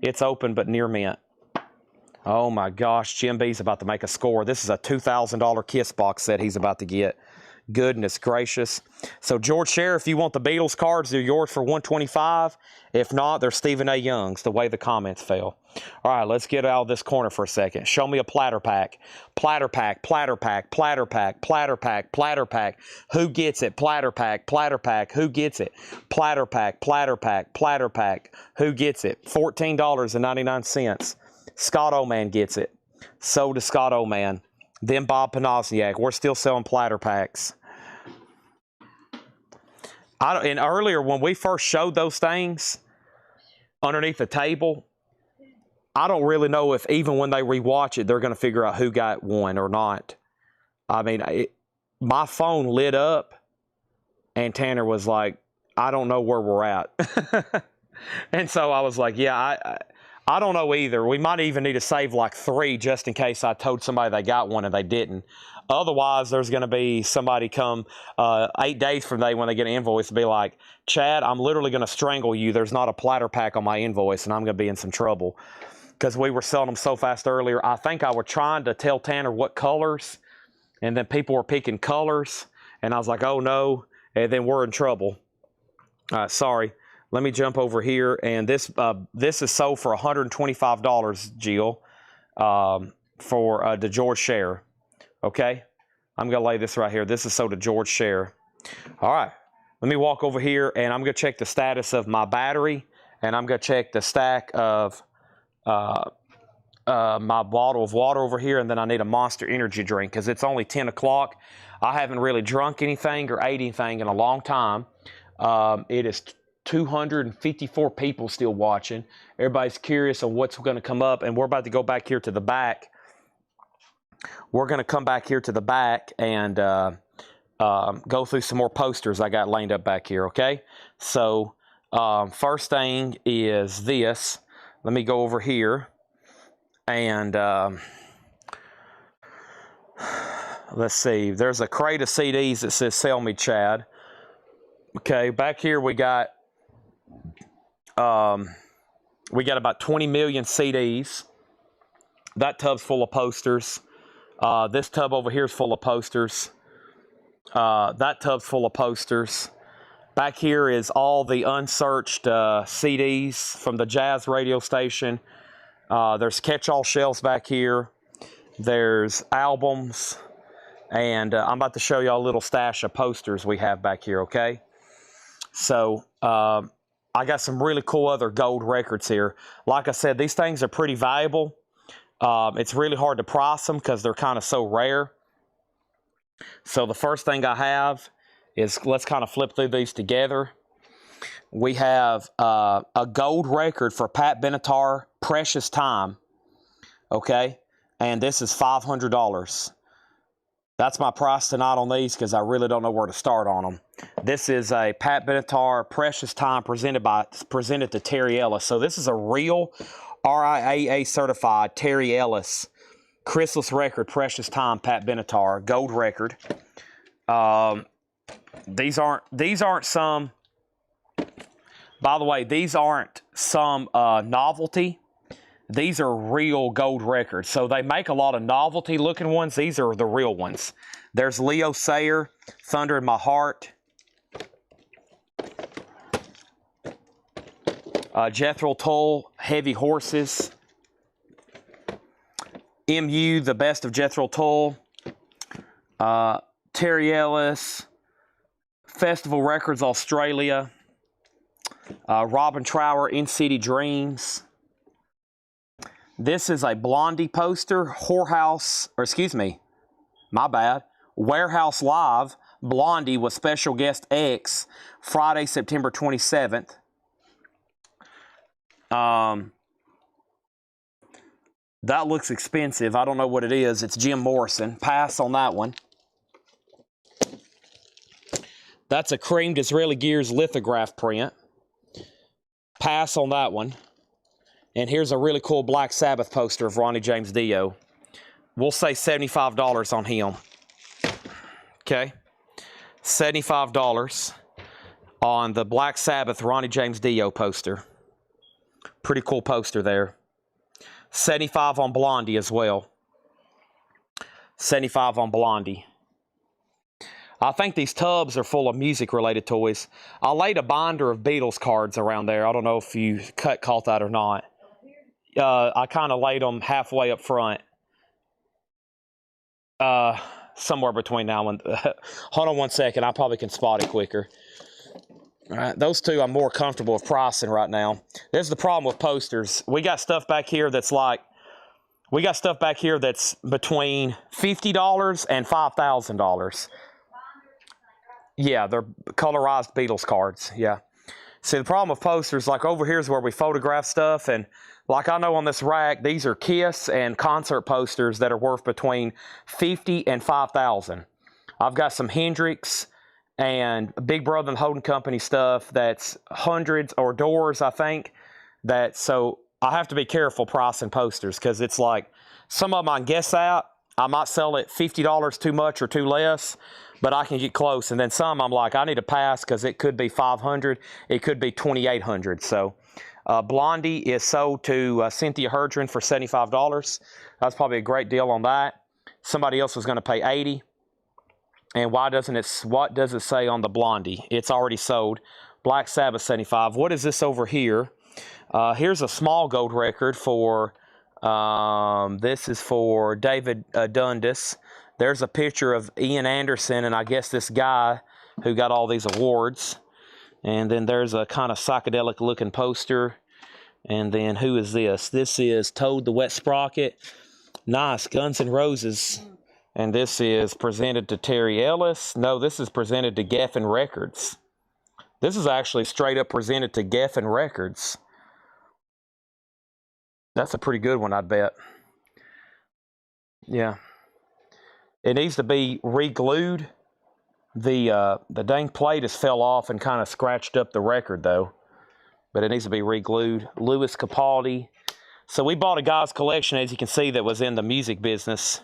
[SPEAKER 1] it's open but near mint. Oh my gosh, Jim B's about to make a score. This is a $2,000 Kiss box set he's about to get. Goodness gracious. So George Scher, if you want the Beatles cards, they're yours for $125. If not, they're Stephen A. Young's, the way the comments fell. All right, let's get out of this corner for a second. Show me a platter pack. Platter pack, platter pack, platter pack, platter pack, platter pack. Who gets it? Platter pack, platter pack. Who gets it? Platter pack, platter pack, platter pack. Who gets it? $14.99. Scott Oman gets it. So does Scott Oman. Then Bob Panasniak. We're still selling platter packs. And earlier, when we first showed those things underneath the table, I don't really know if even when they rewatch it, they're going to figure out who got one or not. I mean, my phone lit up, and Tanner was like, I don't know where we're at. And so I was like, yeah, I don't know either. We might even need to save like 3 just in case I told somebody they got one and they didn't. Otherwise, there's going to be somebody come 8 days from today when they get an invoice and be like, Chad, I'm literally going to strangle you. There's not a platter pack on my invoice, and I'm going to be in some trouble. Because we were selling them so fast earlier. I think I was trying to tell Tanner what colors, and then people were picking colors, and I was like, oh no, and then we're in trouble. Sorry. Let me jump over here, and this is sold for $125, Jill, for the George Scher. Okay, I'm gonna lay this right here. This is sold to George Scher. All right, let me walk over here, and I'm gonna check the status of my battery, and I'm gonna check the stack of my bottle of water over here, and then I need a Monster Energy drink because it's only 10 o'clock. I haven't really drunk anything or ate anything in a long time. It is 254 people still watching. Everybody's curious on what's going to come up, and we're about to go back here to the back. We're going to come back here to the back and go through some more posters I got lined up back here, okay? So first thing is this. Let me go over here and let's see. There's a crate of CDs that says "Sell Me, Chad." Okay, back here we got about 20 million CDs. That tub's full of posters. This tub over here is full of posters. That tub's full of posters. Back here is all the unsearched CDs from the jazz radio station. There's catch-all shelves back here. There's albums. And I'm about to show you a little stash of posters we have back here, okay? So I got some really cool other gold records here. Like I said, these things are pretty valuable. It's really hard to price them because they're kind of so rare. So the first thing I have is, let's kind of flip through these together. We have a gold record for Pat Benatar, Precious Time, okay? And this is $500. That's my price tonight on these because I really don't know where to start on them. This is a Pat Benatar, Precious Time, presented to Terry Ellis. So this is a real RIAA certified Terry Ellis Chrysalis record, Precious Time, Pat Benatar, gold record. These aren't some, by the way, these aren't some novelty. These are real gold records. So they make a lot of novelty looking ones. These are the real ones. There's Leo Sayer, Thunder in My Heart. Jethro Tull, Heavy Horses. MU, The Best of Jethro Tull. Terry Ellis, Festival Records Australia. Robin Trower, In City Dreams. This is a Blondie poster, Warehouse Live, Blondie with special guest X, Friday, September 27th. That looks expensive. I don't know what it is. It's Jim Morrison. Pass on that one. That's a Creamed Israeli Gears lithograph print. Pass on that one. And here's a really cool Black Sabbath poster of Ronnie James Dio. We'll say $75 on him. Okay? $75 on the Black Sabbath Ronnie James Dio poster. Pretty cool poster there. $75 on Blondie as well. $75 on Blondie. I think these tubs are full of music-related toys. I laid a binder of Beatles cards around there. I don't know if you caught that or not. I kind of laid them halfway up front. Somewhere between now and... hold on one second. I probably can spot it quicker. All right, those two I'm more comfortable with pricing right now. This is the problem with posters. We got stuff back here that's like... We got stuff back here that's between $50 and $5,000. Yeah, they're colorized Beatles cards, yeah. See, the problem with posters, like over here is where we photograph stuff, and like I know on this rack, these are Kiss and concert posters that are worth between $50 and $5,000. I've got some Hendrix and Big Brother and Holding Company stuff that's hundreds, or Doors, I think. So I have to be careful pricing posters because it's like some of them I can guess at. I might sell it $50 too much or too less, but I can get close. And then some I'm like, I need to pass because it could be $500. It could be $2,800. So Blondie is sold to Cynthia Herdron for $75. That's probably a great deal on that. Somebody else was going to pay $80. And what does it say on the Blondie? It's already sold. Black Sabbath, $75. What is this over here? Here's a small gold record for, this is for David Dundas. There's a picture of Ian Anderson and I guess this guy who got all these awards. And then there's a kind of psychedelic looking poster. And then who is this? This is Toad the Wet Sprocket. Nice, Guns N' Roses. And this is presented to Terry Ellis. No, this is presented to Geffen Records. This is actually straight up presented to Geffen Records. That's a pretty good one, I'd bet. Yeah. It needs to be re-glued. The dang plate has fell off and kind of scratched up the record, though. But it needs to be re-glued. Louis Capaldi. So we bought a guy's collection, as you can see, that was in the music business.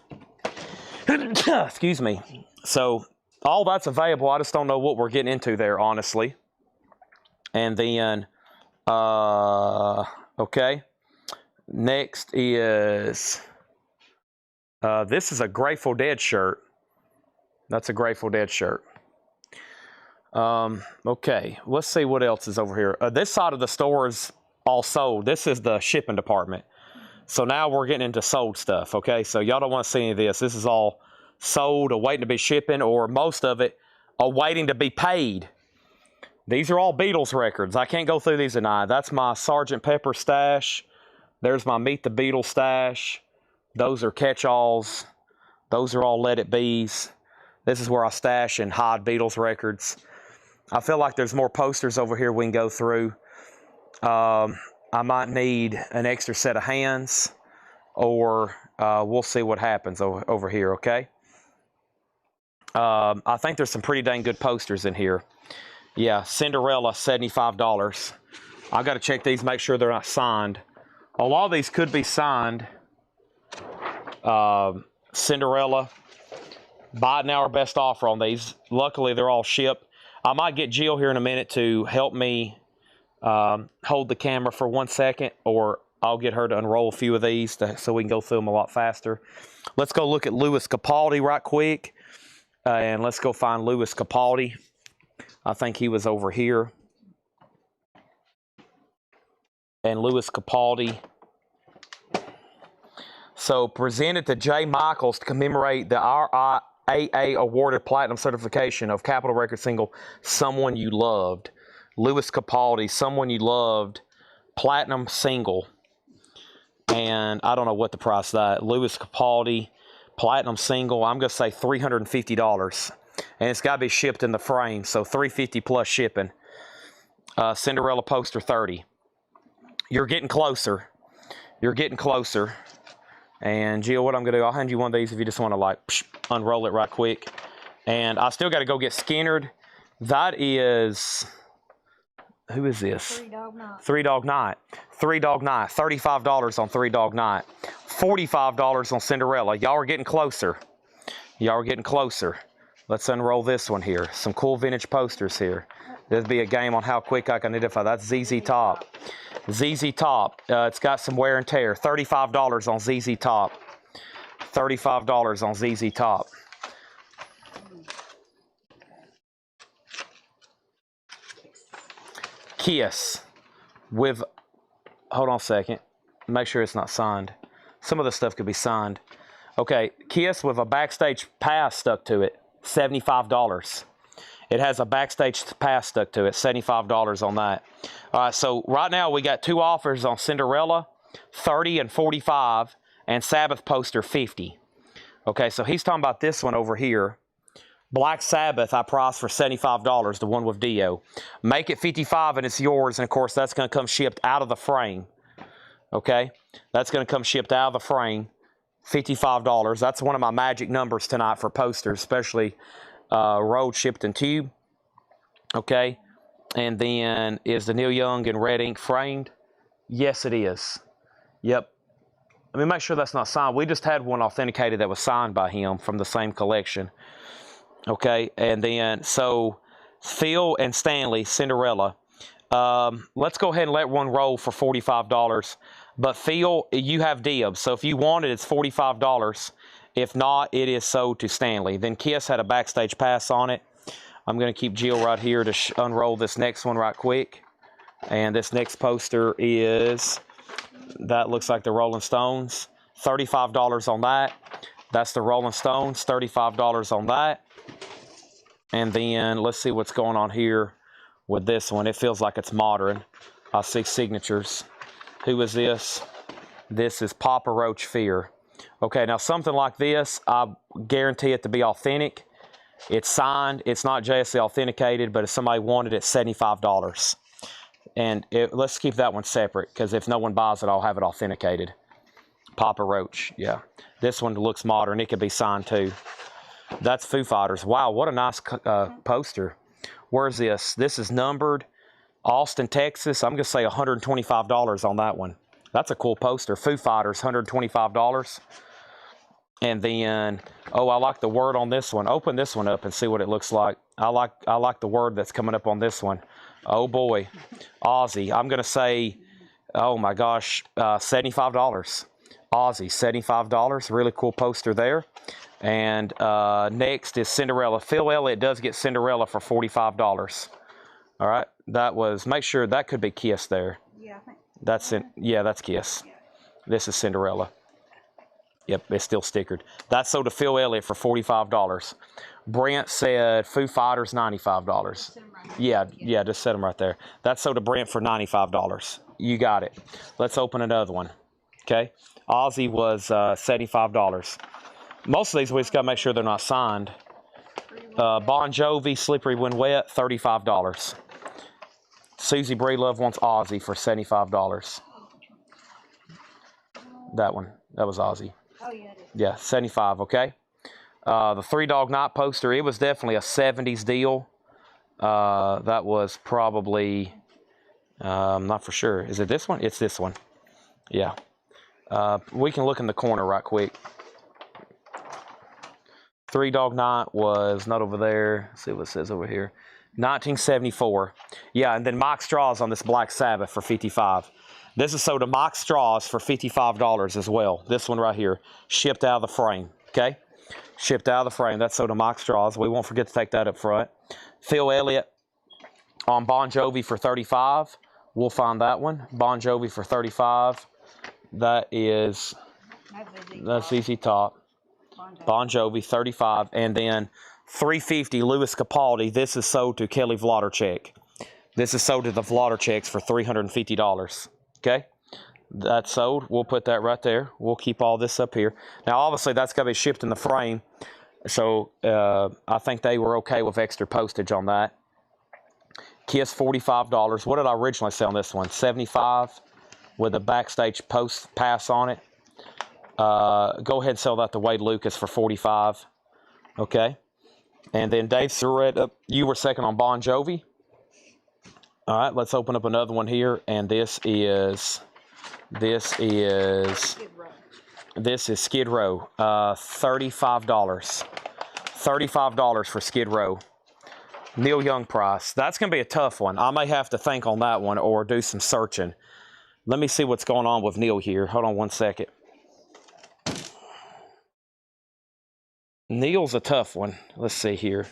[SPEAKER 1] Excuse me. So all that's available. I just don't know what we're getting into there, honestly. And then, okay. Next is, this is a Grateful Dead shirt. That's a Grateful Dead shirt. Okay, let's see what else is over here. This side of the store is all sold. This is the shipping department. So now we're getting into sold stuff, okay? So y'all don't want to see any of this. This is all sold, awaiting to be shipping, or most of it awaiting to be paid. These are all Beatles records. I can't go through these tonight. That's my Sgt. Pepper stash. There's my Meet the Beatles stash. Those are catch-alls. Those are all Let It Be's. This is where I stash and hide Beatles records. I feel like there's more posters over here we can go through. I might need an extra set of hands, or we'll see what happens over here, okay? I think there's some pretty dang good posters in here. Yeah, Cinderella, $75. I got to check these, make sure they're not signed. A lot of these could be signed. Cinderella, buy it now or best offer on these. Luckily, they're all shipped. I might get Jill here in a minute to help me hold the camera for 1 second, or I'll get her to unroll a few of these so we can go through them a lot faster. Let's go look at Louis Capaldi right quick, and let's go find Louis Capaldi. I think he was over here. And Louis Capaldi. So presented to Jay Michaels to commemorate the RIAA awarded platinum certification of Capitol record single Someone You Loved. Louis Capaldi, Someone You Loved, platinum single. And I don't know what the price of that. Louis Capaldi, platinum single, I'm going to say $350. And it's got to be shipped in the frame, so $350 plus shipping. Cinderella poster, $30. You're getting closer. You're getting closer. And Jill, what I'm going to do, I'll hand you one of these if you just want to like unroll it right quick. And I still got to go get Skinnerd. That is, who is this?
[SPEAKER 6] Three Dog Night.
[SPEAKER 1] Three Dog Night. Three Dog Night. $35 on Three Dog Night. $45 on Cinderella. Y'all are getting closer. Y'all are getting closer. Let's unroll this one here. Some cool vintage posters here. There'll be a game on how quick I can identify. That's ZZ Top. ZZ Top. It's got some wear and tear. $35 on ZZ Top. $35 on ZZ Top. Kiss. With, hold on a second. Make sure it's not signed. Some of the stuff could be signed. Okay, Kiss with a backstage pass stuck to it. $75. It has a backstage pass stuck to it. $75 on that. All right, so right now we got two offers on Cinderella, $30 and $45, and Sabbath poster, $50. Okay, so he's talking about this one over here. Black Sabbath, I priced for $75, the one with Dio. Make it $55 and it's yours, and of course that's going to come shipped out of the frame. Okay, that's going to come shipped out of the frame. $55. That's one of my magic numbers tonight for posters, especially rolled, shipped, and tube. Okay. And then is the Neil Young in red ink framed? Yes, it is. Yep. Let me make sure that's not signed. We just had one authenticated that was signed by him from the same collection. Okay. And then, so Phil and Stanley, Cinderella. Let's go ahead and let one roll for $45. But Phil, you have dibs. So if you want it, it's $45. If not, it is sold to Stanley. Then Kiss had a backstage pass on it. I'm going to keep Jill right here to unroll this next one right quick. And this next poster is, that looks like the Rolling Stones. $35 on that. That's the Rolling Stones. $35 on that. And then let's see what's going on here with this one. It feels like it's modern. I see signatures. Who is this? This is Papa Roach Fear. Okay, now something like this, I guarantee it to be authentic. It's signed. It's not JSA authenticated, but if somebody wanted it, $75. And let's keep that one separate, because if no one buys it, I'll have it authenticated. Papa Roach, yeah. This one looks modern. It could be signed too. That's Foo Fighters. Wow, what a nice poster. Where's this? This is numbered. Austin, Texas. I'm going to say $125 on that one. That's a cool poster. Foo Fighters, $125. And then, oh, I like the word on this one. Open this one up and see what it looks like. I like the word that's coming up on this one. Oh boy, Aussie. I'm going to say, oh my gosh, $75. Aussie, $75. Really cool poster there. And next is Cinderella. Phil Elliott does get Cinderella for $45. All right, that was, make sure that could be Kiss there.
[SPEAKER 6] Yeah, I think.
[SPEAKER 1] That's it. Yeah, that's Kiss. This is Cinderella. Yep, it's still stickered. That's sold to Phil Elliott for $45. Brent said Foo Fighters, $95. Yeah, just set them right there. That's sold to Brent for $95. You got it. Let's open another one. Okay, Aussie was $75. Most of these we just got to make sure they're not signed. Bon Jovi, Slippery When Wet, $35. Susie Breelove wants Aussie for $75. That one, that was Aussie.
[SPEAKER 6] Oh, yeah, it is.
[SPEAKER 1] Yeah, 75, okay? The Three Dog Night poster, it was definitely a 70s deal. That was probably, I'm not for sure. Is it this one? It's this one. Yeah. We can look in the corner right quick. Three Dog Night was not over there. Let's see what it says over here. 1974. Yeah, and then Mike Straws on this Black Sabbath for $55. This is sold to Mike Straws for $55 as well. This one right here, shipped out of the frame, okay? Shipped out of the frame. That's sold to Mike Straws. We won't forget to take that up front. Phil Elliott on Bon Jovi for $35. We'll find that one. Bon Jovi for $35. That is, that's ZZ Top. Bon Jovi, $35. And then $350, Louis Capaldi. This is sold to Kelly Vlodarchek. This is sold to the Vlodarcheks for $350. Okay? That's sold. We'll put that right there. We'll keep all this up here. Now, obviously, that's got to be shipped in the frame. So, I think they were okay with extra postage on that. Kiss, $45. What did I originally say on this one? $75 with a backstage post pass on it. Go ahead and sell that to Wade Lucas for $45. Okay. And then Dave Surratt, you were second on Bon Jovi. All right, let's open up another one here. And this is Skid Row. $35. $35 for Skid Row. Neil Young price. That's going to be a tough one. I may have to think on that one or do some searching. Let me see what's going on with Neil here. Hold on one second. Neil's a tough one. Let's see here.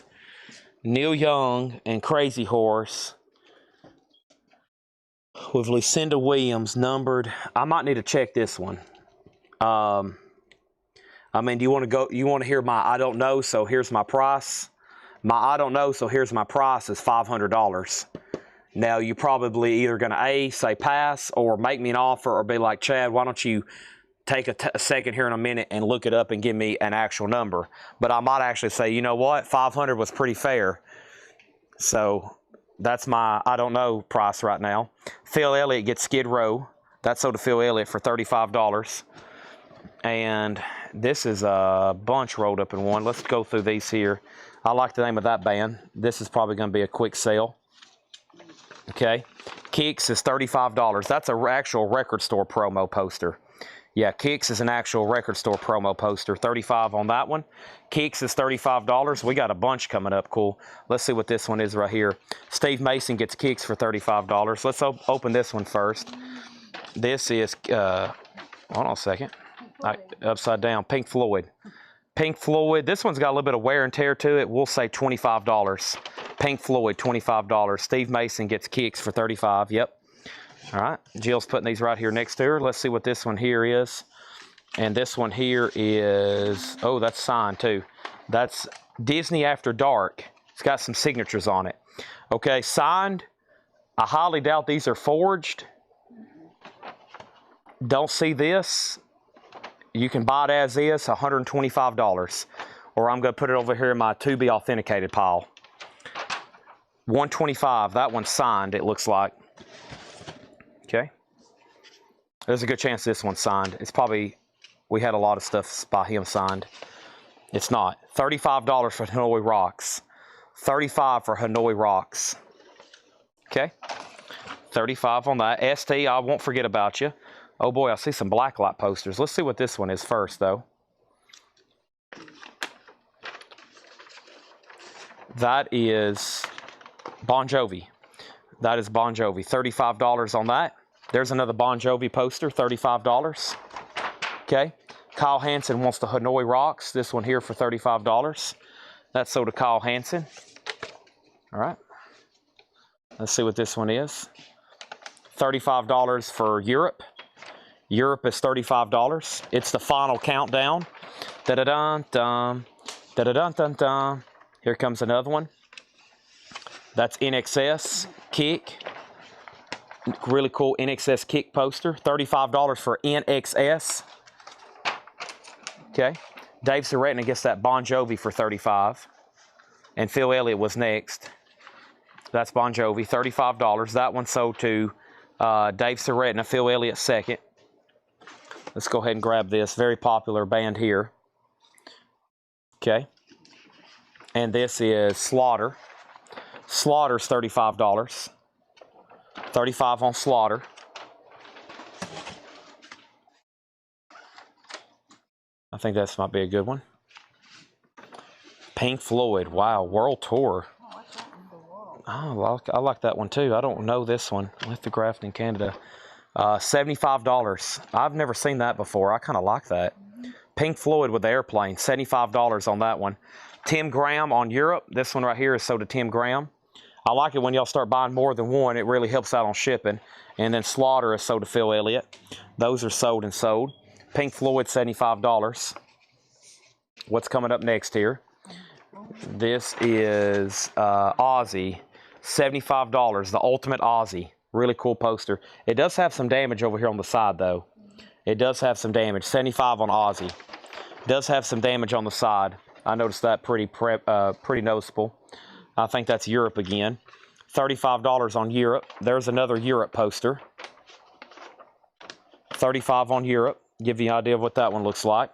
[SPEAKER 1] Neil Young and Crazy Horse with Lucinda Williams numbered. I might need to check this one. I mean, do you want to go? You want to hear my I don't know? So here's my price. My I don't know. So here's my price is $500. Now you probably either going to say pass or make me an offer or be like, Chad, why don't you take a second here in a minute and look it up and give me an actual number. But I might actually say, you know what, 500 was pretty fair. So that's my I don't know price right now. Phil Elliott gets Skid Row. That's sold to Phil Elliott for $35. And this is a bunch rolled up in one. Let's go through these here. I like the name of that band. This is probably going to be a quick sale. Okay. Kicks is $35. That's an actual record store promo poster. Yeah, Kicks is an actual record store promo poster. $35 on that one. Kicks is $35. We got a bunch coming up. Cool. Let's see what this one is right here. Steve Mason gets Kicks for $35. Let's open this one first. This is, hold on a second. Upside down. Pink Floyd. Pink Floyd. This one's got a little bit of wear and tear to it. We'll say $25. Pink Floyd, $25. Steve Mason gets Kicks for $35. Yep. All right, Jill's putting these right here next to her. Let's see what this one here is. And this one here is, oh, that's signed too. That's Disney After Dark. It's got some signatures on it. Okay, signed. I highly doubt these are forged. Don't see this. You can buy it as is, $125. or I'm going to put it over here in my to be authenticated pile. 125. That one's signed, it looks like. Okay. There's a good chance this one's signed. It's probably, we had a lot of stuff by him signed. It's not. $35 for Hanoi Rocks. $35 for Hanoi Rocks. Okay. $35 on that. ST, I won't forget about you. Oh boy, I see some blacklight posters. Let's see what this one is first, though. That is Bon Jovi. That is Bon Jovi. $35 on that. There's another Bon Jovi poster, $35. Okay. Kyle Hansen wants the Hanoi Rocks. This one here for $35. That's sold to Kyle Hansen. All right. Let's see what this one is. $35 for Europe. Europe is $35. It's the final countdown. Da-da-dun-dun. Da-da-dun-dun-dun. Here comes another one. That's NXS Kick. Really cool NXS Kick poster. $35 for NXS. Okay. Dave Zaretna gets that Bon Jovi for $35. And Phil Elliott was next. That's Bon Jovi, $35. That one sold to Dave Zaretna, Phil Elliott second. Let's go ahead and grab this. Very popular band here. Okay. And this is Slaughter. Slaughter's $35. $35 on Slaughter. I think this might be a good one. Pink Floyd. Wow, World Tour. Oh, I like that one too. I don't know this one. Lithographed in Canada. $75. I've never seen that before. I kind of like that. Pink Floyd with the airplane. $75 on that one. Tim Graham on Europe. This one right here is sold to Tim Graham. I like it when y'all start buying more than one. It really helps out on shipping. And then Slaughter is sold to Phil Elliott. Those are sold and sold. Pink Floyd, $75. What's coming up next here? This is Ozzy. $75. The Ultimate Ozzy. Really cool poster. It does have some damage over here on the side, though. It does have some damage. $75 on Ozzy. Does have some damage on the side. I noticed that pretty noticeable. I think that's Europe again. $35 on Europe. There's another Europe poster. $35 on Europe. Give you an idea of what that one looks like.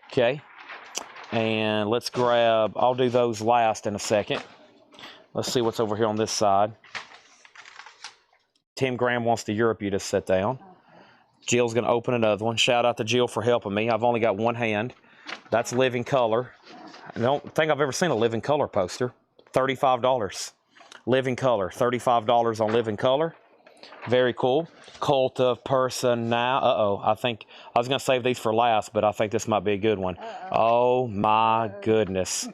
[SPEAKER 1] Okay. And let's grab, I'll do those last in a second. Let's see what's over here on this side. Tim Graham wants the Europe you just set down. Jill's going to open another one. Shout out to Jill for helping me. I've only got one hand. That's Living Color. I don't think I've ever seen a Living Color poster. $35. Living Color. $35 on Living Color. Very cool. Cult of Person Now. I think I was going to save these for last, but I think this might be a good one. Oh my goodness.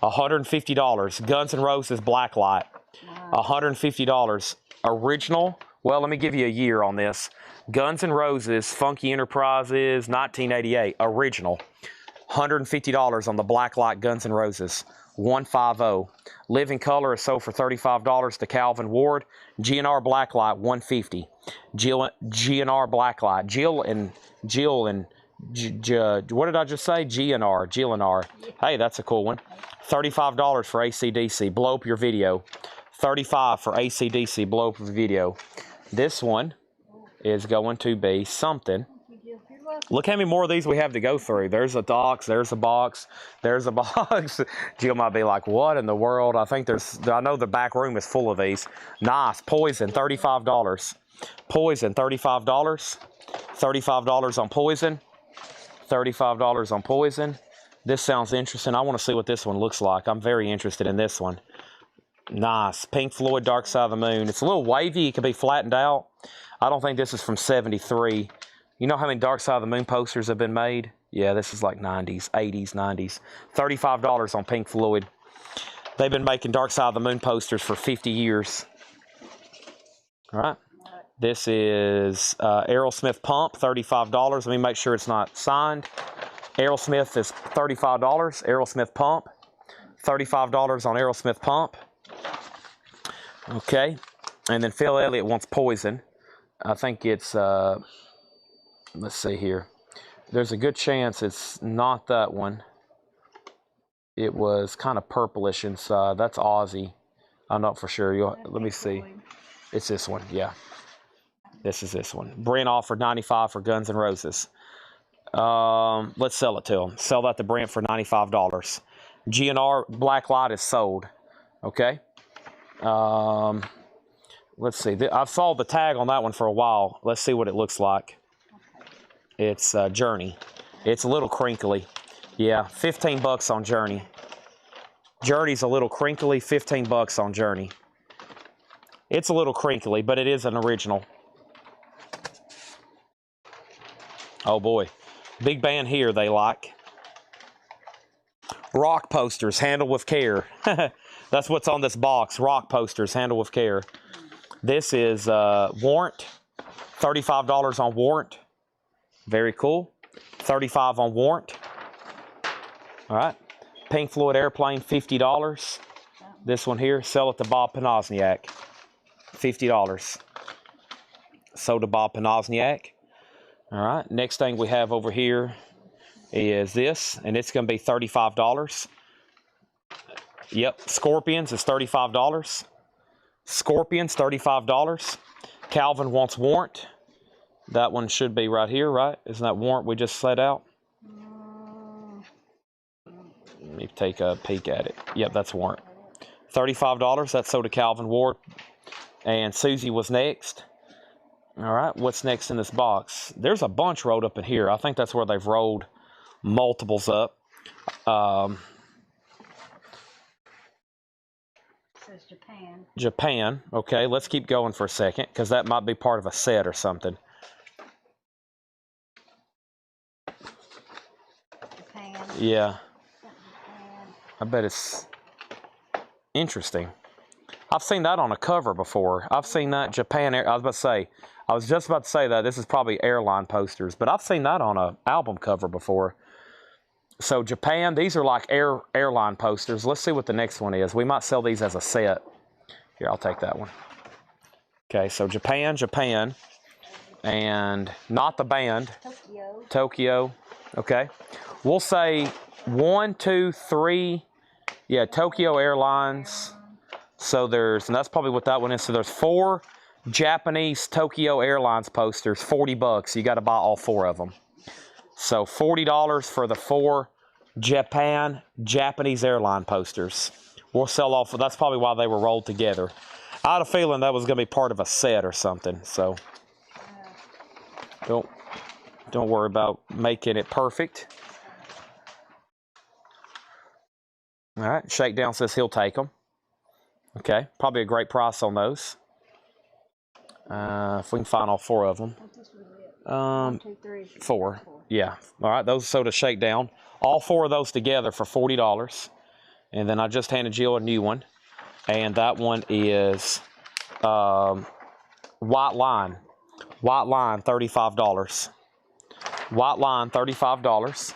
[SPEAKER 1] $150. Guns N' Roses Blacklight. $150. Original. Well, let me give you a year on this. Guns N' Roses Funky Enterprises 1988. Original. $150 on the Blacklight Guns N' Roses. 150. Living Color is sold for $35 to Calvin Ward. GNR Blacklight, $150. GNR Blacklight. Jill and what did I just say? GNR. Hey, that's a cool one. $35 for AC/DC. Blow up your video. $35 for AC/DC. Blow up your video. This one is going to be something. Look how many more of these we have to go through. There's a box, there's a box, there's a box. Jill might be like, what in the world? I know the back room is full of these. Nice. Poison, $35. Poison, $35. $35 on Poison. $35 on Poison. This sounds interesting. I want to see what this one looks like. I'm very interested in this one. Nice. Pink Floyd, Dark Side of the Moon. It's a little wavy. It can be flattened out. I don't think this is from 73. You know how many Dark Side of the Moon posters have been made? Yeah, this is like 90s, 80s, 90s. $35 on Pink Floyd. They've been making Dark Side of the Moon posters for 50 years. All right. This is Aerosmith Pump, $35. Let me make sure it's not signed. Aerosmith is $35. Aerosmith Pump. $35 on Aerosmith Pump. Okay. And then Phil Elliott wants Poison. I think it's... let's see here. There's a good chance it's not that one. It was kind of purplish inside. That's Aussie. I'm not for sure. Let me see. It's this one. Yeah. This is this one. Brent offered $95 for Guns N' Roses. Let's sell it to him. Sell that to Brent for $95. GNR Black Light is sold. Okay. Let's see. I've saw the tag on that one for a while. Let's see what it looks like. It's Journey. It's a little crinkly. Yeah, $15 on Journey. Journey's a little crinkly. $15 on Journey. It's a little crinkly, but it is an original. Oh boy. Big band here they like. Rock posters, handled with care. That's what's on this box. Rock posters, handled with care. This is Warrant. $35 on Warrant. Very cool. $35 on Warrant. All right. Pink Floyd Airplane, $50. This one here, sell it to Bob Panozniak. $50. Sold to Bob Panozniak. All right. Next thing we have over here is this, and it's going to be $35. Yep. Scorpions is $35. Scorpions, $35. Calvin wants Warrant. That one should be right here, right? Isn't that Warrant we just set out? Let me take a peek at it. Yep, that's Warrant. $35. That's sold to Calvin Ward. And Susie was next. All right, what's next in this box? There's a bunch rolled up in here. I think that's where they've rolled multiples up.
[SPEAKER 6] Says Japan.
[SPEAKER 1] Japan. Okay, let's keep going for a second because that might be part of a set or something.
[SPEAKER 6] Japan.
[SPEAKER 1] Yeah.
[SPEAKER 6] Japan.
[SPEAKER 1] I bet it's interesting. I've seen that on a cover before. I've seen that Japan. I was just about to say that this is probably airline posters, but I've seen that on an album cover before. So Japan, these are like airline posters. Let's see what the next one is. We might sell these as a set. Here, I'll take that one. Okay, so Japan, and not the band. Tokyo. Okay. We'll say 1, 2, 3. Yeah, Tokyo Airlines. So and that's probably what that one is. So there's 4 Japanese Tokyo Airlines posters, $40. You got to buy all 4 of them. So $40 for the 4 Japanese airline posters. We'll sell off. That's probably why they were rolled together. I had a feeling that was going to be part of a set or something. So don't worry about making it perfect. All right. Shakedown says he'll take them. Okay. Probably a great price on those. If we can find all 4 of them.
[SPEAKER 6] 1, 2, 3,
[SPEAKER 1] 4. Yeah. All right. Those sold a Shakedown. All 4 of those together for $40. And then I just handed Jill a new one. And that one is White Line. White Line, $35. White Line, $35.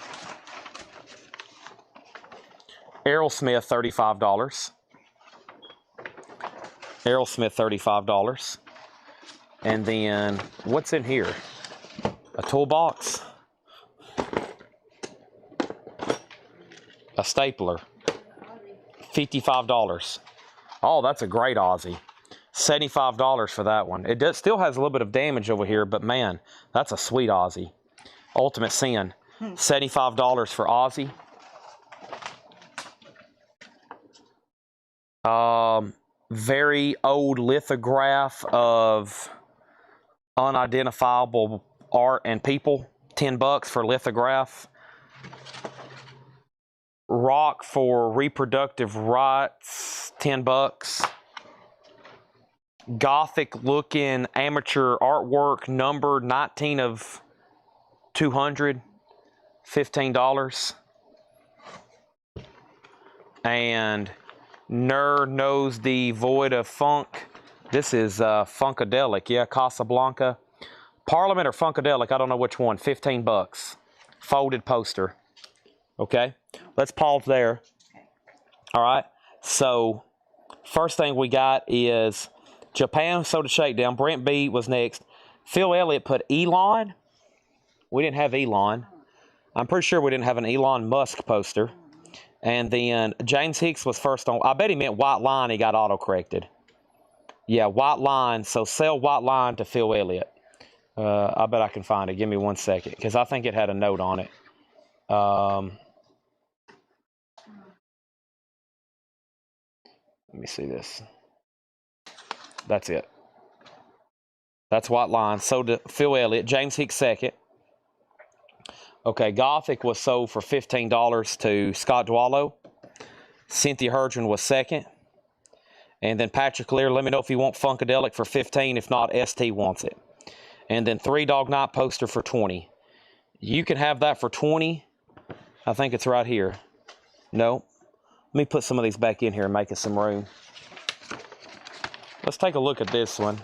[SPEAKER 1] Aerosmith, $35. Aerosmith, $35. And then, what's in here? A toolbox. A stapler. $55. Oh, that's a great Aussie. $75 for that one. It still has a little bit of damage over here, but man, that's a sweet Aussie. Ultimate Sin. $75 for Aussie. Very old lithograph of unidentifiable art and people. $10 for lithograph. Rock for reproductive rights. $10. Gothic looking amateur artwork, number 19 of 200. $15. And Ner knows the void of funk. This is Funkadelic. Yeah, Casablanca. Parliament or Funkadelic, I don't know which one. $15. Folded poster. Okay, let's pause there. All right, so first thing we got is Japan Soda Shakedown. Brent B was next. Phil Elliott put Elon. We didn't have Elon. I'm pretty sure we didn't have an Elon Musk poster. And then James Hicks was first on. I bet he meant White Line. He got auto-corrected. Yeah, White Line. So sell White Line to Phil Elliott. I bet I can find it. Give me 1 second, because I think it had a note on it. Let me see this. That's it. That's White Line. Sold to Phil Elliott. James Hicks second. Okay, Gothic was sold for $15 to Scott Dwallow. Cynthia Hurgeon was second. And then Patrick Lear, let me know if you want Funkadelic for $15. If not, ST wants it. And then Three Dog Night poster for $20. You can have that for $20. I think it's right here. No. Let me put some of these back in here and make it some room. Let's take a look at this one.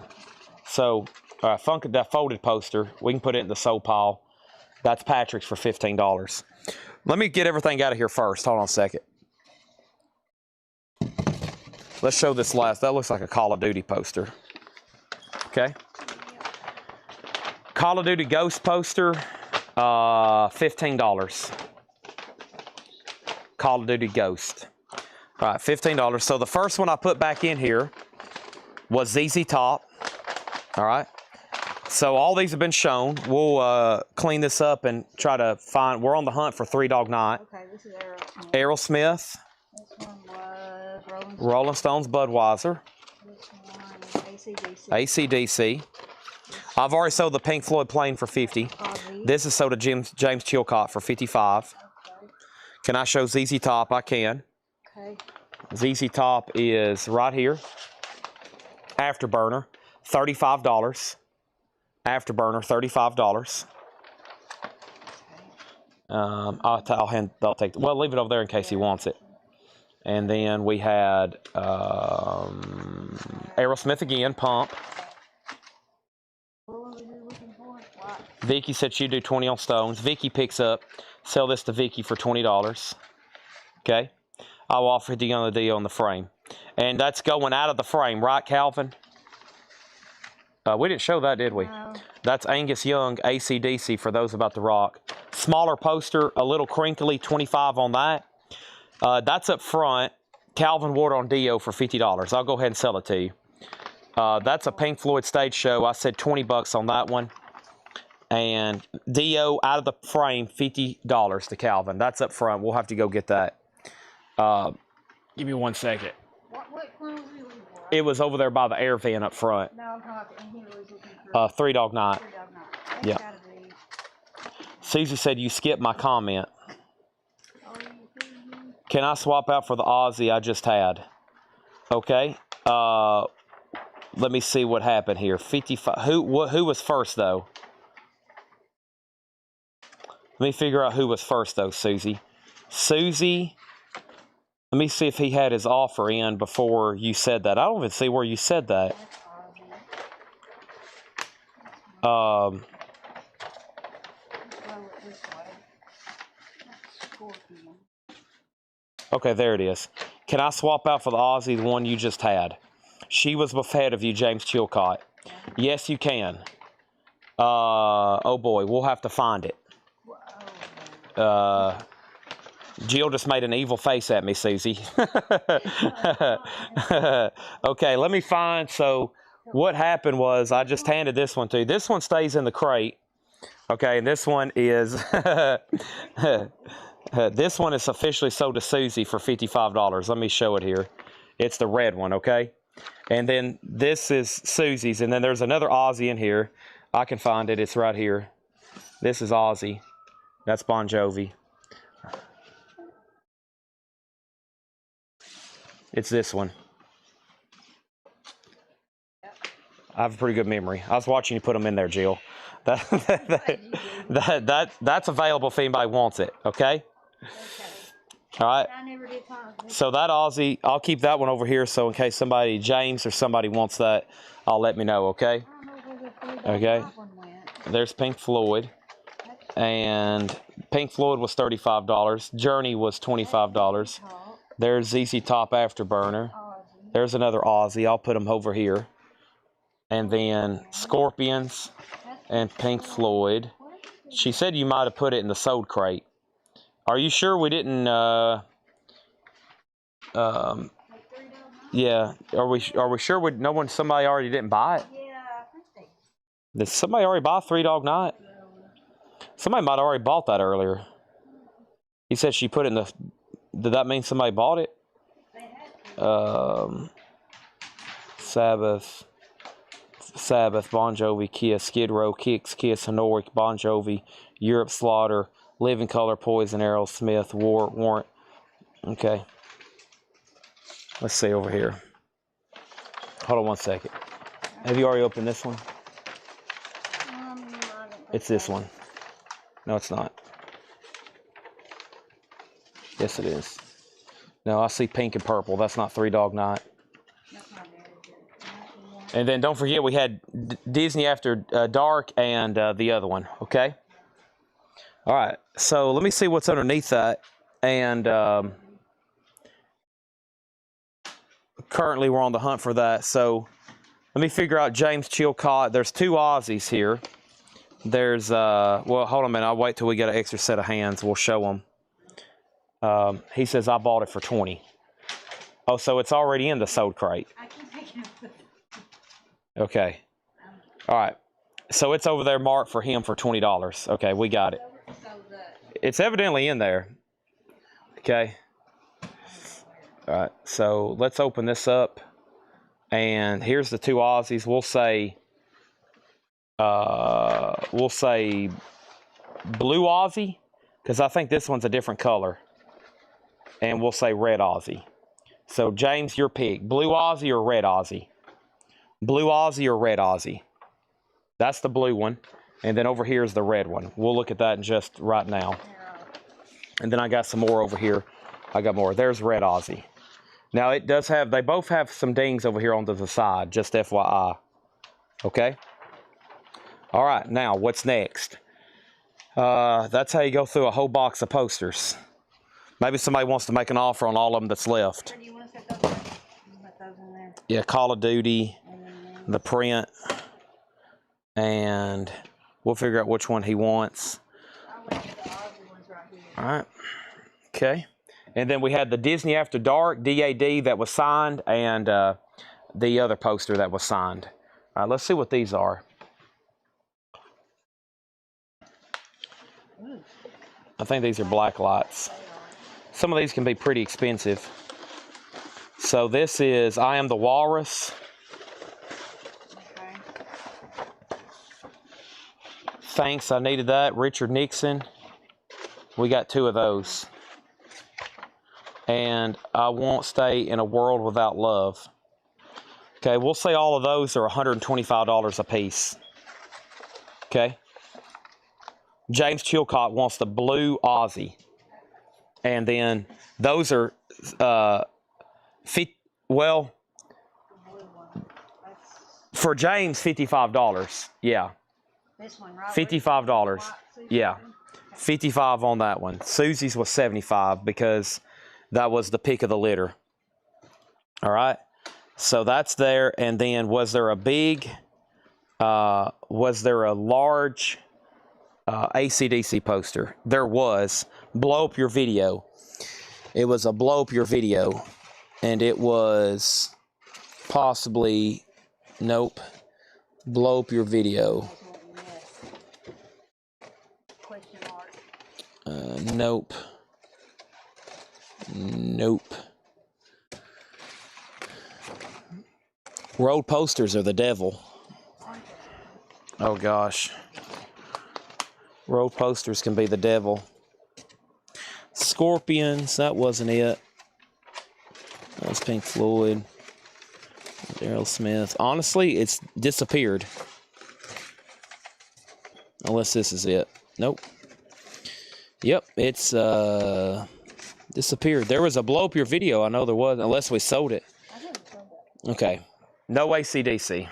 [SPEAKER 1] So, that folded poster, we can put it in the sold pile. That's Patrick's for $15. Let me get everything out of here first. Hold on a second. Let's show this last. That looks like a Call of Duty poster. Okay. Call of Duty Ghost poster, $15. Call of Duty Ghost. All right, $15. So the first one I put back in here was ZZ Top. All right. So all these have been shown. We'll clean this up and try to find. We're on the hunt for Three Dog Night.
[SPEAKER 6] Okay, this is Aerosmith.
[SPEAKER 1] Aerosmith.
[SPEAKER 6] This one was
[SPEAKER 1] Rolling Stones, Budweiser.
[SPEAKER 6] This one is AC/DC.
[SPEAKER 1] AC/DC. I've already sold the Pink Floyd Plane for $50.
[SPEAKER 6] Ozzy.
[SPEAKER 1] This is sold to James Chilcott for $55.
[SPEAKER 6] Okay.
[SPEAKER 1] Can I show ZZ Top? I can.
[SPEAKER 6] Okay.
[SPEAKER 1] ZZ Top is right here. Afterburner, $35. Afterburner, $35. I'll take. Well, leave it over there in case he wants it. And then we had Aerosmith again, Pump.
[SPEAKER 6] What were you looking for? What?
[SPEAKER 1] Vicky said she'd do 20 on Stones. Vicky picks up. Sell this to Vicky for $20. Okay. I'll offer the other deal on the frame. And that's going out of the frame, right, Calvin? We didn't show that, did we?
[SPEAKER 6] No.
[SPEAKER 1] That's Angus Young, AC/DC, for those about to rock. Smaller poster, a little crinkly, $25 on that. That's up front. Calvin Ward on Dio for $50. I'll go ahead and sell it to you. That's a Pink Floyd stage show. I said $20 on that one. And Dio out of the frame, $50 to Calvin. That's up front. We'll have to go get that. Give me 1 second.
[SPEAKER 6] What one was he looking for?
[SPEAKER 1] It was over there by the air van up front.
[SPEAKER 6] No, I'm talking. He was looking for
[SPEAKER 1] Three Dog Night.
[SPEAKER 6] Three Dog Night.
[SPEAKER 1] Yeah.
[SPEAKER 6] That's gotta be.
[SPEAKER 1] Susie said you skipped my comment.
[SPEAKER 6] Oh, you
[SPEAKER 1] Can I swap out for the Aussie I just had? Okay. Let me see what happened here. 55. Who was first though? Let me figure out who was first though, Susie. Susie. Let me see if he had his offer in before you said that. I don't even see where you said that.
[SPEAKER 6] That's Ozzy. Let's go this way. That's Scorpion.
[SPEAKER 1] Okay, there it is. Can I swap out for the Aussie, the one you just had? She was ahead of you, James Chilcott. Yes, you can. Oh boy, we'll have to find it. Jill just made an evil face at me, Susie. Okay, let me find. So what happened was I just handed this one to you. This one stays in the crate. Okay, and this one is this one is officially sold to Susie for $55. Let me show it here. It's the red one, okay? And then this is Susie's, and then there's another Aussie in here. I can find it. It's right here. This is Aussie. That's Bon Jovi. It's this one. I have a pretty good memory. I was watching you put them in there, Jill. That's available if anybody wants it, okay? All right.
[SPEAKER 6] I never did find it.
[SPEAKER 1] So that Aussie, I'll keep that one over here. So in case somebody, James or somebody wants that, I'll let me know, okay?
[SPEAKER 6] I don't know where the Three Dog
[SPEAKER 1] Okay.
[SPEAKER 6] Night one went.
[SPEAKER 1] There's Pink Floyd. And Pink Floyd was $35. Journey was $25.
[SPEAKER 6] Talk.
[SPEAKER 1] There's ZZ Top Afterburner.
[SPEAKER 6] Ozzy.
[SPEAKER 1] There's another Aussie. I'll put them over here. And then Scorpions and Pink Floyd. She said you might have put it in the sold crate. Are you sure we didn't Um,
[SPEAKER 6] Like $3.
[SPEAKER 1] yeah. Are we sure? Somebody already didn't buy it?
[SPEAKER 6] Yeah, I think they.
[SPEAKER 1] Did somebody already buy Three Dog Night? Somebody might have already bought that earlier. He said she put it in the. Did that mean somebody bought it?
[SPEAKER 6] They had
[SPEAKER 1] Sabbath, Bon Jovi, Kia, Skid Row, Kicks, Kiss, Honoric, Bon Jovi, Europe, Slaughter, Living Color, Poison, Aerosmith, Warrant. Okay. Let's see over here. Hold on one second. Have you already opened this one?
[SPEAKER 6] I don't think
[SPEAKER 1] It's this one. No, it's not. Yes, it is. No, I see pink and purple. That's not Three Dog Night.
[SPEAKER 6] That's not very good. That's the one.
[SPEAKER 1] And then don't forget we had Disney After Dark and the other one, okay? All right, so let me see what's underneath that. And currently we're on the hunt for that. So let me figure out James Chilcott. There's 2 Aussies here. There's, well, hold on a minute. I'll wait till we get an extra set of hands. We'll show them. He says I bought it for 20. Oh, so it's already in the sold crate.
[SPEAKER 6] I keep thinking of
[SPEAKER 1] Okay. All right. So it's over there marked for him for $20. Okay, we got it.
[SPEAKER 6] so
[SPEAKER 1] It's evidently in there. Okay. All right. So let's open this up. And here's the 2 Aussies. We'll say blue Aussie, because I think this one's a different color. And we'll say red Aussie. So James, your pick. Blue Aussie or red Aussie? Blue Aussie or red Aussie? That's the blue one. And then over here is the red one. We'll look at that in just right now. And then I got some more over here. I got more. There's red Aussie. Now it does have, they both have some dings over here on the side, just FYI. Okay? All right, now what's next? That's how you go through a whole box of posters. Maybe somebody wants to make an offer on all of them that's left.
[SPEAKER 6] Where do you want to set those? Put those in there.
[SPEAKER 1] Yeah, Call of Duty,
[SPEAKER 6] And then
[SPEAKER 1] the print, and we'll figure out which one he wants.
[SPEAKER 6] I'll wait for the Aussie ones right here.
[SPEAKER 1] All right. Okay. And then we had the Disney After Dark DAD that was signed, and the other poster that was signed. All right, let's see what these are. I think these are black lights. Some of these can be pretty expensive. So this is I Am the Walrus.
[SPEAKER 6] Okay.
[SPEAKER 1] Thanks, I needed that. Richard Nixon. We got 2 of those. And I Won't Stay in a World Without Love. Okay, we'll say all of those are $125 a piece. Okay. James Chilcott wants the blue Aussie. And then those are, well, for James, $55. Yeah.
[SPEAKER 6] This one, right?
[SPEAKER 1] $55. Yeah. 55 on that one. Susie's was 75 because that was the pick of the litter. All right. So that's there. And then was there a large AC/DC poster? There was. Blow Up Your Video. It was a Blow Up Your Video. And it was possibly, nope, Blow Up Your Video.
[SPEAKER 6] Question mark.
[SPEAKER 1] Nope. Nope. Road posters are the devil. Oh gosh. Road posters can be the devil. Scorpions, that wasn't it. That was Pink Floyd. Aerosmith. Honestly, it's disappeared. Unless this is it. Nope. Yep, it's disappeared. There was a Blow Up Your Video. I know there was, unless we sold it.
[SPEAKER 6] I didn't say that.
[SPEAKER 1] Okay. No AC/DC.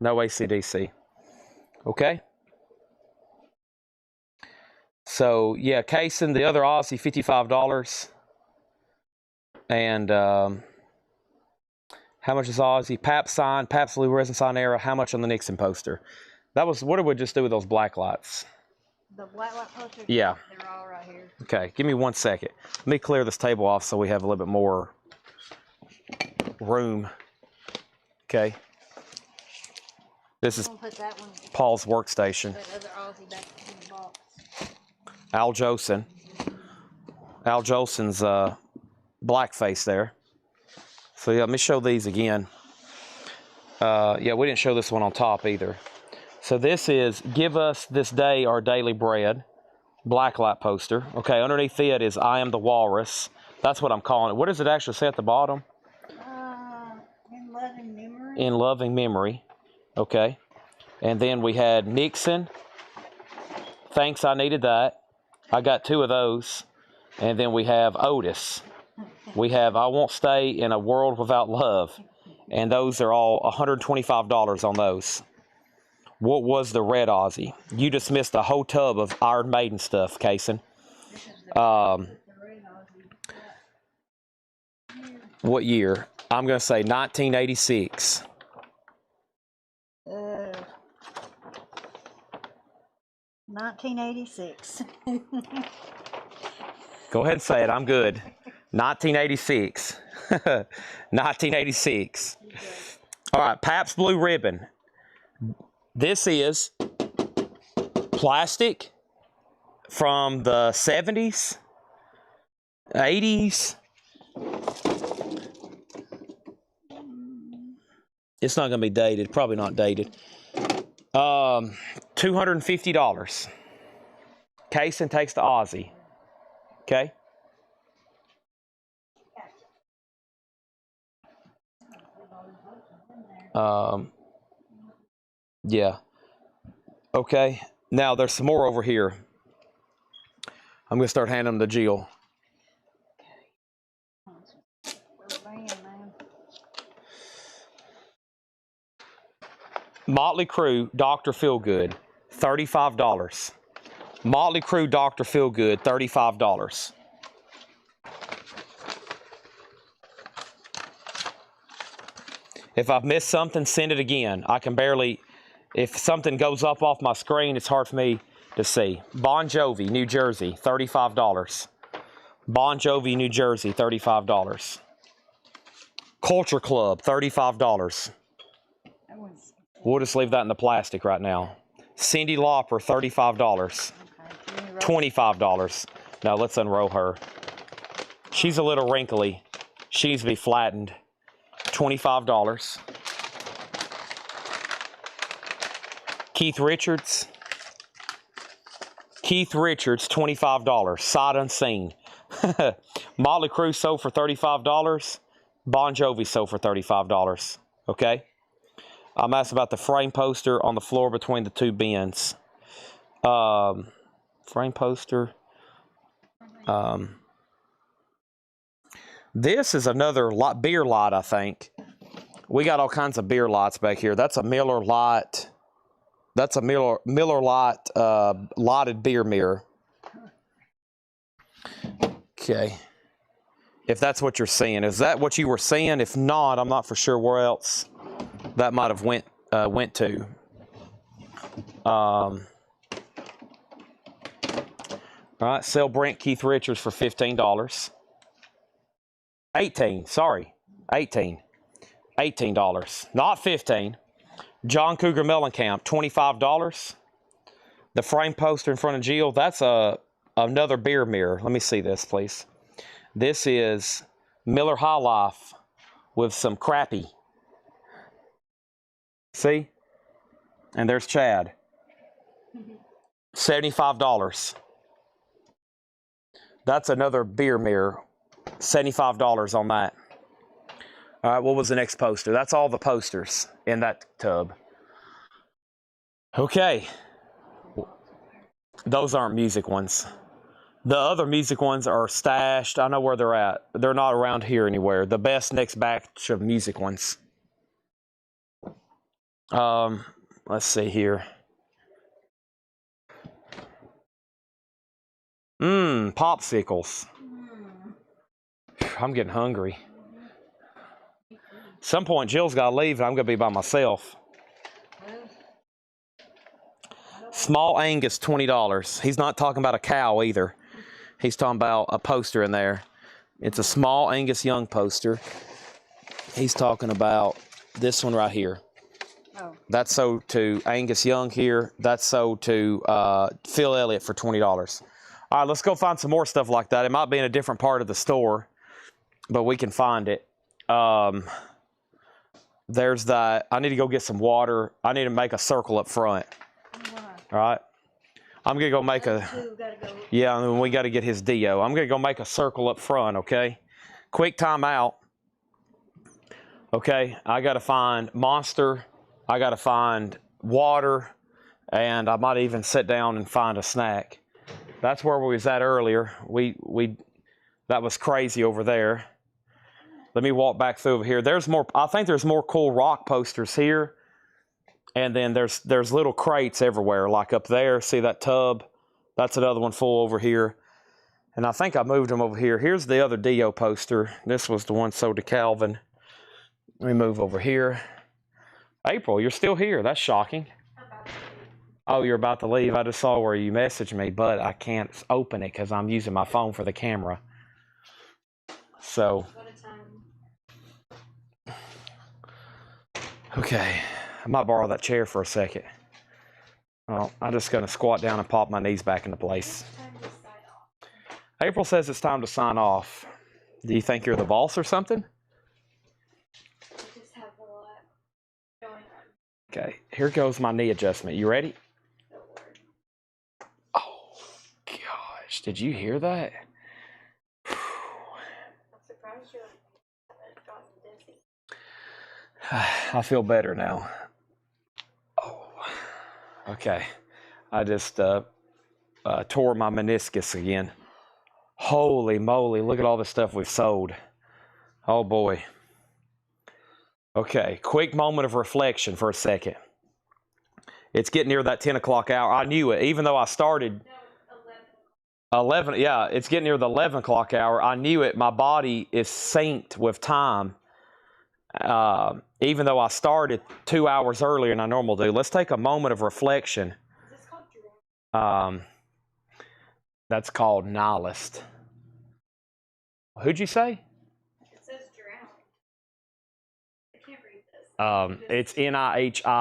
[SPEAKER 1] No AC/DC. Okay. So, yeah, Kaysen, the other Aussie, $55. And how much is Aussie? Pabst sign, Pabst Blue Resin sign era. How much on the Nixon poster? That was, what did we just do with those black lights?
[SPEAKER 6] The black light posters?
[SPEAKER 1] Yeah.
[SPEAKER 6] They're all right here.
[SPEAKER 1] Okay, give me 1 second. Let me clear this table off so we have a little bit more room. Okay. This is
[SPEAKER 6] I'm gonna put that one,
[SPEAKER 1] Paul's workstation.
[SPEAKER 6] that other Aussie back in the box.
[SPEAKER 1] Al Jolson. Al Jolson's blackface there. So yeah, let me show these again. Yeah, we didn't show this one on top either. So this is Give Us This Day Our Daily Bread, blacklight poster. Okay, underneath it is I Am the Walrus. That's what I'm calling it. What does it actually say at the bottom?
[SPEAKER 6] In loving memory.
[SPEAKER 1] In loving memory. Okay. And then we had Nixon. Thanks, I needed that. I got 2 of those. And then we have Otis. We have I Won't Stay in a World Without Love. And those are all $125 on those. What was the red Aussie? You just missed a whole tub of Iron Maiden stuff, Kaysen. What year? I'm going to say 1986.
[SPEAKER 6] 1986.
[SPEAKER 1] Go ahead and say it. I'm good. 1986. 1986. All right, Pabst Blue Ribbon. This is plastic from the 70s, 80s. It's not going to be dated. Probably not dated. $250. Kaysen takes the Aussie. Okay. Yeah. Okay. Now there's some more over here. I'm going to start handing them to Jill. Motley Crue, Dr. Feelgood, $35. Motley Crue, Dr. Feelgood, $35. If I've missed something, send it again. I can barely, if something goes up off my screen, it's hard for me to see. Bon Jovi, New Jersey, $35. Bon Jovi, New Jersey, $35. Culture Club, $35. We'll just leave that in the plastic right now. Cyndi Lauper, $35. $25. Now let's unroll her. She's a little wrinkly. She needs to be flattened. $25. Keith Richards. Keith Richards, $25. Sight unseen. Motley Crue sold for $35. Bon Jovi sold for $35. Okay? I'm asked about the frame poster on the floor between the 2 bins. Frame poster. This is another beer lot, I think. We got all kinds of beer lots back here. That's a Miller Lite. That's a Miller Lite lotted beer mirror. Okay. If that's what you're seeing. Is that what you were seeing? If not, I'm not for sure where else that might have went to. All right, sell Brent Keith Richards for $15. 18, sorry, 18. $18, not 15. John Cougar Mellencamp, $25. The frame poster in front of Jill, that's another beer mirror. Let me see this, please. This is Miller High Life with some crappy. See? And there's Chad. $75. That's another beer mirror. $75 on that. All right, what was the next poster? That's all the posters in that tub. Okay. Those aren't music ones. The other music ones are stashed. I know where they're at. They're not around here anywhere. The best next batch of music ones. Let's see here. Popsicles. I'm getting hungry. At some point, Jill's got to leave, and I'm going to be by myself. Small Angus, $20. He's not talking about a cow either. He's talking about a poster in there. It's a small Angus Young poster. He's talking about this one right here.
[SPEAKER 6] Oh,
[SPEAKER 1] That's sold to Angus Young here. That's sold to Phil Elliott for $20. All right, let's go find some more stuff like that. It might be in a different part of the store, but we can find it. There's that. I need to go get some water. I need to make a circle up front.
[SPEAKER 6] why?
[SPEAKER 1] All right. I'm going to go make a...
[SPEAKER 6] Two gotta go.
[SPEAKER 1] Yeah, and we got to get his Dio. I'm going to go make a circle up front, okay? Quick time out. Okay, I got to find Monster. I got to find water. And I might even sit down and find a snack. That's where we was at earlier. That was crazy over there. Let me walk back through over here. There's more. I think there's more cool rock posters here. And then there's little crates everywhere, like up there. See that tub? That's another one full over here. And I think I moved them over here. Here's the other Dio poster. This was the one sold to Calvin. Let me move over here. April, you're still here. That's shocking. Oh, you're about to leave. I just saw where you messaged me, but I can't open it because I'm using my phone for the camera. So, okay. I might borrow that chair for a second. Well, I'm just going to squat down and pop my knees back into place. April says it's time to sign off. Do you think you're the boss or something?
[SPEAKER 5] Just have a lot going on.
[SPEAKER 1] Okay, here goes my knee adjustment. You ready? Oh, gosh. Did you hear that?
[SPEAKER 5] I'm surprised you haven't gotten dizzy.
[SPEAKER 1] I feel better now. Oh, okay. I just tore my meniscus again. Holy moly, look at all the stuff we've sold. Oh boy. Okay, quick moment of reflection for a second. It's getting near that 10 o'clock hour. I knew it, even though I started...
[SPEAKER 5] No,
[SPEAKER 1] 11, yeah, it's getting near the 11 o'clock hour. I knew it. My body is synced with time. Even though I started 2 hours earlier than I normally do. Let's take a moment of reflection.
[SPEAKER 5] Is this called Dream?
[SPEAKER 1] That's called nihilist. Who'd you say?
[SPEAKER 5] It says drown. I can't read this.
[SPEAKER 1] It's Nihilist.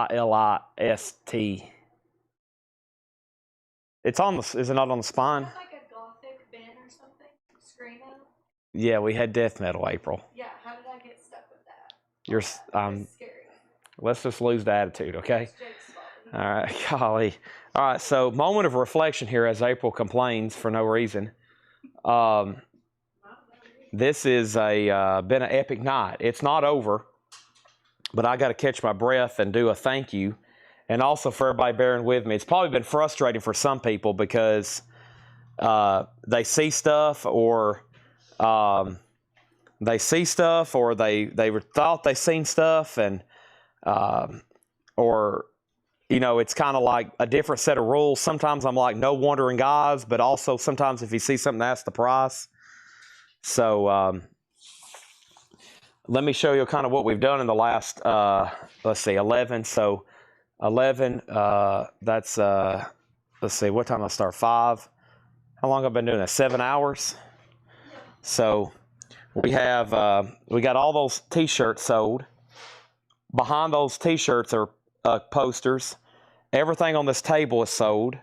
[SPEAKER 1] It's on the. Is it not on the spine?
[SPEAKER 5] Is that like a gothic band or something? Screamo?
[SPEAKER 1] Yeah, we had death metal, April.
[SPEAKER 5] Yeah, how did I get stuck with that?
[SPEAKER 1] You're.
[SPEAKER 5] It's scary.
[SPEAKER 1] Let's just lose the attitude, okay?
[SPEAKER 5] It's Jake's fault.
[SPEAKER 1] All right, golly. All right, so moment of reflection here as April complains for no reason. This is been an epic night. It's not over, but I got to catch my breath and do a thank you. And also for everybody bearing with me. It's probably been frustrating for some people because they see stuff or they thought they seen stuff and or you know, it's kind of like a different set of rules. Sometimes I'm like, no wandering eyes, but also sometimes if you see something, that's the price. So let me show you kind of what we've done in the last, let's see, 11. So 11, that's, let's see, what time did I start? 5. How long have I been doing that? 7 hours? So we have, we got all those T-shirts sold. Behind those T-shirts are posters. Everything on this table is sold.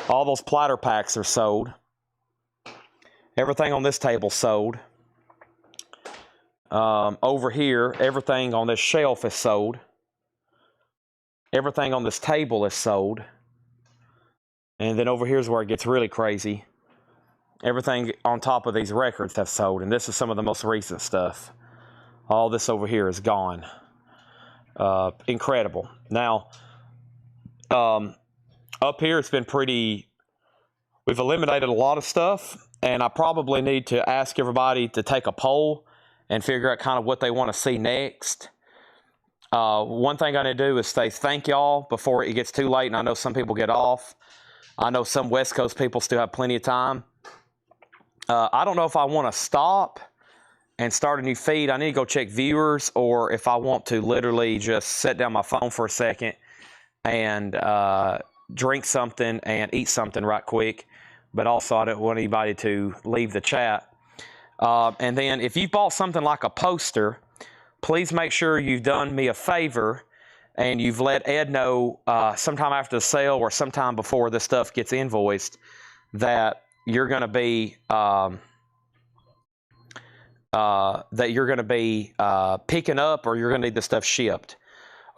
[SPEAKER 1] All those platter packs are sold. Everything on this table sold. Over here, everything on this shelf is sold. Everything on this table is sold. And then over here is where it gets really crazy. Everything on top of these records have sold. And this is some of the most recent stuff. All this over here is gone. Incredible. Now, up here it's been pretty, we've eliminated a lot of stuff, and I probably need to ask everybody to take a poll and figure out kind of what they want to see next. One thing I need to do is say thank y'all before it gets too late, and I know some people get off. I know some West Coast people still have plenty of time. I don't know if I want to stop and start a new feed. I need to go check viewers, or if I want to literally just set down my phone for a second and drink something and eat something right quick, but also I don't want anybody to leave the chat. And then if you bought something like a poster, please make sure you've done me a favor and you've let Ed know sometime after the sale or sometime before this stuff gets invoiced that you're going to be picking up, or you're going to need the stuff shipped.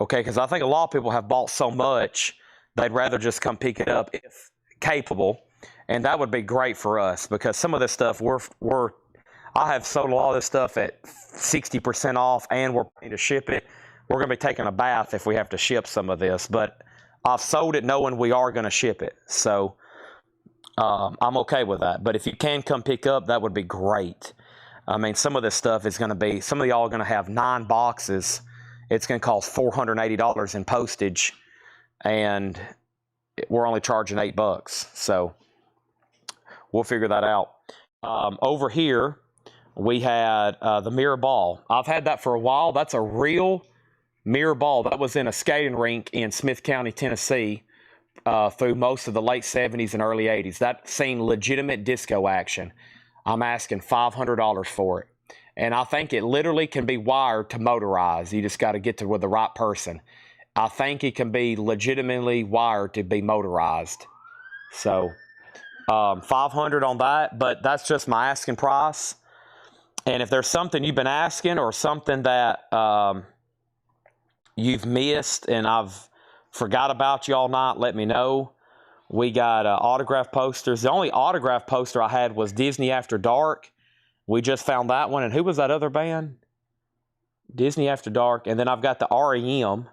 [SPEAKER 1] Okay, because I think a lot of people have bought so much they'd rather just come pick it up if capable, and that would be great for us because some of this stuff I have sold a lot of this stuff at 60% off, and we're planning to ship it. We're going to be taking a bath if we have to ship some of this, but I've sold it knowing we are going to ship it, so I'm okay with that. But if you can come pick up, that would be great. I mean, some of this stuff is going to be, some of y'all are going to have 9 boxes. It's going to cost $480 in postage, and we're only charging $8. So we'll figure that out. Over here, we had the mirror ball. I've had that for a while. That's a real mirror ball. That was in a skating rink in Smith County, Tennessee, through most of the late 70s and early 80s. That seen legitimate disco action. I'm asking $500 for it. And I think it literally can be wired to motorize. You just got to get to with the right person. I think it can be legitimately wired to be motorized. So $500 on that, but that's just my asking price. And if there's something you've been asking or something that you've missed and I've forgot about you all night, let me know. We got autograph posters. The only autograph poster I had was Disney After Dark. We just found that one. And who was that other band? Disney After Dark. And then I've got the REM.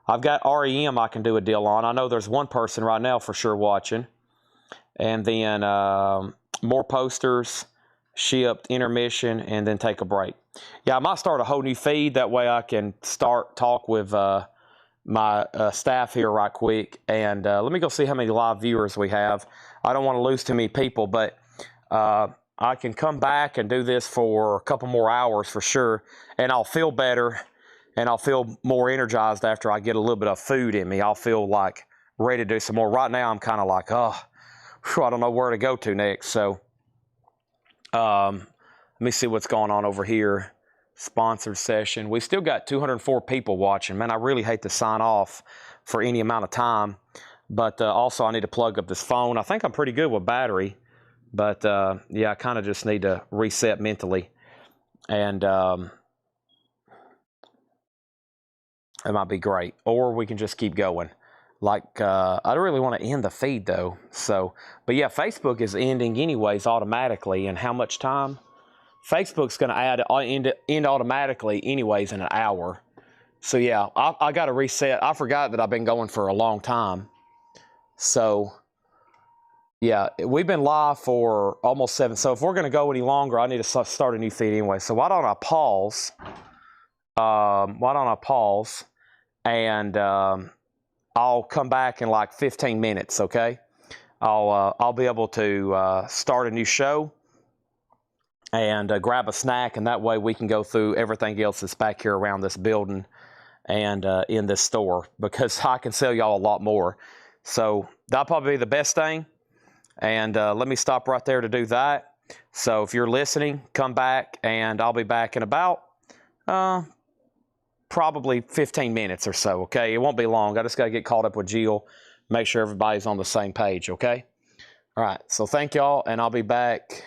[SPEAKER 1] I've got REM I can do a deal on. I know there's one person right now for sure watching. And then more posters, shipped, intermission, and then take a break. Yeah, I might start a whole new feed. That way I can talk with my staff here right quick. And let me go see how many live viewers we have. I don't want to lose too many people, but I can come back and do this for a couple more hours for sure, and I'll feel better, and I'll feel more energized after I get a little bit of food in me. I'll feel like ready to do some more. Right now, I'm kind of like, I don't know where to go to next. So let me see what's going on over here. Sponsored session. We still got 204 people watching. Man, I really hate to sign off for any amount of time, but also I need to plug up this phone. I think I'm pretty good with battery. But, yeah, I kind of just need to reset mentally. And it might be great. Or we can just keep going. Like, I don't really want to end the feed, though. So, but, yeah, Facebook is ending anyways automatically. And how much time? Facebook's going to end automatically anyways in an hour. So, yeah, I got to reset. I forgot that I've been going for a long time. So... yeah, we've been live for almost 7. So if we're going to go any longer, I need to start a new feed anyway. So why don't I pause? And I'll come back in like 15 minutes, okay? I'll be able to start a new show and grab a snack, and that way we can go through everything else that's back here around this building and in this store, because I can sell y'all a lot more. So that'll probably be the best thing. And let me stop right there to do that. So if you're listening, come back, and I'll be back in about probably 15 minutes or so, okay? It won't be long. I just got to get caught up with Jill, make sure everybody's on the same page, okay? All right, so thank y'all, and I'll be back